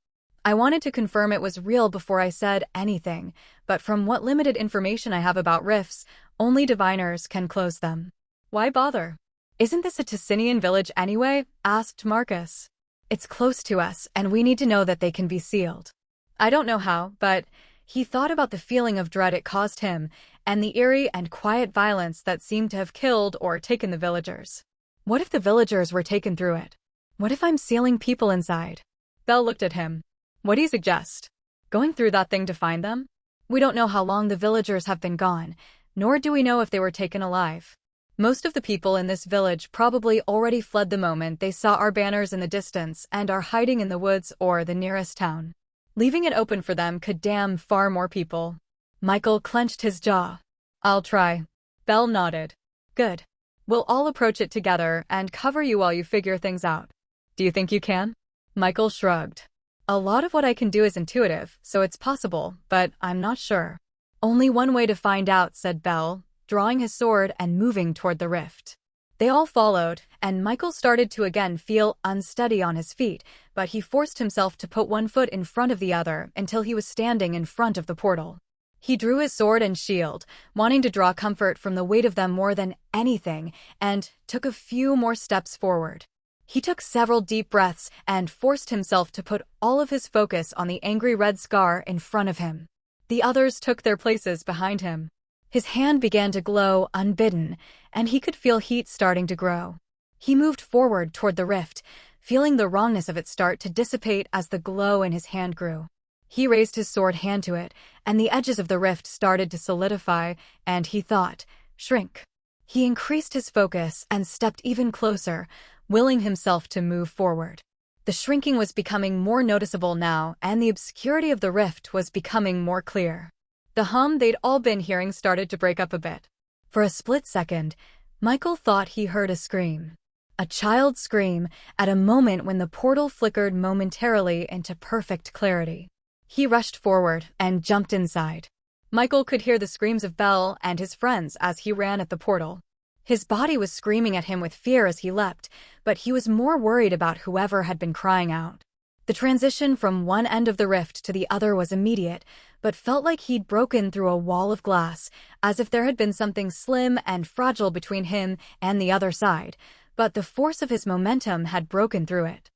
"I wanted to confirm it was real before I said anything, but from what limited information I have about rifts, only diviners can close them." "Why bother? Isn't this a Ticinian village anyway?" asked Marcus. "It's close to us, and we need to know that they can be sealed." "I don't know how, but..." He thought about the feeling of dread it caused him, and the eerie and quiet violence that seemed to have killed or taken the villagers. What if the villagers were taken through it? What if I'm sealing people inside? Belle looked at him. What do you suggest? Going through that thing to find them? We don't know how long the villagers have been gone, nor do we know if they were taken alive. Most of the people in this village probably already fled the moment they saw our banners in the distance and are hiding in the woods or the nearest town. Leaving it open for them could damn far more people. Michael clenched his jaw. I'll try. Belle nodded. Good. We'll all approach it together and cover you while you figure things out. Do you think you can? Michael shrugged. A lot of what I can do is intuitive, so it's possible, but I'm not sure. Only one way to find out, said Belle, drawing his sword and moving toward the rift. They all followed, and Michael started to again feel unsteady on his feet, but he forced himself to put one foot in front of the other until he was standing in front of the portal. He drew his sword and shield, wanting to draw comfort from the weight of them more than anything, and took a few more steps forward. He took several deep breaths and forced himself to put all of his focus on the angry red scar in front of him. The others took their places behind him. His hand began to glow unbidden, and he could feel heat starting to grow. He moved forward toward the rift, feeling the wrongness of it start to dissipate as the glow in his hand grew. He raised his sword hand to it, and the edges of the rift started to solidify, and he thought, shrink. He increased his focus and stepped even closer, willing himself to move forward. The shrinking was becoming more noticeable now, and the obscurity of the rift was becoming more clear. The hum they'd all been hearing started to break up a bit. For a split second, Michael thought he heard a scream. A child's scream at a moment when the portal flickered momentarily into perfect clarity. He rushed forward and jumped inside. Michael could hear the screams of Belle and his friends as he ran at the portal. His body was screaming at him with fear as he leapt, but he was more worried about whoever had been crying out. The transition from one end of the rift to the other was immediate, but felt like he'd broken through a wall of glass, as if there had been something slim and fragile between him and the other side, but the force of his momentum had broken through it.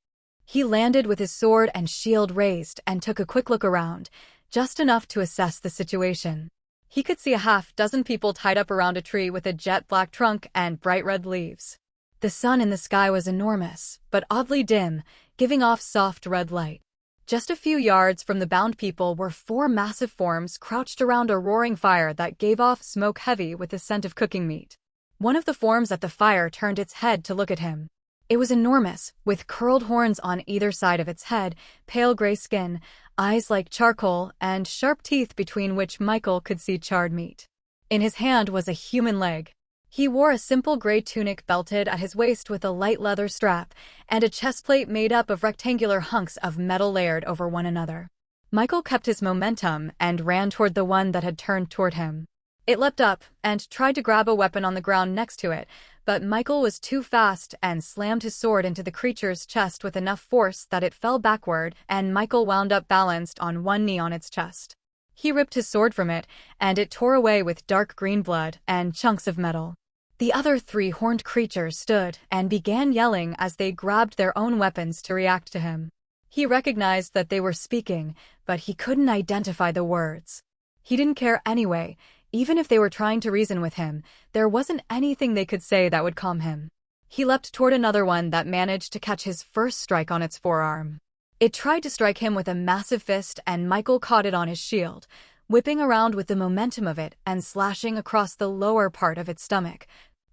He landed with his sword and shield raised and took a quick look around, just enough to assess the situation. He could see a half-dozen people tied up around a tree with a jet-black trunk and bright red leaves. The sun in the sky was enormous, but oddly dim, giving off soft red light. Just a few yards from the bound people were 4 massive forms crouched around a roaring fire that gave off smoke heavy with the scent of cooking meat. One of the forms at the fire turned its head to look at him. It was enormous, with curled horns on either side of its head, pale gray skin, eyes like charcoal, and sharp teeth between which Michael could see charred meat. In his hand was a human leg. He wore a simple gray tunic belted at his waist with a light leather strap, and a chestplate made up of rectangular hunks of metal layered over one another. Michael kept his momentum and ran toward the one that had turned toward him. It leapt up and tried to grab a weapon on the ground next to it, but Michael was too fast and slammed his sword into the creature's chest with enough force that it fell backward, and Michael wound up balanced on one knee on its chest. He ripped his sword from it, and it tore away with dark green blood and chunks of metal. The other 3 horned creatures stood and began yelling as they grabbed their own weapons to react to him. He recognized that they were speaking, but he couldn't identify the words. He didn't care anyway. Even if they were trying to reason with him, there wasn't anything they could say that would calm him. He leapt toward another one that managed to catch his first strike on its forearm. It tried to strike him with a massive fist, and Michael caught it on his shield, whipping around with the momentum of it and slashing across the lower part of its stomach,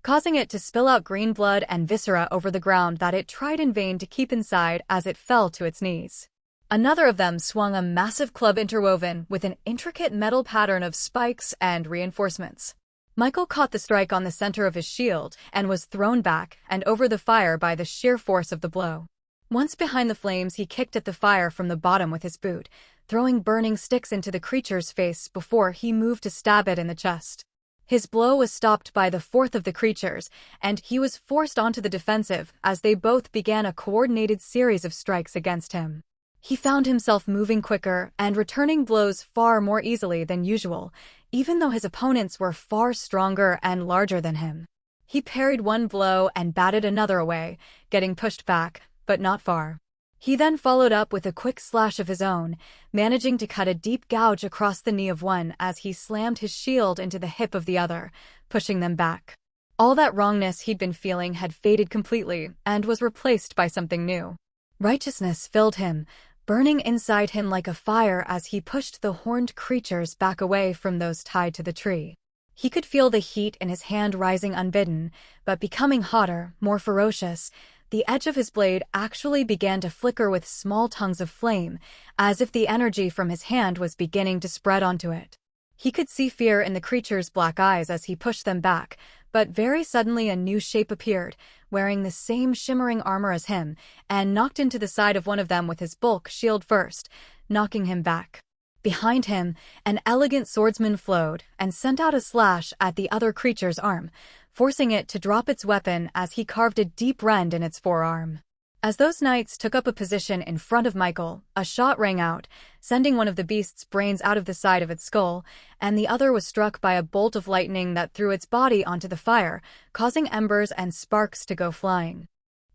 causing it to spill out green blood and viscera over the ground that it tried in vain to keep inside as it fell to its knees. Another of them swung a massive club interwoven with an intricate metal pattern of spikes and reinforcements. Michael caught the strike on the center of his shield and was thrown back and over the fire by the sheer force of the blow. Once behind the flames, he kicked at the fire from the bottom with his boot, throwing burning sticks into the creature's face before he moved to stab it in the chest. His blow was stopped by the 4th of the creatures, and he was forced onto the defensive as they both began a coordinated series of strikes against him. He found himself moving quicker and returning blows far more easily than usual, even though his opponents were far stronger and larger than him. He parried one blow and batted another away, getting pushed back, but not far. He then followed up with a quick slash of his own, managing to cut a deep gouge across the knee of one as he slammed his shield into the hip of the other, pushing them back. All that wrongness he'd been feeling had faded completely and was replaced by something new. Righteousness filled him, burning inside him like a fire as he pushed the horned creatures back away from those tied to the tree. He could feel the heat in his hand rising unbidden, but becoming hotter, more ferocious. The edge of his blade actually began to flicker with small tongues of flame, as if the energy from his hand was beginning to spread onto it. He could see fear in the creature's black eyes as he pushed them back, but very suddenly a new shape appeared, wearing the same shimmering armor as him, and knocked into the side of one of them with his bulk shield first, knocking him back. Behind him, an elegant swordsman flowed and sent out a slash at the other creature's arm, forcing it to drop its weapon as he carved a deep rend in its forearm. As those knights took up a position in front of Michael, a shot rang out, sending one of the beast's brains out of the side of its skull, and the other was struck by a bolt of lightning that threw its body onto the fire, causing embers and sparks to go flying.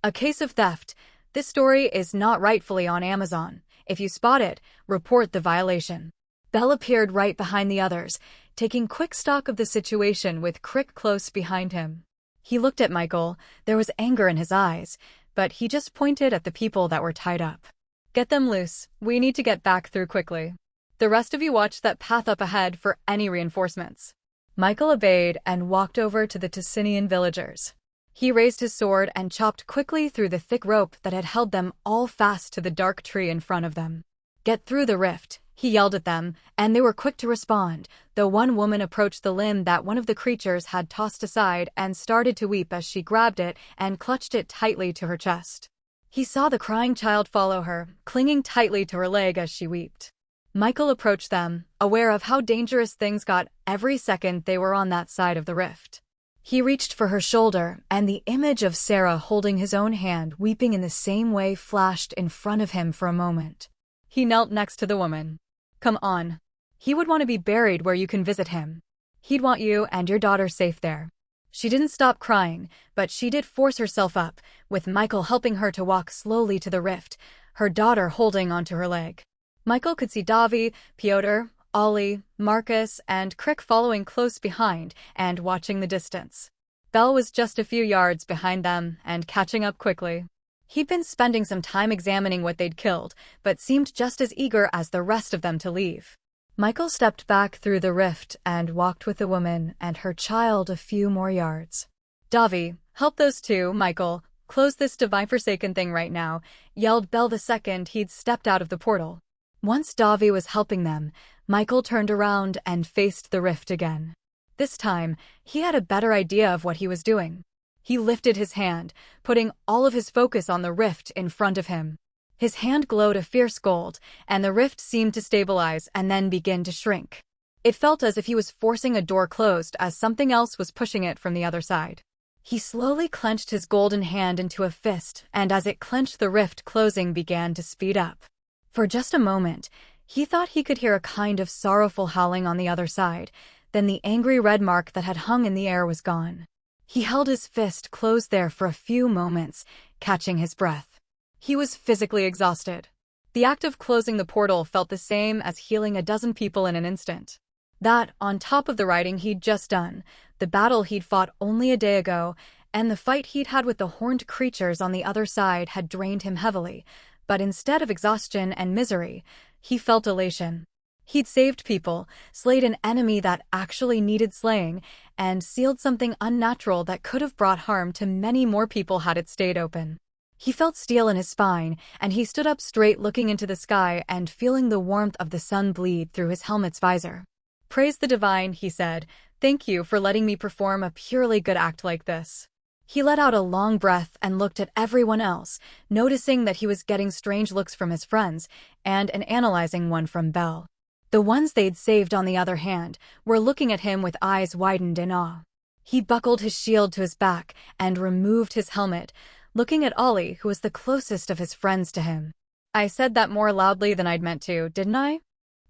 A case of theft. This story is not rightfully on Amazon. If you spot it, report the violation. Bell appeared right behind the others, taking quick stock of the situation with Crick close behind him. He looked at Michael. There was anger in his eyes, but he just pointed at the people that were tied up. Get them loose. We need to get back through quickly. The rest of you watch that path up ahead for any reinforcements. Michael obeyed and walked over to the Ticinian villagers. He raised his sword and chopped quickly through the thick rope that had held them all fast to the dark tree in front of them. Get through the rift, he yelled at them, and they were quick to respond, though one woman approached the limb that one of the creatures had tossed aside and started to weep as she grabbed it and clutched it tightly to her chest. He saw the crying child follow her, clinging tightly to her leg as she wept. Michael approached them, aware of how dangerous things got every second they were on that side of the rift. He reached for her shoulder, and the image of Sarah holding his own hand weeping in the same way flashed in front of him for a moment. He knelt next to the woman. Come on. He would want to be buried where you can visit him. He'd want you and your daughter safe there. She didn't stop crying, but she did force herself up, with Michael helping her to walk slowly to the rift, her daughter holding onto her leg. Michael could see Davi, Piotr, Ollie, Marcus, and Crick following close behind and watching the distance. Bell was just a few yards behind them and catching up quickly. He'd been spending some time examining what they'd killed, but seemed just as eager as the rest of them to leave. Michael stepped back through the rift and walked with the woman and her child a few more yards. Davi, help those two, Michael. Close this divine forsaken thing right now, yelled Bell the second he'd stepped out of the portal. Once Davi was helping them, Michael turned around and faced the rift again. This time, he had a better idea of what he was doing. He lifted his hand, putting all of his focus on the rift in front of him. His hand glowed a fierce gold, and the rift seemed to stabilize and then begin to shrink. It felt as if he was forcing a door closed as something else was pushing it from the other side. He slowly clenched his golden hand into a fist, and as it clenched, the rift closing began to speed up. For just a moment, he thought he could hear a kind of sorrowful howling on the other side, then the angry red mark that had hung in the air was gone. He held his fist closed there for a few moments, catching his breath. He was physically exhausted. The act of closing the portal felt the same as healing a dozen people in an instant. That, on top of the writing he'd just done, the battle he'd fought only a day ago, and the fight he'd had with the horned creatures on the other side had drained him heavily, but instead of exhaustion and misery, he felt elation. He'd saved people, slayed an enemy that actually needed slaying, and sealed something unnatural that could have brought harm to many more people had it stayed open. He felt steel in his spine, and he stood up straight looking into the sky and feeling the warmth of the sun bleed through his helmet's visor. Praise the divine, he said. Thank you for letting me perform a purely good act like this. He let out a long breath and looked at everyone else, noticing that he was getting strange looks from his friends and an analyzing one from Bell. The ones they'd saved, on the other hand, were looking at him with eyes widened in awe. He buckled his shield to his back and removed his helmet, looking at Ollie, who was the closest of his friends to him. I said that more loudly than I'd meant to, didn't I?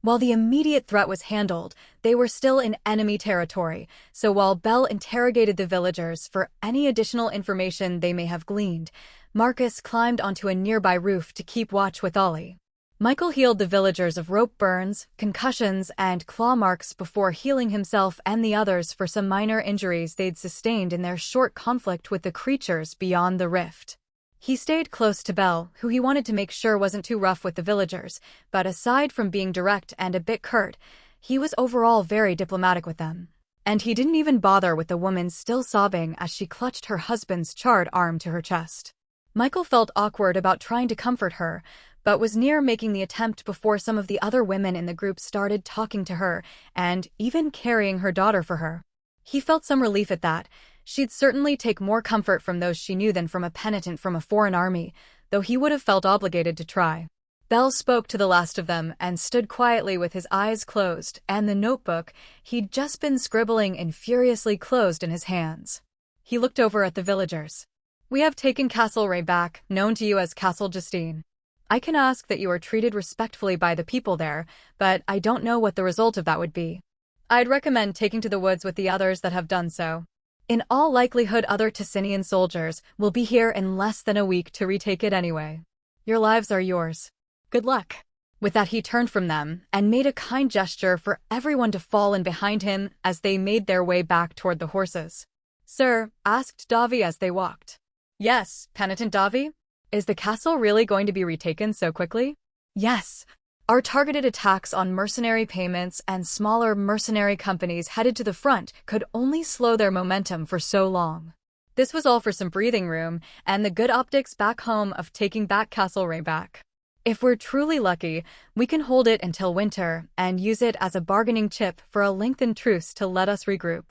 While the immediate threat was handled, they were still in enemy territory, so while Bell interrogated the villagers for any additional information they may have gleaned, Marcus climbed onto a nearby roof to keep watch with Ollie. Michael healed the villagers of rope burns, concussions, and claw marks before healing himself and the others for some minor injuries they'd sustained in their short conflict with the creatures beyond the rift. He stayed close to Belle, who he wanted to make sure wasn't too rough with the villagers, but aside from being direct and a bit curt, he was overall very diplomatic with them. And he didn't even bother with the woman still sobbing as she clutched her husband's charred arm to her chest. Michael felt awkward about trying to comfort her, but was near making the attempt before some of the other women in the group started talking to her and even carrying her daughter for her. He felt some relief at that. She'd certainly take more comfort from those she knew than from a penitent from a foreign army, though he would have felt obligated to try. Belle spoke to the last of them and stood quietly with his eyes closed and the notebook he'd just been scribbling in furiously closed in his hands. He looked over at the villagers. "We have taken Castle Ray back, known to you as Castle Justine. I can ask that you are treated respectfully by the people there, but I don't know what the result of that would be. I'd recommend taking to the woods with the others that have done so. In all likelihood, other Ticinian soldiers will be here in less than a week to retake it anyway. Your lives are yours. Good luck." With that, he turned from them and made a kind gesture for everyone to fall in behind him as they made their way back toward the horses. "Sir," asked Davi as they walked. "Yes, Penitent Davi? Is the castle really going to be retaken so quickly?" "Yes. Our targeted attacks on mercenary payments and smaller mercenary companies headed to the front could only slow their momentum for so long. This was all for some breathing room and the good optics back home of taking back Castle Ray back. If we're truly lucky, we can hold it until winter and use it as a bargaining chip for a lengthened truce to let us regroup."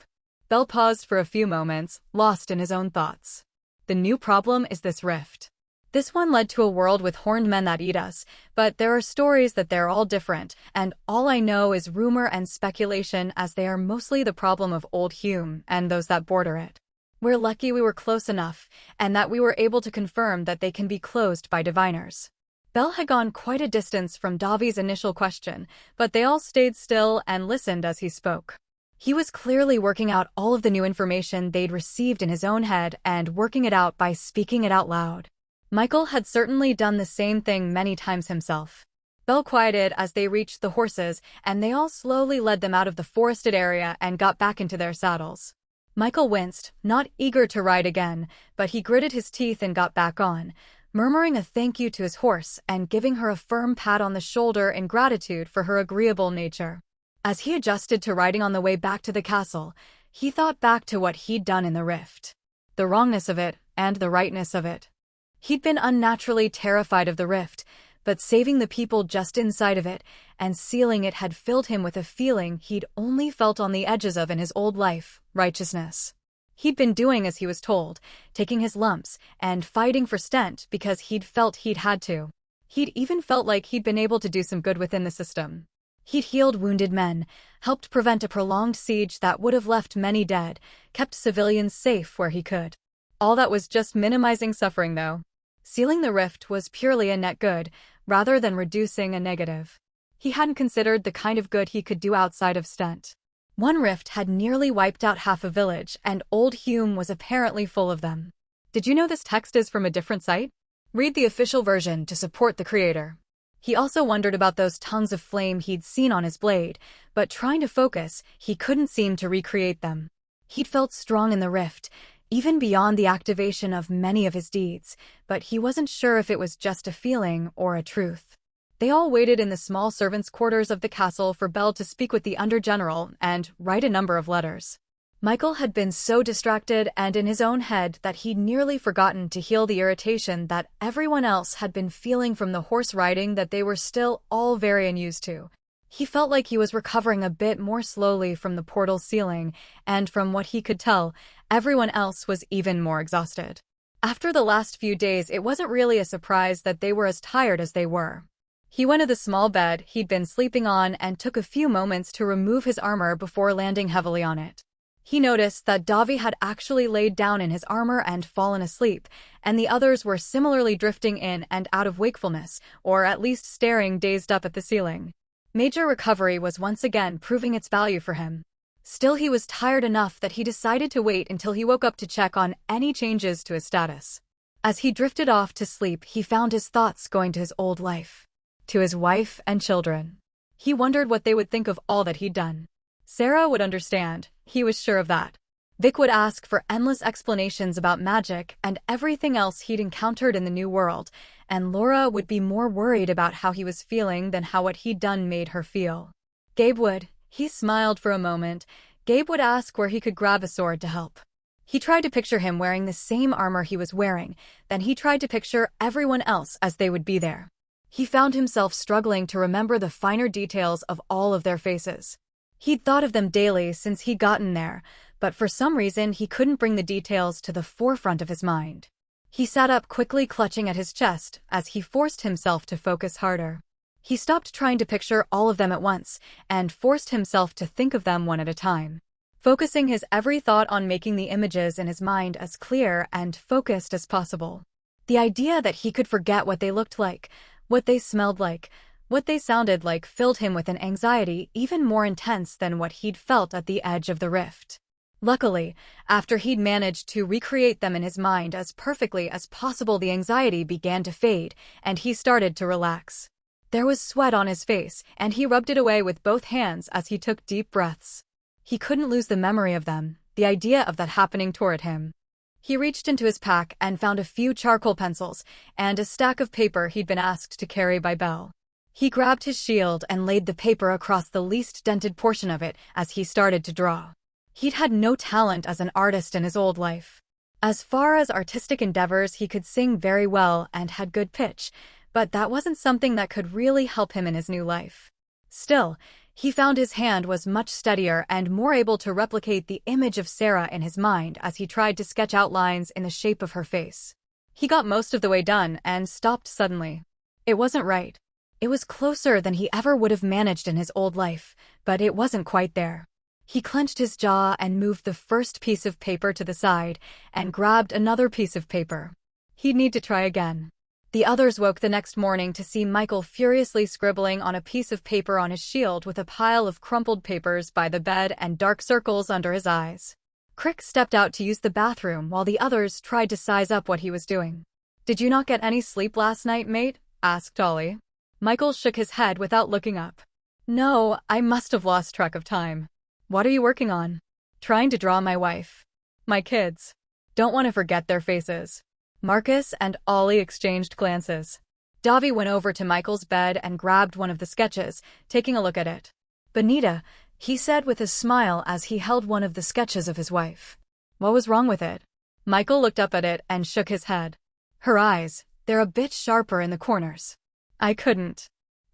Belle paused for a few moments, lost in his own thoughts. The new problem is this rift. This one led to a world with horned men that eat us, but there are stories that they're all different, and all I know is rumor and speculation as they are mostly the problem of Old Hume and those that border it. We're lucky we were close enough, and that we were able to confirm that they can be closed by diviners. Belle had gone quite a distance from Davi's initial question, but they all stayed still and listened as he spoke. He was clearly working out all of the new information they'd received in his own head and working it out by speaking it out loud. Michael had certainly done the same thing many times himself. Belle quieted as they reached the horses, and they all slowly led them out of the forested area and got back into their saddles. Michael winced, not eager to ride again, but he gritted his teeth and got back on, murmuring a thank you to his horse and giving her a firm pat on the shoulder in gratitude for her agreeable nature. As he adjusted to riding on the way back to the castle, he thought back to what he'd done in the rift. The wrongness of it and the rightness of it. He'd been unnaturally terrified of the rift, but saving the people just inside of it and sealing it had filled him with a feeling he'd only felt on the edges of in his old life, righteousness. He'd been doing as he was told, taking his lumps and fighting for Stent because he'd felt he'd had to. He'd even felt like he'd been able to do some good within the system. He'd healed wounded men, helped prevent a prolonged siege that would have left many dead, kept civilians safe where he could. All that was just minimizing suffering, though. Sealing the rift was purely a net good, rather than reducing a negative. He hadn't considered the kind of good he could do outside of Stent. One rift had nearly wiped out half a village, and Old Hume was apparently full of them. Did you know this text is from a different site? Read the official version to support the creator. He also wondered about those tongues of flame he'd seen on his blade, but trying to focus, he couldn't seem to recreate them. He'd felt strong in the rift, even beyond the activation of many of his deeds, but he wasn't sure if it was just a feeling or a truth. They all waited in the small servants' quarters of the castle for Belle to speak with the under-general and write a number of letters. Michael had been so distracted and in his own head that he'd nearly forgotten to heal the irritation that everyone else had been feeling from the horse riding that they were still all very unused to. He felt like he was recovering a bit more slowly from the portal ceiling, and from what he could tell, everyone else was even more exhausted. After the last few days, it wasn't really a surprise that they were as tired as they were. He went to the small bed he'd been sleeping on and took a few moments to remove his armor before landing heavily on it. He noticed that Davi had actually laid down in his armor and fallen asleep, and the others were similarly drifting in and out of wakefulness, or at least staring dazed up at the ceiling. Major recovery was once again proving its value for him. Still, he was tired enough that he decided to wait until he woke up to check on any changes to his status. As he drifted off to sleep, he found his thoughts going to his old life, to his wife and children. He wondered what they would think of all that he'd done. Sarah would understand, he was sure of that. Vic would ask for endless explanations about magic and everything else he'd encountered in the new world, and Laura would be more worried about how he was feeling than how what he'd done made her feel. He smiled for a moment. Gabe would ask where he could grab a sword to help. He tried to picture him wearing the same armor he was wearing, then he tried to picture everyone else as they would be there. He found himself struggling to remember the finer details of all of their faces. He'd thought of them daily since he'd gotten there, but for some reason he couldn't bring the details to the forefront of his mind. He sat up quickly, clutching at his chest as he forced himself to focus harder. He stopped trying to picture all of them at once and forced himself to think of them one at a time, focusing his every thought on making the images in his mind as clear and focused as possible. The idea that he could forget what they looked like, what they smelled like, what they sounded like filled him with an anxiety even more intense than what he'd felt at the edge of the rift. Luckily, after he'd managed to recreate them in his mind as perfectly as possible, the anxiety began to fade, and he started to relax. There was sweat on his face, and he rubbed it away with both hands as he took deep breaths. He couldn't lose the memory of them, the idea of that happening toward him. He reached into his pack and found a few charcoal pencils and a stack of paper he'd been asked to carry by Belle. He grabbed his shield and laid the paper across the least dented portion of it as he started to draw. He'd had no talent as an artist in his old life. As far as artistic endeavors, he could sing very well and had good pitch, but that wasn't something that could really help him in his new life. Still, he found his hand was much steadier and more able to replicate the image of Sarah in his mind as he tried to sketch outlines in the shape of her face. He got most of the way done and stopped suddenly. It wasn't right. It was closer than he ever would have managed in his old life, but it wasn't quite there. He clenched his jaw and moved the first piece of paper to the side and grabbed another piece of paper. He'd need to try again. The others woke the next morning to see Michael furiously scribbling on a piece of paper on his shield with a pile of crumpled papers by the bed and dark circles under his eyes. Crick stepped out to use the bathroom while the others tried to size up what he was doing. "Did you not get any sleep last night, mate?" asked Ollie. Michael shook his head without looking up. "No, I must have lost track of time." "What are you working on?" "Trying to draw my wife. My kids. Don't want to forget their faces." Marcus and Ollie exchanged glances. Davi went over to Michael's bed and grabbed one of the sketches, taking a look at it. "Benita," he said with a smile as he held one of the sketches of his wife. "What was wrong with it?" Michael looked up at it and shook his head. "Her eyes, they're a bit sharper in the corners. I couldn't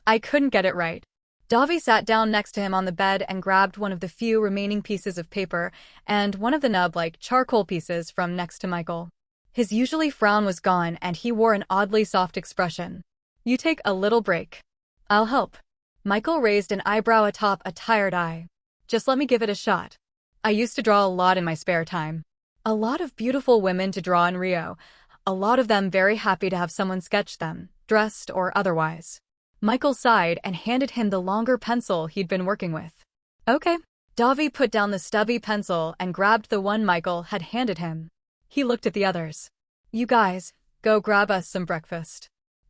get it right." Davi sat down next to him on the bed and grabbed one of the few remaining pieces of paper and one of the nub-like charcoal pieces from next to Michael. His usually frown was gone and he wore an oddly soft expression. "You take a little break. I'll help." Michael raised an eyebrow atop a tired eye. "Just let me give it a shot. I used to draw a lot in my spare time. A lot of beautiful women to draw in Rio. A lot of them very happy to have someone sketch them, dressed or otherwise." Michael sighed and handed him the longer pencil he'd been working with. "Okay." Davi put down the stubby pencil and grabbed the one Michael had handed him. He looked at the others. "You guys, go grab us some breakfast.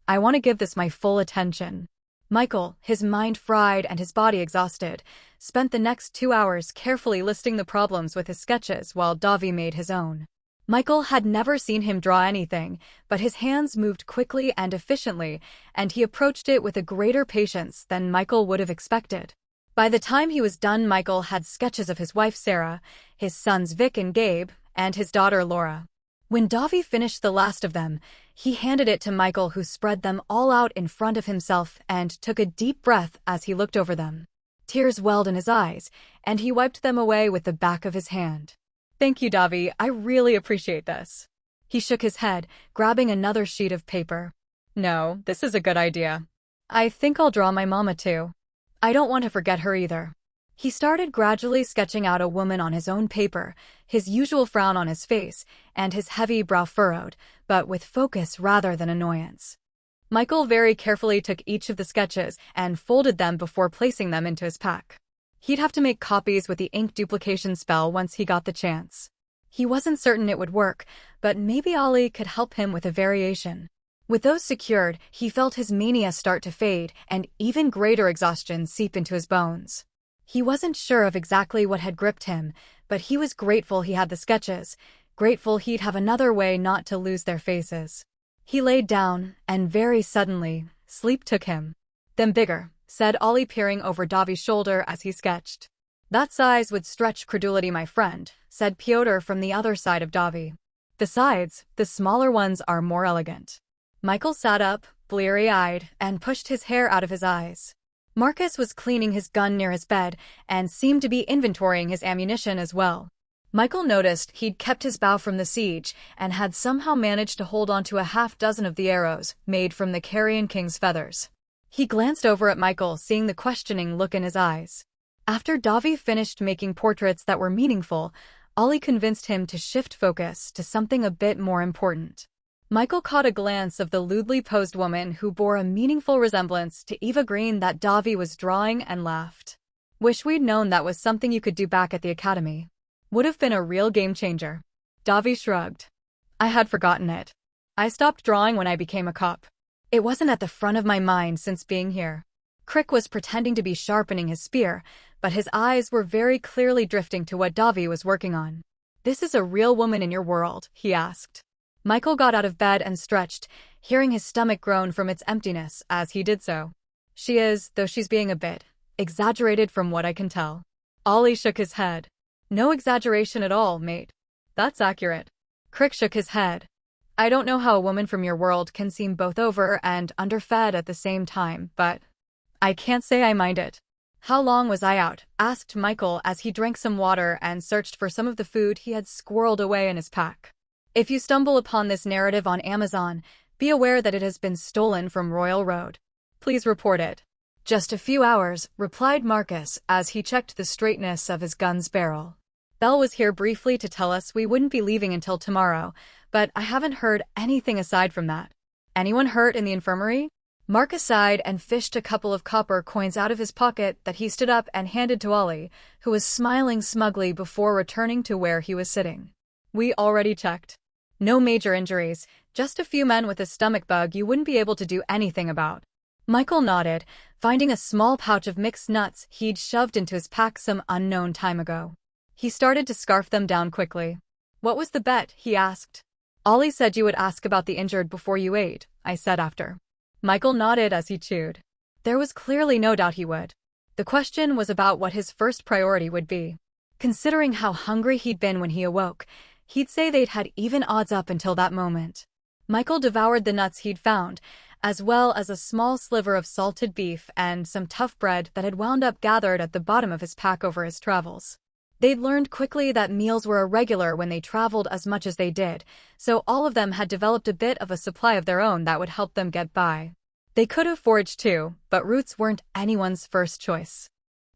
I want to give this my full attention." Michael, his mind fried and his body exhausted, spent the next 2 hours carefully listing the problems with his sketches while Davi made his own. Michael had never seen him draw anything, but his hands moved quickly and efficiently, and he approached it with a greater patience than Michael would have expected. By the time he was done, Michael had sketches of his wife Sarah, his sons Vic and Gabe, and his daughter Laura. When Davi finished the last of them, he handed it to Michael, who spread them all out in front of himself and took a deep breath as he looked over them. Tears welled in his eyes, and he wiped them away with the back of his hand. "Thank you, Davi, I really appreciate this." He shook his head, grabbing another sheet of paper. "No, this is a good idea. I think I'll draw my mama too. I don't want to forget her either." He started gradually sketching out a woman on his own paper, his usual frown on his face, and his heavy brow furrowed, but with focus rather than annoyance. Michael very carefully took each of the sketches and folded them before placing them into his pack. He'd have to make copies with the ink duplication spell once he got the chance. He wasn't certain it would work, but maybe Ollie could help him with a variation. With those secured, he felt his mania start to fade and even greater exhaustion seep into his bones. He wasn't sure of exactly what had gripped him, but he was grateful he had the sketches, grateful he'd have another way not to lose their faces. He laid down, and very suddenly, sleep took him. "Them bigger," said Ollie peering over Davi's shoulder as he sketched. "That size would stretch credulity, my friend," said Piotr from the other side of Davi. "Besides, the smaller ones are more elegant." Michael sat up, bleary-eyed, and pushed his hair out of his eyes. Marcus was cleaning his gun near his bed and seemed to be inventorying his ammunition as well. Michael noticed he'd kept his bow from the siege and had somehow managed to hold onto a half-dozen of the arrows made from the carrion king's feathers. He glanced over at Michael, seeing the questioning look in his eyes. After Davi finished making portraits that were meaningful, Ollie convinced him to shift focus to something a bit more important. Michael caught a glance of the lewdly posed woman who bore a meaningful resemblance to Eva Green that Davi was drawing and laughed. "Wish we'd known that was something you could do back at the academy. Would have been a real game changer." Davi shrugged. "I had forgotten it. I stopped drawing when I became a cop. It wasn't at the front of my mind since being here." Crick was pretending to be sharpening his spear, but his eyes were very clearly drifting to what Davi was working on. "This is a real woman in your world?" he asked. Michael got out of bed and stretched, hearing his stomach groan from its emptiness as he did so. "She is, though she's being a bit exaggerated from what I can tell." Ollie shook his head. "No exaggeration at all, mate. That's accurate." Crick shook his head. "I don't know how a woman from your world can seem both over and underfed at the same time, but I can't say I mind it." "How long was I out?" asked Michael as he drank some water and searched for some of the food he had squirreled away in his pack. "If you stumble upon this narrative on Amazon, be aware that it has been stolen from Royal Road. Please report it." "Just a few hours," replied Marcus as he checked the straightness of his gun's barrel. "Belle was here briefly to tell us we wouldn't be leaving until tomorrow, but I haven't heard anything aside from that." "Anyone hurt in the infirmary?" Marcus sighed and fished a couple of copper coins out of his pocket that he stood up and handed to Ollie, who was smiling smugly before returning to where he was sitting. "We already checked. No major injuries, just a few men with a stomach bug you wouldn't be able to do anything about." Michael nodded, finding a small pouch of mixed nuts he'd shoved into his pack some unknown time ago. He started to scarf them down quickly. "What was the bet?" he asked. "Ollie said you would ask about the injured before you ate," I said after. Michael nodded as he chewed. There was clearly no doubt he would. The question was about what his first priority would be. Considering how hungry he'd been when he awoke, he'd say they'd had even odds up until that moment. Michael devoured the nuts he'd found, as well as a small sliver of salted beef and some tough bread that had wound up gathered at the bottom of his pack over his travels. They'd learned quickly that meals were irregular when they traveled as much as they did, so all of them had developed a bit of a supply of their own that would help them get by. They could have foraged too, but roots weren't anyone's first choice.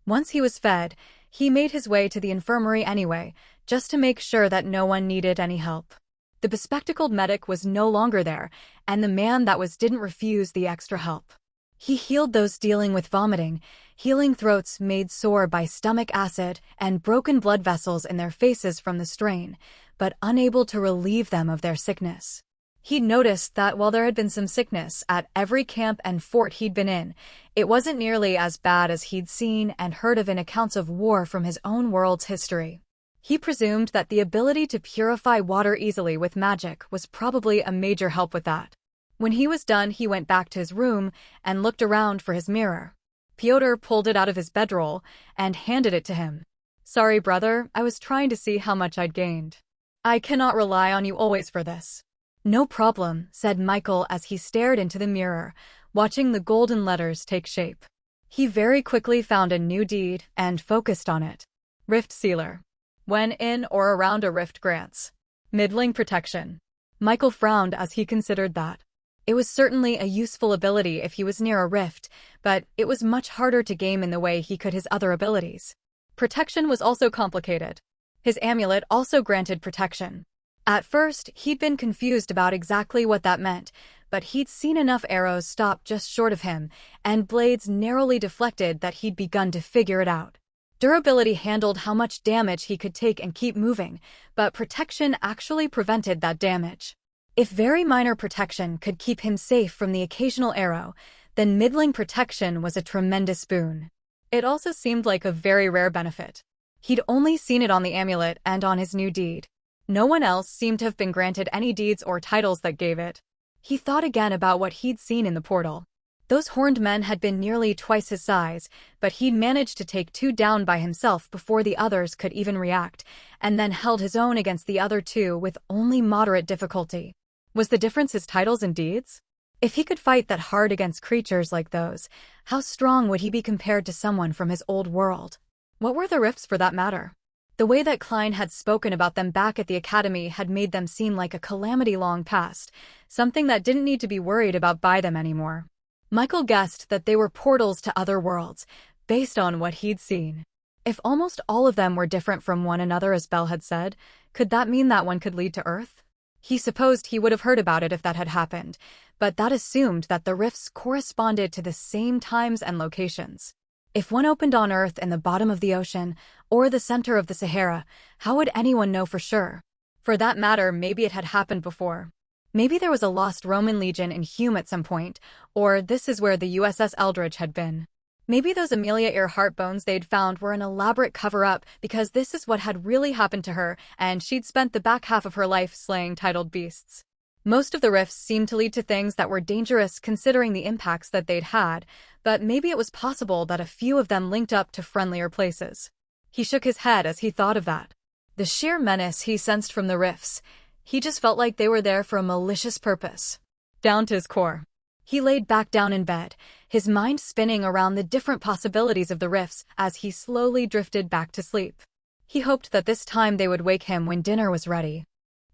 Once he was fed, he made his way to the infirmary anyway, just to make sure that no one needed any help. The bespectacled medic was no longer there, and the man that was didn't refuse the extra help. He healed those dealing with vomiting, healing throats made sore by stomach acid and broken blood vessels in their faces from the strain, but unable to relieve them of their sickness. He'd noticed that while there had been some sickness at every camp and fort he'd been in, it wasn't nearly as bad as he'd seen and heard of in accounts of war from his own world's history. He presumed that the ability to purify water easily with magic was probably a major help with that. When he was done, he went back to his room and looked around for his mirror. Piotr pulled it out of his bedroll and handed it to him. "Sorry, brother, I was trying to see how much I'd gained. I cannot rely on you always for this." "No problem," said Michael as he stared into the mirror, watching the golden letters take shape. He very quickly found a new deed and focused on it. Rift Sealer. When in or around a rift grants middling protection. Michael frowned as he considered that. It was certainly a useful ability if he was near a rift, but it was much harder to game in the way he could his other abilities. Protection was also complicated. His amulet also granted protection. At first, he'd been confused about exactly what that meant, but he'd seen enough arrows stop just short of him, and blades narrowly deflected that he'd begun to figure it out. Durability handled how much damage he could take and keep moving, but protection actually prevented that damage. If very minor protection could keep him safe from the occasional arrow, then middling protection was a tremendous boon. It also seemed like a very rare benefit. He'd only seen it on the amulet and on his new deed. No one else seemed to have been granted any deeds or titles that gave it. He thought again about what he'd seen in the portal. Those horned men had been nearly twice his size, but he'd managed to take 2 down by himself before the others could even react, and then held his own against the other 2 with only moderate difficulty. Was the difference his titles and deeds? If he could fight that hard against creatures like those, how strong would he be compared to someone from his old world? What were the rifts for that matter? The way that Klein had spoken about them back at the academy had made them seem like a calamity long past, something that didn't need to be worried about by them anymore. Michael guessed that they were portals to other worlds, based on what he'd seen. If almost all of them were different from one another, as Belle had said, could that mean that one could lead to Earth? He supposed he would have heard about it if that had happened, but that assumed that the rifts corresponded to the same times and locations. If one opened on Earth in the bottom of the ocean, or the center of the Sahara, how would anyone know for sure? For that matter, maybe it had happened before. Maybe there was a lost Roman legion in Hume at some point, or this is where the USS Eldridge had been. Maybe those Amelia Earhart bones they'd found were an elaborate cover-up because this is what had really happened to her, and she'd spent the back half of her life slaying titled beasts. Most of the rifts seemed to lead to things that were dangerous considering the impacts that they'd had, but maybe it was possible that a few of them linked up to friendlier places. He shook his head as he thought of that. The sheer menace he sensed from the rifts, he just felt like they were there for a malicious purpose. Down to his core. He laid back down in bed, his mind spinning around the different possibilities of the rifts as he slowly drifted back to sleep. He hoped that this time they would wake him when dinner was ready.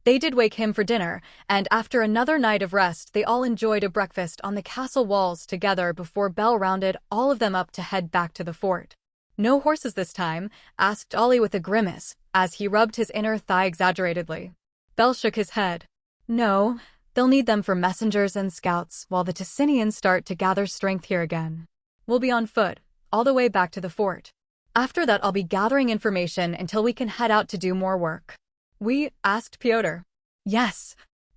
They did wake him for dinner, and after another night of rest they all enjoyed a breakfast on the castle walls together before Belle rounded all of them up to head back to the fort. "No horses this time?" asked Ollie with a grimace, as he rubbed his inner thigh exaggeratedly. Belle shook his head. "No, they'll need them for messengers and scouts while the Ticinians start to gather strength here again. We'll be on foot, all the way back to the fort. After that I'll be gathering information until we can head out to do more work." "We?" asked Piotr. "Yes.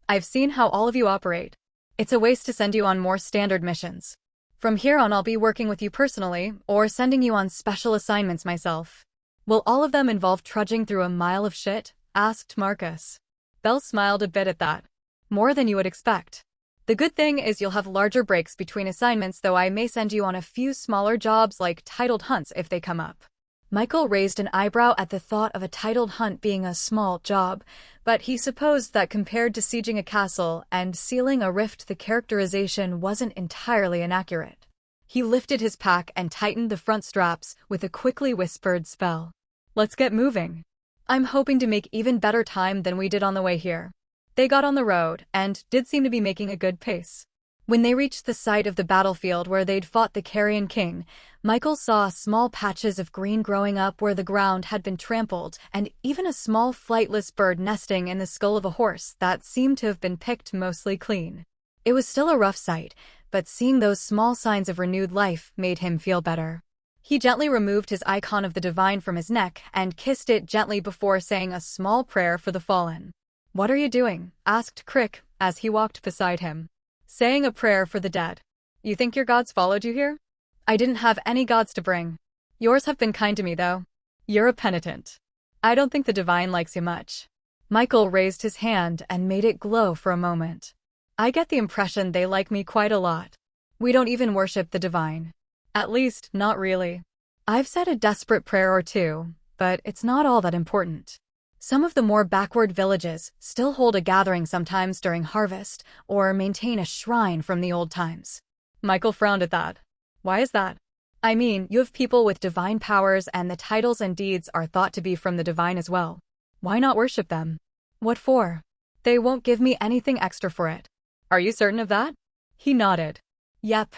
I've seen how all of you operate. It's a waste to send you on more standard missions. From here on I'll be working with you personally, or sending you on special assignments myself." "Will all of them involve trudging through a mile of shit?" asked Marcus. Belle smiled a bit at that. "More than you would expect. The good thing is you'll have larger breaks between assignments, though I may send you on a few smaller jobs like titled hunts if they come up." Michael raised an eyebrow at the thought of a titled hunt being a small job, but he supposed that compared to sieging a castle and sealing a rift the characterization wasn't entirely inaccurate. He lifted his pack and tightened the front straps with a quickly whispered spell. "Let's get moving. I'm hoping to make even better time than we did on the way here." They got on the road and did seem to be making a good pace. When they reached the site of the battlefield where they'd fought the Carrion King, Michael saw small patches of green growing up where the ground had been trampled, and even a small flightless bird nesting in the skull of a horse that seemed to have been picked mostly clean. It was still a rough sight, but seeing those small signs of renewed life made him feel better. He gently removed his icon of the divine from his neck and kissed it gently before saying a small prayer for the fallen. "What are you doing?" asked Crick as he walked beside him. "Saying a prayer for the dead. You think your gods followed you here?" "I didn't have any gods to bring. Yours have been kind to me, though. You're a penitent. I don't think the divine likes you much." Michael raised his hand and made it glow for a moment. "I get the impression they like me quite a lot. We don't even worship the divine. At least, not really. I've said a desperate prayer or two, but it's not all that important. Some of the more backward villages still hold a gathering sometimes during harvest, or maintain a shrine from the old times." Michael frowned at that. "Why is that?" "I mean, you have people with divine powers and the titles and deeds are thought to be from the divine as well. Why not worship them?" "What for?" "They won't give me anything extra for it." "Are you certain of that?" He nodded. "Yep.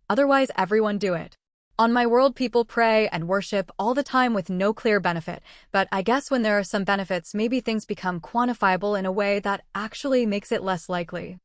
Otherwise everyone do it. On my world people pray and worship all the time with no clear benefit, but I guess when there are some benefits maybe things become quantifiable in a way that actually makes it less likely."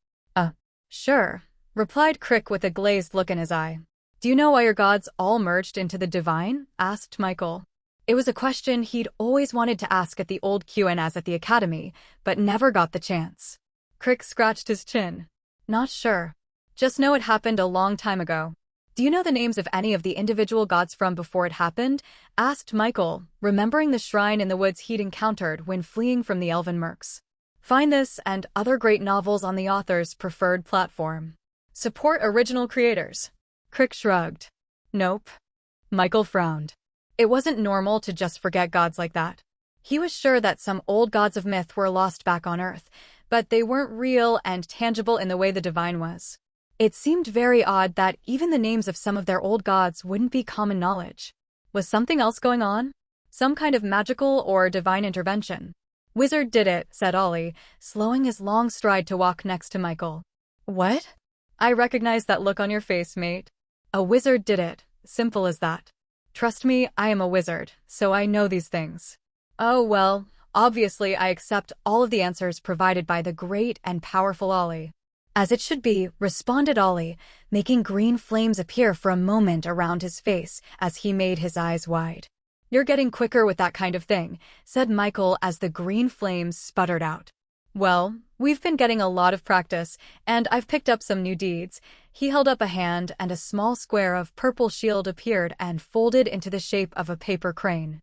Sure," replied Crick with a glazed look in his eye. "Do you know why your gods all merged into the divine?" asked Michael. It was a question he'd always wanted to ask at the old Q&As at the academy, but never got the chance. Crick scratched his chin. "Not sure. Just know it happened a long time ago." Do you know the names of any of the individual gods from before it happened? Asked Michael, remembering the shrine in the woods he'd encountered when fleeing from the elven mercs. Find this and other great novels on the author's preferred platform. Support original creators. Crick shrugged. Nope. Michael frowned. It wasn't normal to just forget gods like that. He was sure that some old gods of myth were lost back on Earth, but they weren't real and tangible in the way the divine was. It seemed very odd that even the names of some of their old gods wouldn't be common knowledge. Was something else going on? Some kind of magical or divine intervention? Wizard did it, said Ollie, slowing his long stride to walk next to Michael. What? I recognize that look on your face, mate. A wizard did it. Simple as that. Trust me, I am a wizard, so I know these things. Oh well, obviously I accept all of the answers provided by the great and powerful Ollie. As it should be, responded Ollie, making green flames appear for a moment around his face as he made his eyes wide. You're getting quicker with that kind of thing, said Michael as the green flames sputtered out. Well, we've been getting a lot of practice, and I've picked up some new deeds. He held up a hand and a small square of purple shield appeared and folded into the shape of a paper crane.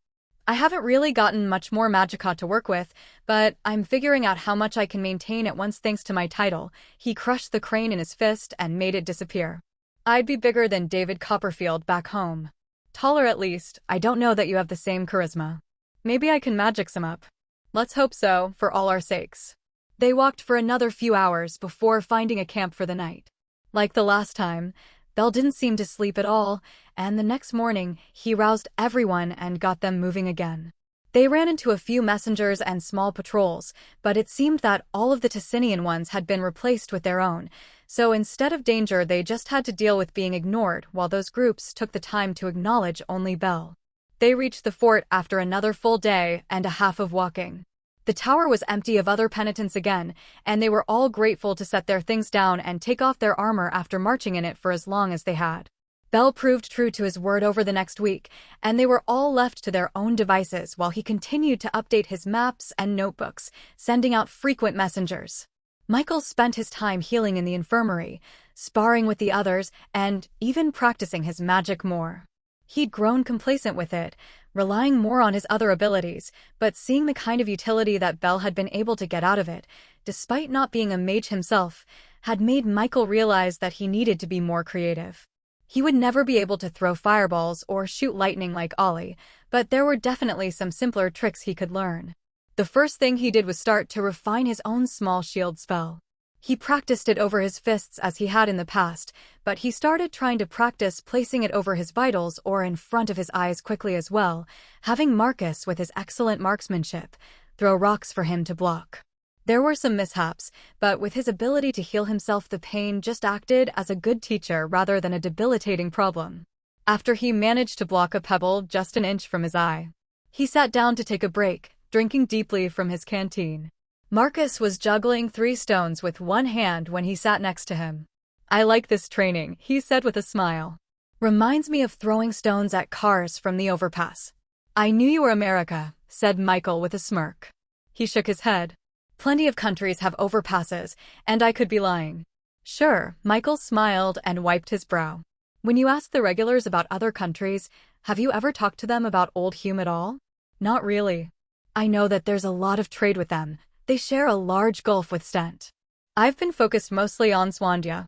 I haven't really gotten much more magicka to work with, but I'm figuring out how much I can maintain at once thanks to my title. He crushed the crane in his fist and made it disappear. I'd be bigger than David Copperfield back home. Taller at least. I don't know that you have the same charisma. Maybe I can magic some up. Let's hope so, for all our sakes. They walked for another few hours before finding a camp for the night. Like the last time, Belle didn't seem to sleep at all, and the next morning, he roused everyone and got them moving again. They ran into a few messengers and small patrols, but it seemed that all of the Ticinian ones had been replaced with their own, so instead of danger they just had to deal with being ignored while those groups took the time to acknowledge only Belle. They reached the fort after another full day and a half of walking. The tower was empty of other penitents again, and they were all grateful to set their things down and take off their armor after marching in it for as long as they had. Belle proved true to his word over the next week, and they were all left to their own devices while he continued to update his maps and notebooks, sending out frequent messengers. Michael spent his time healing in the infirmary, sparring with the others, and even practicing his magic more. He'd grown complacent with it, relying more on his other abilities, but seeing the kind of utility that Belle had been able to get out of it, despite not being a mage himself, had made Michael realize that he needed to be more creative. He would never be able to throw fireballs or shoot lightning like Ollie, but there were definitely some simpler tricks he could learn. The first thing he did was start to refine his own small shield spell. He practiced it over his fists as he had in the past, but he started trying to practice placing it over his vitals or in front of his eyes quickly as well, having Marcus, with his excellent marksmanship, throw rocks for him to block. There were some mishaps, but with his ability to heal himself, the pain just acted as a good teacher rather than a debilitating problem. After he managed to block a pebble just an inch from his eye, he sat down to take a break, drinking deeply from his canteen. Marcus was juggling 3 stones with one hand when he sat next to him. I like this training, he said with a smile. Reminds me of throwing stones at cars from the overpass. I knew you were America, said Michael with a smirk. He shook his head. Plenty of countries have overpasses, and I could be lying. Sure, Michael smiled and wiped his brow. When you ask the regulars about other countries, have you ever talked to them about Old Hume at all? Not really. I know that there's a lot of trade with them. They share a large gulf with Stent. I've been focused mostly on Swandia.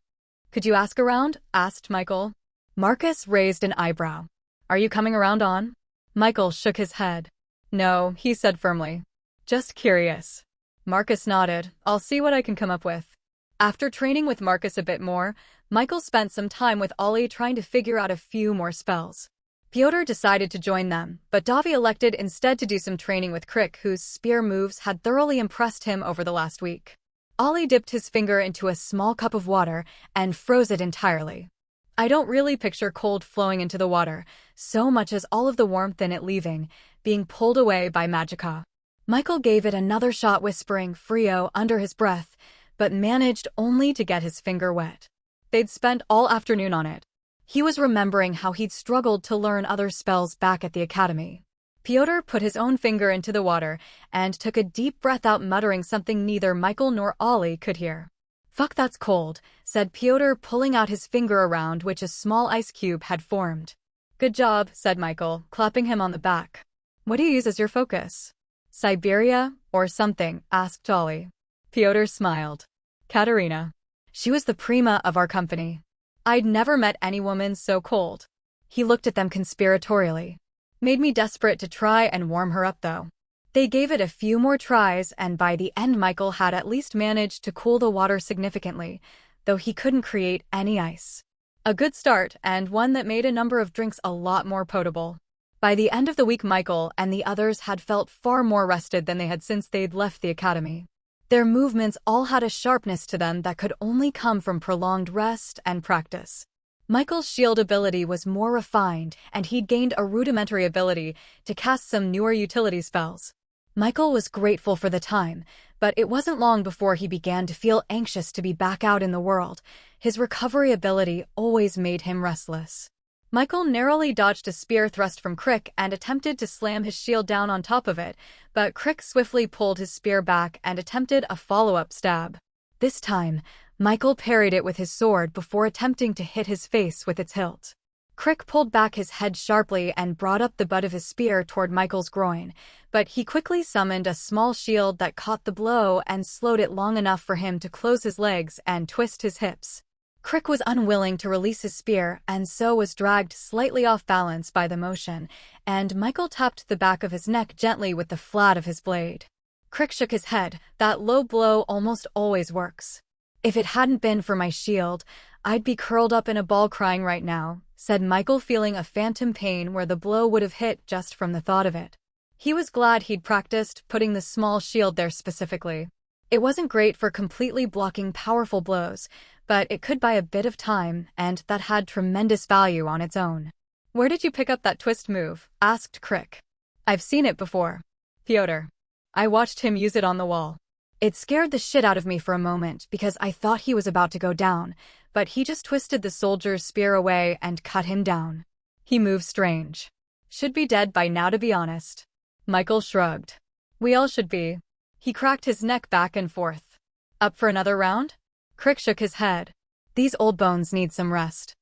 Could you ask around? Asked Michael. Marcus raised an eyebrow. Are you coming around on? Michael shook his head. No, he said firmly. Just curious. Marcus nodded. I'll see what I can come up with. After training with Marcus a bit more, Michael spent some time with Ollie trying to figure out a few more spells. Piotr decided to join them, but Davi elected instead to do some training with Crick, whose spear moves had thoroughly impressed him over the last week. Ollie dipped his finger into a small cup of water and froze it entirely. I don't really picture cold flowing into the water, so much as all of the warmth in it leaving, being pulled away by magicka. Michael gave it another shot, whispering Frio under his breath, but managed only to get his finger wet. They'd spent all afternoon on it. He was remembering how he'd struggled to learn other spells back at the academy. Piotr put his own finger into the water and took a deep breath out, muttering something neither Michael nor Ollie could hear. "Fuck, that's cold," said Pyotr, pulling out his finger around which a small ice cube had formed. "Good job," said Michael, clapping him on the back. "What do you use as your focus?" "Siberia, or something?" asked Ollie. Pyotr smiled. "Katerina. She was the prima of our company. I'd never met any woman so cold." He looked at them conspiratorially. "Made me desperate to try and warm her up, though." They gave it a few more tries, and by the end Michael had at least managed to cool the water significantly, though he couldn't create any ice. A good start, and one that made a number of drinks a lot more potable. By the end of the week, Michael and the others had felt far more rested than they had since they'd left the academy. Their movements all had a sharpness to them that could only come from prolonged rest and practice. Michael's shield ability was more refined, and he'd gained a rudimentary ability to cast some newer utility spells. Michael was grateful for the time, but it wasn't long before he began to feel anxious to be back out in the world. His recovery ability always made him restless. Michael narrowly dodged a spear thrust from Crick and attempted to slam his shield down on top of it, but Crick swiftly pulled his spear back and attempted a follow-up stab. This time, Michael parried it with his sword before attempting to hit his face with its hilt. Crick pulled back his head sharply and brought up the butt of his spear toward Michael's groin, but he quickly summoned a small shield that caught the blow and slowed it long enough for him to close his legs and twist his hips. Crick was unwilling to release his spear and so was dragged slightly off balance by the motion, and Michael tapped the back of his neck gently with the flat of his blade. Crick shook his head. "That low blow almost always works." "If it hadn't been for my shield, I'd be curled up in a ball crying right now," said Michael, feeling a phantom pain where the blow would have hit just from the thought of it. He was glad he'd practiced putting the small shield there specifically. It wasn't great for completely blocking powerful blows, but it could buy a bit of time, and that had tremendous value on its own. "Where did you pick up that twist move?" asked Crick. "I've seen it before." "Pyotr. I watched him use it on the wall. It scared the shit out of me for a moment because I thought he was about to go down, but he just twisted the soldier's spear away and cut him down. He moves strange. Should be dead by now, to be honest." Michael shrugged. "We all should be." He cracked his neck back and forth. "Up for another round?" Crick shook his head. "These old bones need some rest."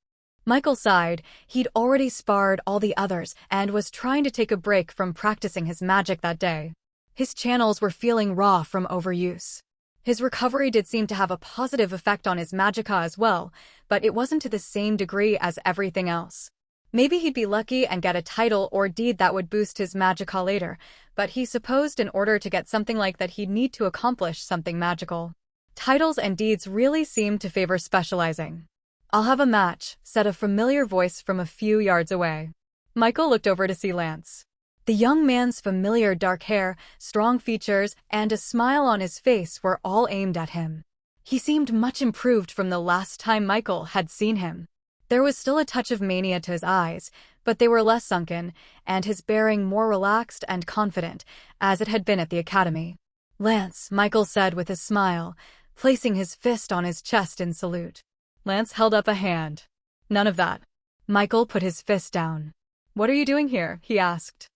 Michael sighed. He'd already sparred all the others and was trying to take a break from practicing his magic that day. His channels were feeling raw from overuse. His recovery did seem to have a positive effect on his magicka as well, but it wasn't to the same degree as everything else. Maybe he'd be lucky and get a title or deed that would boost his magicka later, but he supposed in order to get something like that he'd need to accomplish something magical. Titles and deeds really seemed to favor specializing. "I'll have a match," said a familiar voice from a few yards away. Michael looked over to see Lance. The young man's familiar dark hair, strong features, and a smile on his face were all aimed at him. He seemed much improved from the last time Michael had seen him. There was still a touch of mania to his eyes, but they were less sunken, and his bearing more relaxed and confident, as it had been at the academy. "Lance," Michael said with a smile, placing his fist on his chest in salute. Lance held up a hand. "None of that." Michael put his fist down. "What are you doing here?" he asked.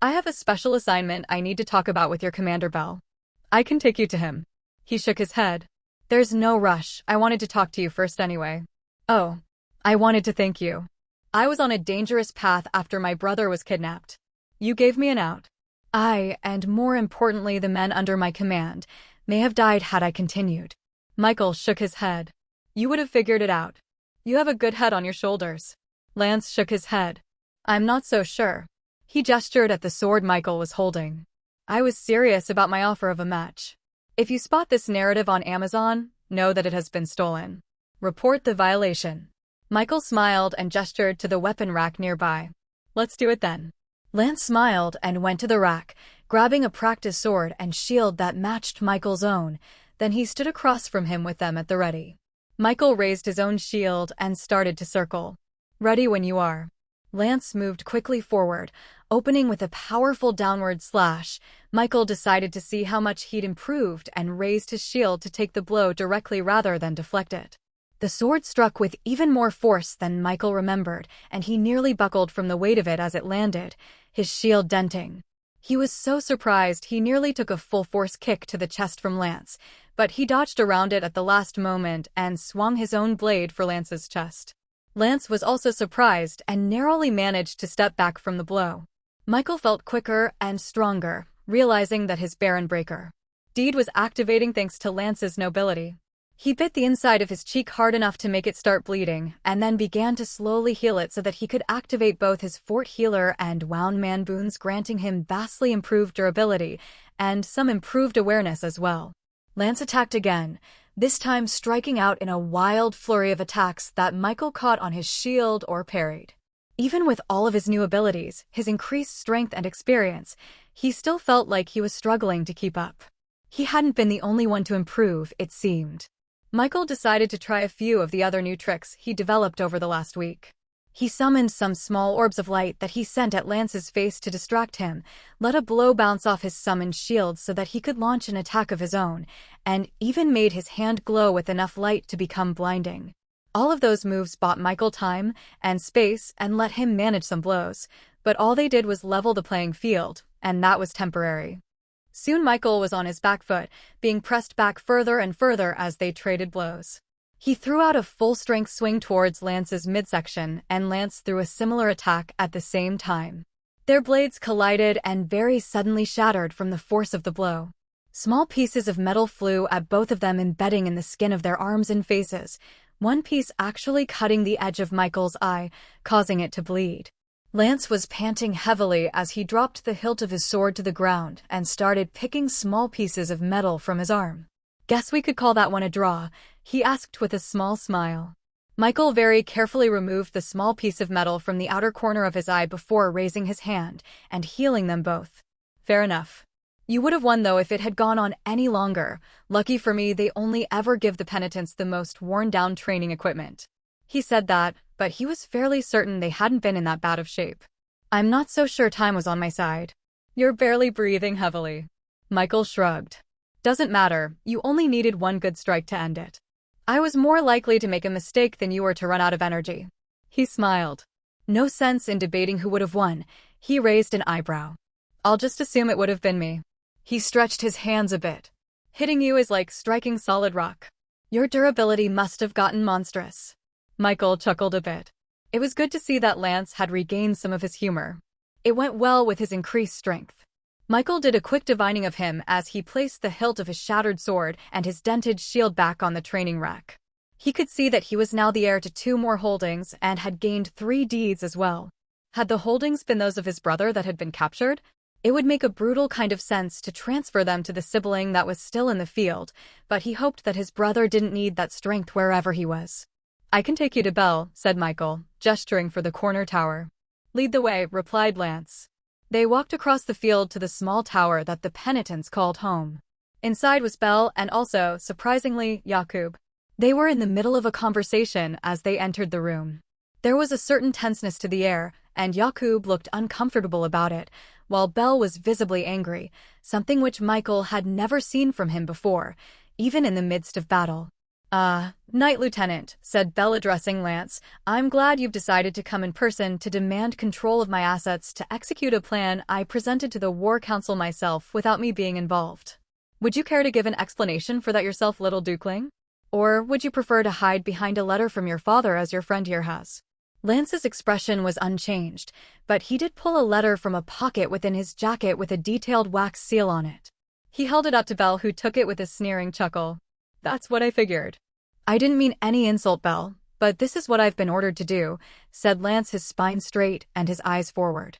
"I have a special assignment I need to talk about with your commander, Bell. I can take you to him." He shook his head. "There's no rush. I wanted to talk to you first anyway." "Oh. I wanted to thank you. I was on a dangerous path after my brother was kidnapped. You gave me an out. I, and more importantly the men under my command, may have died had I continued." Michael shook his head. "You would have figured it out. You have a good head on your shoulders." Lance shook his head. "I'm not so sure." He gestured at the sword Michael was holding. "I was serious about my offer of a match. If you spot this narrative on Amazon, know that it has been stolen. Report the violation." Michael smiled and gestured to the weapon rack nearby. "Let's do it then." Lance smiled and went to the rack, grabbing a practice sword and shield that matched Michael's own. Then he stood across from him with them at the ready. Michael raised his own shield and started to circle. "Ready when you are." Lance moved quickly forward, opening with a powerful downward slash. Michael decided to see how much he'd improved and raised his shield to take the blow directly rather than deflect it. The sword struck with even more force than Michael remembered, and he nearly buckled from the weight of it as it landed, his shield denting. He was so surprised he nearly took a full-force kick to the chest from Lance, but he dodged around it at the last moment and swung his own blade for Lance's chest. Lance was also surprised and narrowly managed to step back from the blow. Michael felt quicker and stronger, realizing that his Baron Breaker deed was activating thanks to Lance's nobility. He bit the inside of his cheek hard enough to make it start bleeding, and then began to slowly heal it so that he could activate both his Fort Healer and Wound Man boons, granting him vastly improved durability, and some improved awareness as well. Lance attacked again, this time striking out in a wild flurry of attacks that Michael caught on his shield or parried. Even with all of his new abilities, his increased strength and experience, he still felt like he was struggling to keep up. He hadn't been the only one to improve, it seemed. Michael decided to try a few of the other new tricks he developed over the last week. He summoned some small orbs of light that he sent at Lance's face to distract him, let a blow bounce off his summoned shield so that he could launch an attack of his own, and even made his hand glow with enough light to become blinding. All of those moves bought Michael time and space and let him manage some blows, but all they did was level the playing field, and that was temporary. Soon Michael was on his back foot, being pressed back further and further as they traded blows. He threw out a full-strength swing towards Lance's midsection, and Lance threw a similar attack at the same time. Their blades collided and very suddenly shattered from the force of the blow. Small pieces of metal flew at both of them, embedding in the skin of their arms and faces, one piece actually cutting the edge of Michael's eye, causing it to bleed. Lance was panting heavily as he dropped the hilt of his sword to the ground and started picking small pieces of metal from his arm. "Guess we could call that one a draw," he asked with a small smile. Michael very carefully removed the small piece of metal from the outer corner of his eye before raising his hand and healing them both. "Fair enough. You would have won though if it had gone on any longer. Lucky for me, they only ever give the penitents the most worn-down training equipment." He said that, but he was fairly certain they hadn't been in that bad of shape. "I'm not so sure time was on my side." "You're barely breathing heavily." Michael shrugged. "Doesn't matter, you only needed one good strike to end it. I was more likely to make a mistake than you were to run out of energy." He smiled. No sense in debating who would have won. He raised an eyebrow. "I'll just assume it would have been me." He stretched his hands a bit. "Hitting you is like striking solid rock. Your durability must have gotten monstrous." Michael chuckled a bit. It was good to see that Lance had regained some of his humor. It went well with his increased strength. Michael did a quick divining of him as he placed the hilt of his shattered sword and his dented shield back on the training rack. He could see that he was now the heir to 2 more holdings and had gained 3 deeds as well. Had the holdings been those of his brother that had been captured, it would make a brutal kind of sense to transfer them to the sibling that was still in the field, but he hoped that his brother didn't need that strength wherever he was. "I can take you to Belle," said Michael, gesturing for the corner tower. "Lead the way," replied Lance. They walked across the field to the small tower that the penitents called home. Inside was Belle and also, surprisingly, Yakub. They were in the middle of a conversation as they entered the room. There was a certain tenseness to the air, and Yakub looked uncomfortable about it, while Belle was visibly angry, something which Michael had never seen from him before, even in the midst of battle. Knight Lieutenant," said Belle addressing Lance, "I'm glad you've decided to come in person to demand control of my assets to execute a plan I presented to the War Council myself without me being involved. Would you care to give an explanation for that yourself, little Dukeling? Or would you prefer to hide behind a letter from your father as your friend here has?" Lance's expression was unchanged, but he did pull a letter from a pocket within his jacket with a detailed wax seal on it. He held it up to Belle, who took it with a sneering chuckle. "That's what I figured." "I didn't mean any insult, Belle, but this is what I've been ordered to do," said Lance, his spine straight and his eyes forward.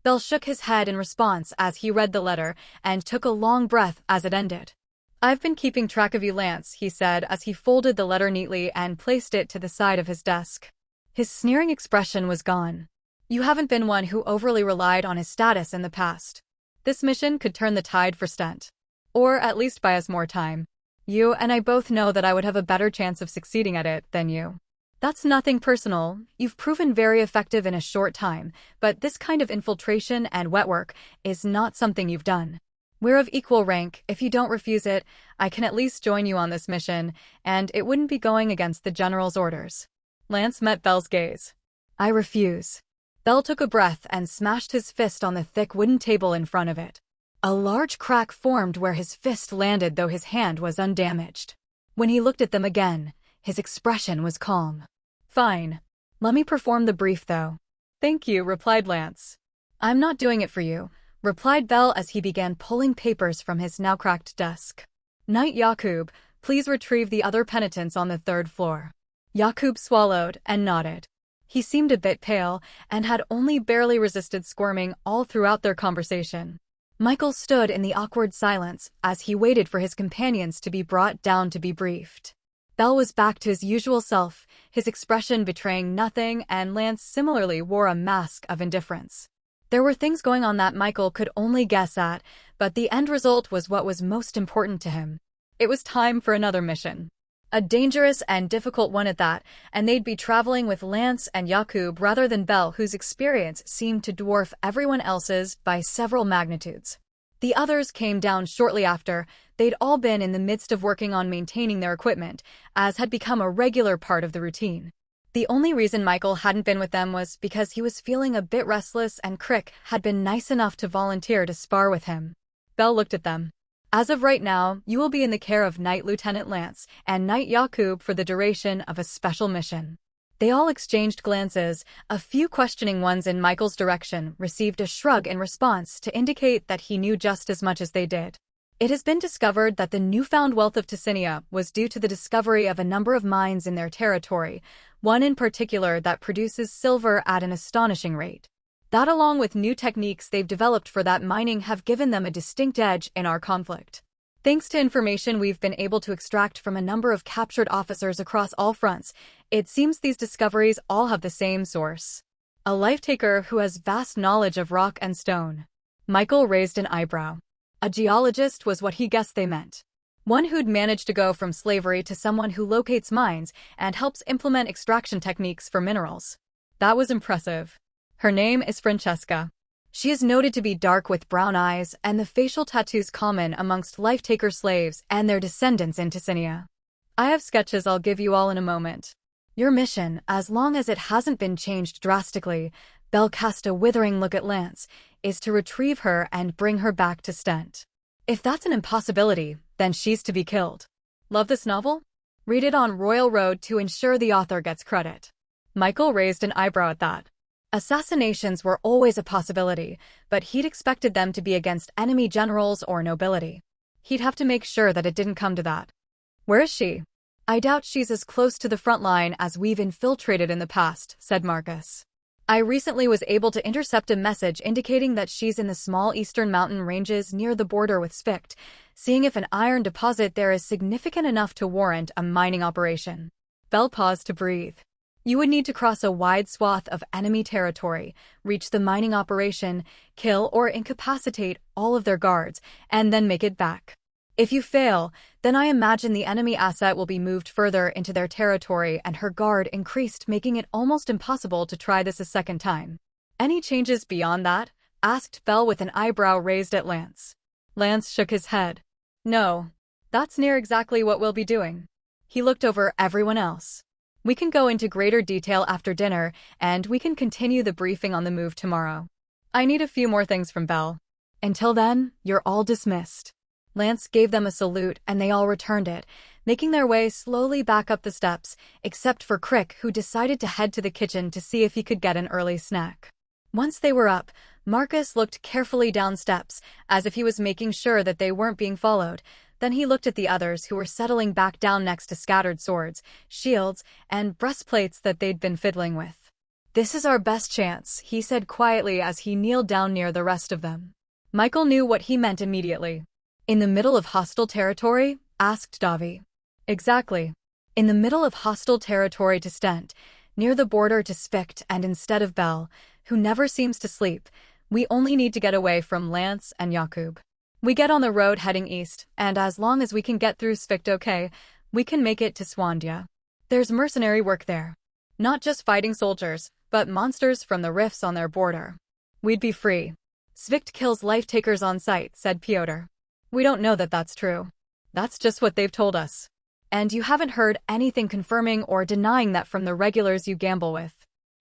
Belle shook his head in response as he read the letter and took a long breath as it ended. "I've been keeping track of you, Lance," he said as he folded the letter neatly and placed it to the side of his desk. His sneering expression was gone. "You haven't been one who overly relied on his status in the past. This mission could turn the tide for Stent. Or at least buy us more time. You and I both know that I would have a better chance of succeeding at it than you. That's nothing personal. You've proven very effective in a short time, but this kind of infiltration and wet work is not something you've done. We're of equal rank. If you don't refuse it, I can at least join you on this mission, and it wouldn't be going against the General's orders." Lance met Belle's gaze. "I refuse." Bell took a breath and smashed his fist on the thick wooden table in front of it. A large crack formed where his fist landed, though his hand was undamaged. When he looked at them again, his expression was calm. "Fine. Let me perform the brief, though." "Thank you," replied Lance. "I'm not doing it for you," replied Bell as he began pulling papers from his now-cracked desk. "Knight Yakub, please retrieve the other penitents on the 3rd floor." Yakub swallowed and nodded. He seemed a bit pale and had only barely resisted squirming all throughout their conversation. Michael stood in the awkward silence as he waited for his companions to be brought down to be briefed. Bell was back to his usual self, his expression betraying nothing, and Lance similarly wore a mask of indifference. There were things going on that Michael could only guess at, but the end result was what was most important to him. It was time for another mission. A dangerous and difficult one at that, and they'd be traveling with Lance and Yakub rather than Bell, whose experience seemed to dwarf everyone else's by several magnitudes. The others came down shortly after. They'd all been in the midst of working on maintaining their equipment, as had become a regular part of the routine. The only reason Michael hadn't been with them was because he was feeling a bit restless, and Crick had been nice enough to volunteer to spar with him. Bell looked at them. "As of right now, you will be in the care of Knight Lieutenant Lance and Knight Yakub for the duration of a special mission." They all exchanged glances. A few questioning ones in Michael's direction received a shrug in response to indicate that he knew just as much as they did. It has been discovered that the newfound wealth of Ticinia was due to the discovery of a number of mines in their territory, one in particular that produces silver at an astonishing rate. That, along with new techniques they've developed for that mining, have given them a distinct edge in our conflict. Thanks to information we've been able to extract from a number of captured officers across all fronts, it seems these discoveries all have the same source. A Lifetaker who has vast knowledge of rock and stone. Michael raised an eyebrow. A geologist was what he guessed they meant. One who'd managed to go from slavery to someone who locates mines and helps implement extraction techniques for minerals. That was impressive. Her name is Francesca. She is noted to be dark with brown eyes and the facial tattoos common amongst Lifetaker slaves and their descendants in Ticinia. I have sketches I'll give you all in a moment. Your mission, as long as it hasn't been changed drastically, Bell cast a withering look at Lance, is to retrieve her and bring her back to Stent. If that's an impossibility, then she's to be killed. Love this novel? Read it on Royal Road to ensure the author gets credit. Michael raised an eyebrow at that. Assassinations were always a possibility, but he'd expected them to be against enemy generals or nobility. He'd have to make sure that it didn't come to that. Where is she? I doubt she's as close to the front line as we've infiltrated in the past, said Marcus. I recently was able to intercept a message indicating that she's in the small eastern mountain ranges near the border with Svikt, seeing if an iron deposit there is significant enough to warrant a mining operation. Bell paused to breathe. You would need to cross a wide swath of enemy territory, reach the mining operation, kill or incapacitate all of their guards, and then make it back. If you fail, then I imagine the enemy asset will be moved further into their territory and her guard increased, making it almost impossible to try this a second time. Any changes beyond that? Asked Bell with an eyebrow raised at Lance. Lance shook his head. No. That's near exactly what we'll be doing. He looked over everyone else. We can go into greater detail after dinner, and we can continue the briefing on the move tomorrow. I need a few more things from Bell. Until then, you're all dismissed. Lance gave them a salute, and they all returned it, making their way slowly back up the steps, except for Crick, who decided to head to the kitchen to see if he could get an early snack. Once they were up, Marcus looked carefully down steps, as if he was making sure that they weren't being followed. Then he looked at the others who were settling back down next to scattered swords, shields, and breastplates that they'd been fiddling with. This is our best chance, he said quietly as he kneeled down near the rest of them. Michael knew what he meant immediately. In the middle of hostile territory? Asked Davi. Exactly. In the middle of hostile territory to Stent, near the border to Svikt, and instead of Bell, who never seems to sleep, we only need to get away from Lance and Yakub. We get on the road heading east, and as long as we can get through Svikt okay, we can make it to Swandia. There's mercenary work there. Not just fighting soldiers, but monsters from the rifts on their border. We'd be free. Svikt kills Lifetakers on sight, said Pyotr. We don't know that that's true. That's just what they've told us. And you haven't heard anything confirming or denying that from the regulars you gamble with.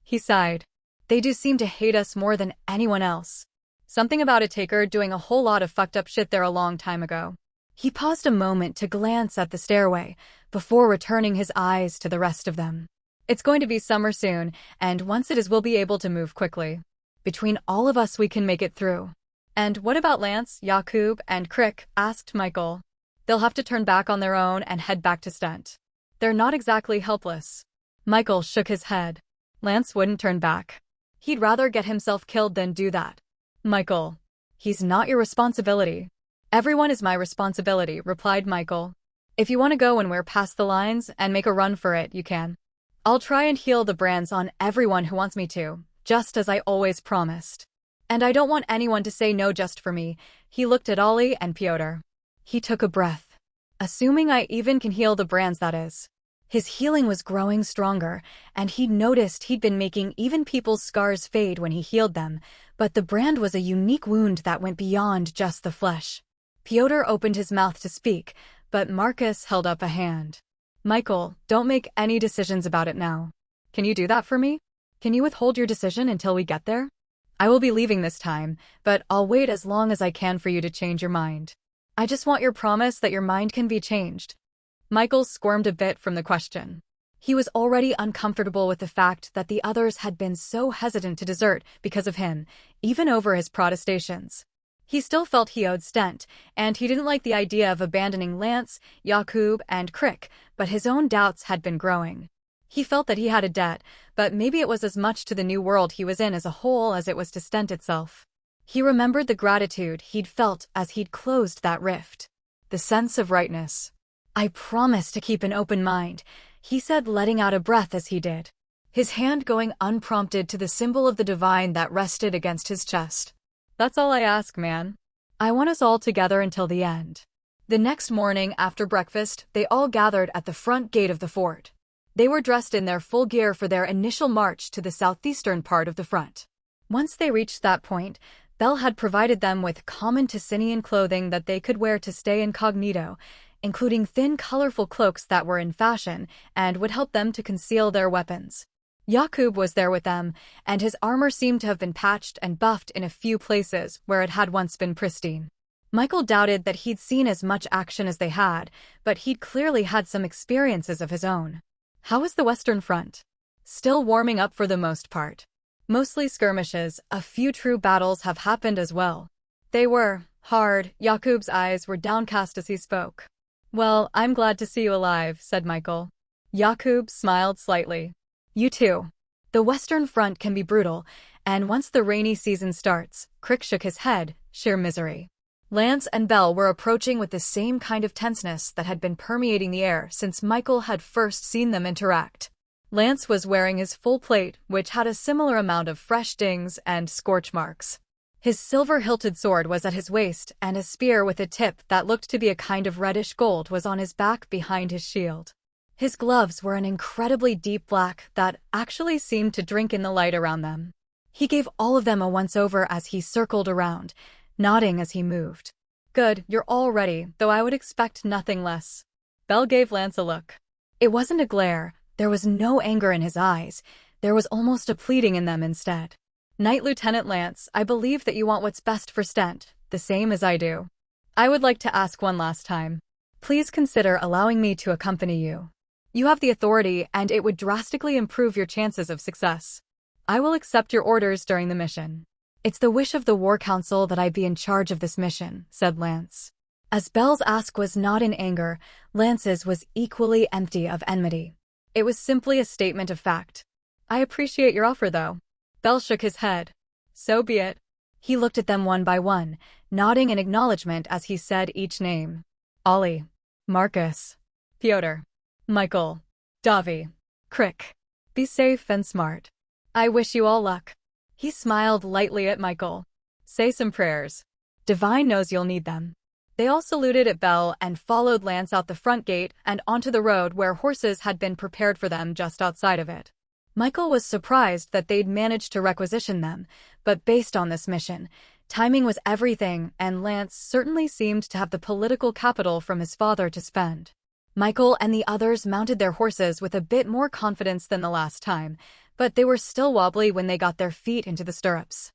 He sighed. They do seem to hate us more than anyone else. Something about a taker doing a whole lot of fucked up shit there a long time ago. He paused a moment to glance at the stairway before returning his eyes to the rest of them. It's going to be summer soon, and once it is, we'll be able to move quickly. Between all of us, we can make it through. And what about Lance, Yakub, and Crick? Asked Michael. They'll have to turn back on their own and head back to Stent. They're not exactly helpless. Michael shook his head. Lance wouldn't turn back. He'd rather get himself killed than do that. Michael. He's not your responsibility. Everyone is my responsibility, replied Michael. If you want to go when we're past the lines and make a run for it, you can. I'll try and heal the brands on everyone who wants me to, just as I always promised. And I don't want anyone to say no just for me. He looked at Ollie and Piotr. He took a breath. Assuming I even can heal the brands, that is. His healing was growing stronger, and he'd noticed he'd been making even people's scars fade when he healed them, but the brand was a unique wound that went beyond just the flesh. Piotr opened his mouth to speak, but Marcus held up a hand. Michael, don't make any decisions about it now. Can you do that for me? Can you withhold your decision until we get there? I will be leaving this time, but I'll wait as long as I can for you to change your mind. I just want your promise that your mind can be changed. Michael squirmed a bit from the question. He was already uncomfortable with the fact that the others had been so hesitant to desert because of him, even over his protestations. He still felt he owed Stent, and he didn't like the idea of abandoning Lance, Yakub, and Crick, but his own doubts had been growing. He felt that he had a debt, but maybe it was as much to the new world he was in as a whole as it was to Stent itself. He remembered the gratitude he'd felt as he'd closed that rift. The sense of rightness. I promise to keep an open mind, he said, letting out a breath as he did, his hand going unprompted to the symbol of the divine that rested against his chest. That's all I ask, man. I want us all together until the end. The next morning after breakfast, they all gathered at the front gate of the fort. They were dressed in their full gear for their initial march to the southeastern part of the front. Once they reached that point, Belle had provided them with common Ticinian clothing that they could wear to stay incognito, including thin, colorful cloaks that were in fashion and would help them to conceal their weapons. Yakub was there with them, and his armor seemed to have been patched and buffed in a few places where it had once been pristine. Michael doubted that he'd seen as much action as they had, but he'd clearly had some experiences of his own. How was the Western Front? Still warming up for the most part. Mostly skirmishes, a few true battles have happened as well. They were hard. Yakub's eyes were downcast as he spoke. Well, I'm glad to see you alive, said Michael. Yakub smiled slightly. You too. The Western Front can be brutal, and once the rainy season starts, Crick shook his head, sheer misery. Lance and Belle were approaching with the same kind of tenseness that had been permeating the air since Michael had first seen them interact. Lance was wearing his full plate, which had a similar amount of fresh dings and scorch marks. His silver-hilted sword was at his waist, and a spear with a tip that looked to be a kind of reddish gold was on his back behind his shield. His gloves were an incredibly deep black that actually seemed to drink in the light around them. He gave all of them a once-over as he circled around, nodding as he moved. Good, you're all ready, though I would expect nothing less. Belle gave Lance a look. It wasn't a glare, there was no anger in his eyes, there was almost a pleading in them instead. Knight Lieutenant Lance, I believe that you want what's best for Stent, the same as I do. I would like to ask one last time. Please consider allowing me to accompany you. You have the authority, and it would drastically improve your chances of success. I will accept your orders during the mission. It's the wish of the War Council that I be in charge of this mission, said Lance. As Belle's ask was not in anger, Lance's was equally empty of enmity. It was simply a statement of fact. I appreciate your offer, though. Belle shook his head. So be it. He looked at them one by one, nodding in acknowledgement as he said each name. Ollie, Marcus, Piotr, Michael, Davi, Crick. Be safe and smart. I wish you all luck. He smiled lightly at Michael. Say some prayers. Divine knows you'll need them. They all saluted at Belle and followed Lance out the front gate and onto the road where horses had been prepared for them just outside of it. Michael was surprised that they'd managed to requisition them, but based on this mission, timing was everything, and Lance certainly seemed to have the political capital from his father to spend. Michael and the others mounted their horses with a bit more confidence than the last time, but they were still wobbly when they got their feet into the stirrups.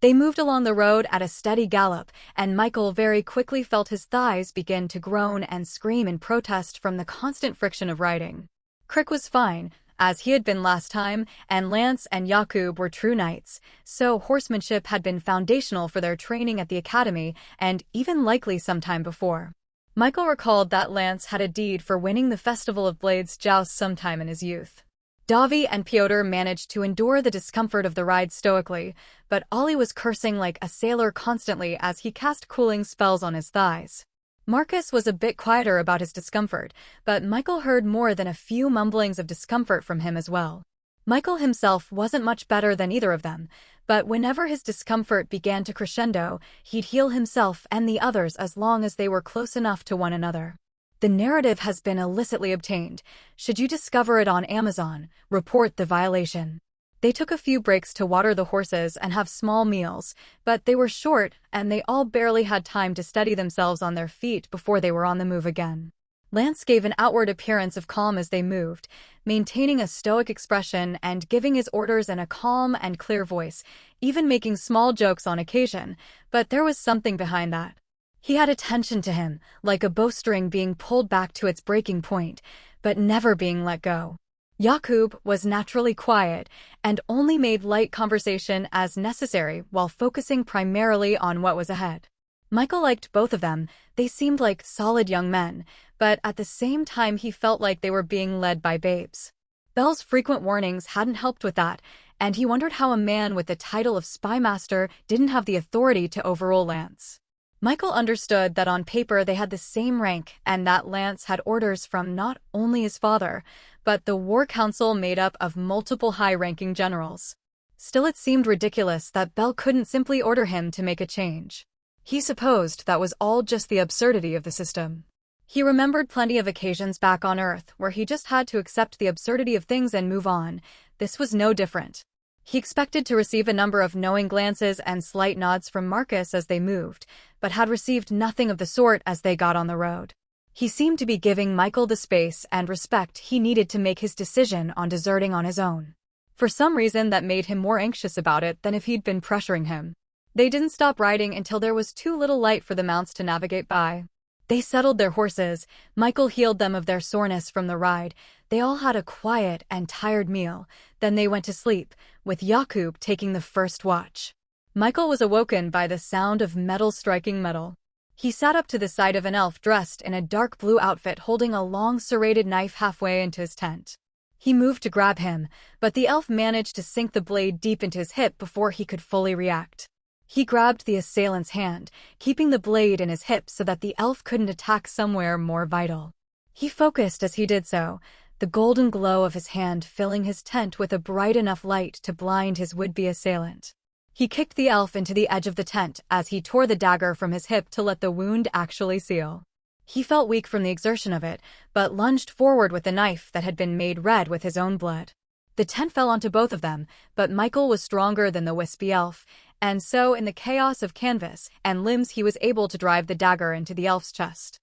They moved along the road at a steady gallop, and Michael very quickly felt his thighs begin to groan and scream in protest from the constant friction of riding. Crick was fine, as he had been last time, and Lance and Jakub were true knights, so horsemanship had been foundational for their training at the academy and even likely sometime before. Michael recalled that Lance had a deed for winning the Festival of Blades joust sometime in his youth. Davi and Pyotr managed to endure the discomfort of the ride stoically, but Ollie was cursing like a sailor constantly as he cast cooling spells on his thighs. Marcus was a bit quieter about his discomfort, but Michael heard more than a few mumblings of discomfort from him as well. Michael himself wasn't much better than either of them, but whenever his discomfort began to crescendo, he'd heal himself and the others as long as they were close enough to one another. The narrative has been illicitly obtained. Should you discover it on Amazon, report the violation. They took a few breaks to water the horses and have small meals, but they were short and they all barely had time to steady themselves on their feet before they were on the move again. Lance gave an outward appearance of calm as they moved, maintaining a stoic expression and giving his orders in a calm and clear voice, even making small jokes on occasion, but there was something behind that. He had a tension to him, like a bowstring being pulled back to its breaking point, but never being let go. Jakub was naturally quiet and only made light conversation as necessary while focusing primarily on what was ahead. Michael liked both of them. They seemed like solid young men, but at the same time he felt like they were being led by babes. Belle's frequent warnings hadn't helped with that, and he wondered how a man with the title of spymaster didn't have the authority to overrule Lance. Michael understood that on paper they had the same rank and that Lance had orders from not only his father, but the war council made up of multiple high-ranking generals. Still, it seemed ridiculous that Belle couldn't simply order him to make a change. He supposed that was all just the absurdity of the system. He remembered plenty of occasions back on Earth where he just had to accept the absurdity of things and move on. This was no different. He expected to receive a number of knowing glances and slight nods from Marcus as they moved, but had received nothing of the sort as they got on the road. He seemed to be giving Michael the space and respect he needed to make his decision on deserting on his own. For some reason that made him more anxious about it than if he'd been pressuring him. They didn't stop riding until there was too little light for the mounts to navigate by. They settled their horses. Michael healed them of their soreness from the ride. They all had a quiet and tired meal. Then they went to sleep, with Jakub taking the first watch. Michael was awoken by the sound of metal striking metal. He sat up to the side of an elf dressed in a dark blue outfit holding a long serrated knife halfway into his tent. He moved to grab him, but the elf managed to sink the blade deep into his hip before he could fully react. He grabbed the assailant's hand, keeping the blade in his hip so that the elf couldn't attack somewhere more vital. He focused as he did so, the golden glow of his hand filling his tent with a bright enough light to blind his would-be assailant. He kicked the elf into the edge of the tent as he tore the dagger from his hip to let the wound actually seal. He felt weak from the exertion of it, but lunged forward with the knife that had been made red with his own blood. The tent fell onto both of them, but Michael was stronger than the wispy elf, and so in the chaos of canvas and limbs he was able to drive the dagger into the elf's chest.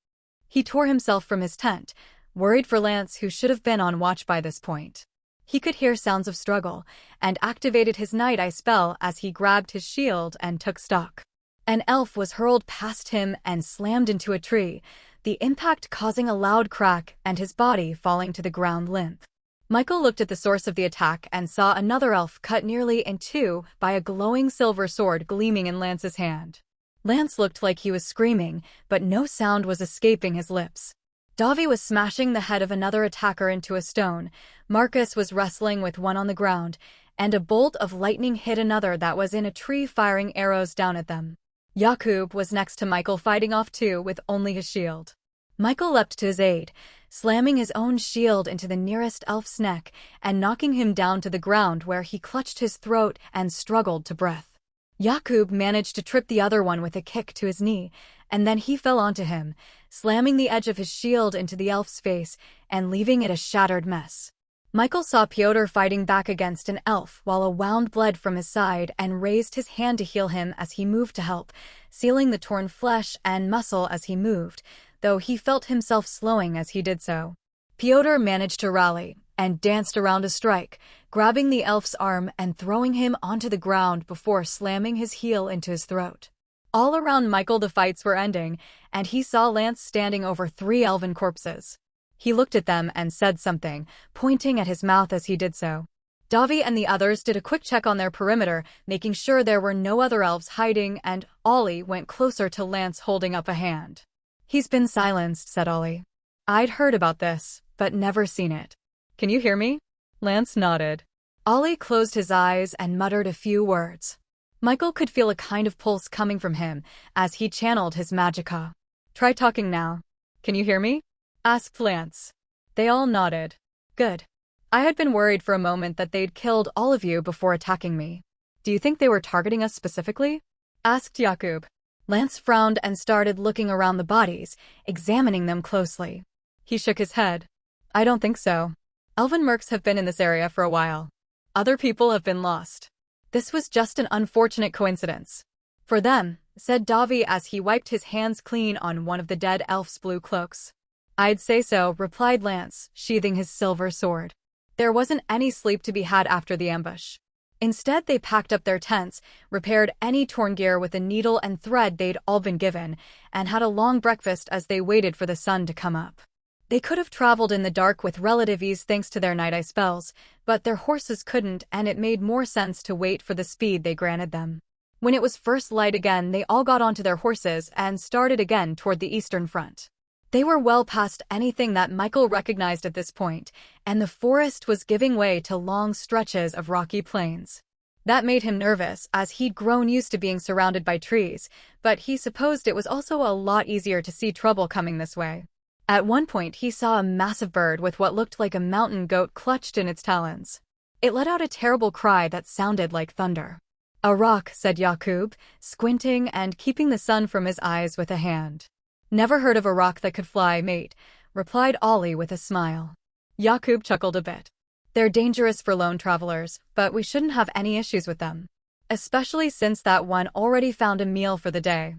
He tore himself from his tent, worried for Lance, who should have been on watch by this point. He could hear sounds of struggle, and activated his Night Eye spell as he grabbed his shield and took stock. An elf was hurled past him and slammed into a tree, the impact causing a loud crack and his body falling to the ground limp. Michael looked at the source of the attack and saw another elf cut nearly in two by a glowing silver sword gleaming in Lance's hand. Lance looked like he was screaming, but no sound was escaping his lips. Davi was smashing the head of another attacker into a stone, Marcus was wrestling with one on the ground, and a bolt of lightning hit another that was in a tree firing arrows down at them. Jakub was next to Michael fighting off two with only his shield. Michael leapt to his aid, slamming his own shield into the nearest elf's neck and knocking him down to the ground where he clutched his throat and struggled to breath. Jakub managed to trip the other one with a kick to his knee, and then he fell onto him, slamming the edge of his shield into the elf's face and leaving it a shattered mess. Michael saw Pyotr fighting back against an elf while a wound bled from his side and raised his hand to heal him as he moved to help, sealing the torn flesh and muscle as he moved, though he felt himself slowing as he did so. Pyotr managed to rally, and danced around a strike, grabbing the elf's arm and throwing him onto the ground before slamming his heel into his throat. All around Michael the fights were ending, and he saw Lance standing over 3 elven corpses. He looked at them and said something, pointing at his mouth as he did so. Davi and the others did a quick check on their perimeter, making sure there were no other elves hiding, and Ollie went closer to Lance holding up a hand. "He's been silenced," said Ollie. "I'd heard about this, but never seen it. Can you hear me?" Lance nodded. Ollie closed his eyes and muttered a few words. Michael could feel a kind of pulse coming from him as he channeled his magicka. "Try talking now. Can you hear me?" asked Lance. They all nodded. "Good. I had been worried for a moment that they'd killed all of you before attacking me. Do you think they were targeting us specifically?" asked Jakub. Lance frowned and started looking around the bodies, examining them closely. He shook his head. "I don't think so. Elven mercs have been in this area for a while. Other people have been lost. This was just an unfortunate coincidence." "For them," said Davi as he wiped his hands clean on one of the dead elf's blue cloaks. "I'd say so," replied Lance, sheathing his silver sword. There wasn't any sleep to be had after the ambush. Instead, they packed up their tents, repaired any torn gear with a needle and thread they'd all been given, and had a long breakfast as they waited for the sun to come up. They could have traveled in the dark with relative ease thanks to their night eye spells, but their horses couldn't, and it made more sense to wait for the speed they granted them. When it was first light again, they all got onto their horses and started again toward the eastern front. They were well past anything that Michael recognized at this point, and the forest was giving way to long stretches of rocky plains. That made him nervous, as he'd grown used to being surrounded by trees, but he supposed it was also a lot easier to see trouble coming this way. At one point, he saw a massive bird with what looked like a mountain goat clutched in its talons. It let out a terrible cry that sounded like thunder. "A rock," said Jakub, squinting and keeping the sun from his eyes with a hand. "Never heard of a rock that could fly, mate," replied Ollie with a smile. Jakub chuckled a bit. "They're dangerous for lone travelers, but we shouldn't have any issues with them. Especially since that one already found a meal for the day."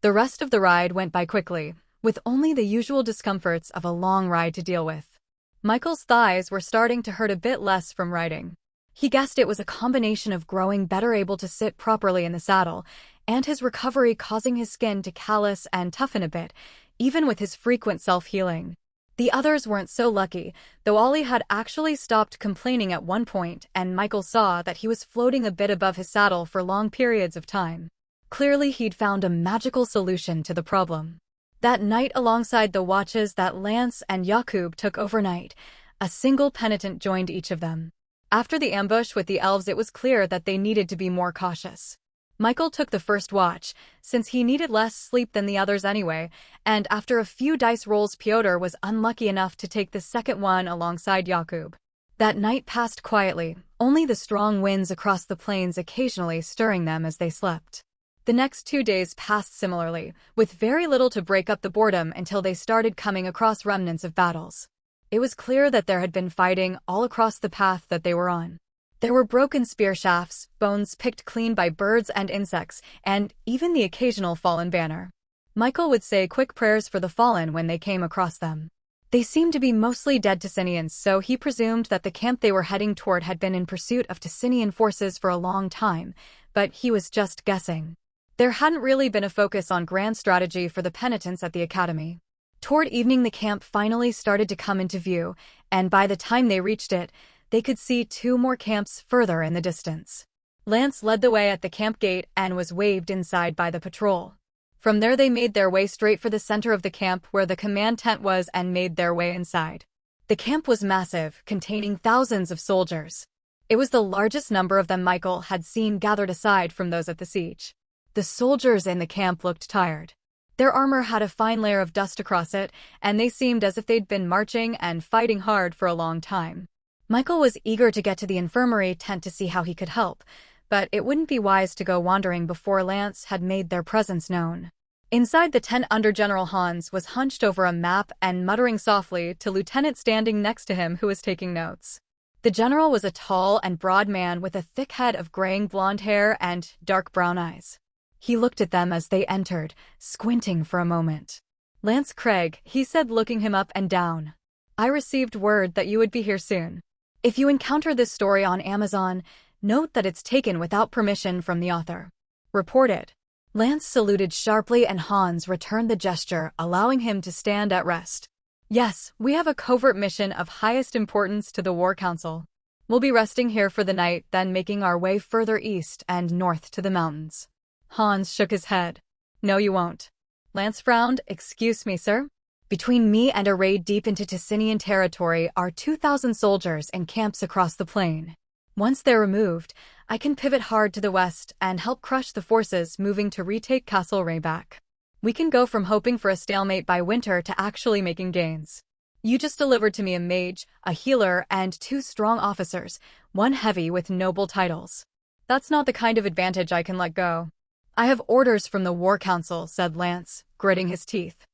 The rest of the ride went by quickly, with only the usual discomforts of a long ride to deal with. Michael's thighs were starting to hurt a bit less from riding. He guessed it was a combination of growing better able to sit properly in the saddle, and his recovery causing his skin to callous and toughen a bit, even with his frequent self-healing. The others weren't so lucky, though Ollie had actually stopped complaining at one point, and Michael saw that he was floating a bit above his saddle for long periods of time. Clearly, he'd found a magical solution to the problem. That night, alongside the watches that Lance and Jakub took overnight, a single penitent joined each of them. After the ambush with the elves, it was clear that they needed to be more cautious. Michael took the first watch, since he needed less sleep than the others anyway, and after a few dice rolls, Piotr was unlucky enough to take the second one alongside Jakub. That night passed quietly, only the strong winds across the plains occasionally stirring them as they slept. The next 2 days passed similarly, with very little to break up the boredom until they started coming across remnants of battles. It was clear that there had been fighting all across the path that they were on. There were broken spear shafts, bones picked clean by birds and insects, and even the occasional fallen banner. Michael would say quick prayers for the fallen when they came across them. They seemed to be mostly dead Ticinians, so he presumed that the camp they were heading toward had been in pursuit of Ticinian forces for a long time, but he was just guessing. There hadn't really been a focus on grand strategy for the penitents at the academy. Toward evening, the camp finally started to come into view, and by the time they reached it, they could see 2 more camps further in the distance. Lance led the way at the camp gate and was waved inside by the patrol. From there, they made their way straight for the center of the camp where the command tent was and made their way inside. The camp was massive, containing thousands of soldiers. It was the largest number of them Michael had seen gathered aside from those at the siege. The soldiers in the camp looked tired. Their armor had a fine layer of dust across it, and they seemed as if they'd been marching and fighting hard for a long time. Michael was eager to get to the infirmary tent to see how he could help, but it wouldn't be wise to go wandering before Lance had made their presence known. Inside the tent, under General Hans was hunched over a map and muttering softly to Lieutenant standing next to him who was taking notes. The general was a tall and broad man with a thick head of graying blonde hair and dark brown eyes. He looked at them as they entered, squinting for a moment. "Lance Craig," he said, looking him up and down. I received word that you would be here soon. If you encounter this story on Amazon, note that it's taken without permission from the author. Reported. Lance saluted sharply and Hans returned the gesture, allowing him to stand at rest. Yes, we have a covert mission of highest importance to the War Council. We'll be resting here for the night, then making our way further east and north to the mountains. Hans shook his head. No, you won't. Lance frowned. Excuse me, sir? Between me and a raid deep into Ticinian territory are 2,000 soldiers in camps across the plain. Once they're removed, I can pivot hard to the west and help crush the forces moving to retake Castle Rayback. We can go from hoping for a stalemate by winter to actually making gains. You just delivered to me a mage, a healer, and 2 strong officers, one heavy with noble titles. That's not the kind of advantage I can let go. I have orders from the War Council, said Lance, gritting his teeth.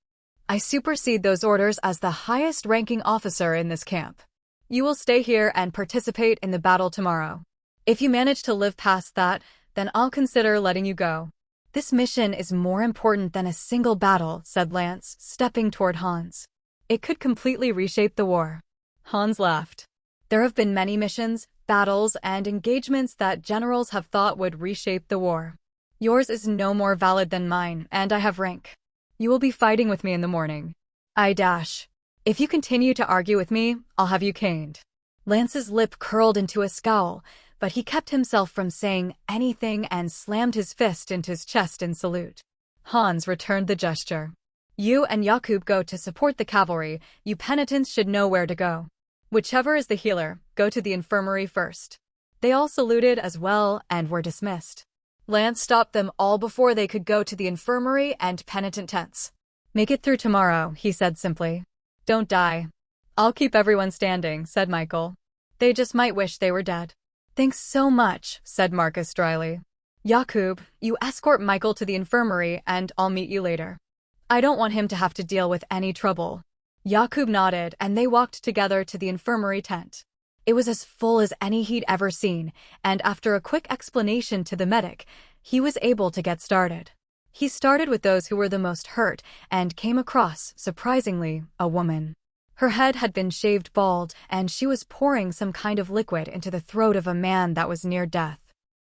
I supersede those orders as the highest-ranking officer in this camp. You will stay here and participate in the battle tomorrow. If you manage to live past that, then I'll consider letting you go. This mission is more important than a single battle, said Lance, stepping toward Hans. It could completely reshape the war. Hans laughed. There have been many missions, battles, and engagements that generals have thought would reshape the war. Yours is no more valid than mine, and I have rank. You will be fighting with me in the morning. If you continue to argue with me, I'll have you caned. Lance's lip curled into a scowl, but he kept himself from saying anything and slammed his fist into his chest in salute. Hans returned the gesture. You and Jakub go to support the cavalry. You penitents should know where to go. Whichever is the healer, go to the infirmary first. They all saluted as well and were dismissed. Lance stopped them all before they could go to the infirmary and penitent tents. Make it through tomorrow, he said simply. Don't die. I'll keep everyone standing, said Michael. They just might wish they were dead. Thanks so much, said Marcus dryly. Jakub, you escort Michael to the infirmary and I'll meet you later. I don't want him to have to deal with any trouble. Jakub nodded and they walked together to the infirmary tent. It was as full as any he'd ever seen, and after a quick explanation to the medic, he was able to get started. He started with those who were the most hurt and came across, surprisingly, a woman. Her head had been shaved bald, and she was pouring some kind of liquid into the throat of a man that was near death.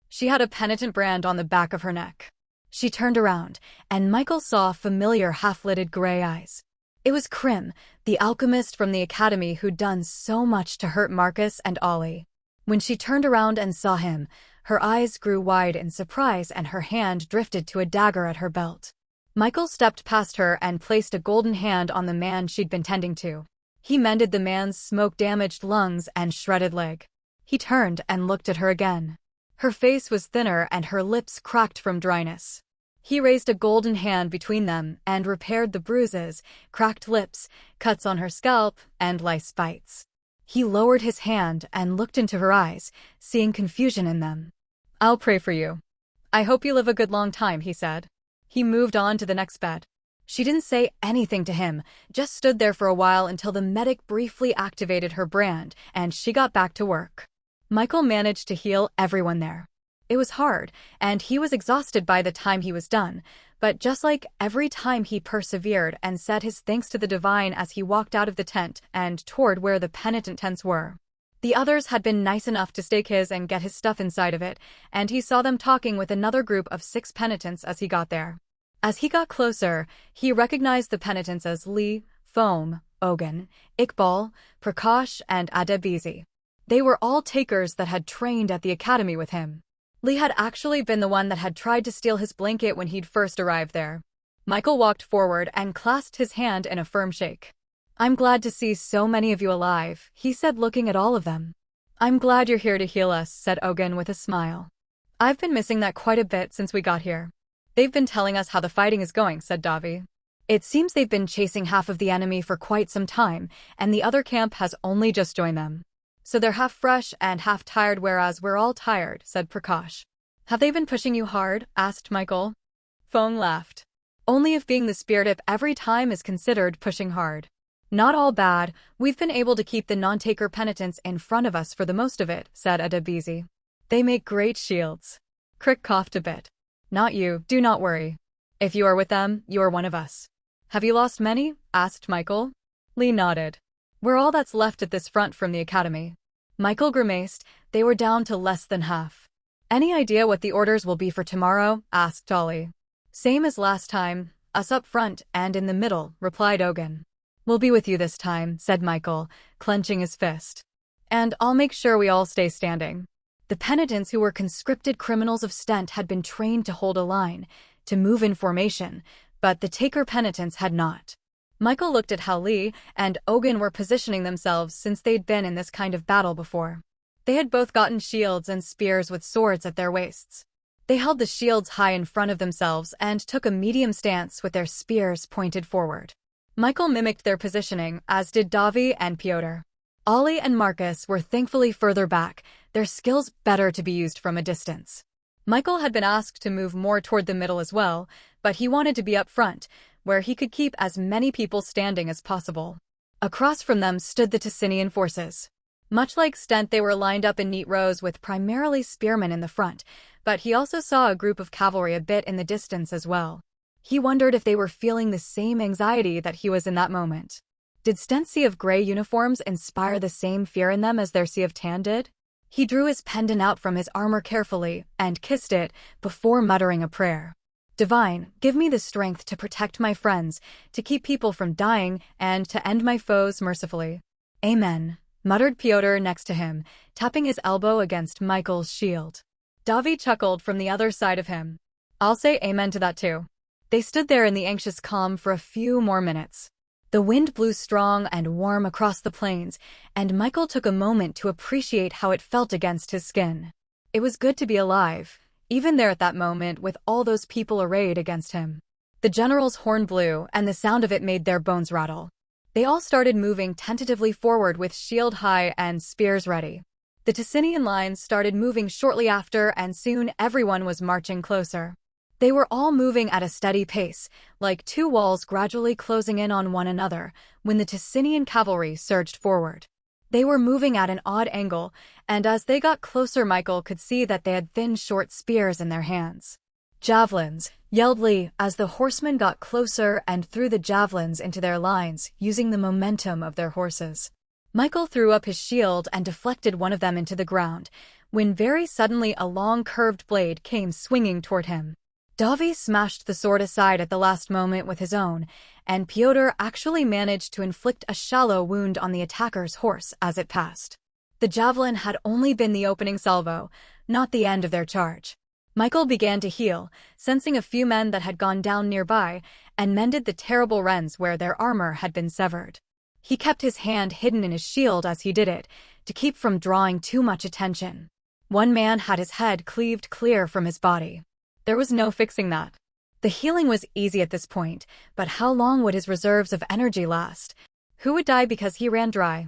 She had a penitent brand on the back of her neck. She turned around, and Michael saw familiar half-lidded gray eyes. It was Krim, the alchemist from the academy who'd done so much to hurt Marcus and Ollie. When she turned around and saw him, her eyes grew wide in surprise and her hand drifted to a dagger at her belt. Michael stepped past her and placed a golden hand on the man she'd been tending to. He mended the man's smoke-damaged lungs and shredded leg. He turned and looked at her again. Her face was thinner and her lips cracked from dryness. He raised a golden hand between them and repaired the bruises, cracked lips, cuts on her scalp, and lice bites. He lowered his hand and looked into her eyes, seeing confusion in them. I'll pray for you. I hope you live a good long time, he said. He moved on to the next bed. She didn't say anything to him, just stood there for a while until the medic briefly activated her brand and she got back to work. Michael managed to heal everyone there. It was hard, and he was exhausted by the time he was done, but just like every time he persevered and said his thanks to the divine as he walked out of the tent and toward where the penitent tents were. The others had been nice enough to stake his and get his stuff inside of it, and he saw them talking with another group of 6 penitents as he got there. As he got closer, he recognized the penitents as Lee, Foam, Ogun, Iqbal, Prakash, and Adebisi. They were all takers that had trained at the academy with him. Lee had actually been the one that had tried to steal his blanket when he'd first arrived there. Michael walked forward and clasped his hand in a firm shake. I'm glad to see so many of you alive, he said, looking at all of them. I'm glad you're here to heal us, said Ogun with a smile. I've been missing that quite a bit since we got here. They've been telling us how the fighting is going, said Davi. It seems they've been chasing half of the enemy for quite some time, and the other camp has only just joined them. So they're half fresh and half tired, whereas we're all tired, said Prakash. Have they been pushing you hard? Asked Michael. Foam laughed. Only if being the spirit every time is considered pushing hard. Not all bad, we've been able to keep the non-taker penitents in front of us for the most of it, said Adebisi. They make great shields. Crick coughed a bit. Not you, do not worry. If you are with them, you are one of us. Have you lost many? Asked Michael. Lee nodded. We're all that's left at this front from the academy. Michael grimaced. They were down to less than half. Any idea what the orders will be for tomorrow? Asked Ollie. Same as last time, us up front and in the middle, replied Ogun. We'll be with you this time, said Michael, clenching his fist. And I'll make sure we all stay standing. The penitents, who were conscripted criminals of Stent, had been trained to hold a line, to move in formation, but the Taker penitents had not. Michael looked at how Lee and Ogun were positioning themselves since they'd been in this kind of battle before. They had both gotten shields and spears with swords at their waists. They held the shields high in front of themselves and took a medium stance with their spears pointed forward. Michael mimicked their positioning, as did Davi and Piotr. Ollie and Marcus were thankfully further back, their skills better to be used from a distance. Michael had been asked to move more toward the middle as well, but he wanted to be up front, where he could keep as many people standing as possible. Across from them stood the Ticinian forces. Much like Stent, they were lined up in neat rows with primarily spearmen in the front, but he also saw a group of cavalry a bit in the distance as well. He wondered if they were feeling the same anxiety that he was in that moment. Did Stent's sea of gray uniforms inspire the same fear in them as their sea of tan did? He drew his pendant out from his armor carefully and kissed it before muttering a prayer. Divine, give me the strength to protect my friends, to keep people from dying, and to end my foes mercifully. Amen, muttered Piotr next to him, tapping his elbow against Michael's shield. Davi chuckled from the other side of him. I'll say amen to that too. They stood there in the anxious calm for a few more minutes. The wind blew strong and warm across the plains, and Michael took a moment to appreciate how it felt against his skin. It was good to be alive, even there at that moment with all those people arrayed against him. The general's horn blew, and the sound of it made their bones rattle. They all started moving tentatively forward with shield high and spears ready. The Ticinian lines started moving shortly after, and soon everyone was marching closer. They were all moving at a steady pace, like two walls gradually closing in on one another, when the Ticinian cavalry surged forward. They were moving at an odd angle, and as they got closer, Michael could see that they had thin, short spears in their hands. Javelins, yelled Lee as the horsemen got closer and threw the javelins into their lines, using the momentum of their horses. Michael threw up his shield and deflected one of them into the ground, when very suddenly a long curved blade came swinging toward him. Davi smashed the sword aside at the last moment with his own, and Piotr actually managed to inflict a shallow wound on the attacker's horse as it passed. The javelin had only been the opening salvo, not the end of their charge. Michael began to heal, sensing a few men that had gone down nearby, and mended the terrible rents where their armor had been severed. He kept his hand hidden in his shield as he did it, to keep from drawing too much attention. One man had his head cleaved clear from his body. There was no fixing that. The healing was easy at this point, but how long would his reserves of energy last? Who would die because he ran dry?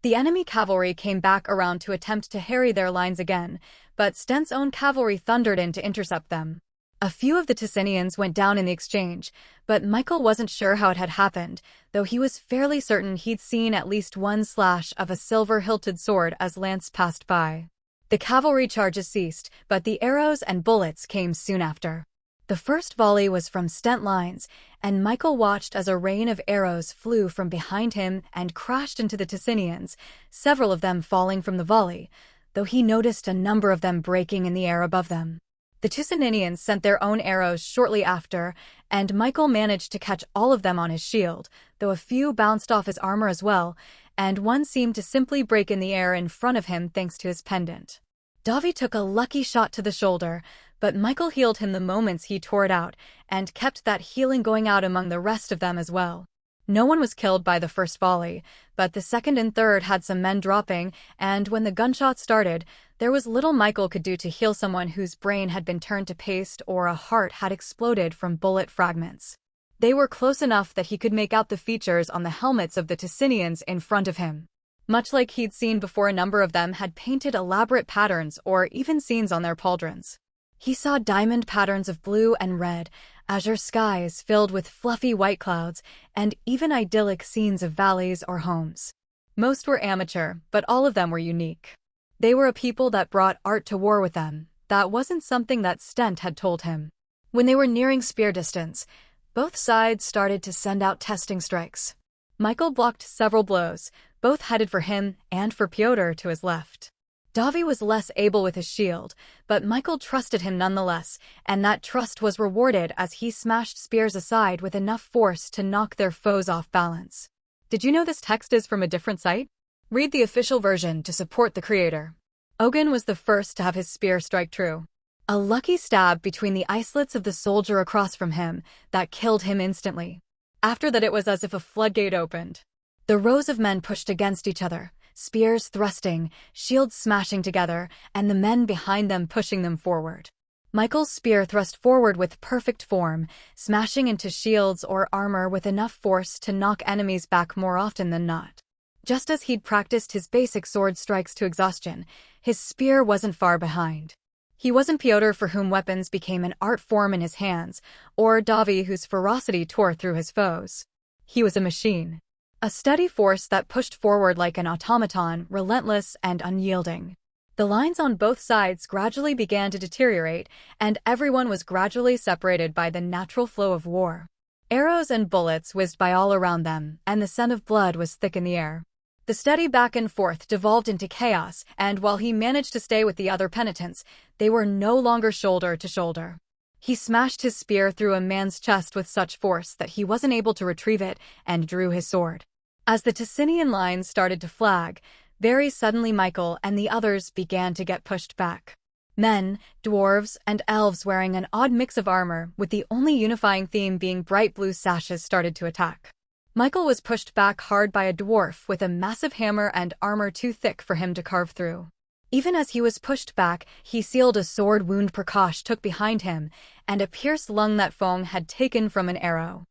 The enemy cavalry came back around to attempt to harry their lines again, but Stent's own cavalry thundered in to intercept them. A few of the Ticinians went down in the exchange, but Michael wasn't sure how it had happened, though he was fairly certain he'd seen at least one slash of a silver-hilted sword as Lance passed by. The cavalry charges ceased, but the arrows and bullets came soon after. The first volley was from Stent lines, and Michael watched as a rain of arrows flew from behind him and crashed into the Ticinians, several of them falling from the volley, though he noticed a number of them breaking in the air above them. The Ticinians sent their own arrows shortly after, and Michael managed to catch all of them on his shield, though a few bounced off his armor as well, and one seemed to simply break in the air in front of him thanks to his pendant. Davi took a lucky shot to the shoulder, but Michael healed him the moments he tore it out, and kept that healing going out among the rest of them as well. No one was killed by the first volley, but the second and third had some men dropping, and when the gunshots started, there was little Michael could do to heal someone whose brain had been turned to paste or a heart had exploded from bullet fragments. They were close enough that he could make out the features on the helmets of the Ticinians in front of him. Much like he'd seen before, a number of them had painted elaborate patterns or even scenes on their pauldrons. He saw diamond patterns of blue and red, azure skies filled with fluffy white clouds, and even idyllic scenes of valleys or homes. Most were amateur, but all of them were unique. They were a people that brought art to war with them. That wasn't something that Stent had told him. When they were nearing spear distance, both sides started to send out testing strikes. Michael blocked several blows, both headed for him and for Pyotr to his left. Davi was less able with his shield, but Michael trusted him nonetheless, and that trust was rewarded as he smashed spears aside with enough force to knock their foes off balance. Did you know this text is from a different site? Read the official version to support the creator. Ogun was the first to have his spear strike true. A lucky stab between the islets of the soldier across from him that killed him instantly. After that, it was as if a floodgate opened. The rows of men pushed against each other, spears thrusting, shields smashing together, and the men behind them pushing them forward. Michael's spear thrust forward with perfect form, smashing into shields or armor with enough force to knock enemies back more often than not. Just as he'd practiced his basic sword strikes to exhaustion, his spear wasn't far behind. He wasn't Pyotr, for whom weapons became an art form in his hands, or Davi, whose ferocity tore through his foes. He was a machine. A steady force that pushed forward like an automaton, relentless and unyielding. The lines on both sides gradually began to deteriorate, and everyone was gradually separated by the natural flow of war. Arrows and bullets whizzed by all around them, and the scent of blood was thick in the air. The steady back and forth devolved into chaos, and while he managed to stay with the other penitents, they were no longer shoulder to shoulder. He smashed his spear through a man's chest with such force that he wasn't able to retrieve it and drew his sword. As the Ticinian lines started to flag, very suddenly Michael and the others began to get pushed back. Men, dwarves, and elves wearing an odd mix of armor, with the only unifying theme being bright blue sashes, started to attack. Michael was pushed back hard by a dwarf with a massive hammer and armor too thick for him to carve through. Even as he was pushed back, he sealed a sword wound Prakash took behind him, and a pierced lung that Fong had taken from an arrow.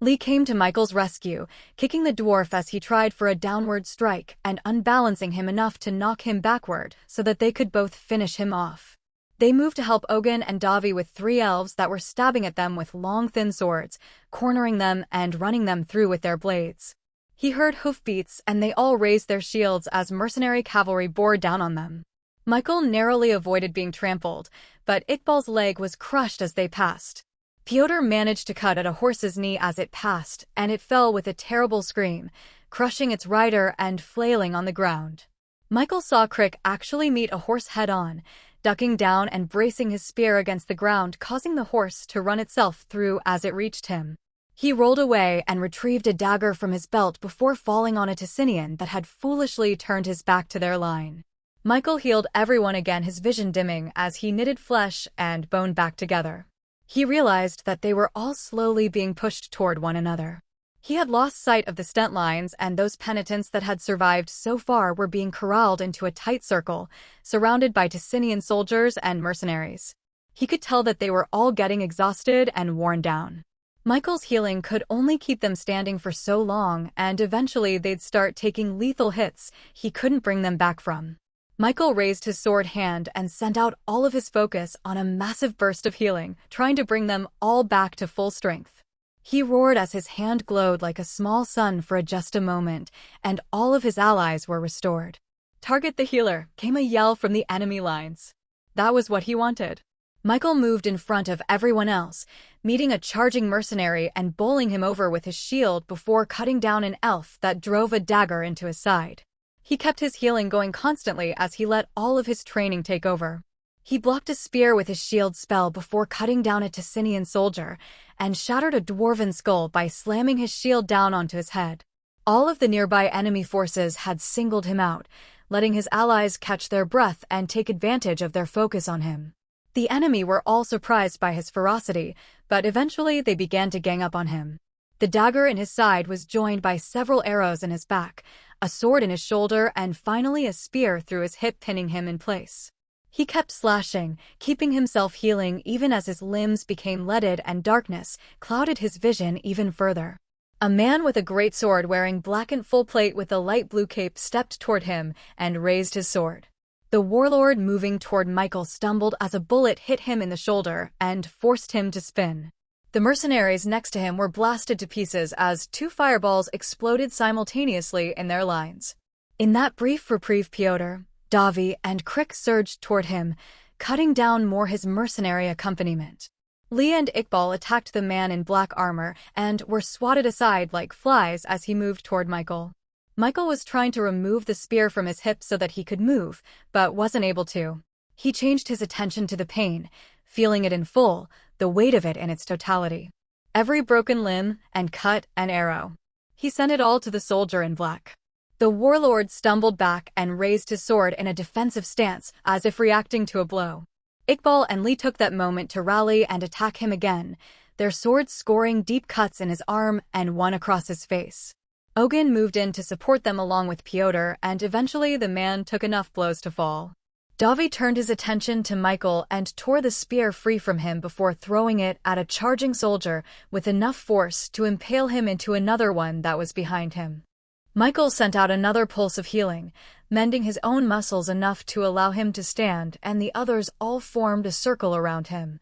Lee came to Michael's rescue, kicking the dwarf as he tried for a downward strike and unbalancing him enough to knock him backward so that they could both finish him off. They moved to help Ogun and Davi with 3 elves that were stabbing at them with long thin swords, cornering them and running them through with their blades. He heard hoofbeats and they all raised their shields as mercenary cavalry bore down on them. Michael narrowly avoided being trampled, but Iqbal's leg was crushed as they passed. Pyotr managed to cut at a horse's knee as it passed, and it fell with a terrible scream, crushing its rider and flailing on the ground. Michael saw Crick actually meet a horse head-on, ducking down and bracing his spear against the ground, causing the horse to run itself through as it reached him. He rolled away and retrieved a dagger from his belt before falling on a Ticinian that had foolishly turned his back to their line. Michael healed everyone again, his vision dimming as he knitted flesh and bone back together. He realized that they were all slowly being pushed toward one another. He had lost sight of the stent lines, and those penitents that had survived so far were being corralled into a tight circle, surrounded by Ticinian soldiers and mercenaries. He could tell that they were all getting exhausted and worn down. Michael's healing could only keep them standing for so long, and eventually they'd start taking lethal hits he couldn't bring them back from. Michael raised his sword hand and sent out all of his focus on a massive burst of healing, trying to bring them all back to full strength. He roared as his hand glowed like a small sun for just a moment, and all of his allies were restored. "Target the healer," came a yell from the enemy lines. That was what he wanted. Michael moved in front of everyone else, meeting a charging mercenary and bowling him over with his shield before cutting down an elf that drove a dagger into his side. He kept his healing going constantly as he let all of his training take over. He blocked a spear with his shield spell before cutting down a Ticinian soldier, and shattered a dwarven skull by slamming his shield down onto his head. All of the nearby enemy forces had singled him out, letting his allies catch their breath and take advantage of their focus on him. The enemy were all surprised by his ferocity, but eventually they began to gang up on him. The dagger in his side was joined by several arrows in his back, a sword in his shoulder, and finally a spear through his hip, pinning him in place. He kept slashing, keeping himself healing even as his limbs became leaded and darkness clouded his vision even further. A man with a great sword wearing black and full plate with a light blue cape stepped toward him and raised his sword. The warlord moving toward Michael stumbled as a bullet hit him in the shoulder and forced him to spin. The mercenaries next to him were blasted to pieces as 2 fireballs exploded simultaneously in their lines. In that brief reprieve, Pyotr, Davi, and Crick surged toward him, cutting down more his mercenary accompaniment. Lee and Iqbal attacked the man in black armor and were swatted aside like flies as he moved toward Michael. Michael was trying to remove the spear from his hip so that he could move, but wasn't able to. He changed his attention to the pain, feeling it in full, the weight of it in its totality. Every broken limb and cut and arrow. He sent it all to the soldier in black. The warlord stumbled back and raised his sword in a defensive stance, as if reacting to a blow. Iqbal and Lee took that moment to rally and attack him again, their swords scoring deep cuts in his arm and one across his face. Ogun moved in to support them along with Pyotr, and eventually the man took enough blows to fall. Davi turned his attention to Michael and tore the spear free from him before throwing it at a charging soldier with enough force to impale him into another one that was behind him. Michael sent out another pulse of healing, mending his own muscles enough to allow him to stand, and the others all formed a circle around him,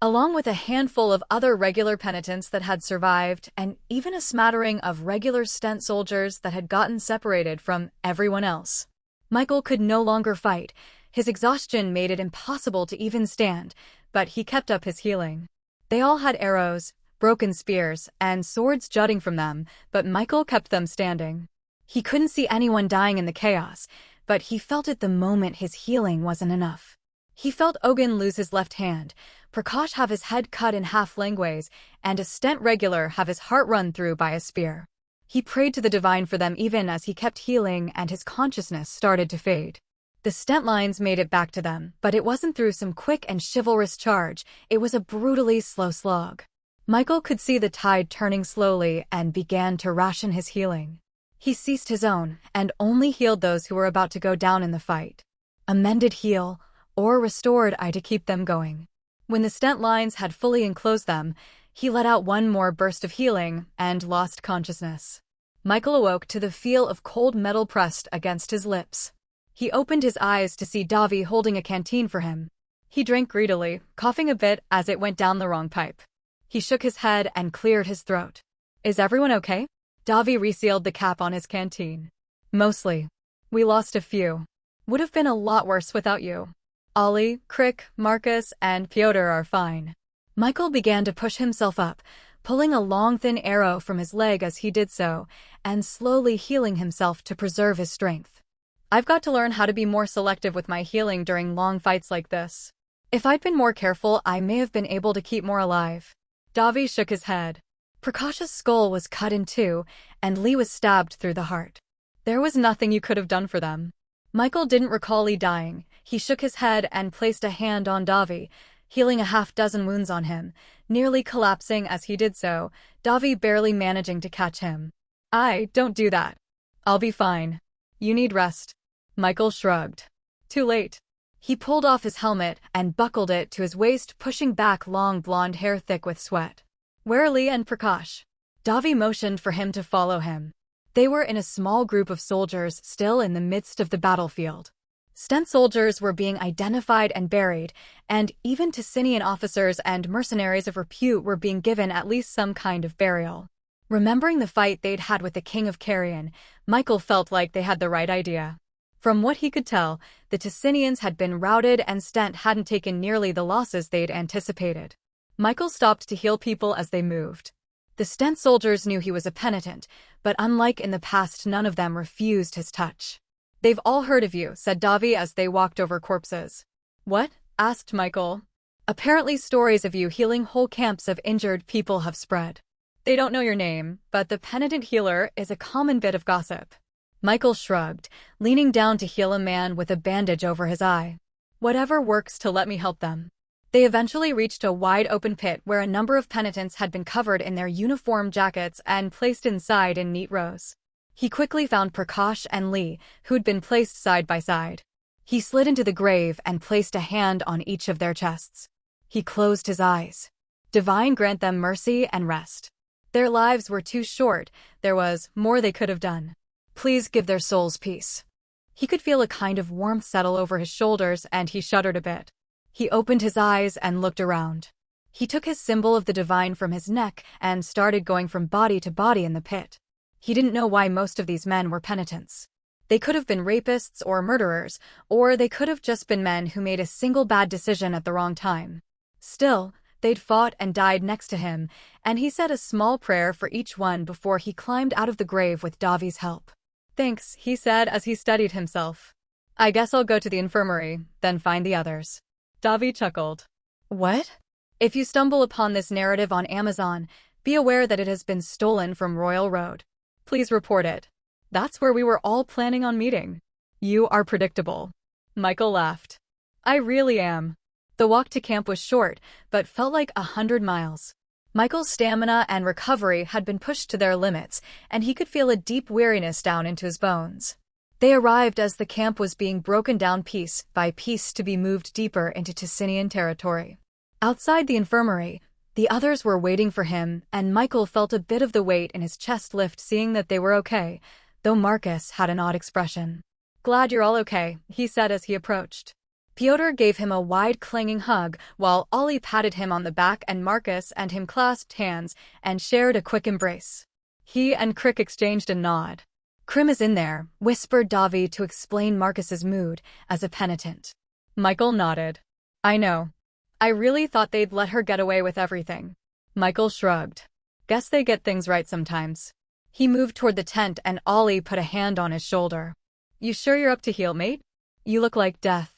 along with a handful of other regular penitents that had survived, and even a smattering of regular stent soldiers that had gotten separated from everyone else. Michael could no longer fight. His exhaustion made it impossible to even stand, but he kept up his healing. They all had arrows, broken spears, and swords jutting from them, but Michael kept them standing. He couldn't see anyone dying in the chaos, but he felt it the moment his healing wasn't enough. He felt Ogun lose his left hand, Prakash have his head cut in half lengthways, and a stent regular have his heart run through by a spear. He prayed to the divine for them even as he kept healing and his consciousness started to fade. The stent lines made it back to them, but it wasn't through some quick and chivalrous charge, it was a brutally slow slog. Michael could see the tide turning slowly and began to ration his healing. He ceased his own, and only healed those who were about to go down in the fight. Amended heal, or restored I to keep them going. When the stent lines had fully enclosed them, he let out one more burst of healing and lost consciousness. Michael awoke to the feel of cold metal pressed against his lips. He opened his eyes to see Davi holding a canteen for him. He drank greedily, coughing a bit as it went down the wrong pipe. He shook his head and cleared his throat. Is everyone okay? Davi resealed the cap on his canteen. Mostly. We lost a few. Would have been a lot worse without you. Ollie, Crick, Marcus, and Pyotr are fine. Michael began to push himself up, pulling a long thin arrow from his leg as he did so, and slowly healing himself to preserve his strength. I've got to learn how to be more selective with my healing during long fights like this. If I'd been more careful, I may have been able to keep more alive. Davi shook his head. Prakash's skull was cut in two, and Lee was stabbed through the heart. There was nothing you could have done for them. Michael didn't recall Lee dying. He shook his head and placed a hand on Davi, healing a half-dozen wounds on him, nearly collapsing as he did so, Davi barely managing to catch him. Don't do that. I'll be fine. You need rest. Michael shrugged. Too late. He pulled off his helmet and buckled it to his waist, pushing back long blonde hair thick with sweat. Where are Lee and Prakash? Davi motioned for him to follow him. They were in a small group of soldiers still in the midst of the battlefield. Stent soldiers were being identified and buried, and even Ticinian officers and mercenaries of repute were being given at least some kind of burial. Remembering the fight they'd had with the King of Carrion, Michael felt like they had the right idea. From what he could tell, the Ticinians had been routed and Stent hadn't taken nearly the losses they'd anticipated. Michael stopped to heal people as they moved. The Stent soldiers knew he was a penitent, but unlike in the past, none of them refused his touch. They've all heard of you, said Davi as they walked over corpses. What? Asked Michael. Apparently stories of you healing whole camps of injured people have spread. They don't know your name, but the penitent healer is a common bit of gossip. Michael shrugged, leaning down to heal a man with a bandage over his eye. Whatever works to let me help them. They eventually reached a wide-open pit where a number of penitents had been covered in their uniform jackets and placed inside in neat rows. He quickly found Prakash and Lee, who'd been placed side by side. He slid into the grave and placed a hand on each of their chests. He closed his eyes. Divine grant them mercy and rest. Their lives were too short, there was more they could have done. Please give their souls peace. He could feel a kind of warmth settle over his shoulders and he shuddered a bit. He opened his eyes and looked around. He took his symbol of the divine from his neck and started going from body to body in the pit. He didn't know why most of these men were penitents. They could have been rapists or murderers, or they could have just been men who made a single bad decision at the wrong time. Still, they'd fought and died next to him, and he said a small prayer for each one before he climbed out of the grave with Davi's help. "Thanks," he said as he steadied himself. "I guess I'll go to the infirmary, then find the others." Davi chuckled. "What?" If you stumble upon this narrative on Amazon, be aware that it has been stolen from Royal Road. Please report it. That's where we were all planning on meeting. You are predictable. Michael laughed. I really am. The walk to camp was short, but felt like 100 miles. Michael's stamina and recovery had been pushed to their limits, and he could feel a deep weariness down into his bones. They arrived as the camp was being broken down piece by piece to be moved deeper into Ticinian territory. Outside the infirmary, the others were waiting for him, and Michael felt a bit of the weight in his chest lift seeing that they were okay, though Marcus had an odd expression. "Glad you're all okay," he said as he approached. Pyotr gave him a wide, clanging hug, while Ollie patted him on the back and Marcus and him clasped hands and shared a quick embrace. He and Crick exchanged a nod. "Krim is in there," whispered Davi to explain Marcus's mood as a penitent. Michael nodded. "I know. I really thought they'd let her get away with everything." Michael shrugged. "Guess they get things right sometimes." He moved toward the tent and Ollie put a hand on his shoulder. "You sure you're up to heel, mate? You look like death."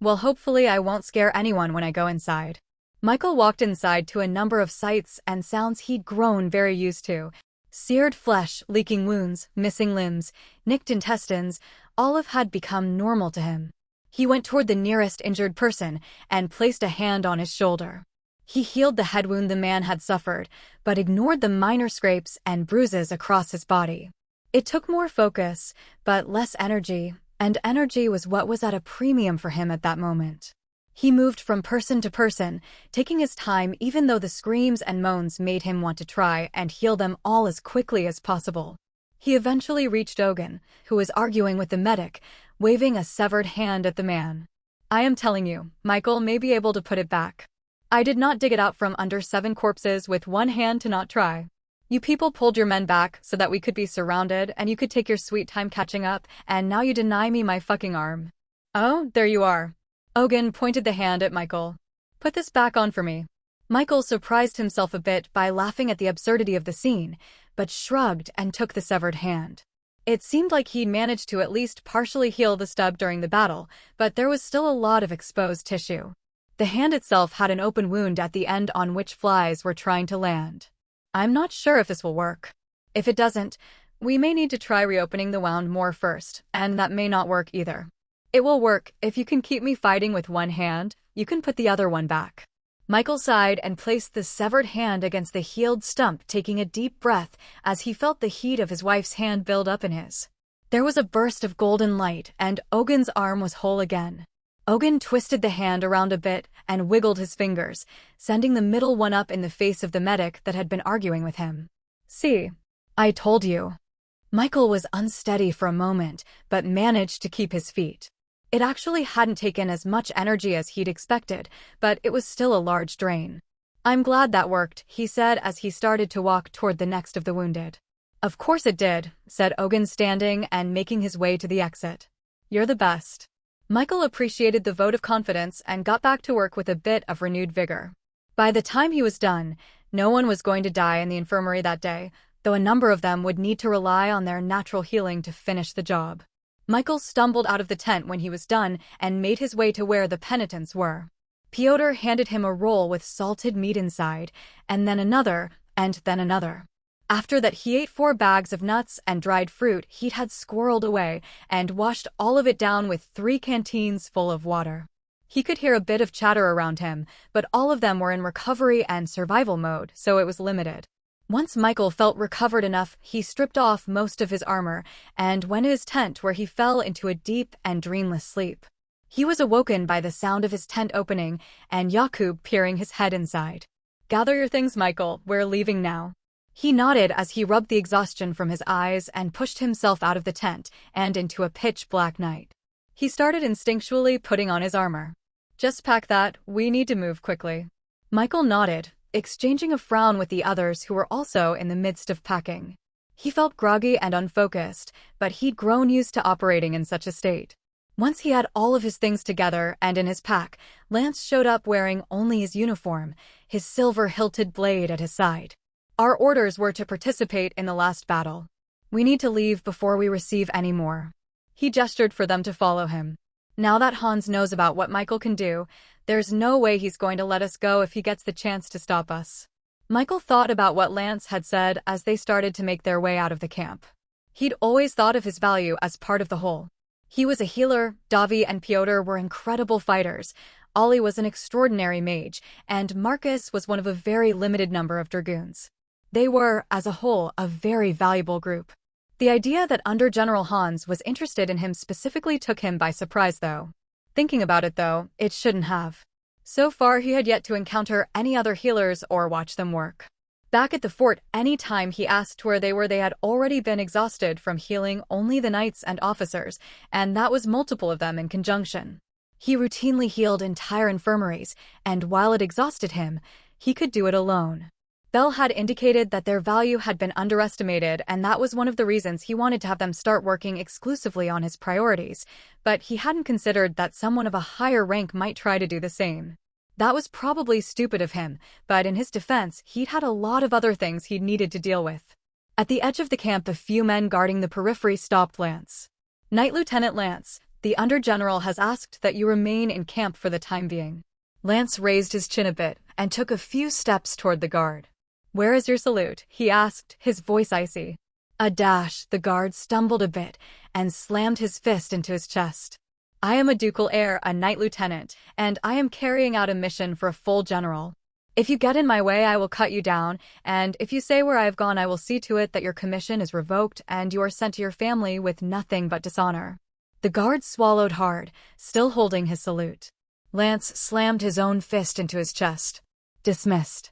"Well, hopefully I won't scare anyone when I go inside." Michael walked inside to a number of sights and sounds he'd grown very used to. Seared flesh, leaking wounds, missing limbs, nicked intestines, all of had become normal to him. He went toward the nearest injured person and placed a hand on his shoulder. He healed the head wound the man had suffered, but ignored the minor scrapes and bruises across his body. It took more focus, but less energy, and energy was what was at a premium for him at that moment. He moved from person to person, taking his time even though the screams and moans made him want to try and heal them all as quickly as possible. He eventually reached Ogun, who was arguing with the medic, waving a severed hand at the man. "I am telling you, Michael may be able to put it back. I did not dig it out from under 7 corpses with one hand to not try. You people pulled your men back so that we could be surrounded and you could take your sweet time catching up, and now you deny me my fucking arm." "Oh, there you are." Ogun pointed the hand at Michael. "Put this back on for me." Michael surprised himself a bit by laughing at the absurdity of the scene, but shrugged and took the severed hand. It seemed like he'd managed to at least partially heal the stub during the battle, but there was still a lot of exposed tissue. The hand itself had an open wound at the end on which flies were trying to land. "I'm not sure if this will work. If it doesn't, we may need to try reopening the wound more first, and that may not work either. It will work if you can keep me fighting with one hand, you can put the other one back." Michael sighed and placed the severed hand against the healed stump, taking a deep breath as he felt the heat of his wife's hand build up in his. There was a burst of golden light, and Ogun's arm was whole again. Ogun twisted the hand around a bit and wiggled his fingers, sending the middle one up in the face of the medic that had been arguing with him. "See, I told you." Michael was unsteady for a moment, but managed to keep his feet. It actually hadn't taken as much energy as he'd expected, but it was still a large drain. "I'm glad that worked," he said as he started to walk toward the next of the wounded. "Of course it did," said Ogun, standing and making his way to the exit. "You're the best." Michael appreciated the vote of confidence and got back to work with a bit of renewed vigor. By the time he was done, no one was going to die in the infirmary that day, though a number of them would need to rely on their natural healing to finish the job. Michael stumbled out of the tent when he was done and made his way to where the penitents were. Pyotr handed him a roll with salted meat inside, and then another, and then another. After that, he ate 4 bags of nuts and dried fruit he'd had squirreled away and washed all of it down with 3 canteens full of water. He could hear a bit of chatter around him, but all of them were in recovery and survival mode, so it was limited. Once Michael felt recovered enough, he stripped off most of his armor and went to his tent where he fell into a deep and dreamless sleep. He was awoken by the sound of his tent opening and Jakub peering his head inside. "Gather your things, Michael, we're leaving now." He nodded as he rubbed the exhaustion from his eyes and pushed himself out of the tent and into a pitch-black night. He started instinctually putting on his armor. "Just pack that, we need to move quickly." Michael nodded, exchanging a frown with the others who were also in the midst of packing. He felt groggy and unfocused, but he'd grown used to operating in such a state. Once he had all of his things together and in his pack, Lance showed up wearing only his uniform, his silver-hilted blade at his side. Our orders were to participate in the last battle. We need to leave before we receive any more. He gestured for them to follow him. Now that Hans knows about what Michael can do, there's no way he's going to let us go if he gets the chance to stop us. Michael thought about what Lance had said as they started to make their way out of the camp. He'd always thought of his value as part of the whole. He was a healer, Davi and Pyotr were incredible fighters, Ollie was an extraordinary mage, and Marcus was one of a very limited number of dragoons. They were, as a whole, a very valuable group. The idea that Under General Hans was interested in him specifically took him by surprise, though. Thinking about it, though, it shouldn't have. So far, he had yet to encounter any other healers or watch them work. Back at the fort, any time he asked where they were, they had already been exhausted from healing only the knights and officers, and that was multiple of them in conjunction. He routinely healed entire infirmaries, and while it exhausted him, he could do it alone. Bell had indicated that their value had been underestimated, and that was one of the reasons he wanted to have them start working exclusively on his priorities, but he hadn't considered that someone of a higher rank might try to do the same. That was probably stupid of him, but in his defense, he'd had a lot of other things he'd needed to deal with. At the edge of the camp, the few men guarding the periphery stopped Lance. "Knight Lieutenant Lance, the Under-General has asked that you remain in camp for the time being." Lance raised his chin a bit and took a few steps toward the guard. "Where is your salute?" he asked, his voice icy. A dash, the guard stumbled a bit and slammed his fist into his chest. "I am a ducal heir, a knight lieutenant, and I am carrying out a mission for a full general. If you get in my way, I will cut you down, and if you say where I have gone, I will see to it that your commission is revoked and you are sent to your family with nothing but dishonor." The guard swallowed hard, still holding his salute. Lance slammed his own fist into his chest. "Dismissed."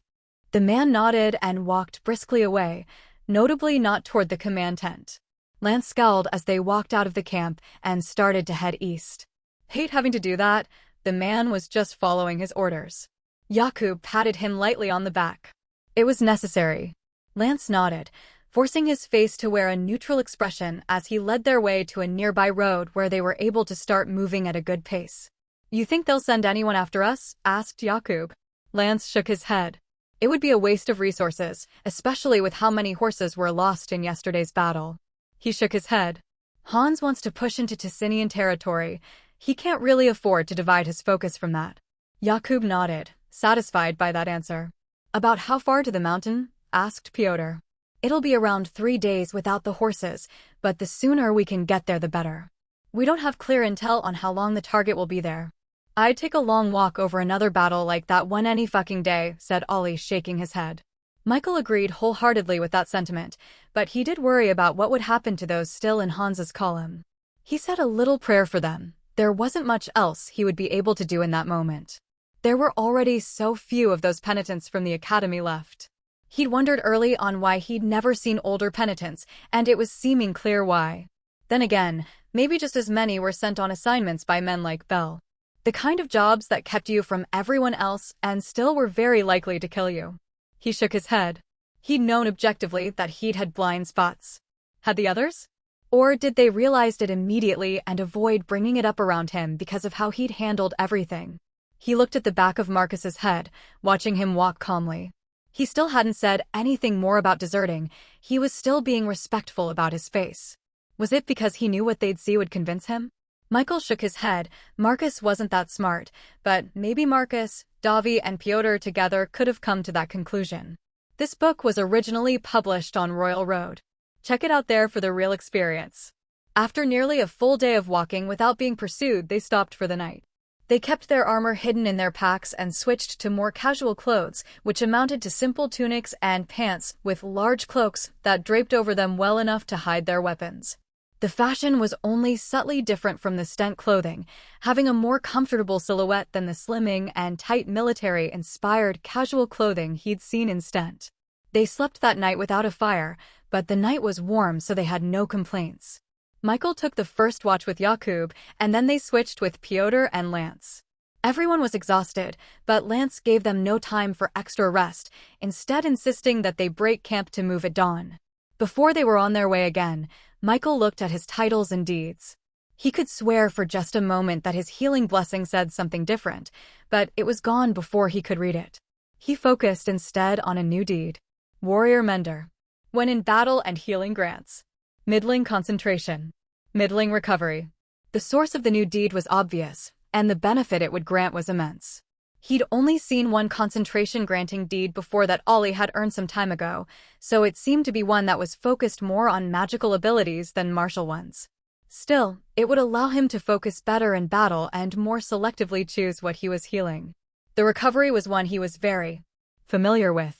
The man nodded and walked briskly away, notably not toward the command tent. Lance scowled as they walked out of the camp and started to head east. "Hate having to do that." The man was just following his orders. Jakub patted him lightly on the back. "It was necessary." Lance nodded, forcing his face to wear a neutral expression as he led their way to a nearby road where they were able to start moving at a good pace. "You think they'll send anyone after us?" asked Jakub. Lance shook his head. "It would be a waste of resources, especially with how many horses were lost in yesterday's battle." He shook his head. "Hans wants to push into Ticinian territory. He can't really afford to divide his focus from that." Jakub nodded, satisfied by that answer. "About how far to the mountain?" asked Pyotr. "It'll be around 3 days without the horses, but the sooner we can get there the better. We don't have clear intel on how long the target will be there." "I'd take a long walk over another battle like that one any fucking day," said Ollie, shaking his head. Michael agreed wholeheartedly with that sentiment, but he did worry about what would happen to those still in Hans's column. He said a little prayer for them. There wasn't much else he would be able to do in that moment. There were already so few of those penitents from the academy left. He'd wondered early on why he'd never seen older penitents, and it was seeming clear why. Then again, maybe just as many were sent on assignments by men like Bell. The kind of jobs that kept you from everyone else and still were very likely to kill you. He shook his head. He'd known objectively that he'd had blind spots. Had the others? Or did they realize it immediately and avoid bringing it up around him because of how he'd handled everything? He looked at the back of Marcus's head, watching him walk calmly. He still hadn't said anything more about deserting. He was still being respectful about his face. Was it because he knew what they'd see would convince him? Michael shook his head. Marcus wasn't that smart, but maybe Marcus, Davi, and Pyotr together could have come to that conclusion. This book was originally published on Royal Road. Check it out there for the real experience. After nearly a full day of walking without being pursued, they stopped for the night. They kept their armor hidden in their packs and switched to more casual clothes, which amounted to simple tunics and pants with large cloaks that draped over them well enough to hide their weapons. The fashion was only subtly different from the Stent clothing, having a more comfortable silhouette than the slimming and tight military-inspired casual clothing he'd seen in Stent. They slept that night without a fire, but the night was warm so they had no complaints. Michael took the first watch with Jakub, and then they switched with Pyotr and Lance. Everyone was exhausted, but Lance gave them no time for extra rest, instead insisting that they break camp to move at dawn. Before they were on their way again, Michael looked at his titles and deeds. He could swear for just a moment that his healing blessing said something different, but it was gone before he could read it. He focused instead on a new deed. Warrior Mender. When in battle and healing grants. Middling concentration. Middling recovery. The source of the new deed was obvious, and the benefit it would grant was immense. He'd only seen one concentration-granting deed before that Ollie had earned some time ago, so it seemed to be one that was focused more on magical abilities than martial ones. Still, it would allow him to focus better in battle and more selectively choose what he was healing. The recovery was one he was very familiar with.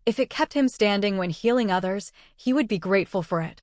If it kept him standing when healing others, he would be grateful for it.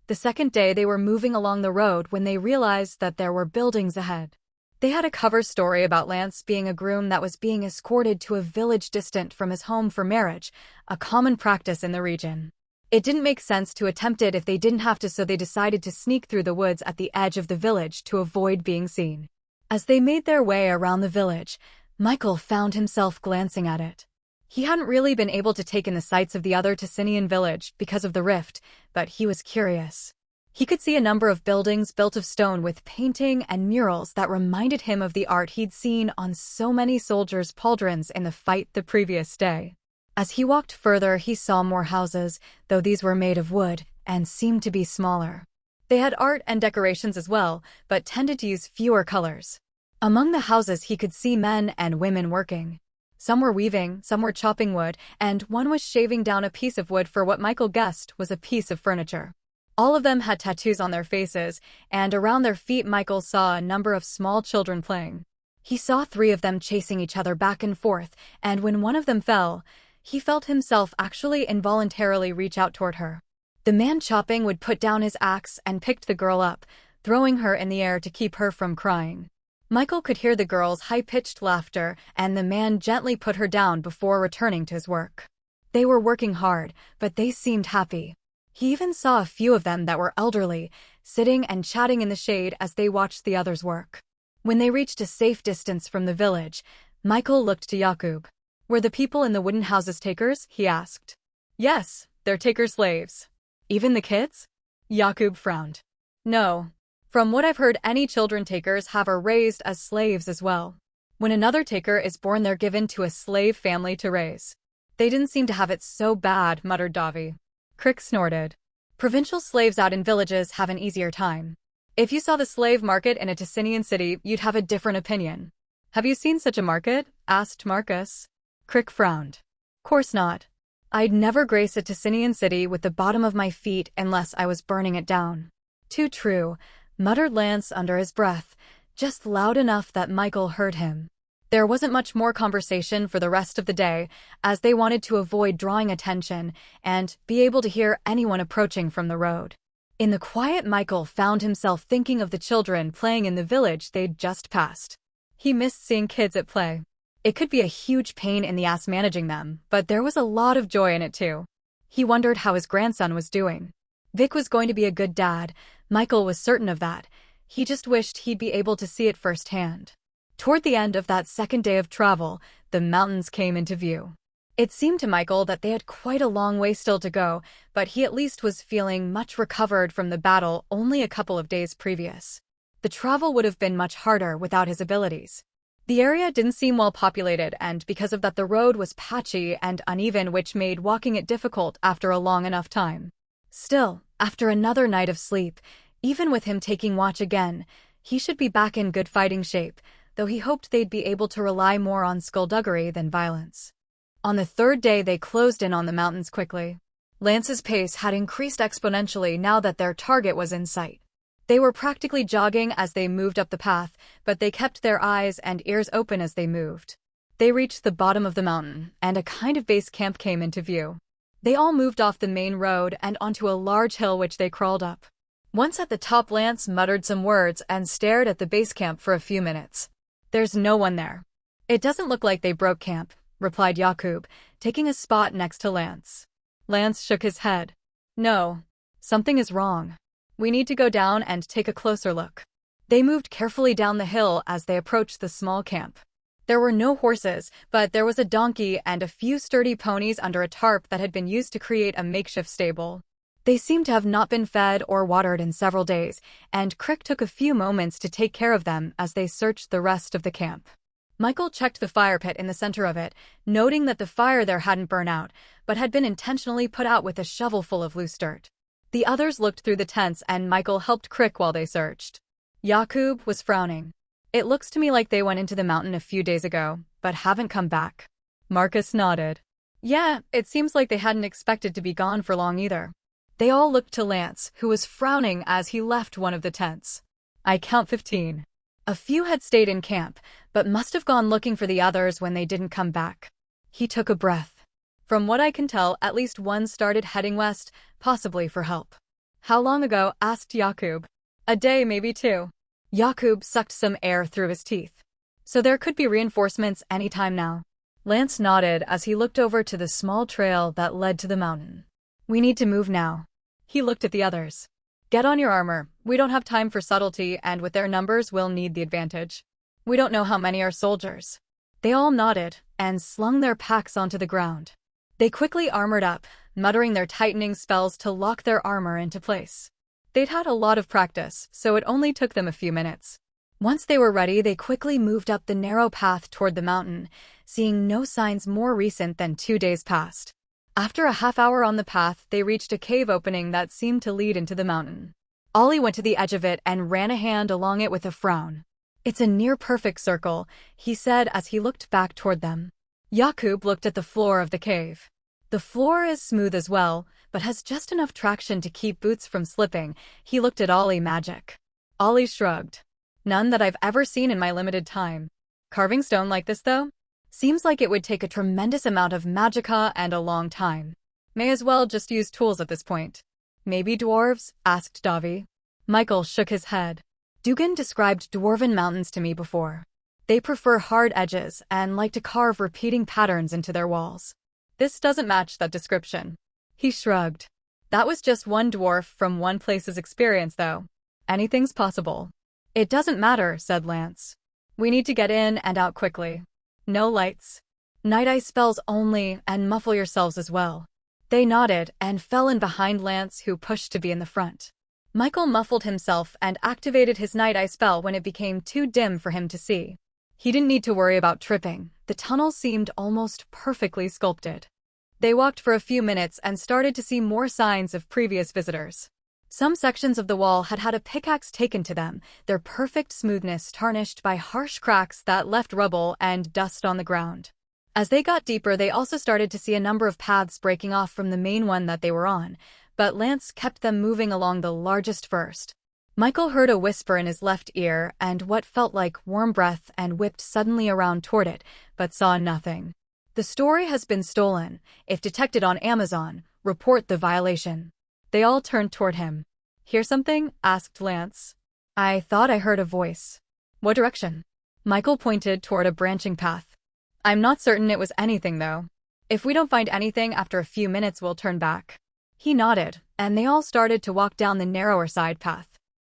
The second day they were moving along the road when they realized that there were buildings ahead. They had a cover story about Lance being a groom that was being escorted to a village distant from his home for marriage, a common practice in the region. It didn't make sense to attempt it if they didn't have to, so they decided to sneak through the woods at the edge of the village to avoid being seen. As they made their way around the village, Michael found himself glancing at it. He hadn't really been able to take in the sights of the other Ticinian village because of the rift, but he was curious. He could see a number of buildings built of stone with painting and murals that reminded him of the art he'd seen on so many soldiers' pauldrons in the fight the previous day. As he walked further, he saw more houses, though these were made of wood and seemed to be smaller. They had art and decorations as well, but tended to use fewer colors. Among the houses he could see men and women working. Some were weaving, some were chopping wood, and one was shaving down a piece of wood for what Michael guessed was a piece of furniture. All of them had tattoos on their faces, and around their feet Michael saw a number of small children playing. He saw 3 of them chasing each other back and forth, and when one of them fell, he felt himself actually involuntarily reach out toward her. The man chopping would put down his axe and picked the girl up, throwing her in the air to keep her from crying. Michael could hear the girl's high-pitched laughter, and the man gently put her down before returning to his work. They were working hard, but they seemed happy. He even saw a few of them that were elderly, sitting and chatting in the shade as they watched the others work. When they reached a safe distance from the village, Michael looked to Jakub. "Were the people in the wooden houses takers?" he asked. "Yes, they're taker slaves." "Even the kids?" Jakub frowned. "No. From what I've heard, any children takers are raised as slaves as well. When another taker is born, they're given to a slave family to raise." "They didn't seem to have it so bad," muttered Davi. Crick snorted. "Provincial slaves out in villages have an easier time. If you saw the slave market in a Ticinian city, you'd have a different opinion." "Have you seen such a market?" asked Marcus. Crick frowned. "Course not. I'd never grace a Ticinian city with the bottom of my feet unless I was burning it down." "Too true," muttered Lance under his breath, just loud enough that Michael heard him. There wasn't much more conversation for the rest of the day, as they wanted to avoid drawing attention and be able to hear anyone approaching from the road. In the quiet, Michael found himself thinking of the children playing in the village they'd just passed. He missed seeing kids at play. It could be a huge pain in the ass managing them, but there was a lot of joy in it too. He wondered how his grandson was doing. Vic was going to be a good dad, Michael was certain of that. He just wished he'd be able to see it firsthand. Toward the end of that second day of travel, the mountains came into view. It seemed to Michael that they had quite a long way still to go, but he at least was feeling much recovered from the battle only a couple of days previous. The travel would have been much harder without his abilities. The area didn't seem well populated, and because of that the road was patchy and uneven, which made walking it difficult after a long enough time. Still, after another night of sleep, even with him taking watch again, he should be back in good fighting shape, though he hoped they'd be able to rely more on skullduggery than violence. On the third day they closed in on the mountains quickly. Lance's pace had increased exponentially now that their target was in sight. They were practically jogging as they moved up the path, but they kept their eyes and ears open as they moved. They reached the bottom of the mountain, and a kind of base camp came into view. They all moved off the main road and onto a large hill which they crawled up. Once at the top, Lance muttered some words and stared at the base camp for a few minutes. "There's no one there." "It doesn't look like they broke camp," replied Jakub, taking a spot next to Lance. Lance shook his head. "No, something is wrong. We need to go down and take a closer look." They moved carefully down the hill as they approached the small camp. There were no horses, but there was a donkey and a few sturdy ponies under a tarp that had been used to create a makeshift stable. They seemed to have not been fed or watered in several days, and Crick took a few moments to take care of them as they searched the rest of the camp. Michael checked the fire pit in the center of it, noting that the fire there hadn't burned out, but had been intentionally put out with a shovel full of loose dirt. The others looked through the tents and Michael helped Crick while they searched. Yakub was frowning. It looks to me like they went into the mountain a few days ago, but haven't come back. Marcus nodded. Yeah, it seems like they hadn't expected to be gone for long either. They all looked to Lance, who was frowning as he left one of the tents. I count 15. A few had stayed in camp, but must have gone looking for the others when they didn't come back. He took a breath. From what I can tell, at least one started heading west, possibly for help. How long ago? Asked Yakub. A day, maybe 2. Yakub sucked some air through his teeth. So there could be reinforcements any time now. Lance nodded as he looked over to the small trail that led to the mountain. We need to move now. He looked at the others. Get on your armor. We don't have time for subtlety, and with their numbers, we'll need the advantage. We don't know how many are soldiers. They all nodded and slung their packs onto the ground. They quickly armored up, muttering their tightening spells to lock their armor into place. They'd had a lot of practice, so it only took them a few minutes. Once they were ready, they quickly moved up the narrow path toward the mountain, seeing no signs more recent than 2 days past. After a half-hour on the path, they reached a cave opening that seemed to lead into the mountain. Ollie went to the edge of it and ran a hand along it with a frown. It's a near-perfect circle, he said as he looked back toward them. Yakub looked at the floor of the cave. The floor is smooth as well, but has just enough traction to keep boots from slipping. He looked at Ollie. Magic. Ollie shrugged. None that I've ever seen in my limited time. Carving stone like this, though? Seems like it would take a tremendous amount of magicka and a long time. May as well just use tools at this point. Maybe dwarves? Asked Davi. Michael shook his head. Dugan described dwarven mountains to me before. They prefer hard edges and like to carve repeating patterns into their walls. This doesn't match that description. He shrugged. That was just one dwarf from one place's experience, though. Anything's possible. It doesn't matter, said Lance. We need to get in and out quickly. No lights. Night eye spells only, and muffle yourselves as well. They nodded and fell in behind Lance, who pushed to be in the front. Michael muffled himself and activated his night eye spell when it became too dim for him to see. He didn't need to worry about tripping. The tunnel seemed almost perfectly sculpted. They walked for a few minutes and started to see more signs of previous visitors. Some sections of the wall had had a pickaxe taken to them, their perfect smoothness tarnished by harsh cracks that left rubble and dust on the ground. As they got deeper, they also started to see a number of paths breaking off from the main one that they were on, but Lance kept them moving along the largest first. Michael heard a whisper in his left ear and what felt like warm breath and whipped suddenly around toward it, but saw nothing. The story has been stolen. If detected on Amazon, report the violation. They all turned toward him. Hear something? Asked Lance. I thought I heard a voice. What direction? Michael pointed toward a branching path. I'm not certain it was anything, though. If we don't find anything after a few minutes, we'll turn back. He nodded, and they all started to walk down the narrower side path.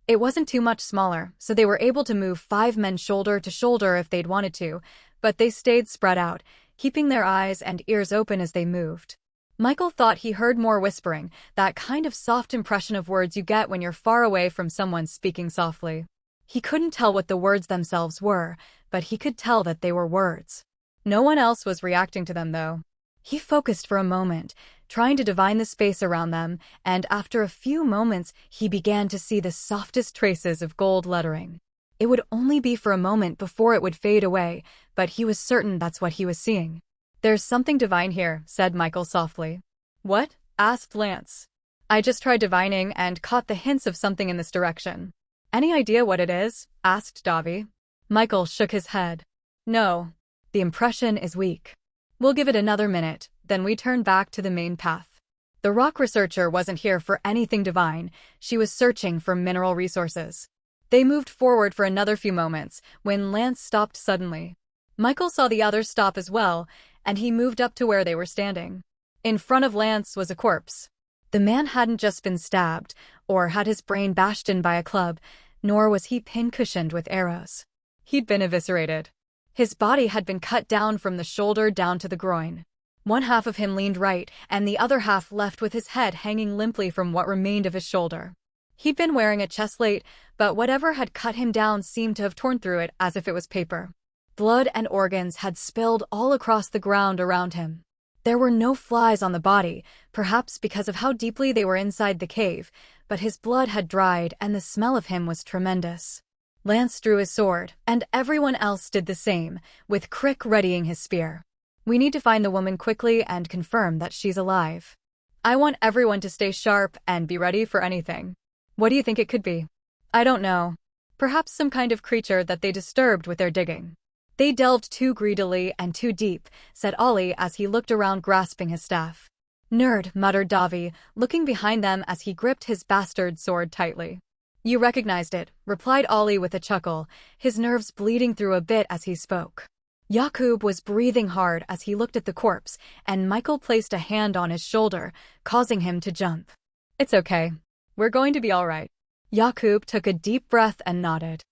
It wasn't too much smaller, so they were able to move 5 men shoulder to shoulder if they'd wanted to, but they stayed spread out, keeping their eyes and ears open as they moved. Michael thought he heard more whispering, that kind of soft impression of words you get when you're far away from someone speaking softly. He couldn't tell what the words themselves were, but he could tell that they were words. No one else was reacting to them, though. He focused for a moment, trying to divine the space around them, and after a few moments, he began to see the softest traces of gold lettering. It would only be for a moment before it would fade away, but he was certain that's what he was seeing. There's something divine here, said Michael softly. What? Asked Lance. I just tried divining and caught the hints of something in this direction. Any idea what it is? Asked Davi. Michael shook his head. No. The impression is weak. We'll give it another minute, then we turn back to the main path. The rock researcher wasn't here for anything divine, she was searching for mineral resources. They moved forward for another few moments, when Lance stopped suddenly. Michael saw the others stop as well, and he moved up to where they were standing. In front of Lance was a corpse. The man hadn't just been stabbed, or had his brain bashed in by a club, nor was he pin-cushioned with arrows. He'd been eviscerated. His body had been cut down from the shoulder down to the groin. One half of him leaned right, and the other half left with his head hanging limply from what remained of his shoulder. He'd been wearing a chestplate, but whatever had cut him down seemed to have torn through it as if it was paper. Blood and organs had spilled all across the ground around him. There were no flies on the body, perhaps because of how deeply they were inside the cave, but his blood had dried and the smell of him was tremendous. Lance drew his sword, and everyone else did the same, with Crick readying his spear. We need to find the woman quickly and confirm that she's alive. I want everyone to stay sharp and be ready for anything. What do you think it could be? I don't know. Perhaps some kind of creature that they disturbed with their digging. They delved too greedily and too deep, said Ollie as he looked around grasping his staff. Nerd, muttered Davi, looking behind them as he gripped his bastard sword tightly. You recognized it, replied Ollie with a chuckle, his nerves bleeding through a bit as he spoke. Yakub was breathing hard as he looked at the corpse, and Michael placed a hand on his shoulder, causing him to jump. It's okay. We're going to be all right. Yakub took a deep breath and nodded.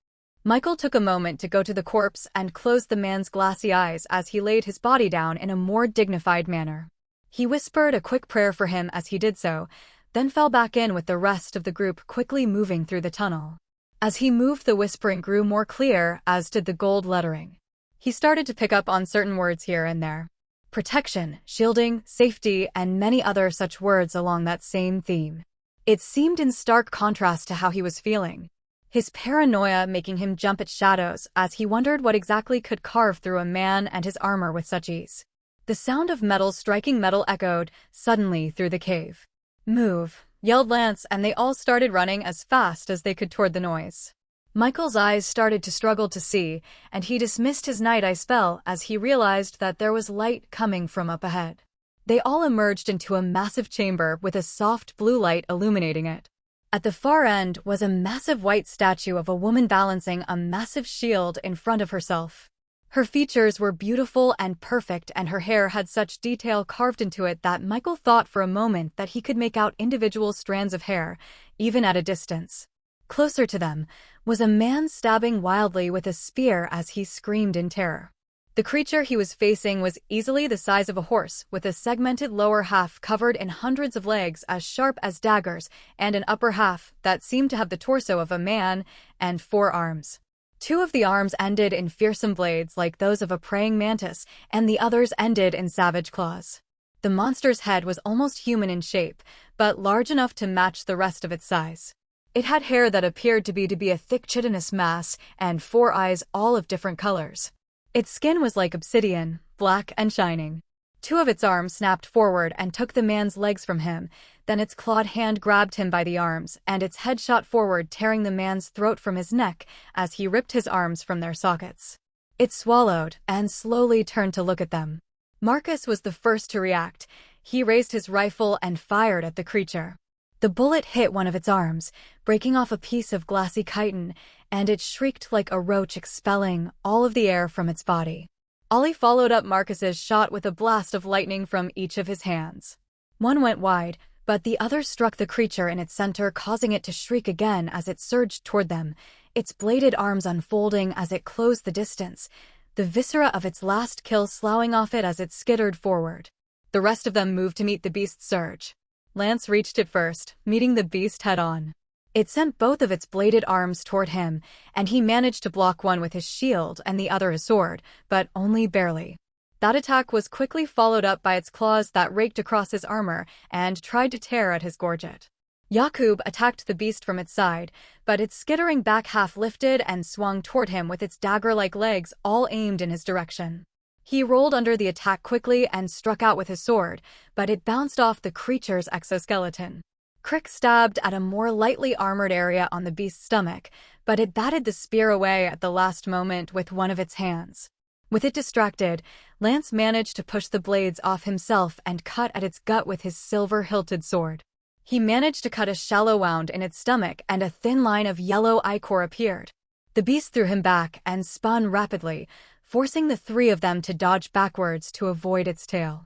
Michael took a moment to go to the corpse and close the man's glassy eyes as he laid his body down in a more dignified manner. He whispered a quick prayer for him as he did so, then fell back in with the rest of the group quickly moving through the tunnel. As he moved, the whispering grew more clear, as did the gold lettering. He started to pick up on certain words here and there. Protection, shielding, safety, and many other such words along that same theme. It seemed in stark contrast to how he was feeling. His paranoia making him jump at shadows as he wondered what exactly could carve through a man and his armor with such ease. The sound of metal striking metal echoed suddenly through the cave. Move, yelled Lance, and they all started running as fast as they could toward the noise. Michael's eyes started to struggle to see, and he dismissed his night eye spell as he realized that there was light coming from up ahead. They all emerged into a massive chamber with a soft blue light illuminating it. At the far end was a massive white statue of a woman balancing a massive shield in front of herself. Her features were beautiful and perfect, and her hair had such detail carved into it that Michael thought for a moment that he could make out individual strands of hair, even at a distance. Closer to them was a man stabbing wildly with a spear as he screamed in terror. The creature he was facing was easily the size of a horse, with a segmented lower half covered in hundreds of legs as sharp as daggers, and an upper half that seemed to have the torso of a man, and 4 arms. 2 of the arms ended in fearsome blades like those of a praying mantis, and the others ended in savage claws. The monster's head was almost human in shape, but large enough to match the rest of its size. It had hair that appeared to be a thick chitinous mass, and 4 eyes all of different colors. Its skin was like obsidian, black and shining. 2 of its arms snapped forward and took the man's legs from him, then its clawed hand grabbed him by the arms, and its head shot forward, tearing the man's throat from his neck as he ripped his arms from their sockets. It swallowed and slowly turned to look at them. Marcus was the first to react. He raised his rifle and fired at the creature. The bullet hit one of its arms, breaking off a piece of glassy chitin, and it shrieked like a roach, expelling all of the air from its body. Ollie followed up Marcus's shot with a blast of lightning from each of his hands. One went wide, but the other struck the creature in its center, causing it to shriek again as it surged toward them, its bladed arms unfolding as it closed the distance, the viscera of its last kill sloughing off it as it skittered forward. The rest of them moved to meet the beast's surge. Lance reached it first, meeting the beast head-on. It sent both of its bladed arms toward him, and he managed to block one with his shield and the other his sword, but only barely. That attack was quickly followed up by its claws that raked across his armor and tried to tear at his gorget. Yakub attacked the beast from its side, but its skittering back half lifted and swung toward him with its dagger-like legs all aimed in his direction. He rolled under the attack quickly and struck out with his sword, but it bounced off the creature's exoskeleton. Crick stabbed at a more lightly armored area on the beast's stomach, but it batted the spear away at the last moment with one of its hands. With it distracted, Lance managed to push the blades off himself and cut at its gut with his silver-hilted sword. He managed to cut a shallow wound in its stomach, and a thin line of yellow ichor appeared. The beast threw him back and spun rapidly, forcing the 3 of them to dodge backwards to avoid its tail.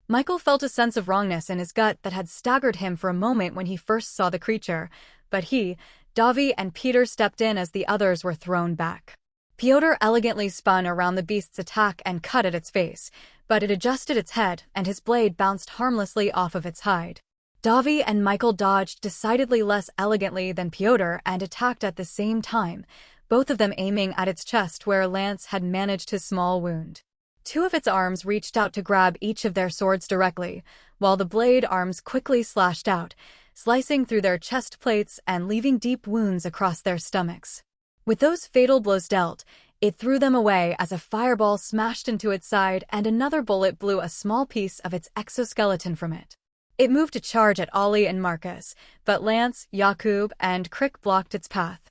Michael felt a sense of wrongness in his gut that had staggered him for a moment when he first saw the creature, but he, Davi, and Peter stepped in as the others were thrown back. Piotr elegantly spun around the beast's attack and cut at its face, but it adjusted its head and his blade bounced harmlessly off of its hide. Davi and Michael dodged decidedly less elegantly than Pyotr and attacked at the same time, both of them aiming at its chest where Lance had managed his small wound. Two of its arms reached out to grab each of their swords directly, while the blade arms quickly slashed out, slicing through their chest plates and leaving deep wounds across their stomachs. With those fatal blows dealt, it threw them away as a fireball smashed into its side and another bullet blew a small piece of its exoskeleton from it. It moved to charge at Ollie and Marcus, but Lance, Jakub, and Crick blocked its path.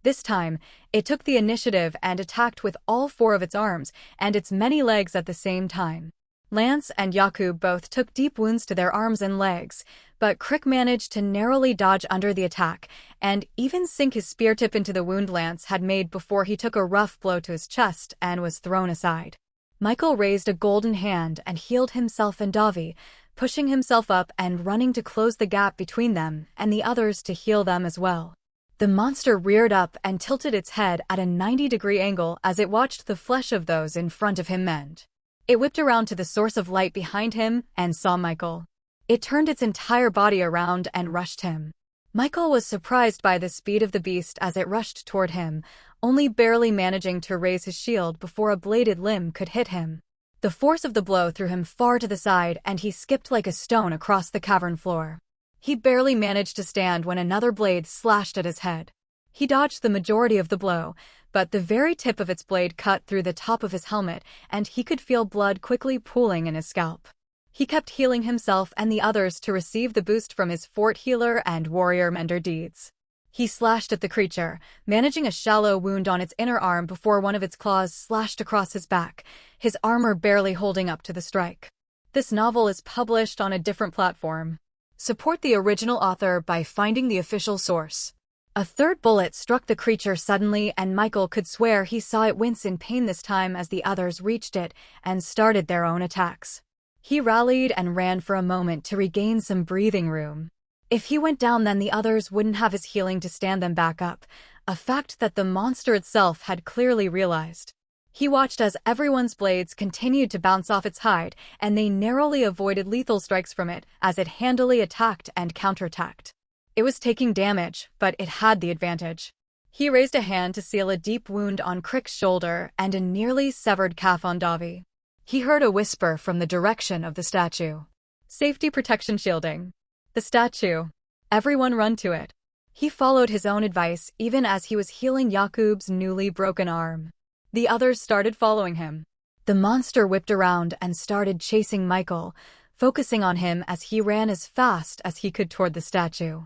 This time, it took the initiative and attacked with all four of its arms and its many legs at the same time. Lance and Jakub both took deep wounds to their arms and legs, but Crick managed to narrowly dodge under the attack and even sink his spear tip into the wound Lance had made before he took a rough blow to his chest and was thrown aside. Michael raised a golden hand and healed himself and Davi, pushing himself up and running to close the gap between them and the others to heal them as well. The monster reared up and tilted its head at a 90-degree angle as it watched the flesh of those in front of him mend. It whipped around to the source of light behind him and saw Michael. It turned its entire body around and rushed him. Michael was surprised by the speed of the beast as it rushed toward him, only barely managing to raise his shield before a bladed limb could hit him. The force of the blow threw him far to the side and he skipped like a stone across the cavern floor. He barely managed to stand when another blade slashed at his head. He dodged the majority of the blow, but the very tip of its blade cut through the top of his helmet and he could feel blood quickly pooling in his scalp. He kept healing himself and the others to receive the boost from his fort healer and warrior mender deeds. He slashed at the creature, managing a shallow wound on its inner arm before one of its claws slashed across his back, his armor barely holding up to the strike. This novel is published on a different platform. Support the original author by finding the official source. A third bullet struck the creature suddenly and Michael could swear he saw it wince in pain this time as the others reached it and started their own attacks. He rallied and ran for a moment to regain some breathing room. If he went down then the others wouldn't have his healing to stand them back up, a fact that the monster itself had clearly realized. He watched as everyone's blades continued to bounce off its hide and they narrowly avoided lethal strikes from it as it handily attacked and counterattacked. It was taking damage, but it had the advantage. He raised a hand to seal a deep wound on Crick's shoulder and a nearly severed calf on Davi. He heard a whisper from the direction of the statue. Safety protection shielding. The statue. Everyone run to it. He followed his own advice even as he was healing Jakub's newly broken arm. The others started following him. The monster whipped around and started chasing Michael, focusing on him as he ran as fast as he could toward the statue.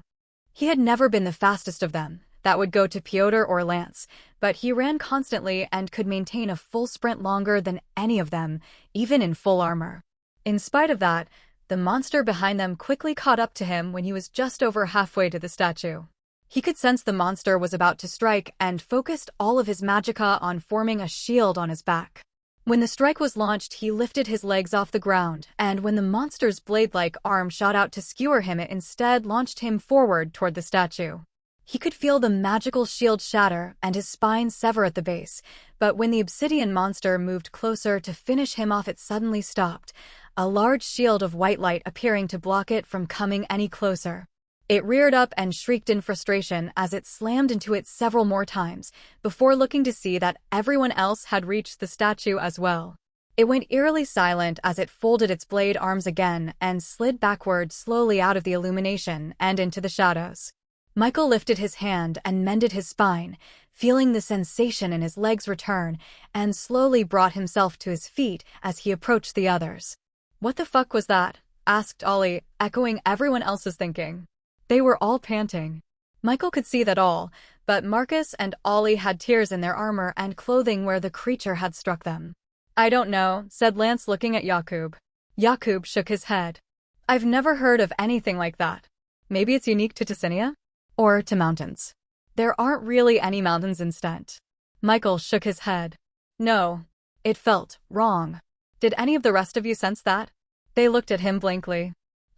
He had never been the fastest of them. That would go to Pyotr or Lance, but he ran constantly and could maintain a full sprint longer than any of them, even in full armor. In spite of that, the monster behind them quickly caught up to him when he was just over halfway to the statue. He could sense the monster was about to strike and focused all of his magicka on forming a shield on his back. When the strike was launched, he lifted his legs off the ground, and when the monster's blade-like arm shot out to skewer him, it instead launched him forward toward the statue. He could feel the magical shield shatter and his spine sever at the base, but when the obsidian monster moved closer to finish him off, it suddenly stopped, a large shield of white light appearing to block it from coming any closer. It reared up and shrieked in frustration as it slammed into it several more times, before looking to see that everyone else had reached the statue as well. It went eerily silent as it folded its blade arms again and slid backward slowly out of the illumination and into the shadows. Michael lifted his hand and mended his spine, feeling the sensation in his legs return, and slowly brought himself to his feet as he approached the others. "What the fuck was that?" asked Ollie, echoing everyone else's thinking. They were all panting. Michael could see that all, but Marcus and Ollie had tears in their armor and clothing where the creature had struck them. "I don't know," said Lance looking at Jakub. Jakub shook his head. "I've never heard of anything like that. Maybe it's unique to Tessinia? Or to mountains. There aren't really any mountains in Stent." Michael shook his head. "No. It felt wrong. Did any of the rest of you sense that?" They looked at him blankly.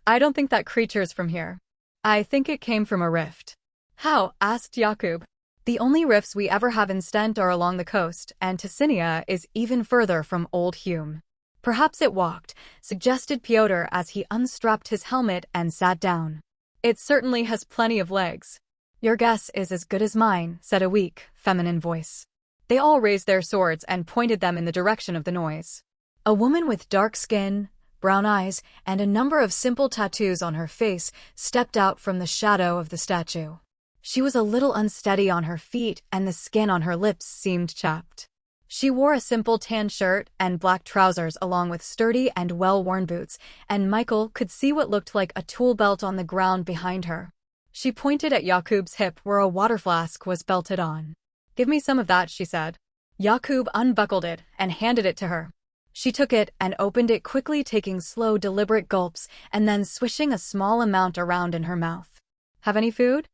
"I don't think that creature's from here. I think it came from a rift." "How?" asked Jakub. "The only rifts we ever have in Stent are along the coast, and Tessinia is even further from Old Hume." Perhaps it walked, suggested Pyotr as he unstrapped his helmet and sat down. It certainly has plenty of legs. Your guess is as good as mine, said a weak, feminine voice. They all raised their swords and pointed them in the direction of the noise. A woman with dark skin, brown eyes, and a number of simple tattoos on her face stepped out from the shadow of the statue. She was a little unsteady on her feet, and the skin on her lips seemed chapped. She wore a simple tan shirt and black trousers along with sturdy and well-worn boots, and Michael could see what looked like a tool belt on the ground behind her. She pointed at Yakub's hip where a water flask was belted on. "Give me some of that," she said. Yakub unbuckled it and handed it to her. She took it and opened it quickly, taking slow, deliberate gulps and then swishing a small amount around in her mouth. "Have any food?"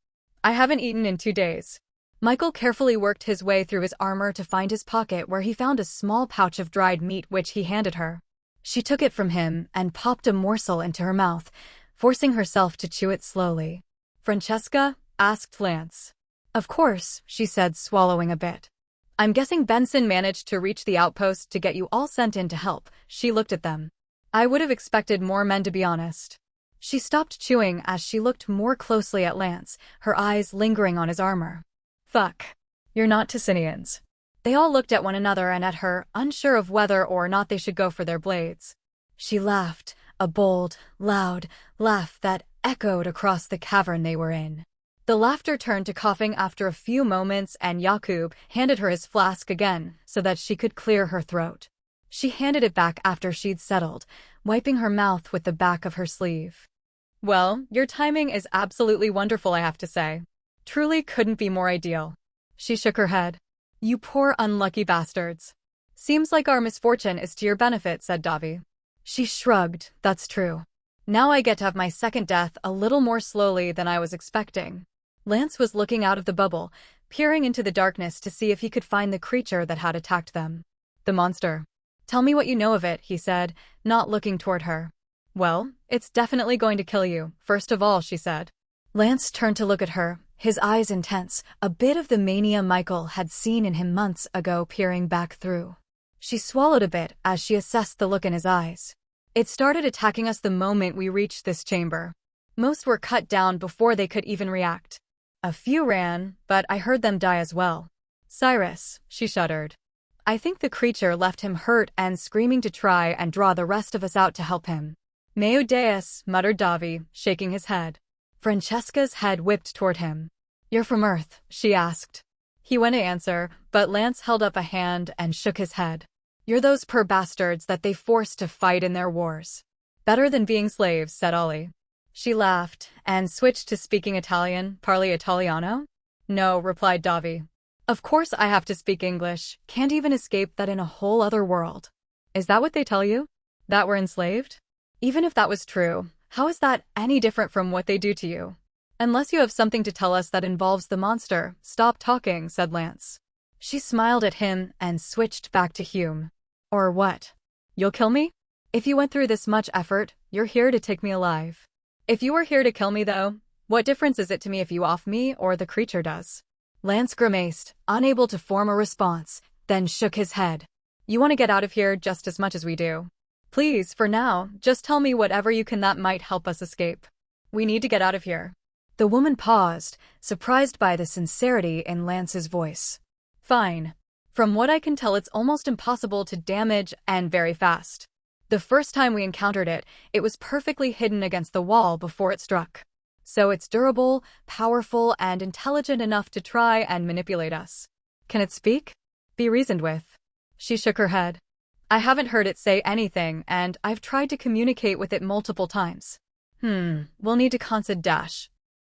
"I haven't eaten in 2 days." Michael carefully worked his way through his armor to find his pocket where he found a small pouch of dried meat which he handed her. She took it from him and popped a morsel into her mouth, forcing herself to chew it slowly. "Francesca?" asked Lance. "Of course," she said, swallowing a bit. "I'm guessing Benson managed to reach the outpost to get you all sent in to help." She looked at them. "I would have expected more men, to be honest." She stopped chewing as she looked more closely at Lance, her eyes lingering on his armor. "Fuck. You're not Ticinians." They all looked at one another and at her, unsure of whether or not they should go for their blades. She laughed, a bold, loud laugh that echoed across the cavern they were in. The laughter turned to coughing after a few moments, and Yakub handed her his flask again so that she could clear her throat. She handed it back after she'd settled, wiping her mouth with the back of her sleeve. "Well, your timing is absolutely wonderful, I have to say. Truly couldn't be more ideal." She shook her head. "You poor unlucky bastards." "Seems like our misfortune is to your benefit," said Davi. She shrugged. "That's true. Now I get to have my second death a little more slowly than I was expecting." Lance was looking out of the bubble, peering into the darkness to see if he could find the creature that had attacked them. "The monster. Tell me what you know of it," he said, not looking toward her. "Well, it's definitely going to kill you, first of all," she said. Lance turned to look at her, his eyes intense, a bit of the mania Michael had seen in him months ago peering back through. She swallowed a bit as she assessed the look in his eyes. "It started attacking us the moment we reached this chamber. Most were cut down before they could even react. A few ran, but I heard them die as well." "Cyrus," she shuddered. "I think the creature left him hurt and screaming to try and draw the rest of us out to help him." "Meu Deus," muttered Davi, shaking his head. Francesca's head whipped toward him. "You're from Earth?" she asked. He went to answer, but Lance held up a hand and shook his head. "You're those poor bastards that they forced to fight in their wars." "Better than being slaves," said Ollie. She laughed and switched to speaking Italian. "Parli Italiano?" "No," replied Davi. "Of course I have to speak English. Can't even escape that in a whole other world." "Is that what they tell you? That we're enslaved?" "Even if that was true, how is that any different from what they do to you?" "Unless you have something to tell us that involves the monster, stop talking," said Lance. She smiled at him and switched back to Hume. "Or what? You'll kill me? If you went through this much effort, you're here to take me alive." "If you were here to kill me, though, what difference is it to me if you off me or the creature does?" Lance grimaced, unable to form a response, then shook his head. "You want to get out of here just as much as we do. Please, for now, just tell me whatever you can that might help us escape. We need to get out of here." The woman paused, surprised by the sincerity in Lance's voice. "Fine. From what I can tell, it's almost impossible to damage and very fast. The first time we encountered it, it was perfectly hidden against the wall before it struck. So it's durable, powerful, and intelligent enough to try and manipulate us." "Can it speak? Be reasoned with?" She shook her head. "I haven't heard it say anything, and I've tried to communicate with it multiple times." We'll need to consider.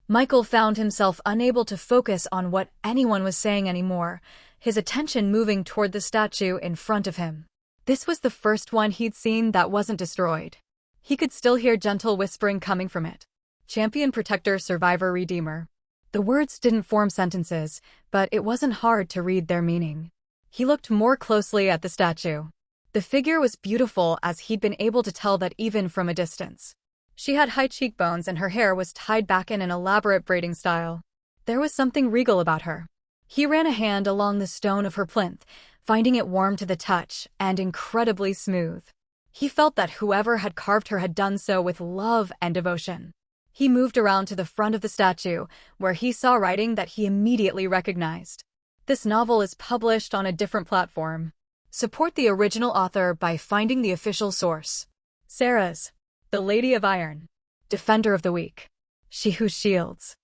Michael found himself unable to focus on what anyone was saying anymore, his attention moving toward the statue in front of him. This was the first one he'd seen that wasn't destroyed. He could still hear gentle whispering coming from it. "Champion, protector, survivor, redeemer." The words didn't form sentences, but it wasn't hard to read their meaning. He looked more closely at the statue. The figure was beautiful, as he'd been able to tell that even from a distance. She had high cheekbones and her hair was tied back in an elaborate braiding style. There was something regal about her. He ran a hand along the stone of her plinth, finding it warm to the touch and incredibly smooth. He felt that whoever had carved her had done so with love and devotion. He moved around to the front of the statue, where he saw writing that he immediately recognized. This novel is published on a different platform. Support the original author by finding the official source. Sarah's, the Lady of Iron, Defender of the Weak, she who shields.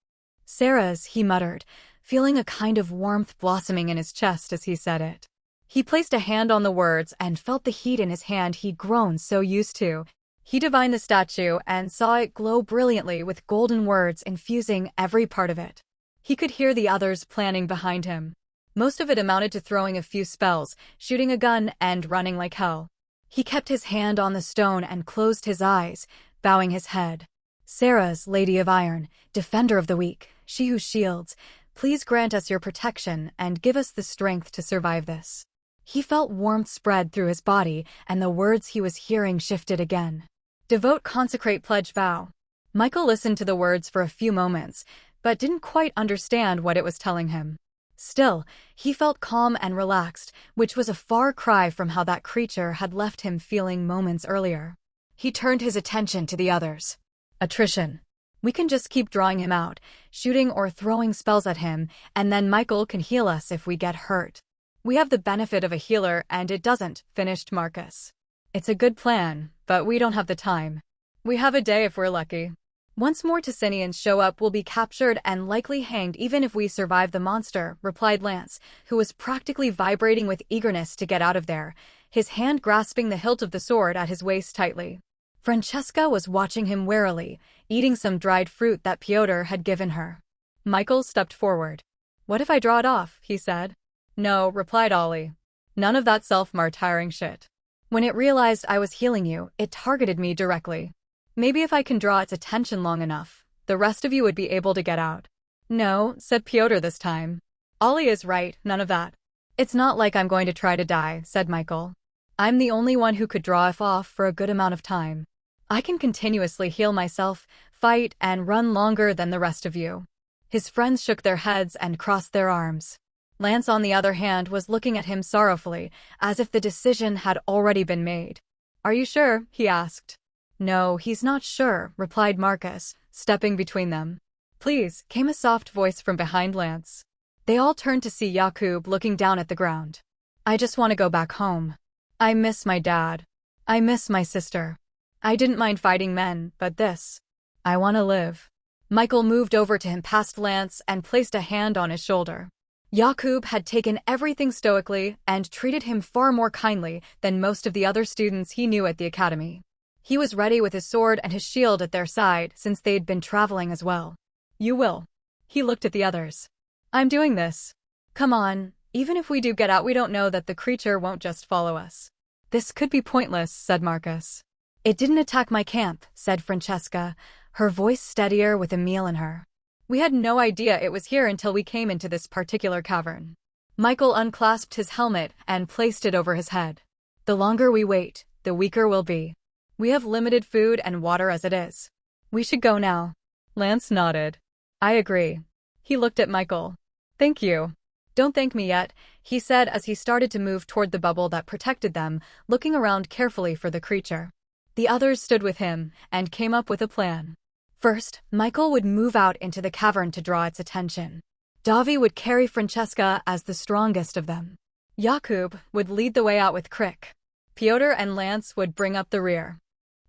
Sarah's, he muttered, feeling a kind of warmth blossoming in his chest as he said it. He placed a hand on the words and felt the heat in his hand he'd grown so used to. He divined the statue and saw it glow brilliantly with golden words infusing every part of it. He could hear the others planning behind him. Most of it amounted to throwing a few spells, shooting a gun, and running like hell. He kept his hand on the stone and closed his eyes, bowing his head. Sarah's, Lady of Iron, Defender of the Weak, she who shields, please grant us your protection and give us the strength to survive this. He felt warmth spread through his body, and the words he was hearing shifted again. Devote, consecrate, pledge, vow. Michael listened to the words for a few moments, but didn't quite understand what it was telling him. Still, he felt calm and relaxed, which was a far cry from how that creature had left him feeling moments earlier. He turned his attention to the others. Attrition. We can just keep drawing him out, shooting or throwing spells at him, and then Michael can heal us if we get hurt. We have the benefit of a healer and it doesn't, finished Marcus. It's a good plan, but we don't have the time. We have a day if we're lucky. Once more Ticinians show up, we'll be captured and likely hanged even if we survive the monster, replied Lance, who was practically vibrating with eagerness to get out of there, his hand grasping the hilt of the sword at his waist tightly. Francesca was watching him warily, eating some dried fruit that Piotr had given her. Michael stepped forward. What if I draw it off, he said. No, replied Ollie. None of that self-martyring shit. When it realized I was healing you, it targeted me directly. Maybe if I can draw its attention long enough, the rest of you would be able to get out. No, said Piotr this time. Ollie is right, none of that. It's not like I'm going to try to die, said Michael. I'm the only one who could draw it off for a good amount of time. I can continuously heal myself, fight, and run longer than the rest of you. His friends shook their heads and crossed their arms. Lance, on the other hand, was looking at him sorrowfully, as if the decision had already been made. Are you sure? He asked. No, he's not sure, replied Marcus, stepping between them. Please, came a soft voice from behind Lance. They all turned to see Jakub looking down at the ground. I just want to go back home. I miss my dad. I miss my sister. I didn't mind fighting men, but this. I want to live. Michael moved over to him past Lance and placed a hand on his shoulder. Jakub had taken everything stoically and treated him far more kindly than most of the other students he knew at the academy. He was ready with his sword and his shield at their side since they'd been traveling as well. You will. He looked at the others. I'm doing this. Come on, even if we do get out, we don't know that the creature won't just follow us. This could be pointless, said Marcus. It didn't attack my camp, said Francesca, her voice steadier with a meal in her. We had no idea it was here until we came into this particular cavern. Michael unclasped his helmet and placed it over his head. The longer we wait, the weaker we'll be. We have limited food and water as it is. We should go now. Lance nodded. I agree. He looked at Michael. Thank you. Don't thank me yet, he said as he started to move toward the bubble that protected them, looking around carefully for the creature. The others stood with him and came up with a plan. First, Michael would move out into the cavern to draw its attention. Davi would carry Francesca as the strongest of them. Jakub would lead the way out with Crick. Piotr and Lance would bring up the rear.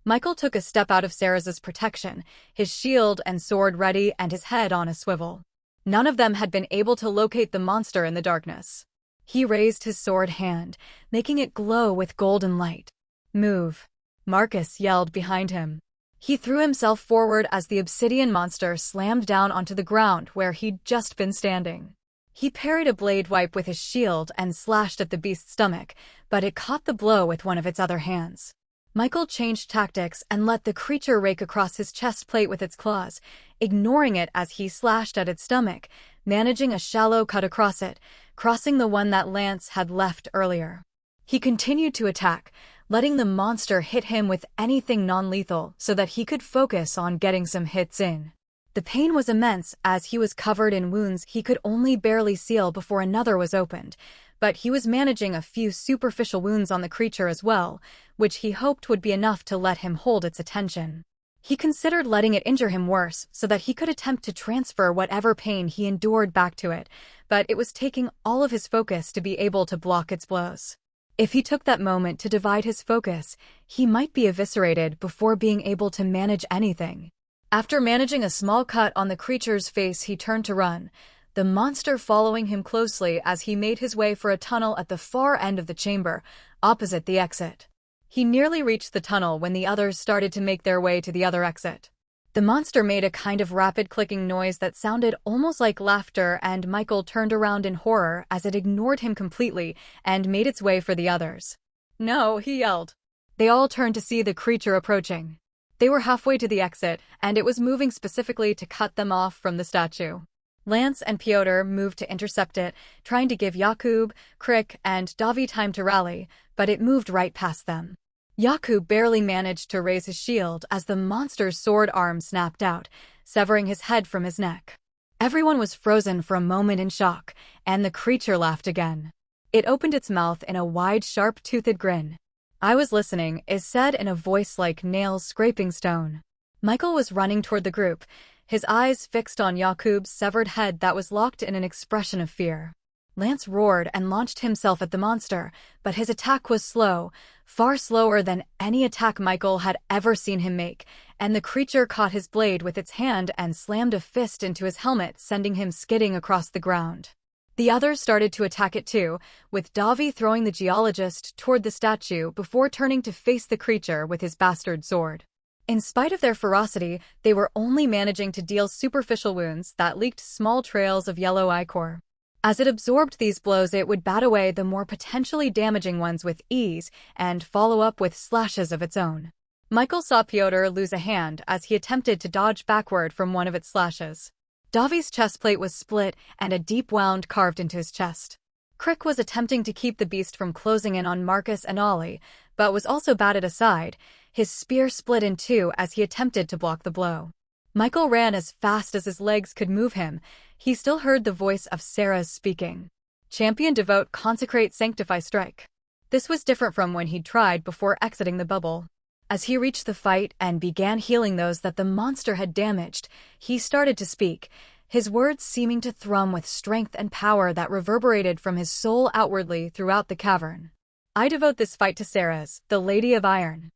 Michael took a step out of Sarah's protection, his shield and sword ready and his head on a swivel. None of them had been able to locate the monster in the darkness. He raised his sword hand, making it glow with golden light. Move. Marcus yelled behind him. He threw himself forward as the obsidian monster slammed down onto the ground where he'd just been standing. He parried a blade wipe with his shield and slashed at the beast's stomach, but it caught the blow with one of its other hands. Michael changed tactics and let the creature rake across his chest plate with its claws, ignoring it as he slashed at its stomach, managing a shallow cut across it, crossing the one that Lance had left earlier. He continued to attack, letting the monster hit him with anything non-lethal so that he could focus on getting some hits in. The pain was immense as he was covered in wounds he could only barely seal before another was opened, but he was managing a few superficial wounds on the creature as well, which he hoped would be enough to let him hold its attention. He considered letting it injure him worse so that he could attempt to transfer whatever pain he endured back to it, but it was taking all of his focus to be able to block its blows. If he took that moment to divide his focus, he might be eviscerated before being able to manage anything. After managing a small cut on the creature's face, he turned to run, the monster following him closely as he made his way for a tunnel at the far end of the chamber, opposite the exit. He nearly reached the tunnel when the others started to make their way to the other exit. The monster made a kind of rapid clicking noise that sounded almost like laughter, and Michael turned around in horror as it ignored him completely and made its way for the others. "No," he yelled. They all turned to see the creature approaching. They were halfway to the exit, and it was moving specifically to cut them off from the statue. Lance and Piotr moved to intercept it, trying to give Jakub, Krik, and Davi time to rally, but it moved right past them. Jakub barely managed to raise his shield as the monster's sword arm snapped out, severing his head from his neck. Everyone was frozen for a moment in shock, and the creature laughed again. It opened its mouth in a wide, sharp-toothed grin. "I was listening," it said in a voice like nails scraping stone. Michael was running toward the group, his eyes fixed on Jakub's severed head that was locked in an expression of fear. Lance roared and launched himself at the monster, but his attack was slow, far slower than any attack Michael had ever seen him make, and the creature caught his blade with its hand and slammed a fist into his helmet, sending him skidding across the ground. The others started to attack it too, with Davi throwing the geologist toward the statue before turning to face the creature with his bastard sword. In spite of their ferocity, they were only managing to deal superficial wounds that leaked small trails of yellow ichor. As it absorbed these blows, it would bat away the more potentially damaging ones with ease and follow up with slashes of its own. Michael saw Piotr lose a hand as he attempted to dodge backward from one of its slashes. Davi's chestplate was split and a deep wound carved into his chest. Krik was attempting to keep the beast from closing in on Marcus and Ollie, but was also batted aside, his spear split in two as he attempted to block the blow. Michael ran as fast as his legs could move him. He still heard the voice of Sarah speaking. "Champion, devote, consecrate, sanctify, strike." This was different from when he'd tried before exiting the bubble. As he reached the fight and began healing those that the monster had damaged, he started to speak, his words seeming to thrum with strength and power that reverberated from his soul outwardly throughout the cavern. "I devote this fight to Sarah's, the Lady of Iron."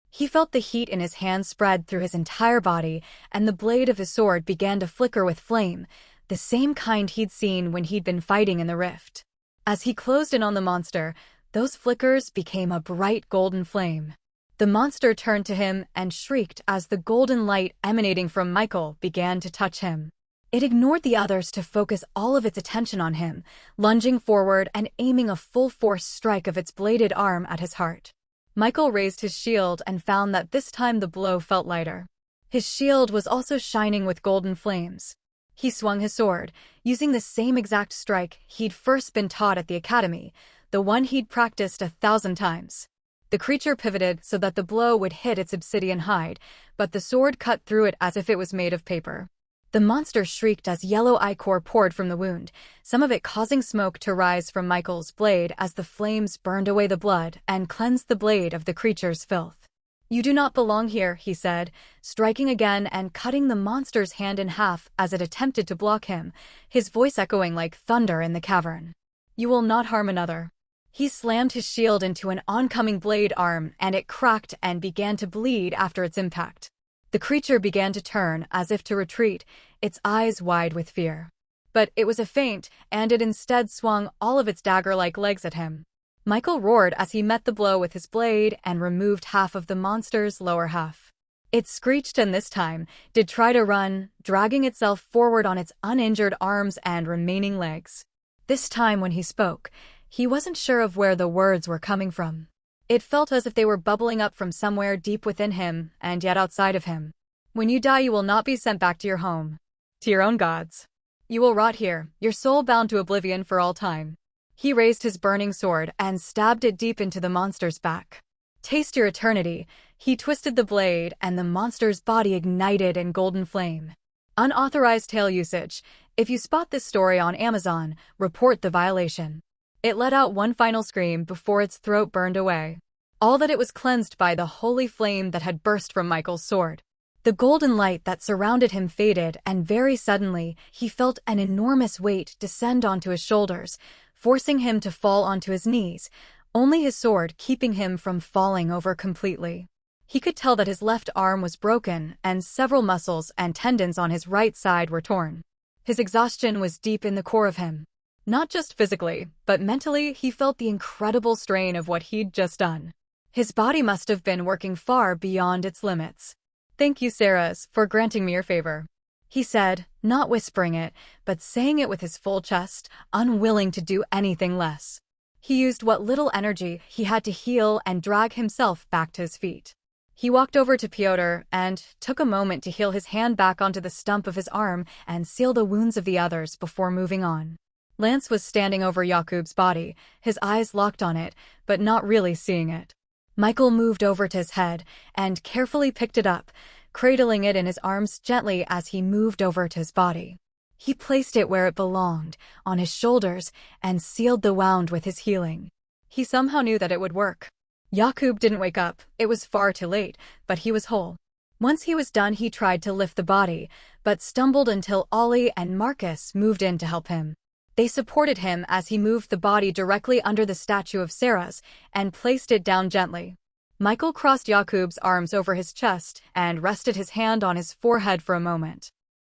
He felt the heat in his hands spread through his entire body, and the blade of his sword began to flicker with flame, the same kind he'd seen when he'd been fighting in the rift. As he closed in on the monster, those flickers became a bright golden flame. The monster turned to him and shrieked as the golden light emanating from Michael began to touch him. It ignored the others to focus all of its attention on him, lunging forward and aiming a full-force strike of its bladed arm at his heart. Michael raised his shield and found that this time the blow felt lighter. His shield was also shining with golden flames. He swung his sword, using the same exact strike he'd first been taught at the academy, the one he'd practiced 1,000 times. The creature pivoted so that the blow would hit its obsidian hide, but the sword cut through it as if it was made of paper. The monster shrieked as yellow ichor poured from the wound, some of it causing smoke to rise from Michael's blade as the flames burned away the blood and cleansed the blade of the creature's filth. "You do not belong here," he said, striking again and cutting the monster's hand in half as it attempted to block him, his voice echoing like thunder in the cavern. "You will not harm another." He slammed his shield into an oncoming blade arm, and it cracked and began to bleed after its impact. The creature began to turn, as if to retreat, its eyes wide with fear. But it was a feint, and it instead swung all of its dagger-like legs at him. Michael roared as he met the blow with his blade and removed half of the monster's lower half. It screeched and this time did try to run, dragging itself forward on its uninjured arms and remaining legs. This time when he spoke, he wasn't sure of where the words were coming from. It felt as if they were bubbling up from somewhere deep within him, and yet outside of him. "When you die, you will not be sent back to your home, to your own gods. You will rot here, your soul bound to oblivion for all time." He raised his burning sword and stabbed it deep into the monster's back. "Taste your eternity." He twisted the blade, and the monster's body ignited in golden flame. Unauthorized tail usage. If you spot this story on Amazon, report the violation. It let out one final scream before its throat burned away. All that it was cleansed by the holy flame that had burst from Michael's sword. The golden light that surrounded him faded, and very suddenly, he felt an enormous weight descend onto his shoulders, forcing him to fall onto his knees, only his sword keeping him from falling over completely. He could tell that his left arm was broken, and several muscles and tendons on his right side were torn. His exhaustion was deep in the core of him. Not just physically, but mentally, he felt the incredible strain of what he'd just done. His body must have been working far beyond its limits. "Thank you, Sarahs, for granting me your favor," he said, not whispering it, but saying it with his full chest, unwilling to do anything less. He used what little energy he had to heal and drag himself back to his feet. He walked over to Pyotr and took a moment to heal his hand back onto the stump of his arm and seal the wounds of the others before moving on. Lance was standing over Yakub's body, his eyes locked on it, but not really seeing it. Michael moved over to his head and carefully picked it up, cradling it in his arms gently as he moved over to his body. He placed it where it belonged, on his shoulders, and sealed the wound with his healing. He somehow knew that it would work. Yakub didn't wake up, it was far too late, but he was whole. Once he was done, he tried to lift the body, but stumbled until Ollie and Marcus moved in to help him. They supported him as he moved the body directly under the statue of Sarah's and placed it down gently. Michael crossed Yakub's arms over his chest and rested his hand on his forehead for a moment.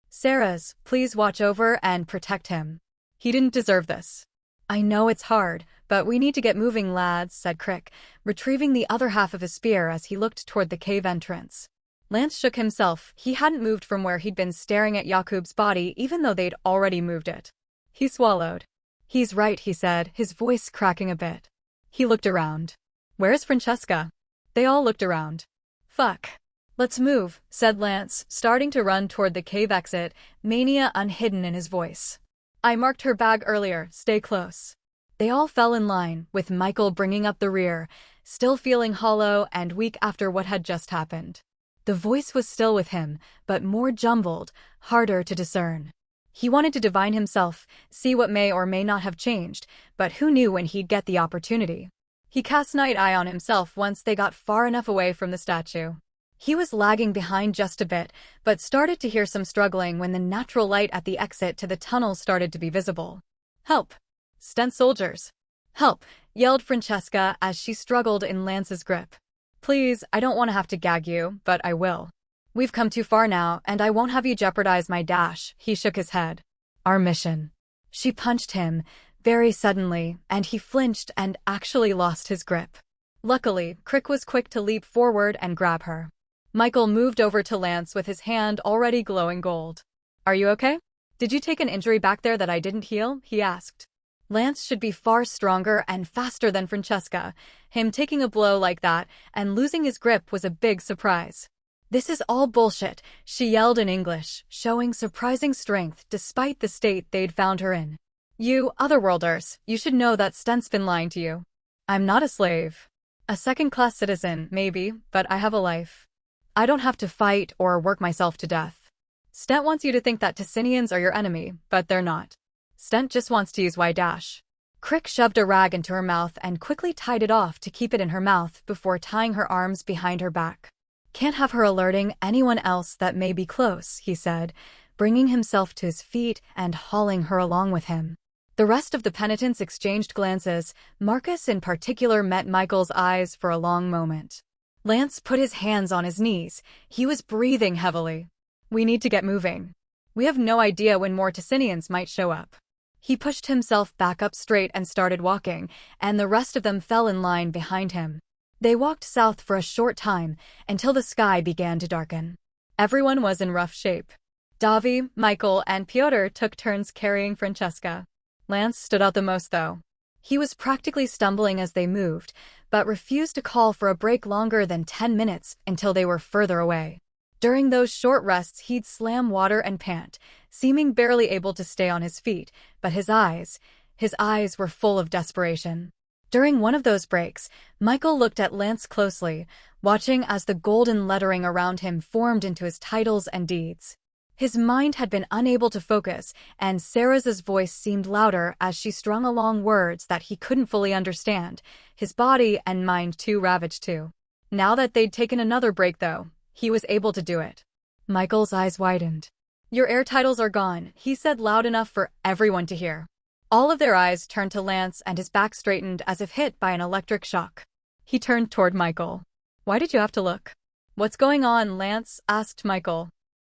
"Sarah's, please watch over and protect him. He didn't deserve this." "I know it's hard, but we need to get moving, lads," said Crick, retrieving the other half of his spear as he looked toward the cave entrance. Lance shook himself. He hadn't moved from where he'd been staring at Yakub's body, even though they'd already moved it. He swallowed. "He's right," he said, his voice cracking a bit. He looked around. "Where's Francesca?" They all looked around. "Fuck. Let's move," said Lance, starting to run toward the cave exit, mania unhidden in his voice. "I marked her bag earlier, stay close." They all fell in line, with Michael bringing up the rear, still feeling hollow and weak after what had just happened. The voice was still with him, but more jumbled, harder to discern. He wanted to divine himself, see what may or may not have changed, but who knew when he'd get the opportunity. He cast Night Eye on himself once they got far enough away from the statue. He was lagging behind just a bit, but started to hear some struggling when the natural light at the exit to the tunnel started to be visible. "Help! Stent soldiers! Help!" yelled Francesca as she struggled in Lance's grip. "Please, I don't want to have to gag you, but I will. We've come too far now, and I won't have you jeopardize my dash." He shook his head. "Our mission." She punched him, very suddenly, and he flinched and actually lost his grip. Luckily, Crick was quick to leap forward and grab her. Michael moved over to Lance with his hand already glowing gold. "Are you okay? Did you take an injury back there that I didn't heal?" he asked. Lance should be far stronger and faster than Francesca. Him taking a blow like that and losing his grip was a big surprise. "This is all bullshit," she yelled in English, showing surprising strength despite the state they'd found her in. "You otherworlders, you should know that Stent's been lying to you. I'm not a slave. A second-class citizen, maybe, but I have a life. I don't have to fight or work myself to death. Stent wants you to think that Ticinians are your enemy, but they're not. Stent just wants to use Y-dash." Crick shoved a rag into her mouth and quickly tied it off to keep it in her mouth before tying her arms behind her back. "Can't have her alerting anyone else that may be close," he said, bringing himself to his feet and hauling her along with him. The rest of the penitents exchanged glances. Marcus in particular met Michael's eyes for a long moment. Lance put his hands on his knees. He was breathing heavily. "We need to get moving. We have no idea when more Ticinians might show up." He pushed himself back up straight and started walking, and the rest of them fell in line behind him. They walked south for a short time, until the sky began to darken. Everyone was in rough shape. Davi, Michael, and Pyotr took turns carrying Francesca. Lance stood out the most, though. He was practically stumbling as they moved, but refused to call for a break longer than 10 minutes until they were further away. During those short rests, he'd slam water and pant, seeming barely able to stay on his feet, but his eyes were full of desperation. During one of those breaks, Michael looked at Lance closely, watching as the golden lettering around him formed into his titles and deeds. His mind had been unable to focus, and Sarah's voice seemed louder as she strung along words that he couldn't fully understand, his body and mind too ravaged to. Now that they'd taken another break, though, he was able to do it. Michael's eyes widened. "Your air titles are gone," he said loud enough for everyone to hear. All of their eyes turned to Lance, and his back straightened as if hit by an electric shock. He turned toward Michael. "Why did you have to look?" "What's going on?" Lance asked Michael.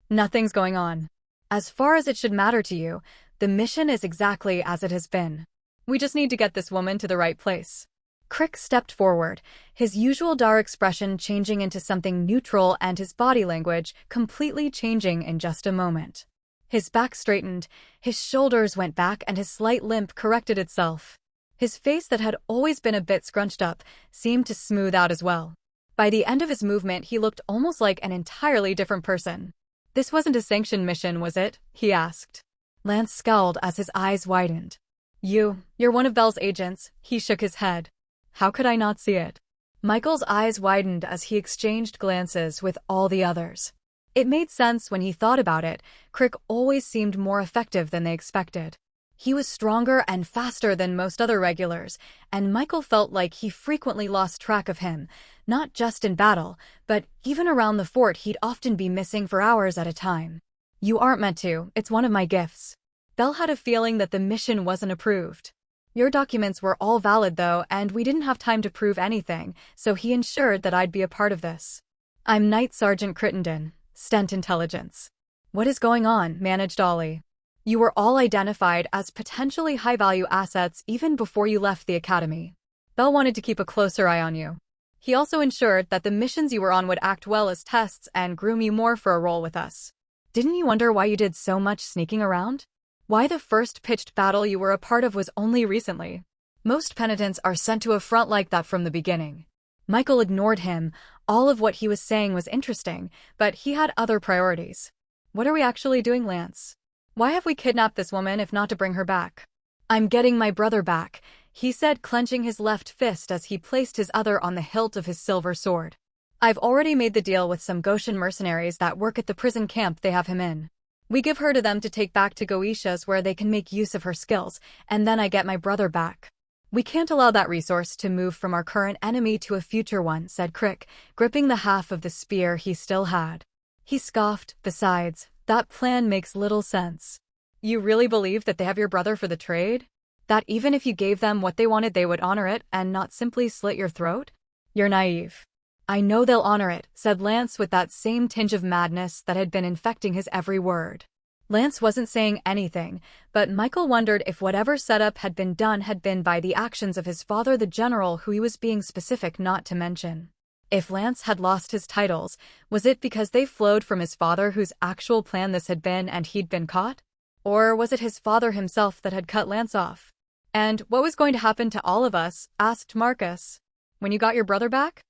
"Nothing's going on. As far as it should matter to you, the mission is exactly as it has been. We just need to get this woman to the right place." Crick stepped forward, his usual dark expression changing into something neutral and his body language completely changing in just a moment. His back straightened, his shoulders went back, and his slight limp corrected itself. His face that had always been a bit scrunched up seemed to smooth out as well. By the end of his movement, he looked almost like an entirely different person. "This wasn't a sanctioned mission, was it?" he asked. Lance scowled as his eyes widened. You're one of Bell's agents." He shook his head. "How could I not see it?" Michael's eyes widened as he exchanged glances with all the others. It made sense when he thought about it. Crick always seemed more effective than they expected. He was stronger and faster than most other regulars, and Michael felt like he frequently lost track of him, not just in battle, but even around the fort. He'd often be missing for hours at a time. "You aren't meant to, it's one of my gifts." Bell had a feeling that the mission wasn't approved. "Your documents were all valid though, and we didn't have time to prove anything, so he ensured that I'd be a part of this. I'm Night Sergeant Crittenden, Stent Intelligence." "What is going on?" managed Ollie. "You were all identified as potentially high-value assets even before you left the academy. Bell wanted to keep a closer eye on you. He also ensured that the missions you were on would act well as tests and groom you more for a role with us. Didn't you wonder why you did so much sneaking around? Why the first pitched battle you were a part of was only recently? Most penitents are sent to a front like that from the beginning." Michael ignored him. All of what he was saying was interesting, but he had other priorities. "What are we actually doing, Lance? Why have we kidnapped this woman if not to bring her back?" "I'm getting my brother back," he said, clenching his left fist as he placed his other on the hilt of his silver sword. "I've already made the deal with some Goshen mercenaries that work at the prison camp they have him in. We give her to them to take back to Goetia's where they can make use of her skills, and then I get my brother back. We can't allow that resource to move from our current enemy to a future one," said Crick, gripping the half of the spear he still had. He scoffed. "Besides, that plan makes little sense. You really believe that they have your brother for the trade? That even if you gave them what they wanted, they would honor it and not simply slit your throat? You're naive." "I know they'll honor it," said Lance with that same tinge of madness that had been infecting his every word. Lance wasn't saying anything, but Michael wondered if whatever setup had been done had been by the actions of his father, the general, who he was being specific not to mention. If Lance had lost his titles, was it because they flowed from his father, whose actual plan this had been, and he'd been caught? Or was it his father himself that had cut Lance off? "And what was going to happen to all of us?" asked Marcus. "When you got your brother back?"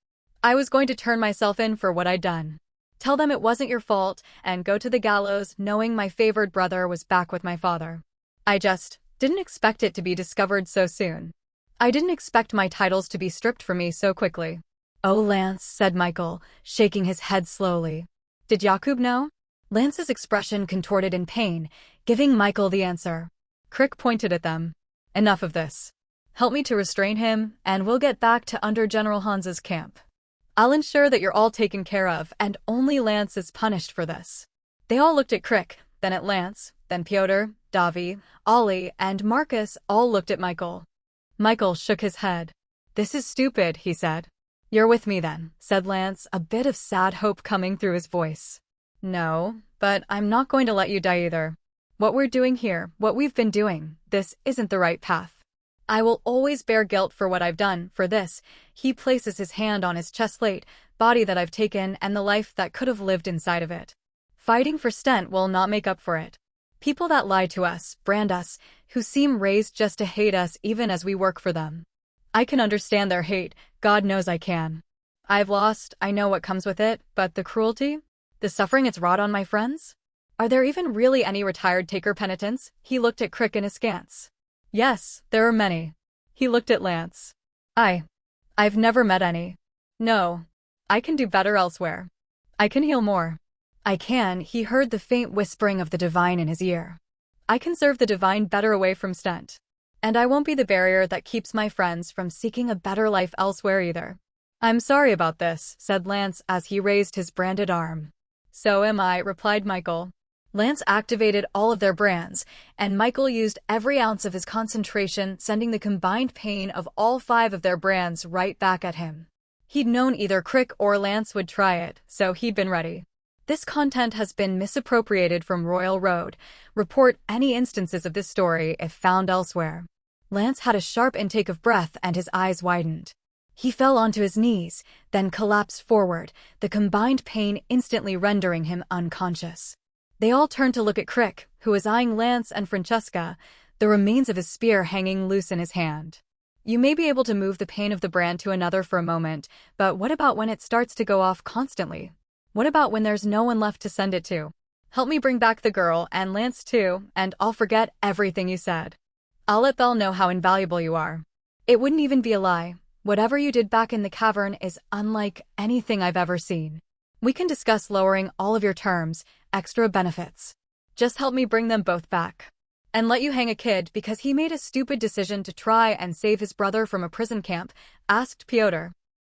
"I was going to turn myself in for what I'd done. Tell them it wasn't your fault, and go to the gallows knowing my favored brother was back with my father. I just didn't expect it to be discovered so soon. I didn't expect my titles to be stripped from me so quickly." "Oh, Lance," said Michael, shaking his head slowly. "Did Jakub know?" Lance's expression contorted in pain, giving Michael the answer. Crick pointed at them. "Enough of this. Help me to restrain him, and we'll get back to under General Hans's camp. I'll ensure that you're all taken care of, and only Lance is punished for this." They all looked at Crick, then at Lance, then Pyotr, Davi, Ollie, and Marcus all looked at Michael. Michael shook his head. "This is stupid," he said. "You're with me then," said Lance, a bit of sad hope coming through his voice. "No, but I'm not going to let you die either. What we're doing here, what we've been doing, this isn't the right path. I will always bear guilt for what I've done, for this." He places his hand on his chest plate, "body that I've taken and the life that could have lived inside of it. Fighting for Stent will not make up for it. People that lie to us, brand us, who seem raised just to hate us even as we work for them. I can understand their hate, God knows I can. I've lost, I know what comes with it, but the cruelty? The suffering it's wrought on my friends? Are there even really any retired taker penitents?" He looked at Crick in askance. "Yes, there are many." He looked at Lance. I've never met any. No. I can do better elsewhere. I can heal more. I can, he heard the faint whispering of the divine in his ear. I can serve the divine better away from Stent. And I won't be the barrier that keeps my friends from seeking a better life elsewhere either. I'm sorry about this, said Lance as he raised his branded arm. So am I, replied Michael. Lance activated all of their brands, and Michael used every ounce of his concentration, sending the combined pain of all 5 of their brands right back at him. He'd known either Crick or Lance would try it, so he'd been ready. This content has been misappropriated from Royal Road. Report any instances of this story if found elsewhere. Lance had a sharp intake of breath and his eyes widened. He fell onto his knees, then collapsed forward, the combined pain instantly rendering him unconscious. They all turned to look at Crick, who was eyeing Lance and Francesca, the remains of his spear hanging loose in his hand. You may be able to move the pain of the brand to another for a moment, but what about when it starts to go off constantly? What about when there's no one left to send it to? Help me bring back the girl, and Lance too, and I'll forget everything you said. I'll let Belle know how invaluable you are. It wouldn't even be a lie. Whatever you did back in the cavern is unlike anything I've ever seen. We can discuss lowering all of your terms, extra benefits. Just help me bring them both back. And let you hang a kid because he made a stupid decision to try and save his brother from a prison camp, asked Piotr.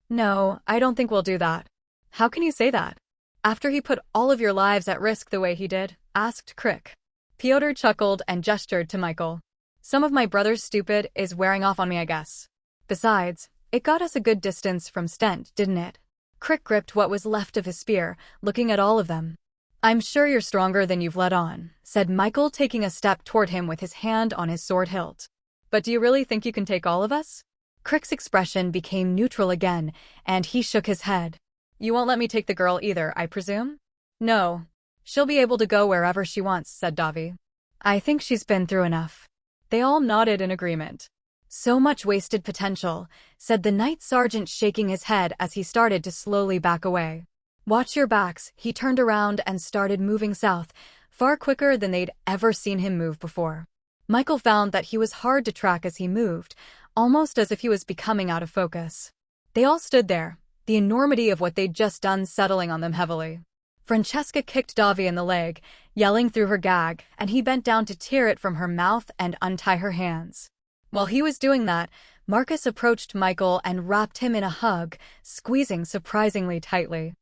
No, I don't think we'll do that. How can you say that? After he put all of your lives at risk the way he did, asked Crick. Piotr chuckled and gestured to Michael. Some of my brother's stupid is wearing off on me, I guess. Besides, it got us a good distance from Stent, didn't it? Crick gripped what was left of his spear, looking at all of them. I'm sure you're stronger than you've let on, said Michael, taking a step toward him with his hand on his sword hilt. But do you really think you can take all of us? Crick's expression became neutral again, and he shook his head. You won't let me take the girl either, I presume? No. She'll be able to go wherever she wants, said Davi. I think she's been through enough. They all nodded in agreement. So much wasted potential, said the Knight Sergeant, shaking his head as he started to slowly back away. Watch your backs. He turned around and started moving south, far quicker than they'd ever seen him move before. Michael found that he was hard to track as he moved, almost as if he was becoming out of focus. They all stood there, the enormity of what they'd just done settling on them heavily. Francesca kicked Davi in the leg, yelling through her gag, and he bent down to tear it from her mouth and untie her hands. While he was doing that, Marcus approached Michael and wrapped him in a hug, squeezing surprisingly tightly.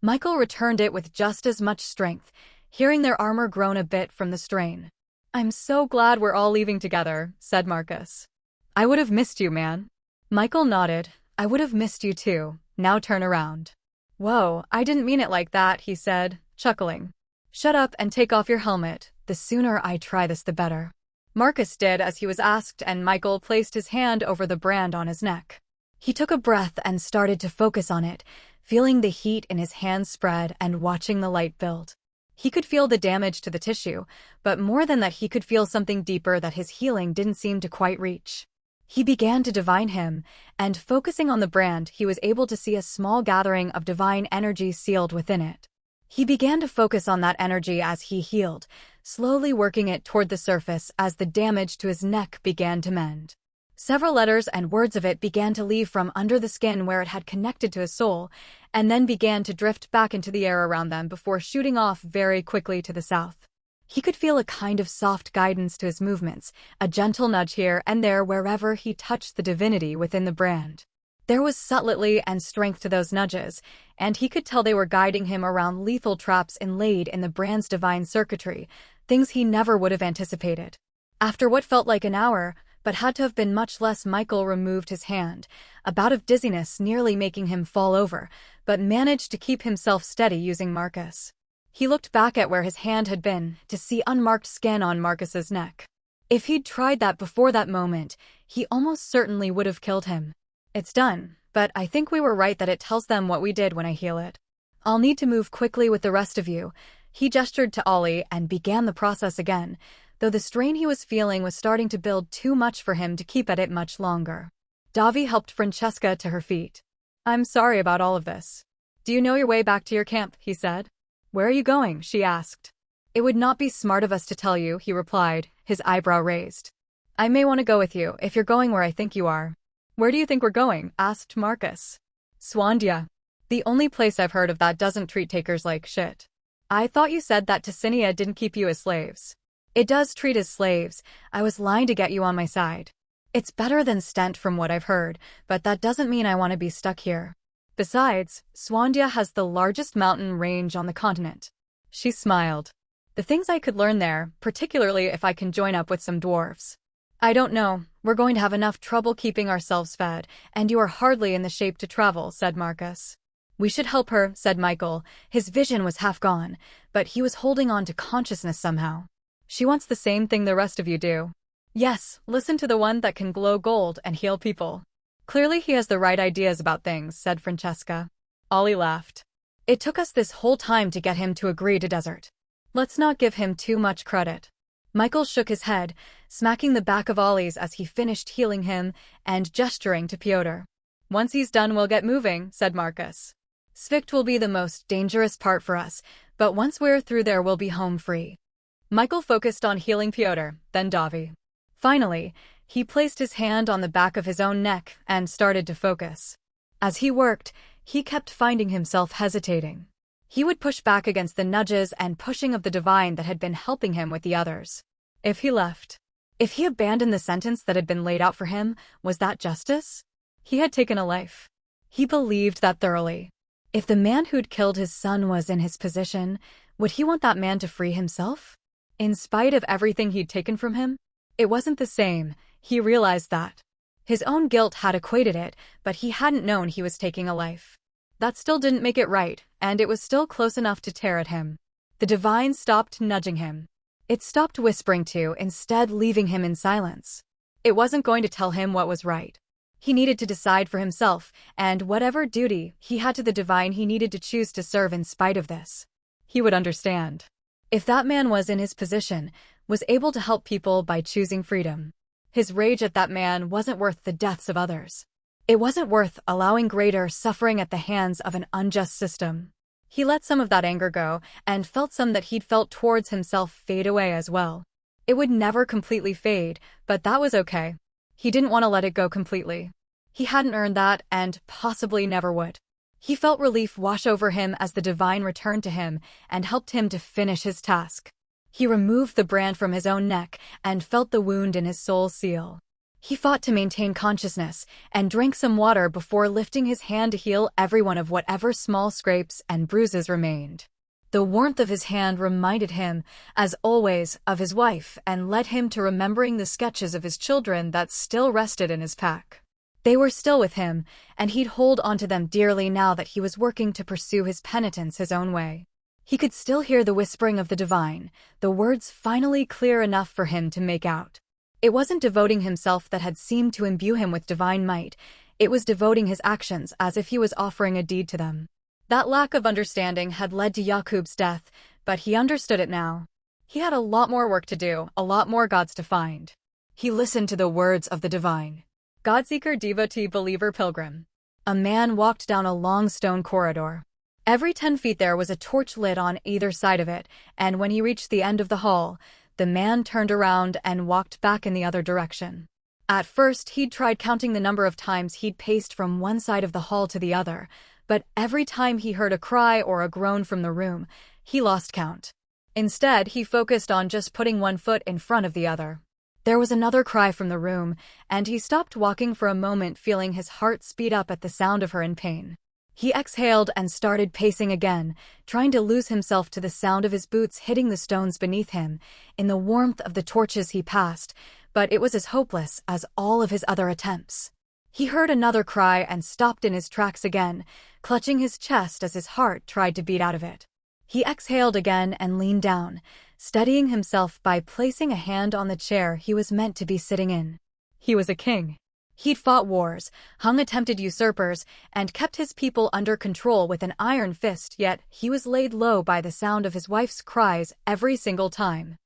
Michael returned it with just as much strength, hearing their armor groan a bit from the strain. I'm so glad we're all leaving together, said Marcus. I would have missed you, man. Michael nodded. I would have missed you too. Now turn around. Whoa, I didn't mean it like that, he said, chuckling. Shut up and take off your helmet. The sooner I try this, the better. Marcus did as he was asked, and Michael placed his hand over the brand on his neck. He took a breath and started to focus on it, feeling the heat in his hands spread and watching the light build. He could feel the damage to the tissue, but more than that, he could feel something deeper that his healing didn't seem to quite reach. He began to divine him, and focusing on the brand, he was able to see a small gathering of divine energy sealed within it. He began to focus on that energy as he healed, slowly working it toward the surface as the damage to his neck began to mend. Several letters and words of it began to leave from under the skin where it had connected to his soul, and then began to drift back into the air around them before shooting off very quickly to the south. He could feel a kind of soft guidance to his movements, a gentle nudge here and there wherever he touched the divinity within the brand. There was subtlety and strength to those nudges, and he could tell they were guiding him around lethal traps inlaid in the brand's divine circuitry, things he never would have anticipated. After what felt like an hour, but had to have been much less, Michael removed his hand, a bout of dizziness nearly making him fall over, but managed to keep himself steady using Marcus. He looked back at where his hand had been, to see unmarked skin on Marcus's neck. If he'd tried that before that moment, he almost certainly would have killed him. It's done, but I think we were right that it tells them what we did when I heal it. I'll need to move quickly with the rest of you. He gestured to Ollie and began the process again, though the strain he was feeling was starting to build too much for him to keep at it much longer. Davi helped Francesca to her feet. I'm sorry about all of this. Do you know your way back to your camp? He said. Where are you going? She asked. It would not be smart of us to tell you, he replied, his eyebrow raised. I may want to go with you if you're going where I think you are. Where do you think we're going? Asked Marcus. Swandia. The only place I've heard of that doesn't treat takers like shit. I thought you said that Ticinia didn't keep you as slaves. It does treat as slaves. I was lying to get you on my side. It's better than Stent from what I've heard, but that doesn't mean I want to be stuck here. Besides, Swandia has the largest mountain range on the continent. She smiled. The things I could learn there, particularly if I can join up with some dwarves. I don't know, we're going to have enough trouble keeping ourselves fed, and you are hardly in the shape to travel, said Marcus. We should help her, said Michael. His vision was half gone, but he was holding on to consciousness somehow. She wants the same thing the rest of you do. Yes, listen to the one that can glow gold and heal people. Clearly he has the right ideas about things, said Francesca. Ollie laughed. It took us this whole time to get him to agree to desert. Let's not give him too much credit. Michael shook his head, smacking the back of Ollie's as he finished healing him and gesturing to Piotr. Once he's done, we'll get moving, said Marcus. Svikt will be the most dangerous part for us, but once we're through there we'll be home free. Michael focused on healing Piotr, then Davi. Finally, he placed his hand on the back of his own neck and started to focus. As he worked, he kept finding himself hesitating. He would push back against the nudges and pushing of the divine that had been helping him with the others. If he left, if he abandoned the sentence that had been laid out for him, was that justice? He had taken a life. He believed that thoroughly. If the man who'd killed his son was in his position, would he want that man to free himself? In spite of everything he'd taken from him? It wasn't the same, he realized that. His own guilt had equated it, but he hadn't known he was taking a life. That still didn't make it right, and it was still close enough to tear at him. The divine stopped nudging him. It stopped whispering to, instead leaving him in silence. It wasn't going to tell him what was right. He needed to decide for himself, and whatever duty he had to the divine he needed to choose to serve in spite of this. He would understand. If that man was in his position, was able to help people by choosing freedom. His rage at that man wasn't worth the deaths of others. It wasn't worth allowing greater suffering at the hands of an unjust system. He let some of that anger go, and felt some that he'd felt towards himself fade away as well. It would never completely fade, but that was okay. He didn't want to let it go completely. He hadn't earned that, and possibly never would. He felt relief wash over him as the divine returned to him and helped him to finish his task. He removed the brand from his own neck and felt the wound in his soul seal. He fought to maintain consciousness and drank some water before lifting his hand to heal every one of whatever small scrapes and bruises remained. The warmth of his hand reminded him, as always, of his wife and led him to remembering the sketches of his children that still rested in his pack. They were still with him, and he'd hold onto them dearly now that he was working to pursue his penitence his own way. He could still hear the whispering of the divine, the words finally clear enough for him to make out. It wasn't devoting himself that had seemed to imbue him with divine might, it was devoting his actions as if he was offering a deed to them. That lack of understanding had led to Yakub's death, but he understood it now. He had a lot more work to do, a lot more gods to find. He listened to the words of the divine. Godseeker, devotee, believer, pilgrim. A man walked down a long stone corridor. Every 10 feet there was a torch lit on either side of it, and when he reached the end of the hall, the man turned around and walked back in the other direction. At first, he'd tried counting the number of times he'd paced from one side of the hall to the other, but every time he heard a cry or a groan from the room, he lost count. Instead, he focused on just putting one foot in front of the other. There was another cry from the room, and he stopped walking for a moment, feeling his heart speed up at the sound of her in pain. He exhaled and started pacing again, trying to lose himself to the sound of his boots hitting the stones beneath him, in the warmth of the torches he passed, but it was as hopeless as all of his other attempts. He heard another cry and stopped in his tracks again, clutching his chest as his heart tried to beat out of it. He exhaled again and leaned down, steadying himself by placing a hand on the chair he was meant to be sitting in. He was a king. He'd fought wars, hung attempted usurpers, and kept his people under control with an iron fist, yet he was laid low by the sound of his wife's cries every single time.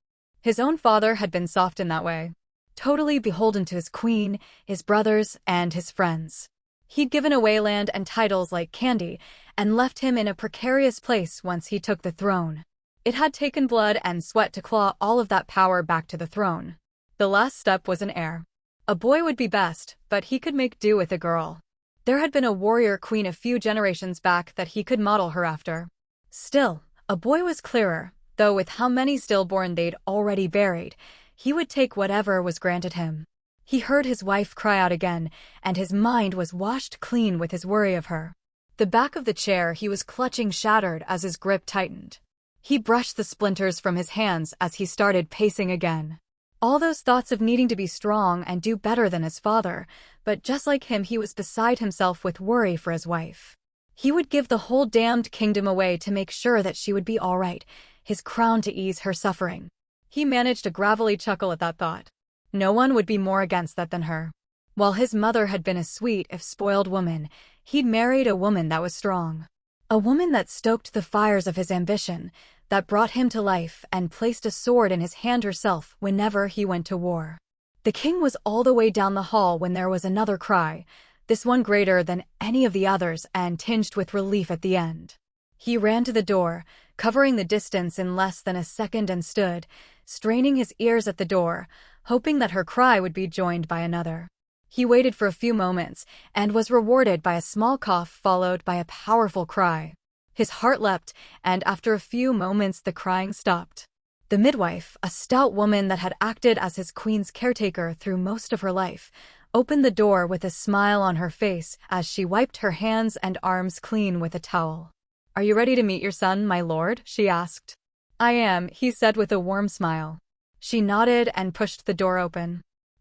His own father had been soft in that way, totally beholden to his queen, his brothers, and his friends. He'd given away land and titles like candy, and left him in a precarious place once he took the throne. It had taken blood and sweat to claw all of that power back to the throne. The last step was an heir. A boy would be best, but he could make do with a girl. There had been a warrior queen a few generations back that he could model her after. Still, A boy was clearer, though with how many stillborn they'd already buried, he would take whatever was granted him. He heard his wife cry out again, and his mind was washed clean with his worry of her. The back of the chair he was clutching shattered as his grip tightened. He brushed the splinters from his hands as he started pacing again. All those thoughts of needing to be strong and do better than his father, but just like him he was beside himself with worry for his wife. He would give the whole damned kingdom away to make sure that she would be all right, his crown to ease her suffering. He managed a gravelly chuckle at that thought. No one would be more against that than her. While his mother had been a sweet, if spoiled woman, he'd married a woman that was strong. A woman that stoked the fires of his ambition, that brought him to life and placed a sword in his hand herself whenever he went to war. The king was all the way down the hall when there was another cry, this one greater than any of the others and tinged with relief at the end. He ran to the door, covering the distance in less than a second, and stood, straining his ears at the door, hoping that her cry would be joined by another. He waited for a few moments and was rewarded by a small cough followed by a powerful cry. His heart leapt, and after a few moments the crying stopped. The midwife, a stout woman that had acted as his queen's caretaker through most of her life, opened the door with a smile on her face as she wiped her hands and arms clean with a towel. "Are you ready to meet your son, my lord?" she asked. "I am," he said with a warm smile. She nodded and pushed the door open.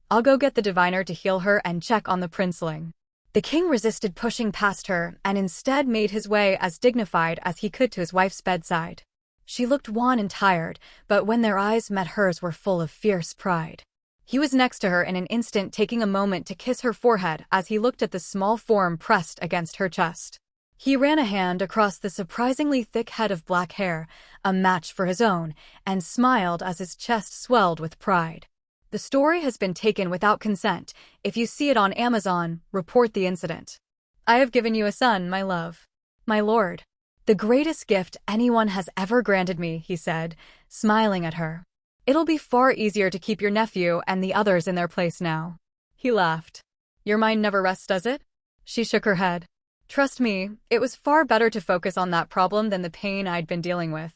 "I'll go get the diviner to heal her and check on the princeling." The king resisted pushing past her and instead made his way as dignified as he could to his wife's bedside. She looked wan and tired, but when their eyes met hers were full of fierce pride. He was next to her in an instant, taking a moment to kiss her forehead as he looked at the small form pressed against her chest. He ran a hand across the surprisingly thick head of black hair, a match for his own, and smiled as his chest swelled with pride. "The story has been taken without consent. If you see it on Amazon, report the incident. I have given you a son, my love. My lord. The greatest gift anyone has ever granted me," he said, smiling at her. "It'll be far easier to keep your nephew and the others in their place now." He laughed. "Your mind never rests, does it?" She shook her head. "Trust me, it was far better to focus on that problem than the pain I'd been dealing with.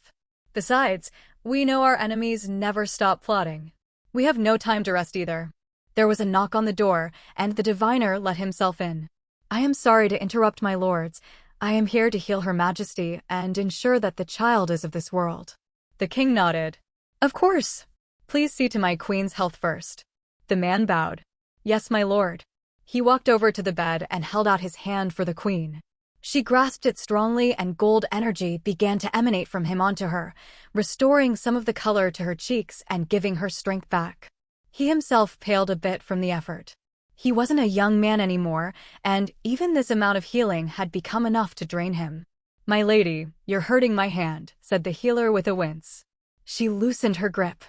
Besides, we know our enemies never stop plotting. We have no time to rest either." There was a knock on the door, and the diviner let himself in. "I am sorry to interrupt, my lords. I am here to heal Her Majesty and ensure that the child is of this world." The king nodded. "Of course. Please see to my queen's health first." The man bowed. "Yes, my lord." He walked over to the bed and held out his hand for the queen. She grasped it strongly, and gold energy began to emanate from him onto her, restoring some of the color to her cheeks and giving her strength back. He himself paled a bit from the effort. He wasn't a young man anymore, and even this amount of healing had become enough to drain him. "My lady, you're hurting my hand," said the healer with a wince. She loosened her grip.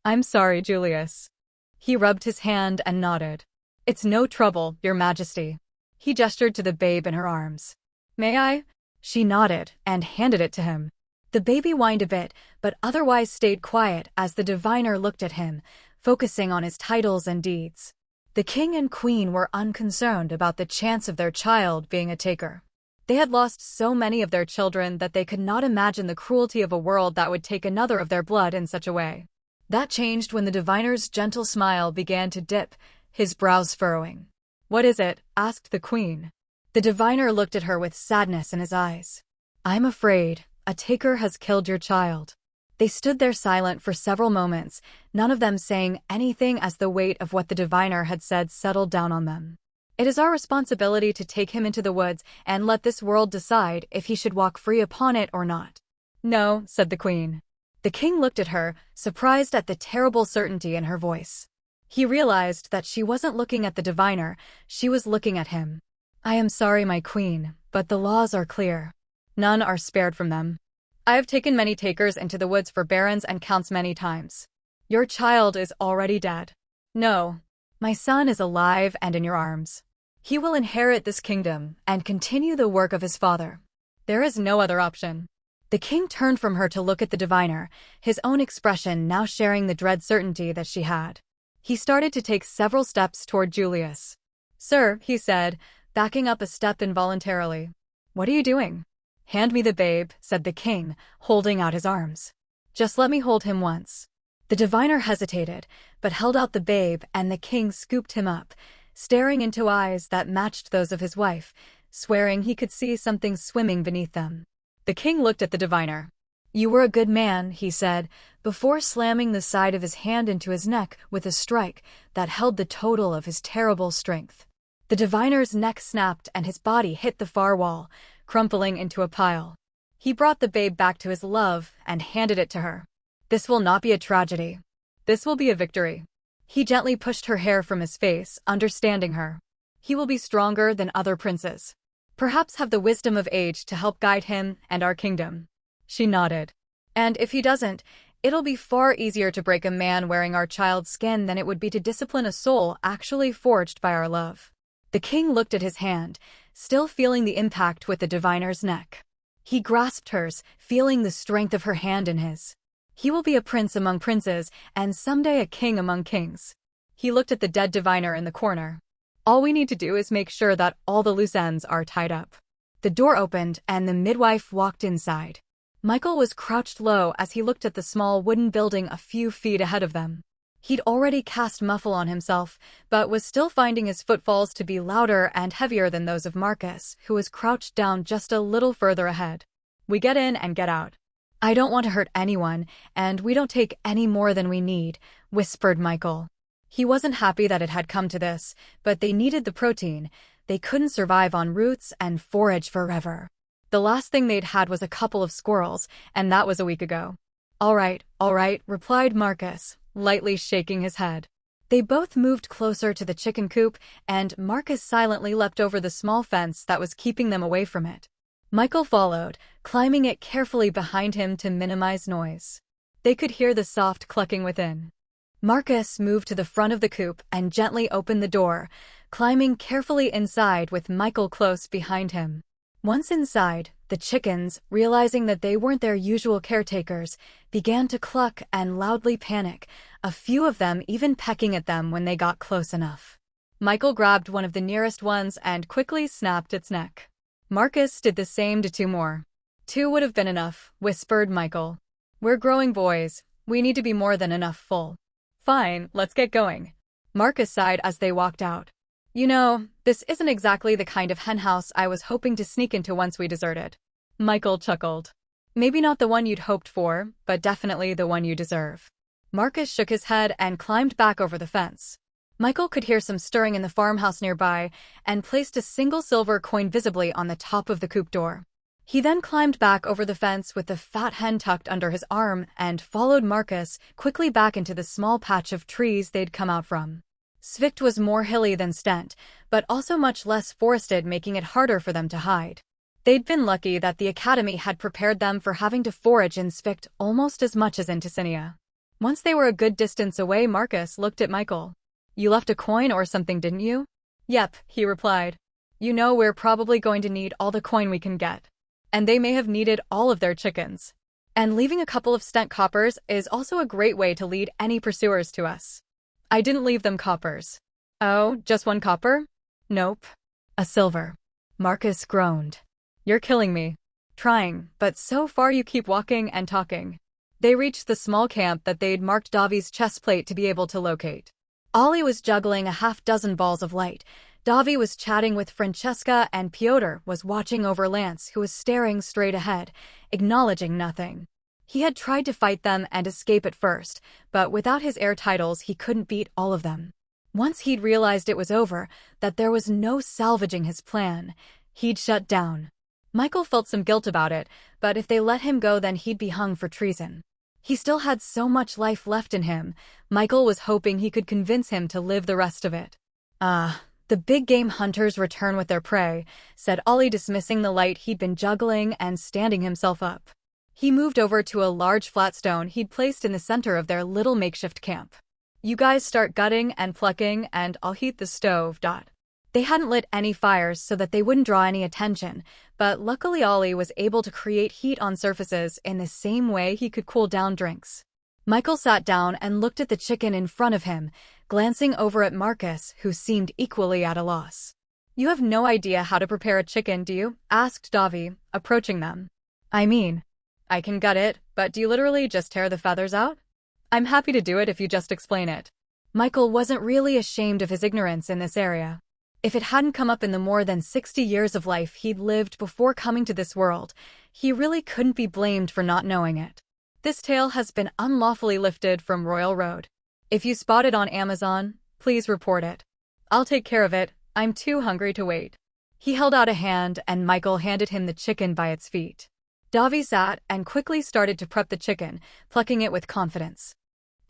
"I'm sorry, Julius." He rubbed his hand and nodded. "It's no trouble, Your Majesty." He gestured to the babe in her arms. "May I?" She nodded and handed it to him. The baby whined a bit, but otherwise stayed quiet as the diviner looked at him, focusing on his titles and deeds. The king and queen were unconcerned about the chance of their child being a taker. They had lost so many of their children that they could not imagine the cruelty of a world that would take another of their blood in such a way. That changed when the diviner's gentle smile began to dip, his brows furrowing. "What is it?" asked the queen. The diviner looked at her with sadness in his eyes. "I'm afraid a taker has killed your child." They stood there silent for several moments, none of them saying anything as the weight of what the diviner had said settled down on them. "It is our responsibility to take him into the woods and let this world decide if he should walk free upon it or not." "No," said the queen. The king looked at her, surprised at the terrible certainty in her voice. He realized that she wasn't looking at the diviner, she was looking at him. "I am sorry, my queen, but the laws are clear. None are spared from them. I have taken many takers into the woods for barons and counts many times. Your child is already dead. No, my son is alive and in your arms. He will inherit this kingdom and continue the work of his father. There is no other option." The king turned from her to look at the diviner, his own expression now sharing the dread certainty that she had. He started to take several steps toward Julius. "Sir," he said, backing up a step involuntarily. "What are you doing?" "Hand me the babe," said the king, holding out his arms. "Just let me hold him once." The diviner hesitated, but held out the babe, and the king scooped him up, staring into eyes that matched those of his wife, swearing he could see something swimming beneath them. The king looked at the diviner. "You were a good man," he said, before slamming the side of his hand into his neck with a strike that held the total of his terrible strength. The diviner's neck snapped and his body hit the far wall, crumpling into a pile. He brought the babe back to his love and handed it to her. "This will not be a tragedy. This will be a victory." He gently pushed her hair from his face, understanding her. "He will be stronger than other princes. Perhaps have the wisdom of age to help guide him and our kingdom." She nodded. "And if he doesn't, it'll be far easier to break a man wearing our child's skin than it would be to discipline a soul actually forged by our love." The king looked at his hand, still feeling the impact with the diviner's neck. He grasped hers, feeling the strength of her hand in his. He will be a prince among princes, and someday a king among kings. He looked at the dead diviner in the corner. "All we need to do is make sure that all the loose ends are tied up." The door opened, and the midwife walked inside. Michael was crouched low as he looked at the small wooden building a few feet ahead of them. He'd already cast muffle on himself, but was still finding his footfalls to be louder and heavier than those of Marcus, who was crouched down just a little further ahead. "We get in and get out. I don't want to hurt anyone, and we don't take any more than we need," whispered Michael. He wasn't happy that it had come to this, but they needed the protein. They couldn't survive on roots and forage forever. The last thing they'd had was a couple of squirrels, and that was a week ago. All right," replied Marcus, lightly shaking his head. They both moved closer to the chicken coop, and Marcus silently leapt over the small fence that was keeping them away from it. Michael followed, climbing it carefully behind him to minimize noise. They could hear the soft clucking within. Marcus moved to the front of the coop and gently opened the door, climbing carefully inside with Michael close behind him. Once inside, the chickens, realizing that they weren't their usual caretakers, began to cluck and loudly panic, a few of them even pecking at them when they got close enough. Michael grabbed one of the nearest ones and quickly snapped its neck. Marcus did the same to two more. "Two would have been enough," whispered Michael. "We're growing boys. We need to be more than enough full." "Fine, let's get going." Marcus sighed as they walked out. "You know, this isn't exactly the kind of henhouse I was hoping to sneak into once we deserted." Michael chuckled. "Maybe not the one you'd hoped for, but definitely the one you deserve." Marcus shook his head and climbed back over the fence. Michael could hear some stirring in the farmhouse nearby and placed a single silver coin visibly on the top of the coop door. He then climbed back over the fence with the fat hen tucked under his arm and followed Marcus quickly back into the small patch of trees they'd come out from. Svikt was more hilly than Stent, but also much less forested, making it harder for them to hide. They'd been lucky that the academy had prepared them for having to forage in Svikt almost as much as in Ticinia. Once they were a good distance away, Marcus looked at Michael. "You left a coin or something, didn't you?" "Yep," he replied. "You know, we're probably going to need all the coin we can get. And they may have needed all of their chickens. And leaving a couple of Stent coppers is also a great way to lead any pursuers to us." "I didn't leave them coppers." "Oh, just one copper?" "Nope. A silver." Marcus groaned. "You're killing me." "Trying, but so far you keep walking and talking." They reached the small camp that they'd marked Davi's chest plate to be able to locate. Ollie was juggling a half-dozen balls of light. Davi was chatting with Francesca, and Piotr was watching over Lance, who was staring straight ahead, acknowledging nothing. He had tried to fight them and escape at first, but without his air titles he couldn't beat all of them. Once he'd realized it was over, that there was no salvaging his plan, he'd shut down. Michael felt some guilt about it, but if they let him go then he'd be hung for treason. He still had so much life left in him. Michael was hoping he could convince him to live the rest of it. The big game hunters return with their prey," said Ollie, dismissing the light he'd been juggling and standing himself up. He moved over to a large flat stone he'd placed in the center of their little makeshift camp. "You guys start gutting and plucking, and I'll heat the stove." They hadn't lit any fires so that they wouldn't draw any attention, but luckily Ollie was able to create heat on surfaces in the same way he could cool down drinks. Michael sat down and looked at the chicken in front of him, glancing over at Marcus, who seemed equally at a loss. You have no idea how to prepare a chicken, do you? Asked Davi, approaching them. I mean, I can gut it, but do you literally just tear the feathers out? I'm happy to do it if you just explain it. Michael wasn't really ashamed of his ignorance in this area. If it hadn't come up in the more than 60 years of life he'd lived before coming to this world, he really couldn't be blamed for not knowing it. This tale has been unlawfully lifted from Royal Road. If you spot it on Amazon, please report it. I'll take care of it, I'm too hungry to wait. He held out a hand and Michael handed him the chicken by its feet. Davi sat and quickly started to prep the chicken, plucking it with confidence.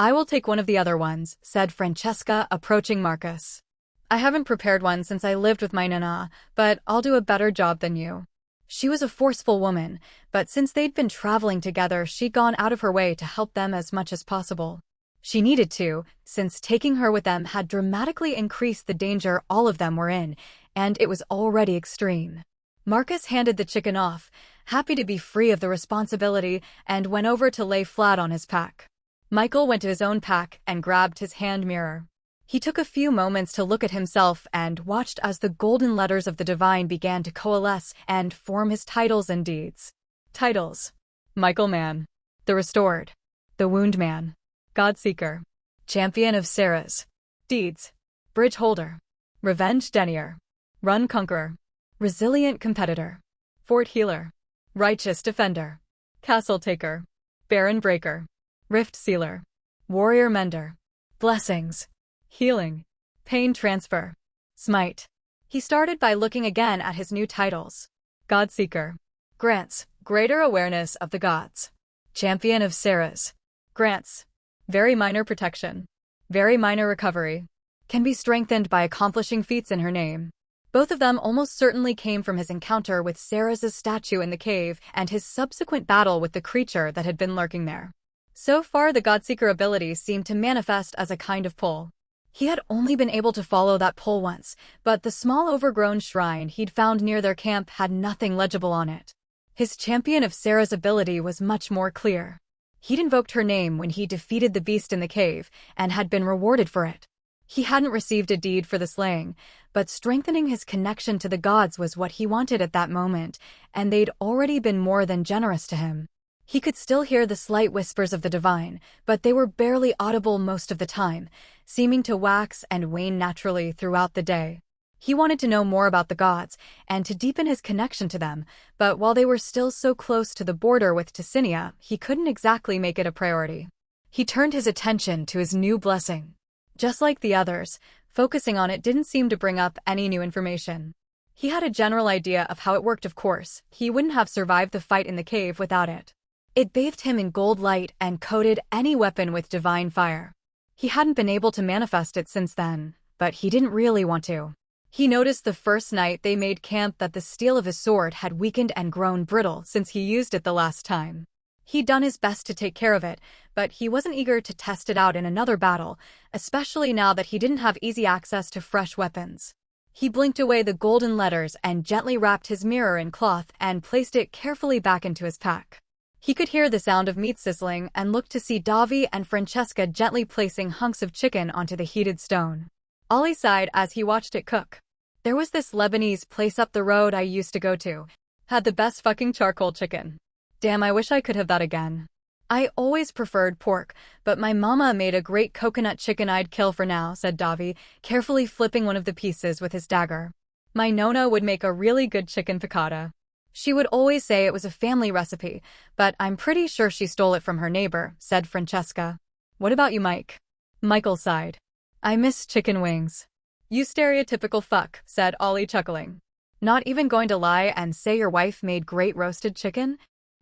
I will take one of the other ones, said Francesca, approaching Marcus. I haven't prepared one since I lived with my nana, but I'll do a better job than you. She was a forceful woman, but since they'd been traveling together, she'd gone out of her way to help them as much as possible. She needed to, since taking her with them had dramatically increased the danger all of them were in, and it was already extreme. Marcus handed the chicken off, happy to be free of the responsibility, and went over to lay flat on his pack. Michael went to his own pack and grabbed his hand mirror. He took a few moments to look at himself and watched as the golden letters of the divine began to coalesce and form his titles and deeds. Titles: Michael Man, the Restored, the Wound Man, Godseeker, Champion of Sarahs. Deeds: Bridge Holder, Revenge Denier, Run Conqueror, Resilient Competitor, Fort Healer, Righteous Defender, Castle Taker, Baron Breaker, Rift Sealer, Warrior Mender, Blessings, Healing, Pain Transfer, Smite. He started by looking again at his new titles. Godseeker grants greater awareness of the gods. Champion of Sarahs grants very minor protection, very minor recovery, can be strengthened by accomplishing feats in her name. Both of them almost certainly came from his encounter with Sarah's statue in the cave and his subsequent battle with the creature that had been lurking there. So far, the Godseeker ability seemed to manifest as a kind of pull. He had only been able to follow that pull once, but the small overgrown shrine he'd found near their camp had nothing legible on it. His Champion of Sarah's ability was much more clear. He'd invoked her name when he defeated the beast in the cave, and had been rewarded for it. He hadn't received a deed for the slaying, but strengthening his connection to the gods was what he wanted at that moment, and they'd already been more than generous to him. He could still hear the slight whispers of the divine, but they were barely audible most of the time, seeming to wax and wane naturally throughout the day. He wanted to know more about the gods, and to deepen his connection to them, but while they were still so close to the border with Ticinia, he couldn't exactly make it a priority. He turned his attention to his new blessing. Just like the others, focusing on it didn't seem to bring up any new information. He had a general idea of how it worked, of course. He wouldn't have survived the fight in the cave without it. It bathed him in gold light and coated any weapon with divine fire. He hadn't been able to manifest it since then, but he didn't really want to. He noticed the first night they made camp that the steel of his sword had weakened and grown brittle since he used it the last time. He'd done his best to take care of it, but he wasn't eager to test it out in another battle, especially now that he didn't have easy access to fresh weapons. He blinked away the golden letters and gently wrapped his mirror in cloth and placed it carefully back into his pack. He could hear the sound of meat sizzling and looked to see Davi and Francesca gently placing hunks of chicken onto the heated stone. Ollie sighed as he watched it cook. There was this Lebanese place up the road I used to go to. Had the best fucking charcoal chicken. Damn, I wish I could have that again. I always preferred pork, but my mama made a great coconut chicken I'd kill for now, said Davi, carefully flipping one of the pieces with his dagger. My nonna would make a really good chicken piccata. She would always say it was a family recipe, but I'm pretty sure she stole it from her neighbor, said Francesca. What about you, Mike? Michael sighed. I miss chicken wings. You stereotypical fuck, said Ollie, chuckling. Not even going to lie and say your wife made great roasted chicken?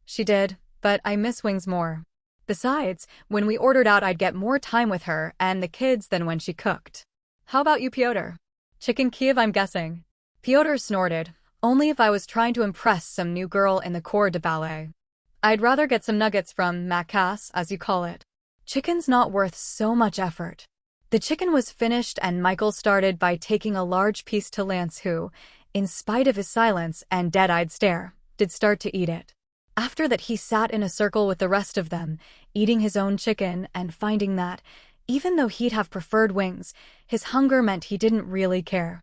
She did, but I miss wings more. Besides, when we ordered out I'd get more time with her and the kids than when she cooked. How about you, Piotr? Chicken Kiev, I'm guessing. Piotr snorted. Only if I was trying to impress some new girl in the corps de ballet. I'd rather get some nuggets from Macas, as you call it. Chicken's not worth so much effort. The chicken was finished and Michael started by taking a large piece to Lance who, in spite of his silence and dead-eyed stare, did start to eat it. After that he sat in a circle with the rest of them, eating his own chicken and finding that, even though he'd have preferred wings, his hunger meant he didn't really care.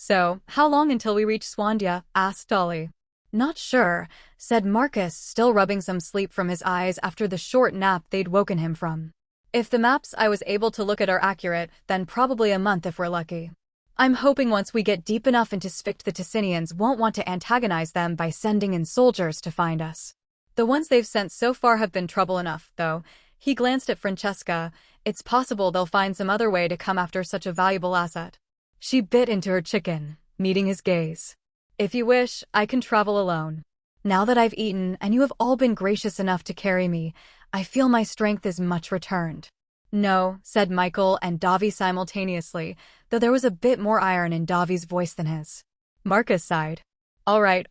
"So, how long until we reach Swandia?" asked Ollie. "Not sure," said Marcus, still rubbing some sleep from his eyes after the short nap they'd woken him from. "If the maps I was able to look at are accurate, then probably a month if we're lucky. I'm hoping once we get deep enough into Svikt the Ticinians won't want to antagonize them by sending in soldiers to find us. The ones they've sent so far have been trouble enough, though." He glanced at Francesca. "It's possible they'll find some other way to come after such a valuable asset." She bit into her chicken, meeting his gaze. "If you wish, I can travel alone. Now that I've eaten and you have all been gracious enough to carry me, I feel my strength is much returned." "No," said Michael and Davi simultaneously, though there was a bit more iron in Davi's voice than his. Marcus sighed. All right.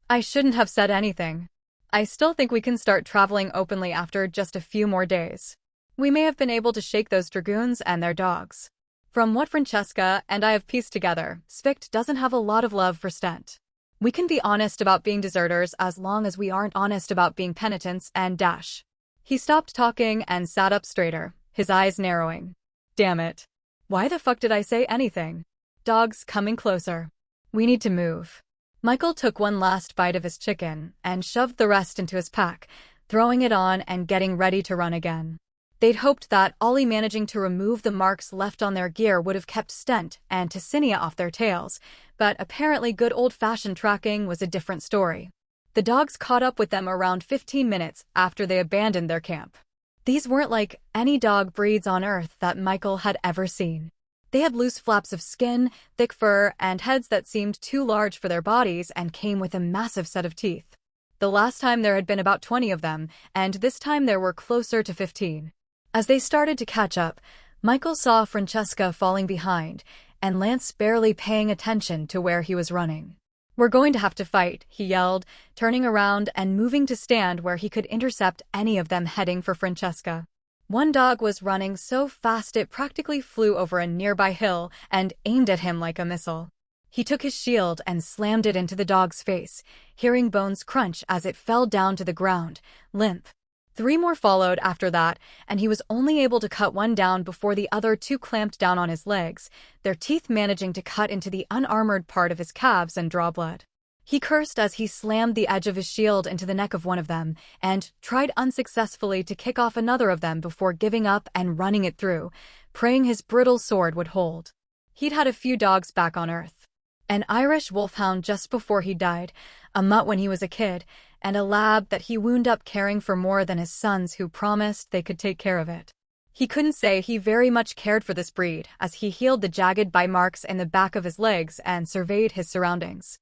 I shouldn't have said anything. I still think we can start traveling openly after just a few more days. We may have been able to shake those dragoons and their dogs. From what Francesca and I have pieced together, Svikt doesn't have a lot of love for Stent. We can be honest about being deserters as long as we aren't honest about being penitents and dash." He stopped talking and sat up straighter, his eyes narrowing. "Damn it. Why the fuck did I say anything? Dogs coming closer. We need to move." Michael took one last bite of his chicken and shoved the rest into his pack, throwing it on and getting ready to run again. They'd hoped that Ollie managing to remove the marks left on their gear would have kept Stent and Ticinia off their tails, but apparently good old-fashioned tracking was a different story. The dogs caught up with them around 15 minutes after they abandoned their camp. These weren't like any dog breeds on Earth that Michael had ever seen. They had loose flaps of skin, thick fur, and heads that seemed too large for their bodies and came with a massive set of teeth. The last time there had been about 20 of them, and this time there were closer to 15. As they started to catch up, Michael saw Francesca falling behind, and Lance barely paying attention to where he was running. "We're going to have to fight," he yelled, turning around and moving to stand where he could intercept any of them heading for Francesca. One dog was running so fast it practically flew over a nearby hill and aimed at him like a missile. He took his shield and slammed it into the dog's face, hearing bones crunch as it fell down to the ground, limp. 3 more followed after that, and he was only able to cut one down before the other 2 clamped down on his legs, their teeth managing to cut into the unarmored part of his calves and draw blood. He cursed as he slammed the edge of his shield into the neck of one of them, and tried unsuccessfully to kick off another of them before giving up and running it through, praying his brittle sword would hold. He'd had a few dogs back on Earth. An Irish wolfhound just before he died, a mutt when he was a kid, and a lab that he wound up caring for more than his sons who promised they could take care of it. He couldn't say he very much cared for this breed as he healed the jagged bite marks in the back of his legs and surveyed his surroundings.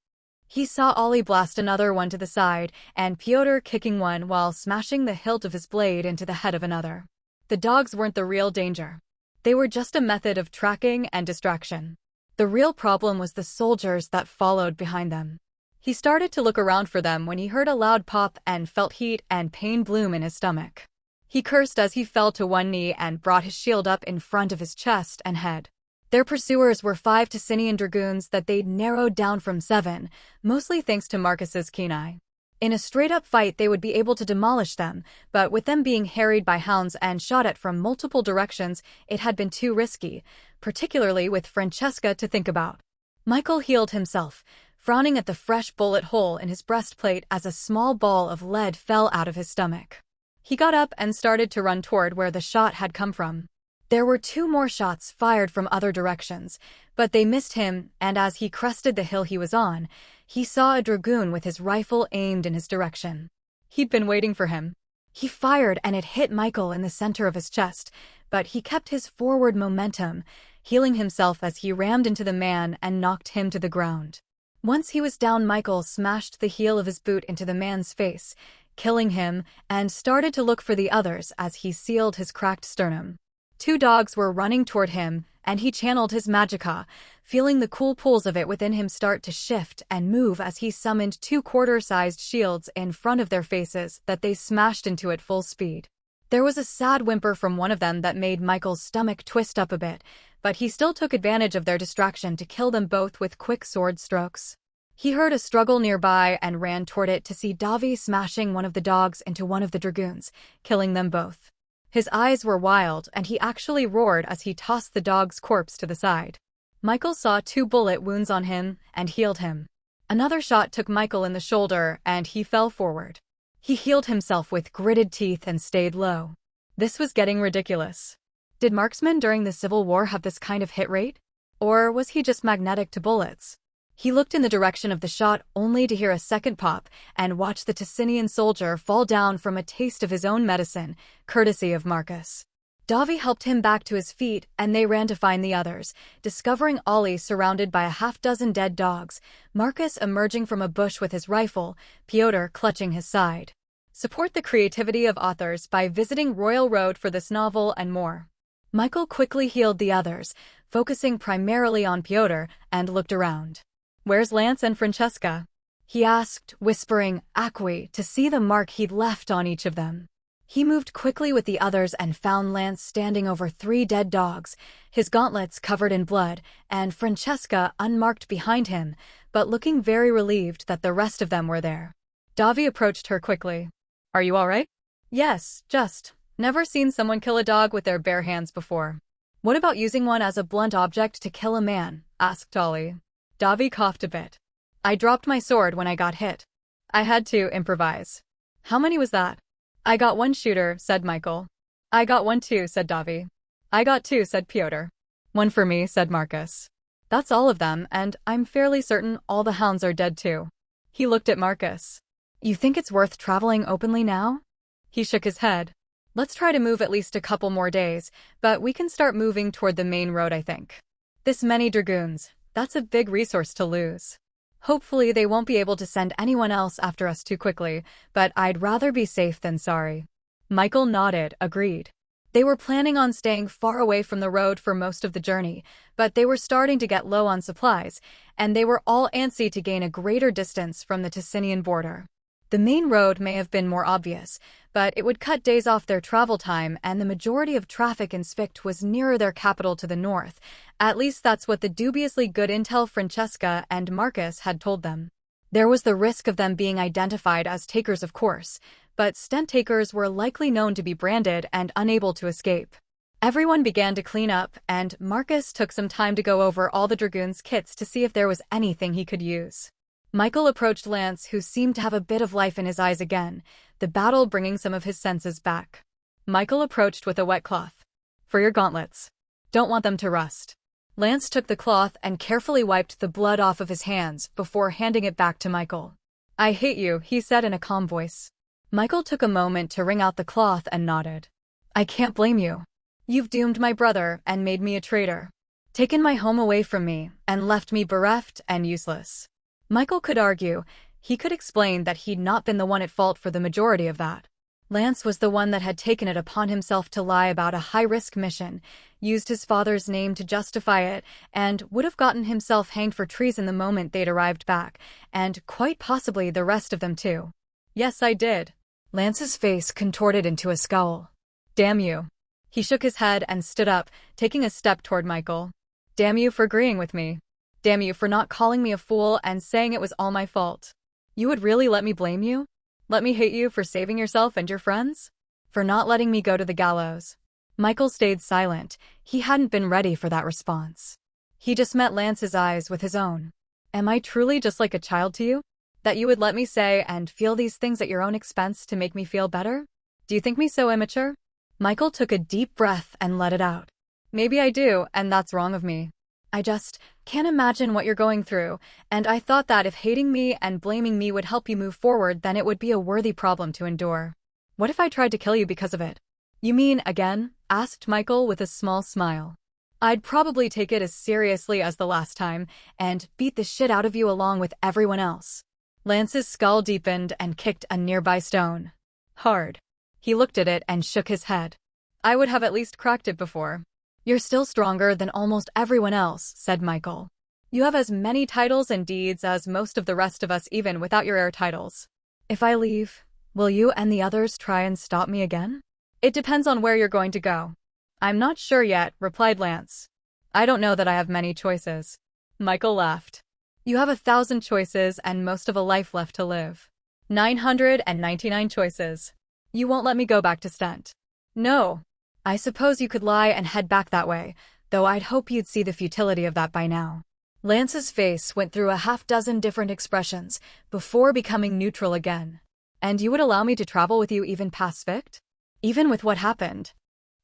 He saw Ollie blast another one to the side and Pyotr kicking one while smashing the hilt of his blade into the head of another. The dogs weren't the real danger. They were just a method of tracking and distraction. The real problem was the soldiers that followed behind them. He started to look around for them when he heard a loud pop and felt heat and pain bloom in his stomach. He cursed as he fell to one knee and brought his shield up in front of his chest and head. Their pursuers were 5 Ticinian dragoons that they'd narrowed down from 7, mostly thanks to Marcus's keen eye. In a straight-up fight they would be able to demolish them, but with them being harried by hounds and shot at from multiple directions, it had been too risky, particularly with Francesca to think about. Michael healed himself, frowning at the fresh bullet hole in his breastplate as a small ball of lead fell out of his stomach. He got up and started to run toward where the shot had come from. There were 2 more shots fired from other directions, but they missed him, and as he crested the hill he was on, he saw a dragoon with his rifle aimed in his direction. He'd been waiting for him. He fired and it hit Michael in the center of his chest, but he kept his forward momentum, healing himself as he rammed into the man and knocked him to the ground. Once he was down, Michael smashed the heel of his boot into the man's face, killing him, and started to look for the others as he sealed his cracked sternum. 2 dogs were running toward him, and he channeled his magicka, feeling the cool pulls of it within him start to shift and move as he summoned 2 quarter-sized shields in front of their faces that they smashed into at full speed. There was a sad whimper from one of them that made Michael's stomach twist up a bit, but he still took advantage of their distraction to kill them both with quick sword strokes. He heard a struggle nearby and ran toward it to see Davi smashing one of the dogs into one of the dragoons, killing them both. His eyes were wild, and he actually roared as he tossed the dog's corpse to the side. Michael saw 2 bullet wounds on him and healed him. Another shot took Michael in the shoulder and he fell forward. He healed himself with gritted teeth and stayed low. This was getting ridiculous. Did marksmen during the Civil War have this kind of hit rate? Or was he just magnetic to bullets? He looked in the direction of the shot only to hear a second pop and watch the Ticinian soldier fall down from a taste of his own medicine, courtesy of Marcus. Davi helped him back to his feet and they ran to find the others, discovering Ollie surrounded by a half-dozen dead dogs, Marcus emerging from a bush with his rifle, Piotr clutching his side. Support the creativity of authors by visiting Royal Road for this novel and more. Michael quickly healed the others, focusing primarily on Piotr, and looked around. "Where's Lance and Francesca?" he asked, whispering "Acqui" to see the mark he'd left on each of them. He moved quickly with the others and found Lance standing over 3 dead dogs, his gauntlets covered in blood, and Francesca unmarked behind him, but looking very relieved that the rest of them were there. Davi approached her quickly. "Are you all right?" "Yes, just. Never seen someone kill a dog with their bare hands before." "What about using one as a blunt object to kill a man?" asked Ollie. Davi coughed a bit. "I dropped my sword when I got hit. I had to improvise." "How many was that?" "I got 1 shooter," said Michael. "I got 1 too," said Davi. "I got 2," said Piotr. "1 for me," said Marcus. "That's all of them, and I'm fairly certain all the hounds are dead too." He looked at Marcus. "You think it's worth traveling openly now?" He shook his head. "Let's try to move at least a couple more days, but we can start moving toward the main road, I think. This many dragoons, that's a big resource to lose. Hopefully they won't be able to send anyone else after us too quickly, but I'd rather be safe than sorry." Michael nodded, agreed. They were planning on staying far away from the road for most of the journey, but they were starting to get low on supplies, and they were all antsy to gain a greater distance from the Ticinian border. The main road may have been more obvious, but it would cut days off their travel time, and the majority of traffic in Spict was nearer their capital to the north. At least that's what the dubiously good intel Francesca and Marcus had told them. There was the risk of them being identified as takers, of course, but stent takers were likely known to be branded and unable to escape. Everyone began to clean up, and Marcus took some time to go over all the dragoons' kits to see if there was anything he could use. Michael approached Lance, who seemed to have a bit of life in his eyes again, the battle bringing some of his senses back. Michael approached with a wet cloth. "For your gauntlets. Don't want them to rust." Lance took the cloth and carefully wiped the blood off of his hands before handing it back to Michael. "I hate you," he said in a calm voice. Michael took a moment to wring out the cloth and nodded. "I can't blame you. You've doomed my brother and made me a traitor. Taken my home away from me and left me bereft and useless." Michael could argue. He could explain that he'd not been the one at fault for the majority of that. Lance was the one that had taken it upon himself to lie about a high-risk mission, used his father's name to justify it, and would have gotten himself hanged for treason the moment they'd arrived back, and quite possibly the rest of them too. "Yes, I did." Lance's face contorted into a scowl. "Damn you." He shook his head and stood up, taking a step toward Michael. "Damn you for agreeing with me. Damn you for not calling me a fool and saying it was all my fault. You would really let me blame you? Let me hate you for saving yourself and your friends? For not letting me go to the gallows?" Michael stayed silent. He hadn't been ready for that response. He just met Lance's eyes with his own. "Am I truly just like a child to you? That you would let me say and feel these things at your own expense to make me feel better? Do you think me so immature?" Michael took a deep breath and let it out. "Maybe I do, and that's wrong of me. I just can't imagine what you're going through, and I thought that if hating me and blaming me would help you move forward, then it would be a worthy problem to endure. What if I tried to kill you because of it?" "You mean again?" asked Michael with a small smile. "I'd probably take it as seriously as the last time, and beat the shit out of you along with everyone else." Lance's skull deepened and kicked a nearby stone. Hard. He looked at it and shook his head. "I would have at least cracked it before." "You're still stronger than almost everyone else," said Michael. "You have as many titles and deeds as most of the rest of us, even without your heir titles. If I leave, will you and the others try and stop me again?" "It depends on where you're going to go." "I'm not sure yet," replied Lance. "I don't know that I have many choices." Michael laughed. "You have 1,000 choices and most of a life left to live. 999 choices. You won't let me go back to Stent?" "No. I suppose you could lie and head back that way, though I'd hope you'd see the futility of that by now. Lance's face went through a half-dozen different expressions before becoming neutral again. And you would allow me to travel with you even past Svict? Even with what happened?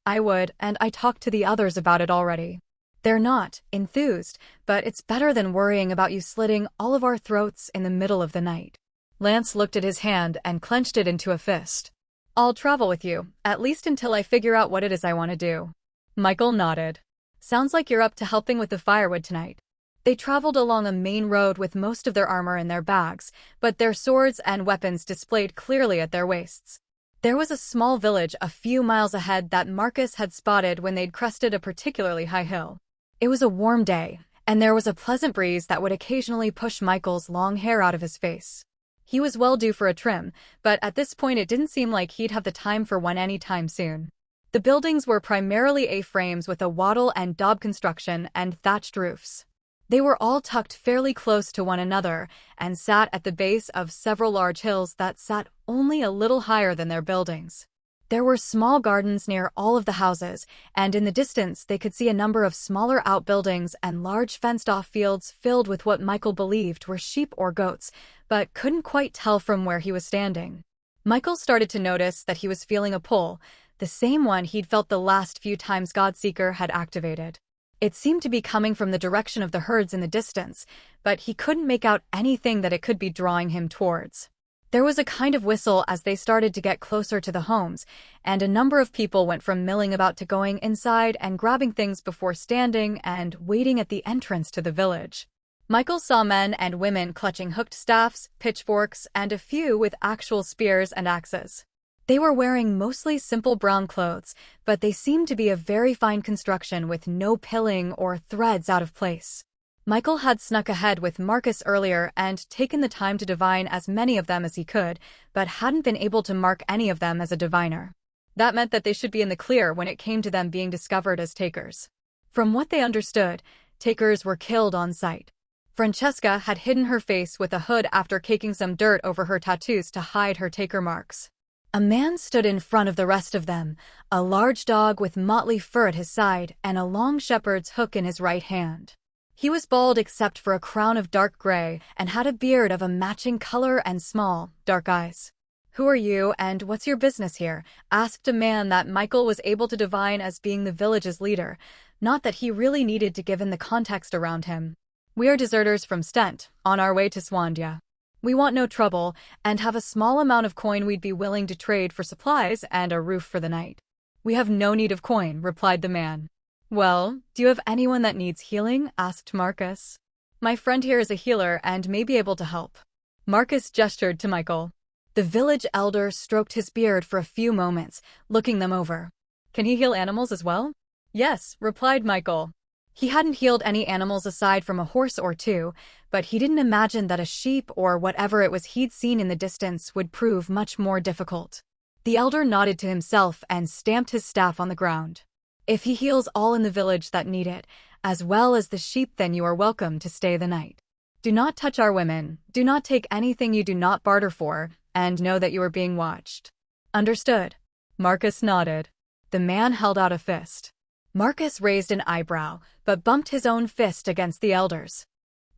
I would, and I talked to the others about it already. They're not enthused, but it's better than worrying about you slitting all of our throats in the middle of the night. Lance looked at his hand and clenched it into a fist. I'll travel with you, at least until I figure out what it is I want to do. Michael nodded. Sounds like you're up to helping with the firewood tonight. They traveled along a main road with most of their armor in their bags, but their swords and weapons displayed clearly at their waists. There was a small village a few miles ahead that Marcus had spotted when they'd crested a particularly high hill. It was a warm day, and there was a pleasant breeze that would occasionally push Michael's long hair out of his face. He was well due for a trim, but at this point it didn't seem like he'd have the time for one anytime soon. The buildings were primarily A-frames with a wattle and daub construction and thatched roofs. They were all tucked fairly close to one another and sat at the base of several large hills that sat only a little higher than their buildings. There were small gardens near all of the houses, and in the distance they could see a number of smaller outbuildings and large fenced-off fields filled with what Michael believed were sheep or goats, but couldn't quite tell from where he was standing. Michael started to notice that he was feeling a pull, the same one he'd felt the last few times Godseeker had activated. It seemed to be coming from the direction of the herds in the distance, but he couldn't make out anything that it could be drawing him towards. There was a kind of whistle as they started to get closer to the homes, and a number of people went from milling about to going inside and grabbing things before standing and waiting at the entrance to the village. Michael saw men and women clutching hooked staffs, pitchforks, and a few with actual spears and axes. They were wearing mostly simple brown clothes, but they seemed to be of very fine construction with no pilling or threads out of place. Michael had snuck ahead with Marcus earlier and taken the time to divine as many of them as he could, but hadn't been able to mark any of them as a diviner. That meant that they should be in the clear when it came to them being discovered as takers. From what they understood, takers were killed on sight. Francesca had hidden her face with a hood after caking some dirt over her tattoos to hide her taker marks. A man stood in front of the rest of them, a large dog with motley fur at his side and a long shepherd's hook in his right hand. He was bald except for a crown of dark gray and had a beard of a matching color and small, dark eyes. "Who are you and what's your business here?" asked a man that Michael was able to divine as being the village's leader, not that he really needed to given the context around him. "We are deserters from Stent, on our way to Swandia. We want no trouble, and have a small amount of coin we'd be willing to trade for supplies and a roof for the night." "We have no need of coin," replied the man. "Well, do you have anyone that needs healing?" asked Marcus. "My friend here is a healer and may be able to help." Marcus gestured to Michael. The village elder stroked his beard for a few moments, looking them over. "Can he heal animals as well?" "Yes," replied Michael. He hadn't healed any animals aside from a horse or two, but he didn't imagine that a sheep or whatever it was he'd seen in the distance would prove much more difficult. The elder nodded to himself and stamped his staff on the ground. "If he heals all in the village that need it, as well as the sheep, then you are welcome to stay the night. Do not touch our women, do not take anything you do not barter for, and know that you are being watched." "Understood." Marcus nodded. The man held out a fist. Marcus raised an eyebrow, but bumped his own fist against the elder's.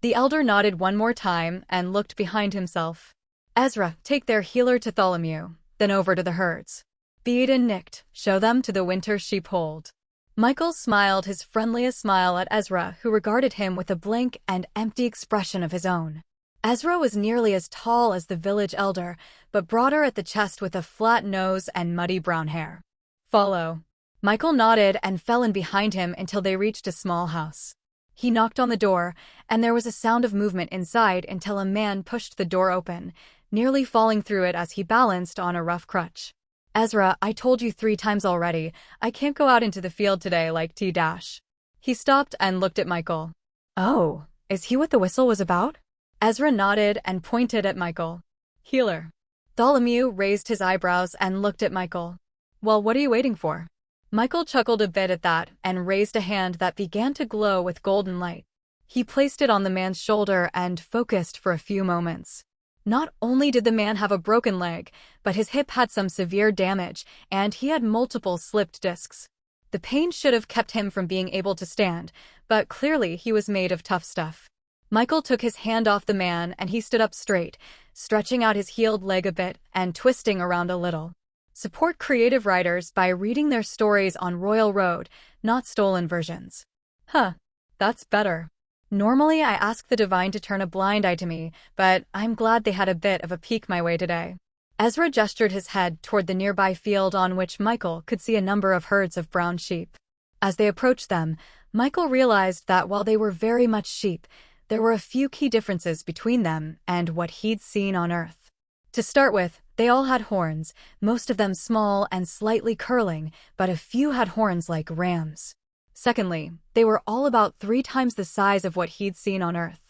The elder nodded one more time and looked behind himself. "Ezra, take their healer to Tholomew, then over to the herds. Bede and Nicked, show them to the winter sheepfold." Michael smiled his friendliest smile at Ezra, who regarded him with a blank and empty expression of his own. Ezra was nearly as tall as the village elder, but broader at the chest with a flat nose and muddy brown hair. "Follow." Michael nodded and fell in behind him until they reached a small house. He knocked on the door, and there was a sound of movement inside until a man pushed the door open, nearly falling through it as he balanced on a rough crutch. "Ezra, I told you 3 times already, I can't go out into the field today like T-dash." He stopped and looked at Michael. "Oh, is he what the whistle was about?" Ezra nodded and pointed at Michael. "Healer." Tholomew raised his eyebrows and looked at Michael. "Well, what are you waiting for?" Michael chuckled a bit at that and raised a hand that began to glow with golden light. He placed it on the man's shoulder and focused for a few moments. Not only did the man have a broken leg, but his hip had some severe damage, and he had multiple slipped discs. The pain should have kept him from being able to stand, but clearly he was made of tough stuff. Michael took his hand off the man and he stood up straight, stretching out his healed leg a bit and twisting around a little. Support creative writers by reading their stories on Royal Road, not stolen versions. Huh, that's better. Normally I ask the divine to turn a blind eye to me, but I'm glad they had a bit of a peek my way today. Ezra gestured his head toward the nearby field on which Michael could see a number of herds of brown sheep. As they approached them, Michael realized that while they were very much sheep, there were a few key differences between them and what he'd seen on Earth. To start with, they all had horns, most of them small and slightly curling, but a few had horns like rams. Secondly, they were all about 3 times the size of what he'd seen on Earth.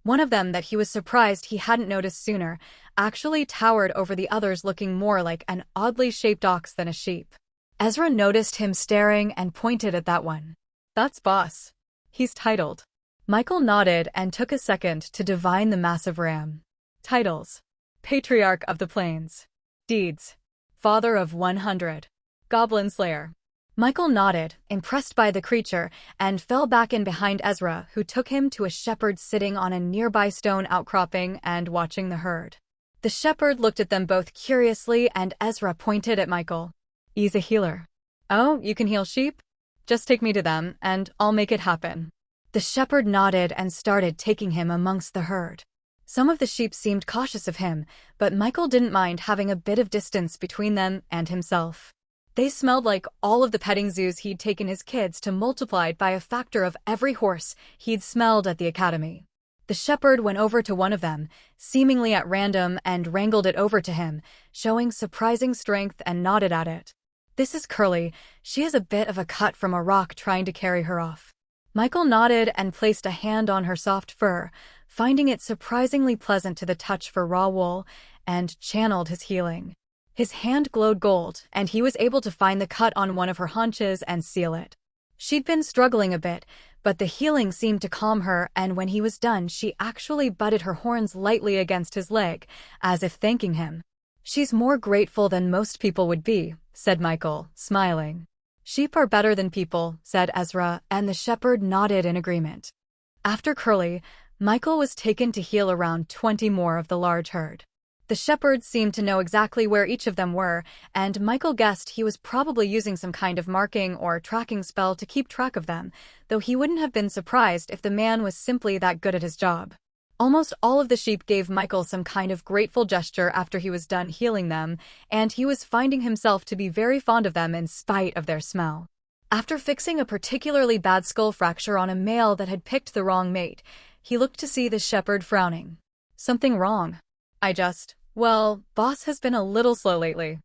One of them that he was surprised he hadn't noticed sooner actually towered over the others, looking more like an oddly shaped ox than a sheep. Ezra noticed him staring and pointed at that one. That's Boss. He's titled. Michael nodded and took a second to divine the massive ram. Titles: Patriarch of the Plains. Deeds: Father of 100. Goblin Slayer. Michael nodded, impressed by the creature, and fell back in behind Ezra, who took him to a shepherd sitting on a nearby stone outcropping and watching the herd. The shepherd looked at them both curiously, and Ezra pointed at Michael. He's a healer. Oh, you can heal sheep? Just take me to them, and I'll make it happen. The shepherd nodded and started taking him amongst the herd. Some of the sheep seemed cautious of him, but Michael didn't mind having a bit of distance between them and himself. They smelled like all of the petting zoos he'd taken his kids to, multiplied by a factor of every horse he'd smelled at the academy. The shepherd went over to one of them, seemingly at random, and wrangled it over to him, showing surprising strength, and nodded at it. This is Curly. She has a bit of a cut from a rock trying to carry her off. Michael nodded and placed a hand on her soft fur, finding it surprisingly pleasant to the touch for raw wool, and channeled his healing. His hand glowed gold, and he was able to find the cut on one of her haunches and seal it. She'd been struggling a bit, but the healing seemed to calm her, and when he was done, she actually butted her horns lightly against his leg, as if thanking him. She's more grateful than most people would be, said Michael, smiling. Sheep are better than people, said Ezra, and the shepherd nodded in agreement. After Curly, Michael was taken to heal around 20 more of the large herd. The shepherds seemed to know exactly where each of them were, and Michael guessed he was probably using some kind of marking or tracking spell to keep track of them, though he wouldn't have been surprised if the man was simply that good at his job. Almost all of the sheep gave Michael some kind of grateful gesture after he was done healing them, and he was finding himself to be very fond of them in spite of their smell. After fixing a particularly bad skull fracture on a male that had picked the wrong mate, he looked to see the shepherd frowning. Something wrong. Well, Boss has been a little slow lately.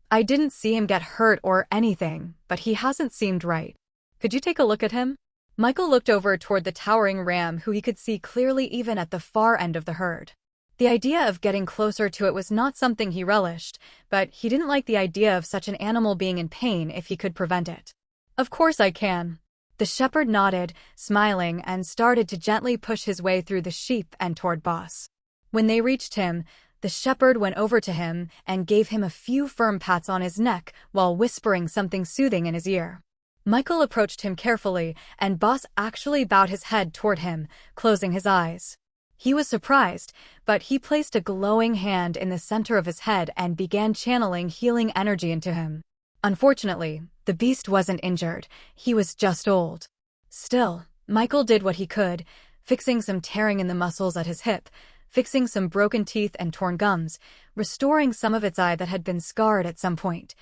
I didn't see him get hurt or anything, but he hasn't seemed right. Could you take a look at him? Michael looked over toward the towering ram, who he could see clearly even at the far end of the herd. The idea of getting closer to it was not something he relished, but he didn't like the idea of such an animal being in pain if he could prevent it. Of course I can. The shepherd nodded, smiling, and started to gently push his way through the sheep and toward Boss. When they reached him, the shepherd went over to him and gave him a few firm pats on his neck while whispering something soothing in his ear. Michael approached him carefully, and Boss actually bowed his head toward him, closing his eyes. He was surprised, but he placed a glowing hand in the center of his head and began channeling healing energy into him. Unfortunately, the beast wasn't injured, he was just old. Still, Michael did what he could, fixing some tearing in the muscles at his hip, fixing some broken teeth and torn gums, restoring some of its eye that had been scarred at some point,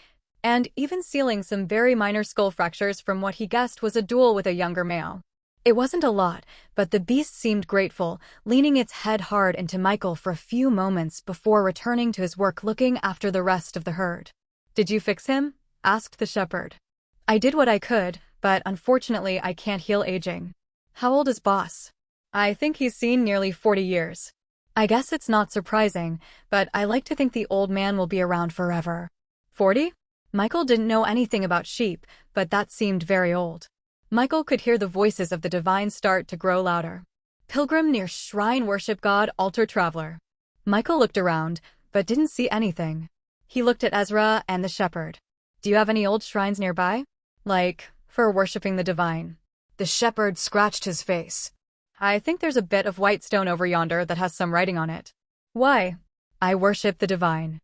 and even sealing some very minor skull fractures from what he guessed was a duel with a younger male. It wasn't a lot, but the beast seemed grateful, leaning its head hard into Michael for a few moments before returning to his work looking after the rest of the herd. Did you fix him? Asked the shepherd. I did what I could, but unfortunately I can't heal aging. How old is Boss? I think he's seen nearly 40 years. I guess it's not surprising, but I like to think the old man will be around forever. 40? Michael didn't know anything about sheep, but that seemed very old. Michael could hear the voices of the divine start to grow louder. Pilgrim near shrine worship god altar traveler. Michael looked around, but didn't see anything. He looked at Ezra and the shepherd. Do you have any old shrines nearby? Like For worshipping the divine. The shepherd scratched his face. I think there's a bit of white stone over yonder that has some writing on it. Why? I worship the divine.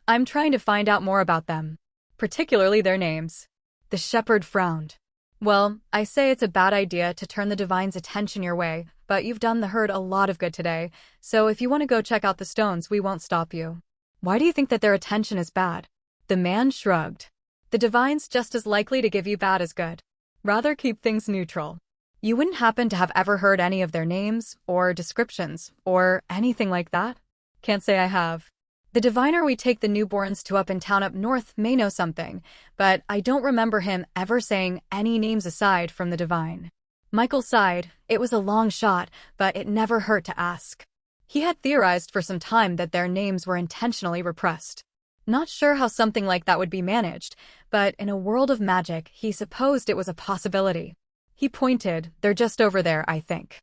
I'm trying to find out more about them, particularly their names. The shepherd frowned. Well, I say it's a bad idea to turn the divine's attention your way, but you've done the herd a lot of good today, so if you want to go check out the stones, we won't stop you. Why do you think that their attention is bad? The man shrugged. The divine's just as likely to give you bad as good. Rather keep things neutral. You wouldn't happen to have ever heard any of their names, or descriptions, or anything like that? Can't say I have. The diviner we take the newborns to up in town up north may know something, but I don't remember him ever saying any names aside from the divine. Michael sighed. It was a long shot, but it never hurt to ask. He had theorized for some time that their names were intentionally repressed. Not sure how something like that would be managed, but in a world of magic, he supposed it was a possibility. He pointed. They're just over there, I think.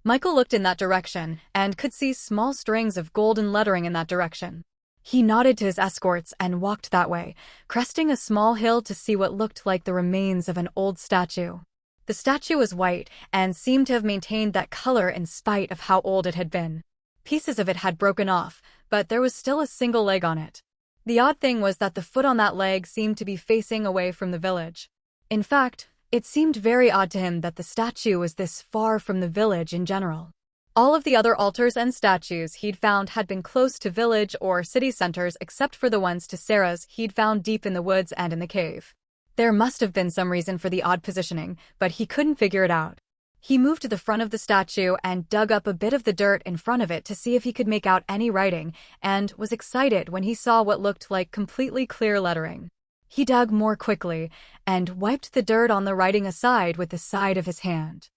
Michael looked in that direction and could see small strings of golden lettering in that direction. He nodded to his escorts and walked that way, cresting a small hill to see what looked like the remains of an old statue. The statue was white and seemed to have maintained that color in spite of how old it had been. Pieces of it had broken off, but there was still a single leg on it. The odd thing was that the foot on that leg seemed to be facing away from the village. In fact, it seemed very odd to him that the statue was this far from the village in general. All of the other altars and statues he'd found had been close to village or city centers except for the ones to Sarah's he'd found deep in the woods and in the cave. There must have been some reason for the odd positioning, but he couldn't figure it out. He moved to the front of the statue and dug up a bit of the dirt in front of it to see if he could make out any writing, and was excited when he saw what looked like completely clear lettering. He dug more quickly and wiped the dirt on the writing aside with the side of his hand.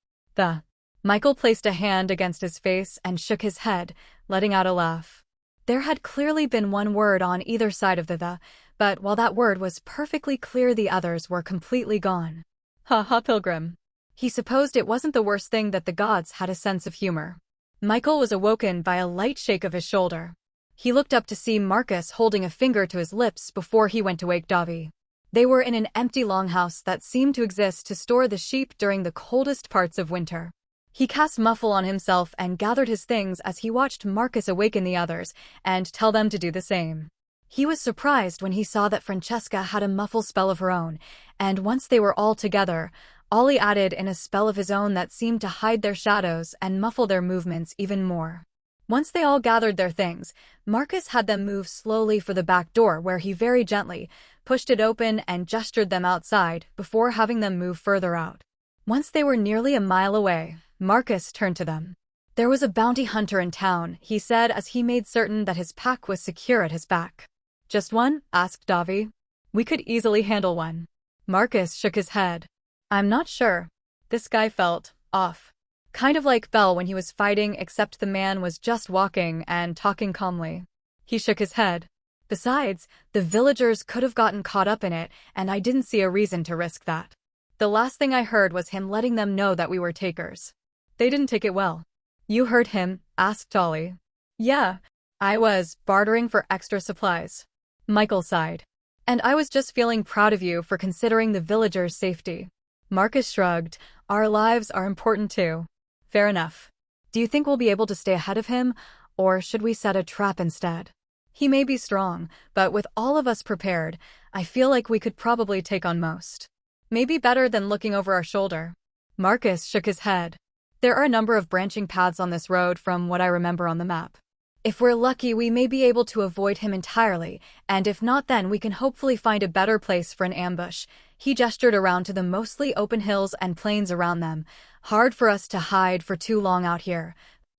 Michael placed a hand against his face and shook his head, letting out a laugh. There had clearly been one word on either side of the, but while that word was perfectly clear, the others were completely gone. Ha ha, pilgrim. He supposed it wasn't the worst thing that the gods had a sense of humor. Michael was awoken by a light shake of his shoulder. He looked up to see Marcus holding a finger to his lips before he went to wake Davi. They were in an empty longhouse that seemed to exist to store the sheep during the coldest parts of winter. He cast muffle on himself and gathered his things as he watched Marcus awaken the others and tell them to do the same. He was surprised when he saw that Francesca had a muffle spell of her own, and once they were all together, Ollie added in a spell of his own that seemed to hide their shadows and muffle their movements even more. Once they all gathered their things, Marcus had them move slowly for the back door where he very gently pushed it open and gestured them outside before having them move further out. Once they were nearly a mile away, Marcus turned to them. There was a bounty hunter in town, he said as he made certain that his pack was secure at his back. Just one? Asked Davi. We could easily handle one. Marcus shook his head. I'm not sure. This guy felt off. Kind of like Bell when he was fighting, except the man was just walking and talking calmly. He shook his head. Besides, the villagers could have gotten caught up in it, and I didn't see a reason to risk that. The last thing I heard was him letting them know that we were takers. They didn't take it well. You heard him? Asked Ollie. Yeah, I was bartering for extra supplies. Michael sighed. And I was just feeling proud of you for considering the villagers' safety. Marcus shrugged. Our lives are important too. Fair enough. Do you think we'll be able to stay ahead of him, or should we set a trap instead? He may be strong, but with all of us prepared, I feel like we could probably take on most. Maybe better than looking over our shoulder. Marcus shook his head. There are a number of branching paths on this road from what I remember on the map. If we're lucky, we may be able to avoid him entirely, and if not, then we can hopefully find a better place for an ambush. He gestured around to the mostly open hills and plains around them. Hard for us to hide for too long out here,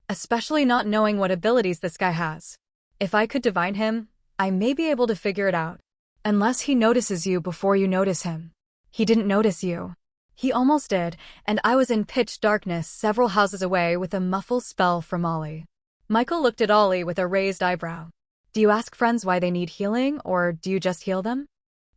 especially not knowing what abilities this guy has. If I could divine him, I may be able to figure it out. Unless he notices you before you notice him. He didn't notice you. He almost did, and I was in pitch darkness several houses away with a muffle spell from Ollie. Michael looked at Ollie with a raised eyebrow. Do you ask friends why they need healing, or do you just heal them?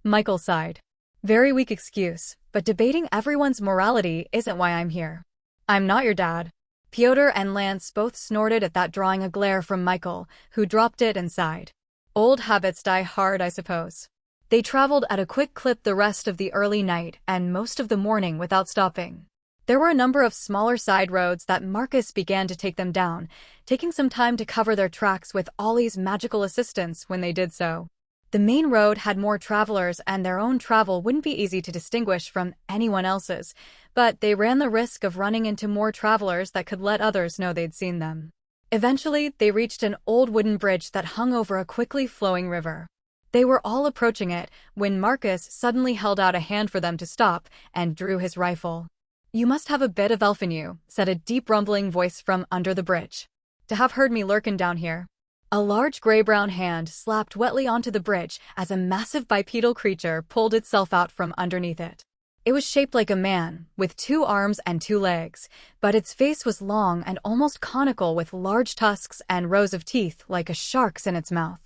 Michael sighed. Very weak excuse, but debating everyone's morality isn't why I'm here. I'm not your dad. Piotr and Lance both snorted at that, drawing a glare from Michael, who dropped it and sighed. Old habits die hard, I suppose. They traveled at a quick clip the rest of the early night and most of the morning without stopping. There were a number of smaller side roads that Marcus began to take them down, taking some time to cover their tracks with Ollie's magical assistance when they did so. The main road had more travelers and their own travel wouldn't be easy to distinguish from anyone else's, but they ran the risk of running into more travelers that could let others know they'd seen them. Eventually, they reached an old wooden bridge that hung over a quickly flowing river. They were all approaching it when Marcus suddenly held out a hand for them to stop and drew his rifle. "You must have a bit of elf in you," said a deep rumbling voice from under the bridge. "To have heard me lurkin' down here." A large gray-brown hand slapped wetly onto the bridge as a massive bipedal creature pulled itself out from underneath it. It was shaped like a man, with 2 arms and 2 legs, but its face was long and almost conical with large tusks and rows of teeth like a shark's in its mouth.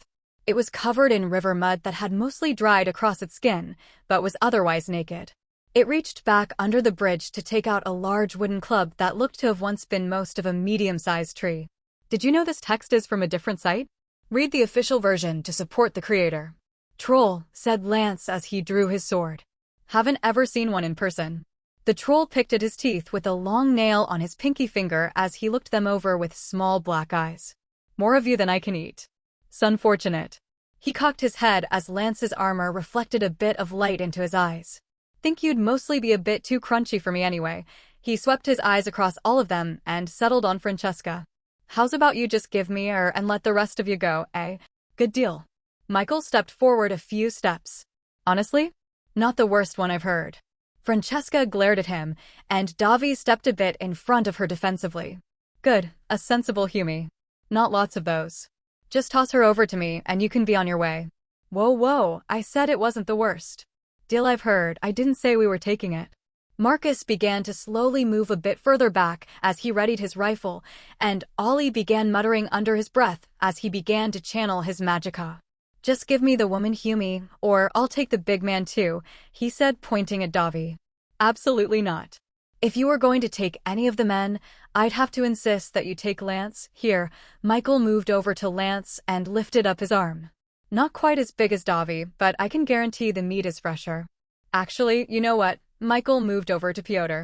It was covered in river mud that had mostly dried across its skin, but was otherwise naked. It reached back under the bridge to take out a large wooden club that looked to have once been most of a medium-sized tree. Did you know this text is from a different site? Read the official version to support the creator. "Troll," said Lance as he drew his sword. "Haven't ever seen one in person." The troll picked at his teeth with a long nail on his pinky finger as he looked them over with small black eyes. "More of you than I can eat. S'unfortunate." He cocked his head as Lance's armor reflected a bit of light into his eyes. "Think you'd mostly be a bit too crunchy for me anyway." He swept his eyes across all of them and settled on Francesca. "How's about you just give me her and let the rest of you go, eh? Good deal." Michael stepped forward a few steps. "Honestly? Not the worst one I've heard." Francesca glared at him, and Davi stepped a bit in front of her defensively. "Good, a sensible Hume. Not lots of those. Just toss her over to me and you can be on your way." Whoa, I said it wasn't the worst. Deal I've heard, I didn't say we were taking it." Marcus began to slowly move a bit further back as he readied his rifle, and Ollie began muttering under his breath as he began to channel his magicka. "Just give me the woman Hume, or I'll take the big man too," he said, pointing at Davi. "Absolutely not. If you were going to take any of the men, I'd have to insist that you take Lance." Here, Michael moved over to Lance and lifted up his arm. "Not quite as big as Davi, but I can guarantee the meat is fresher. Actually, you know what?" Michael moved over to Piotr.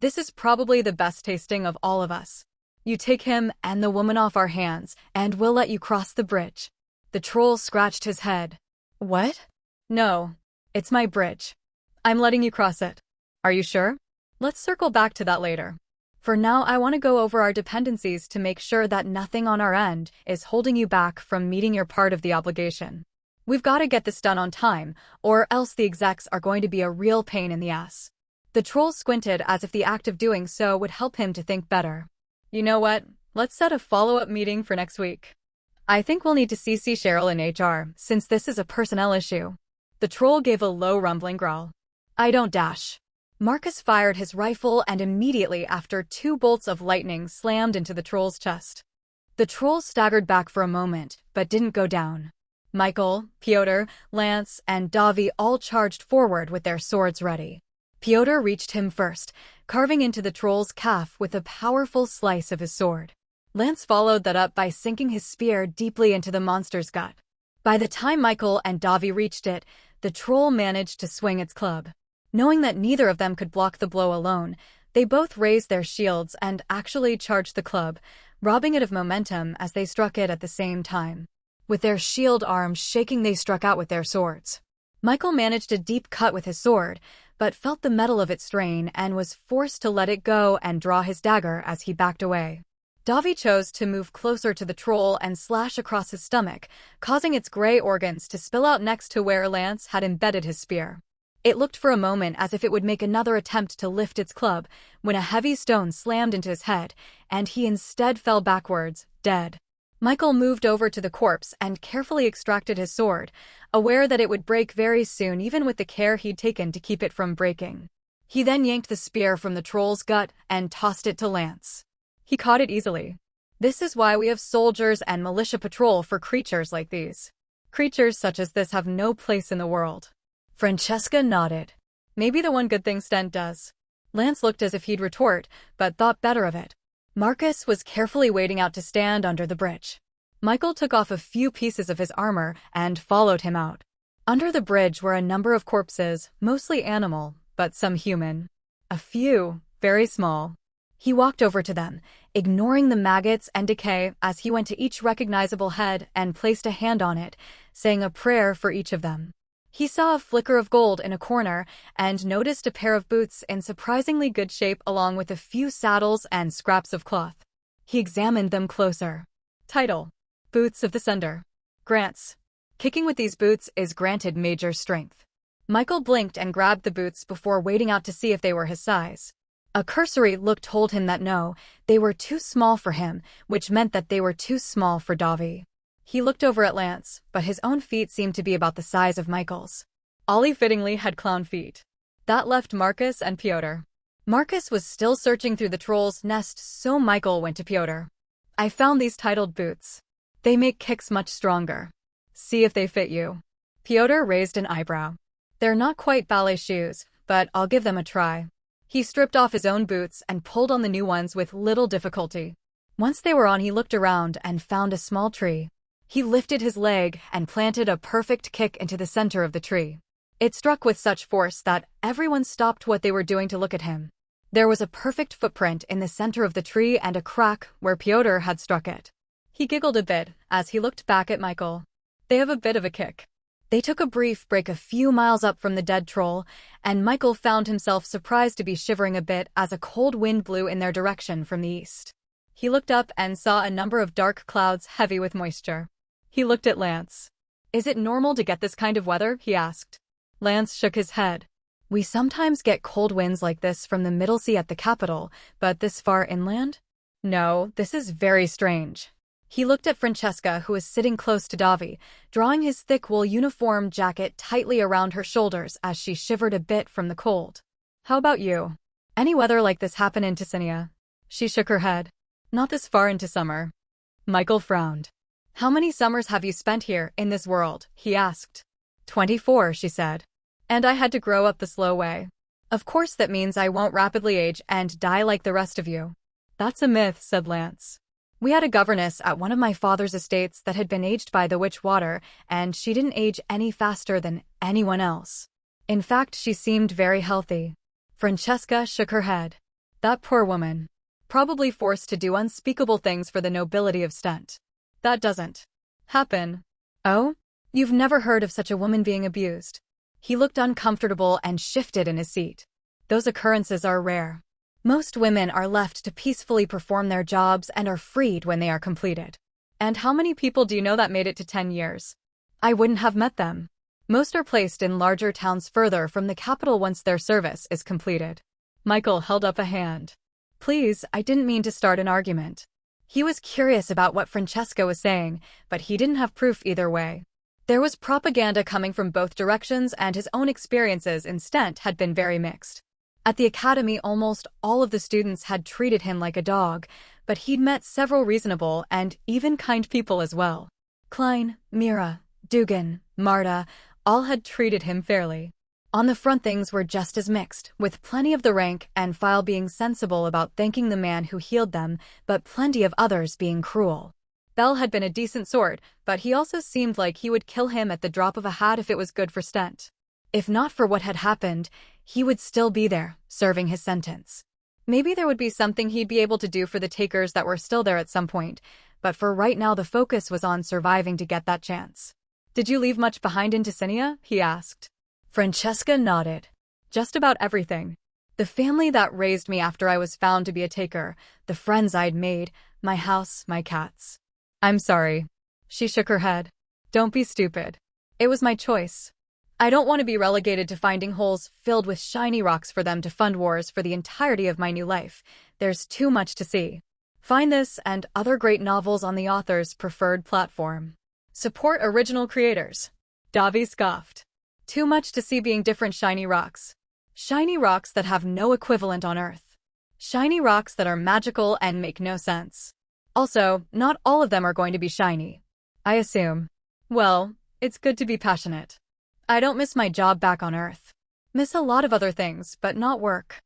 "This is probably the best tasting of all of us. You take him and the woman off our hands, and we'll let you cross the bridge." The troll scratched his head. "What?" "No, it's my bridge. I'm letting you cross it." "Are you sure? Let's circle back to that later. For now, I want to go over our dependencies to make sure that nothing on our end is holding you back from meeting your part of the obligation. We've got to get this done on time, or else the execs are going to be a real pain in the ass." The troll squinted as if the act of doing so would help him to think better. "You know what? Let's set a follow-up meeting for next week. I think we'll need to CC Cheryl in HR, since this is a personnel issue." The troll gave a low rumbling growl. "I don't dash." Marcus fired his rifle and immediately after 2 bolts of lightning slammed into the troll's chest. The troll staggered back for a moment, but didn't go down. Michael, Piotr, Lance, and Davi all charged forward with their swords ready. Piotr reached him first, carving into the troll's calf with a powerful slice of his sword. Lance followed that up by sinking his spear deeply into the monster's gut. By the time Michael and Davi reached it, the troll managed to swing its club. Knowing that neither of them could block the blow alone, they both raised their shields and actually charged the club, robbing it of momentum as they struck it at the same time. With their shield arms shaking, they struck out with their swords. Michael managed a deep cut with his sword, but felt the metal of it strain and was forced to let it go and draw his dagger as he backed away. Davi chose to move closer to the troll and slash across his stomach, causing its gray organs to spill out next to where Lance had embedded his spear. It looked for a moment as if it would make another attempt to lift its club, when a heavy stone slammed into his head, and he instead fell backwards, dead. Michael moved over to the corpse and carefully extracted his sword, aware that it would break very soon even with the care he'd taken to keep it from breaking. He then yanked the spear from the troll's gut and tossed it to Lance. He caught it easily. This is why we have soldiers and militia patrol for creatures like these. Creatures such as this have no place in the world. Francesca nodded. Maybe the one good thing Stent does. Lance looked as if he'd retort, but thought better of it. Marcus was carefully waiting out to stand under the bridge. Michael took off a few pieces of his armor and followed him out. Under the bridge were a number of corpses, mostly animal, but some human. A few, very small. He walked over to them, ignoring the maggots and decay as he went to each recognizable head and placed a hand on it, saying a prayer for each of them. He saw a flicker of gold in a corner and noticed a pair of boots in surprisingly good shape along with a few saddles and scraps of cloth. He examined them closer. Title: Boots of the Sender. Grants: Kicking with these boots is granted major strength. Michael blinked and grabbed the boots before waiting out to see if they were his size. A cursory look told him that no, they were too small for him, which meant that they were too small for Davi. He looked over at Lance, but his own feet seemed to be about the size of Michael's. Ollie fittingly had clown feet. That left Marcus and Piotr. Marcus was still searching through the troll's nest, so Michael went to Piotr. I found these titled boots. They make kicks much stronger. See if they fit you. Piotr raised an eyebrow. They're not quite ballet shoes, but I'll give them a try. He stripped off his own boots and pulled on the new ones with little difficulty. Once they were on, he looked around and found a small tree. He lifted his leg and planted a perfect kick into the center of the tree. It struck with such force that everyone stopped what they were doing to look at him. There was a perfect footprint in the center of the tree and a crack where Piotr had struck it. He giggled a bit as he looked back at Michael. They have a bit of a kick. They took a brief break a few miles up from the dead troll, and Michael found himself surprised to be shivering a bit as a cold wind blew in their direction from the east. He looked up and saw a number of dark clouds heavy with moisture. He looked at Lance. Is it normal to get this kind of weather? He asked. Lance shook his head. We sometimes get cold winds like this from the Middle Sea at the capital, but this far inland? No, this is very strange. He looked at Francesca, who was sitting close to Davi, drawing his thick wool uniform jacket tightly around her shoulders as she shivered a bit from the cold. How about you? Any weather like this happen in Ticenia? She shook her head. Not this far into summer. Michael frowned. How many summers have you spent here, in this world? He asked. 24, she said. And I had to grow up the slow way. Of course that means I won't rapidly age and die like the rest of you. That's a myth, said Lance. We had a governess at one of my father's estates that had been aged by the witch water, and she didn't age any faster than anyone else. In fact, she seemed very healthy. Francesca shook her head. That poor woman. Probably forced to do unspeakable things for the nobility of Stent. That doesn't happen. Oh? You've never heard of such a woman being abused? He looked uncomfortable and shifted in his seat. Those occurrences are rare. Most women are left to peacefully perform their jobs and are freed when they are completed. And how many people do you know that made it to 10 years? I wouldn't have met them. Most are placed in larger towns further from the capital once their service is completed. Michael held up a hand. Please, I didn't mean to start an argument. He was curious about what Francesca was saying, but he didn't have proof either way. There was propaganda coming from both directions, and his own experiences in Stent had been very mixed. At the academy, almost all of the students had treated him like a dog, but he'd met several reasonable and even kind people as well. Klein, Mira, Dugan, Marta, all had treated him fairly. On the front, things were just as mixed, with plenty of the rank and file being sensible about thanking the man who healed them, but plenty of others being cruel. Bell had been a decent sort, but he also seemed like he would kill him at the drop of a hat if it was good for Stent. If not for what had happened, he would still be there, serving his sentence. Maybe there would be something he'd be able to do for the takers that were still there at some point, but for right now the focus was on surviving to get that chance. Did you leave much behind in Ticenia? He asked. Francesca nodded. Just about everything. The family that raised me after I was found to be a taker, the friends I'd made, my house, my cats. I'm sorry. She shook her head. Don't be stupid. It was my choice. I don't want to be relegated to finding holes filled with shiny rocks for them to fund wars for the entirety of my new life. There's too much to see. Find this and other great novels on the author's preferred platform. Support original creators. Davi scoffed. Too much to see being different shiny rocks. Shiny rocks that have no equivalent on Earth. Shiny rocks that are magical and make no sense. Also, not all of them are going to be shiny. I assume. Well, it's good to be passionate. I don't miss my job back on Earth. Miss a lot of other things, but not work.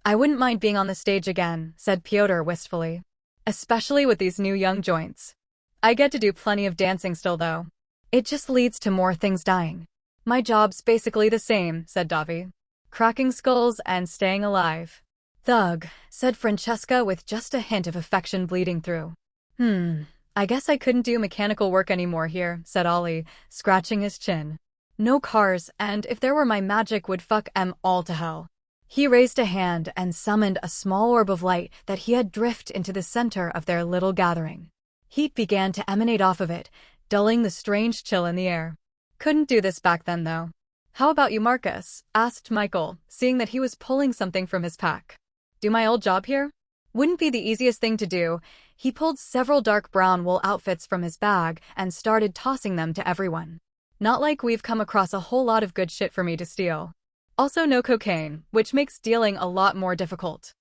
I wouldn't mind being on the stage again, said Piotr wistfully. Especially with these new young joints. I get to do plenty of dancing still though. It just leads to more things dying. My job's basically the same, said Davi. Cracking skulls and staying alive. Thug, said Francesca with just a hint of affection bleeding through. I guess I couldn't do mechanical work anymore here, said Ollie, scratching his chin. No cars, and if there were my magic would fuck 'em all to hell. He raised a hand and summoned a small orb of light that he had drift into the center of their little gathering. Heat began to emanate off of it, dulling the strange chill in the air. Couldn't do this back then, though. How about you, Marcus? Asked Michael, seeing that he was pulling something from his pack. Do my old job here? Wouldn't be the easiest thing to do. He pulled several dark brown wool outfits from his bag and started tossing them to everyone. Not like we've come across a whole lot of good shit for me to steal. Also no cocaine, which makes dealing a lot more difficult.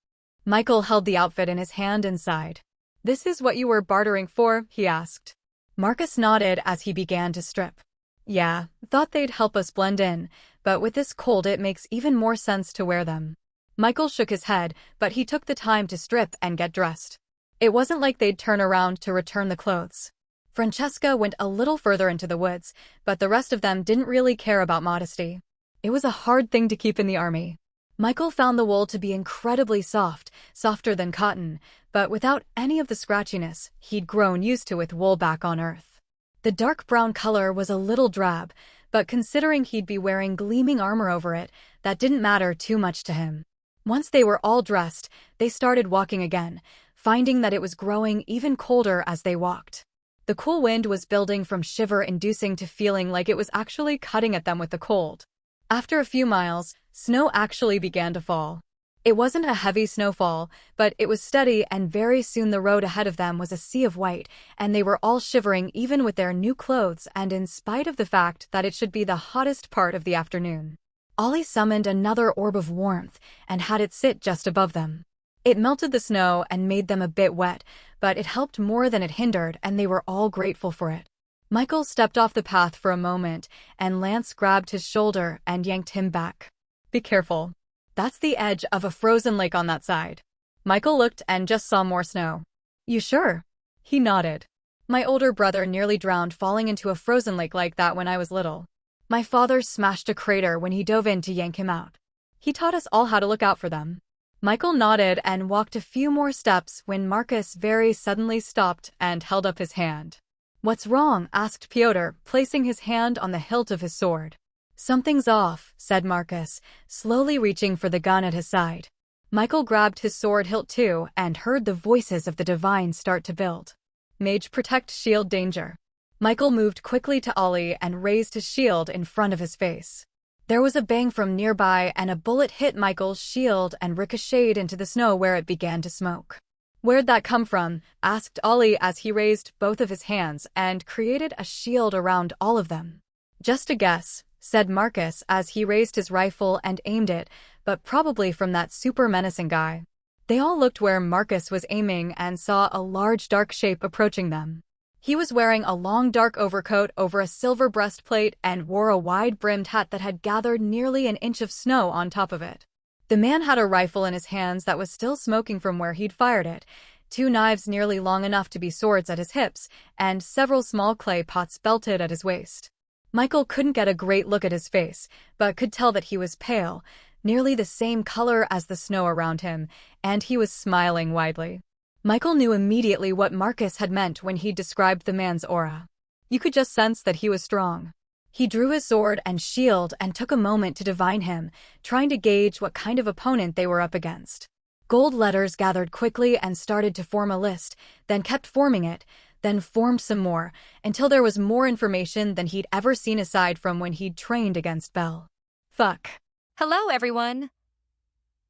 Michael held the outfit in his hand and sighed. This is what you were bartering for? He asked. Marcus nodded as he began to strip. Yeah, thought they'd help us blend in, but with this cold it makes even more sense to wear them. Michael shook his head, but he took the time to strip and get dressed. It wasn't like they'd turn around to return the clothes. Francesca went a little further into the woods, but the rest of them didn't really care about modesty. It was a hard thing to keep in the army. Michael found the wool to be incredibly soft, softer than cotton, but without any of the scratchiness he'd grown used to with wool back on Earth. The dark brown color was a little drab, but considering he'd be wearing gleaming armor over it, that didn't matter too much to him. Once they were all dressed, they started walking again, finding that it was growing even colder as they walked. The cool wind was building from shiver-inducing to feeling like it was actually cutting at them with the cold. After a few miles, snow actually began to fall. It wasn't a heavy snowfall, but it was steady, and very soon the road ahead of them was a sea of white, and they were all shivering even with their new clothes and in spite of the fact that it should be the hottest part of the afternoon. Ollie summoned another orb of warmth and had it sit just above them. It melted the snow and made them a bit wet, but it helped more than it hindered, and they were all grateful for it. Michael stepped off the path for a moment, and Lance grabbed his shoulder and yanked him back. Be careful. That's the edge of a frozen lake on that side. Michael looked and just saw more snow. You sure? He nodded. My older brother nearly drowned falling into a frozen lake like that when I was little. My father smashed a crater when he dove in to yank him out. He taught us all how to look out for them. Michael nodded and walked a few more steps when Marcus very suddenly stopped and held up his hand. What's wrong? Asked Piotr, placing his hand on the hilt of his sword. Something's off, said Marcus, slowly reaching for the gun at his side. Michael grabbed his sword hilt too and heard the voices of the divine start to build. Mage protect, shield danger. Michael moved quickly to Ollie and raised his shield in front of his face. There was a bang from nearby and a bullet hit Michael's shield and ricocheted into the snow where it began to smoke. Where'd that come from? Asked Ollie as he raised both of his hands and created a shield around all of them. Just a guess, said Marcus as he raised his rifle and aimed it, but probably from that super menacing guy. They all looked where Marcus was aiming and saw a large dark shape approaching them. He was wearing a long dark overcoat over a silver breastplate and wore a wide-brimmed hat that had gathered nearly an inch of snow on top of it. The man had a rifle in his hands that was still smoking from where he'd fired it, 2 knives nearly long enough to be swords at his hips, and several small clay pots belted at his waist. Michael couldn't get a great look at his face, but could tell that he was pale, nearly the same color as the snow around him, and he was smiling widely. Michael knew immediately what Marcus had meant when he described the man's aura. You could just sense that he was strong. He drew his sword and shield and took a moment to divine him, trying to gauge what kind of opponent they were up against. Gold letters gathered quickly and started to form a list, then kept forming it, then formed some more, until there was more information than he'd ever seen aside from when he'd trained against Belle. Fuck. Hello, everyone!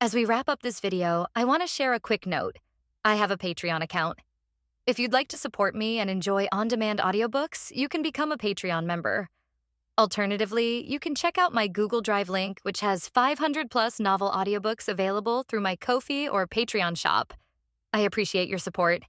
As we wrap up this video, I want to share a quick note. I have a Patreon account. If you'd like to support me and enjoy on-demand audiobooks, you can become a Patreon member. Alternatively, you can check out my Google Drive link, which has 500+ novel audiobooks available through my Ko-fi or Patreon shop. I appreciate your support.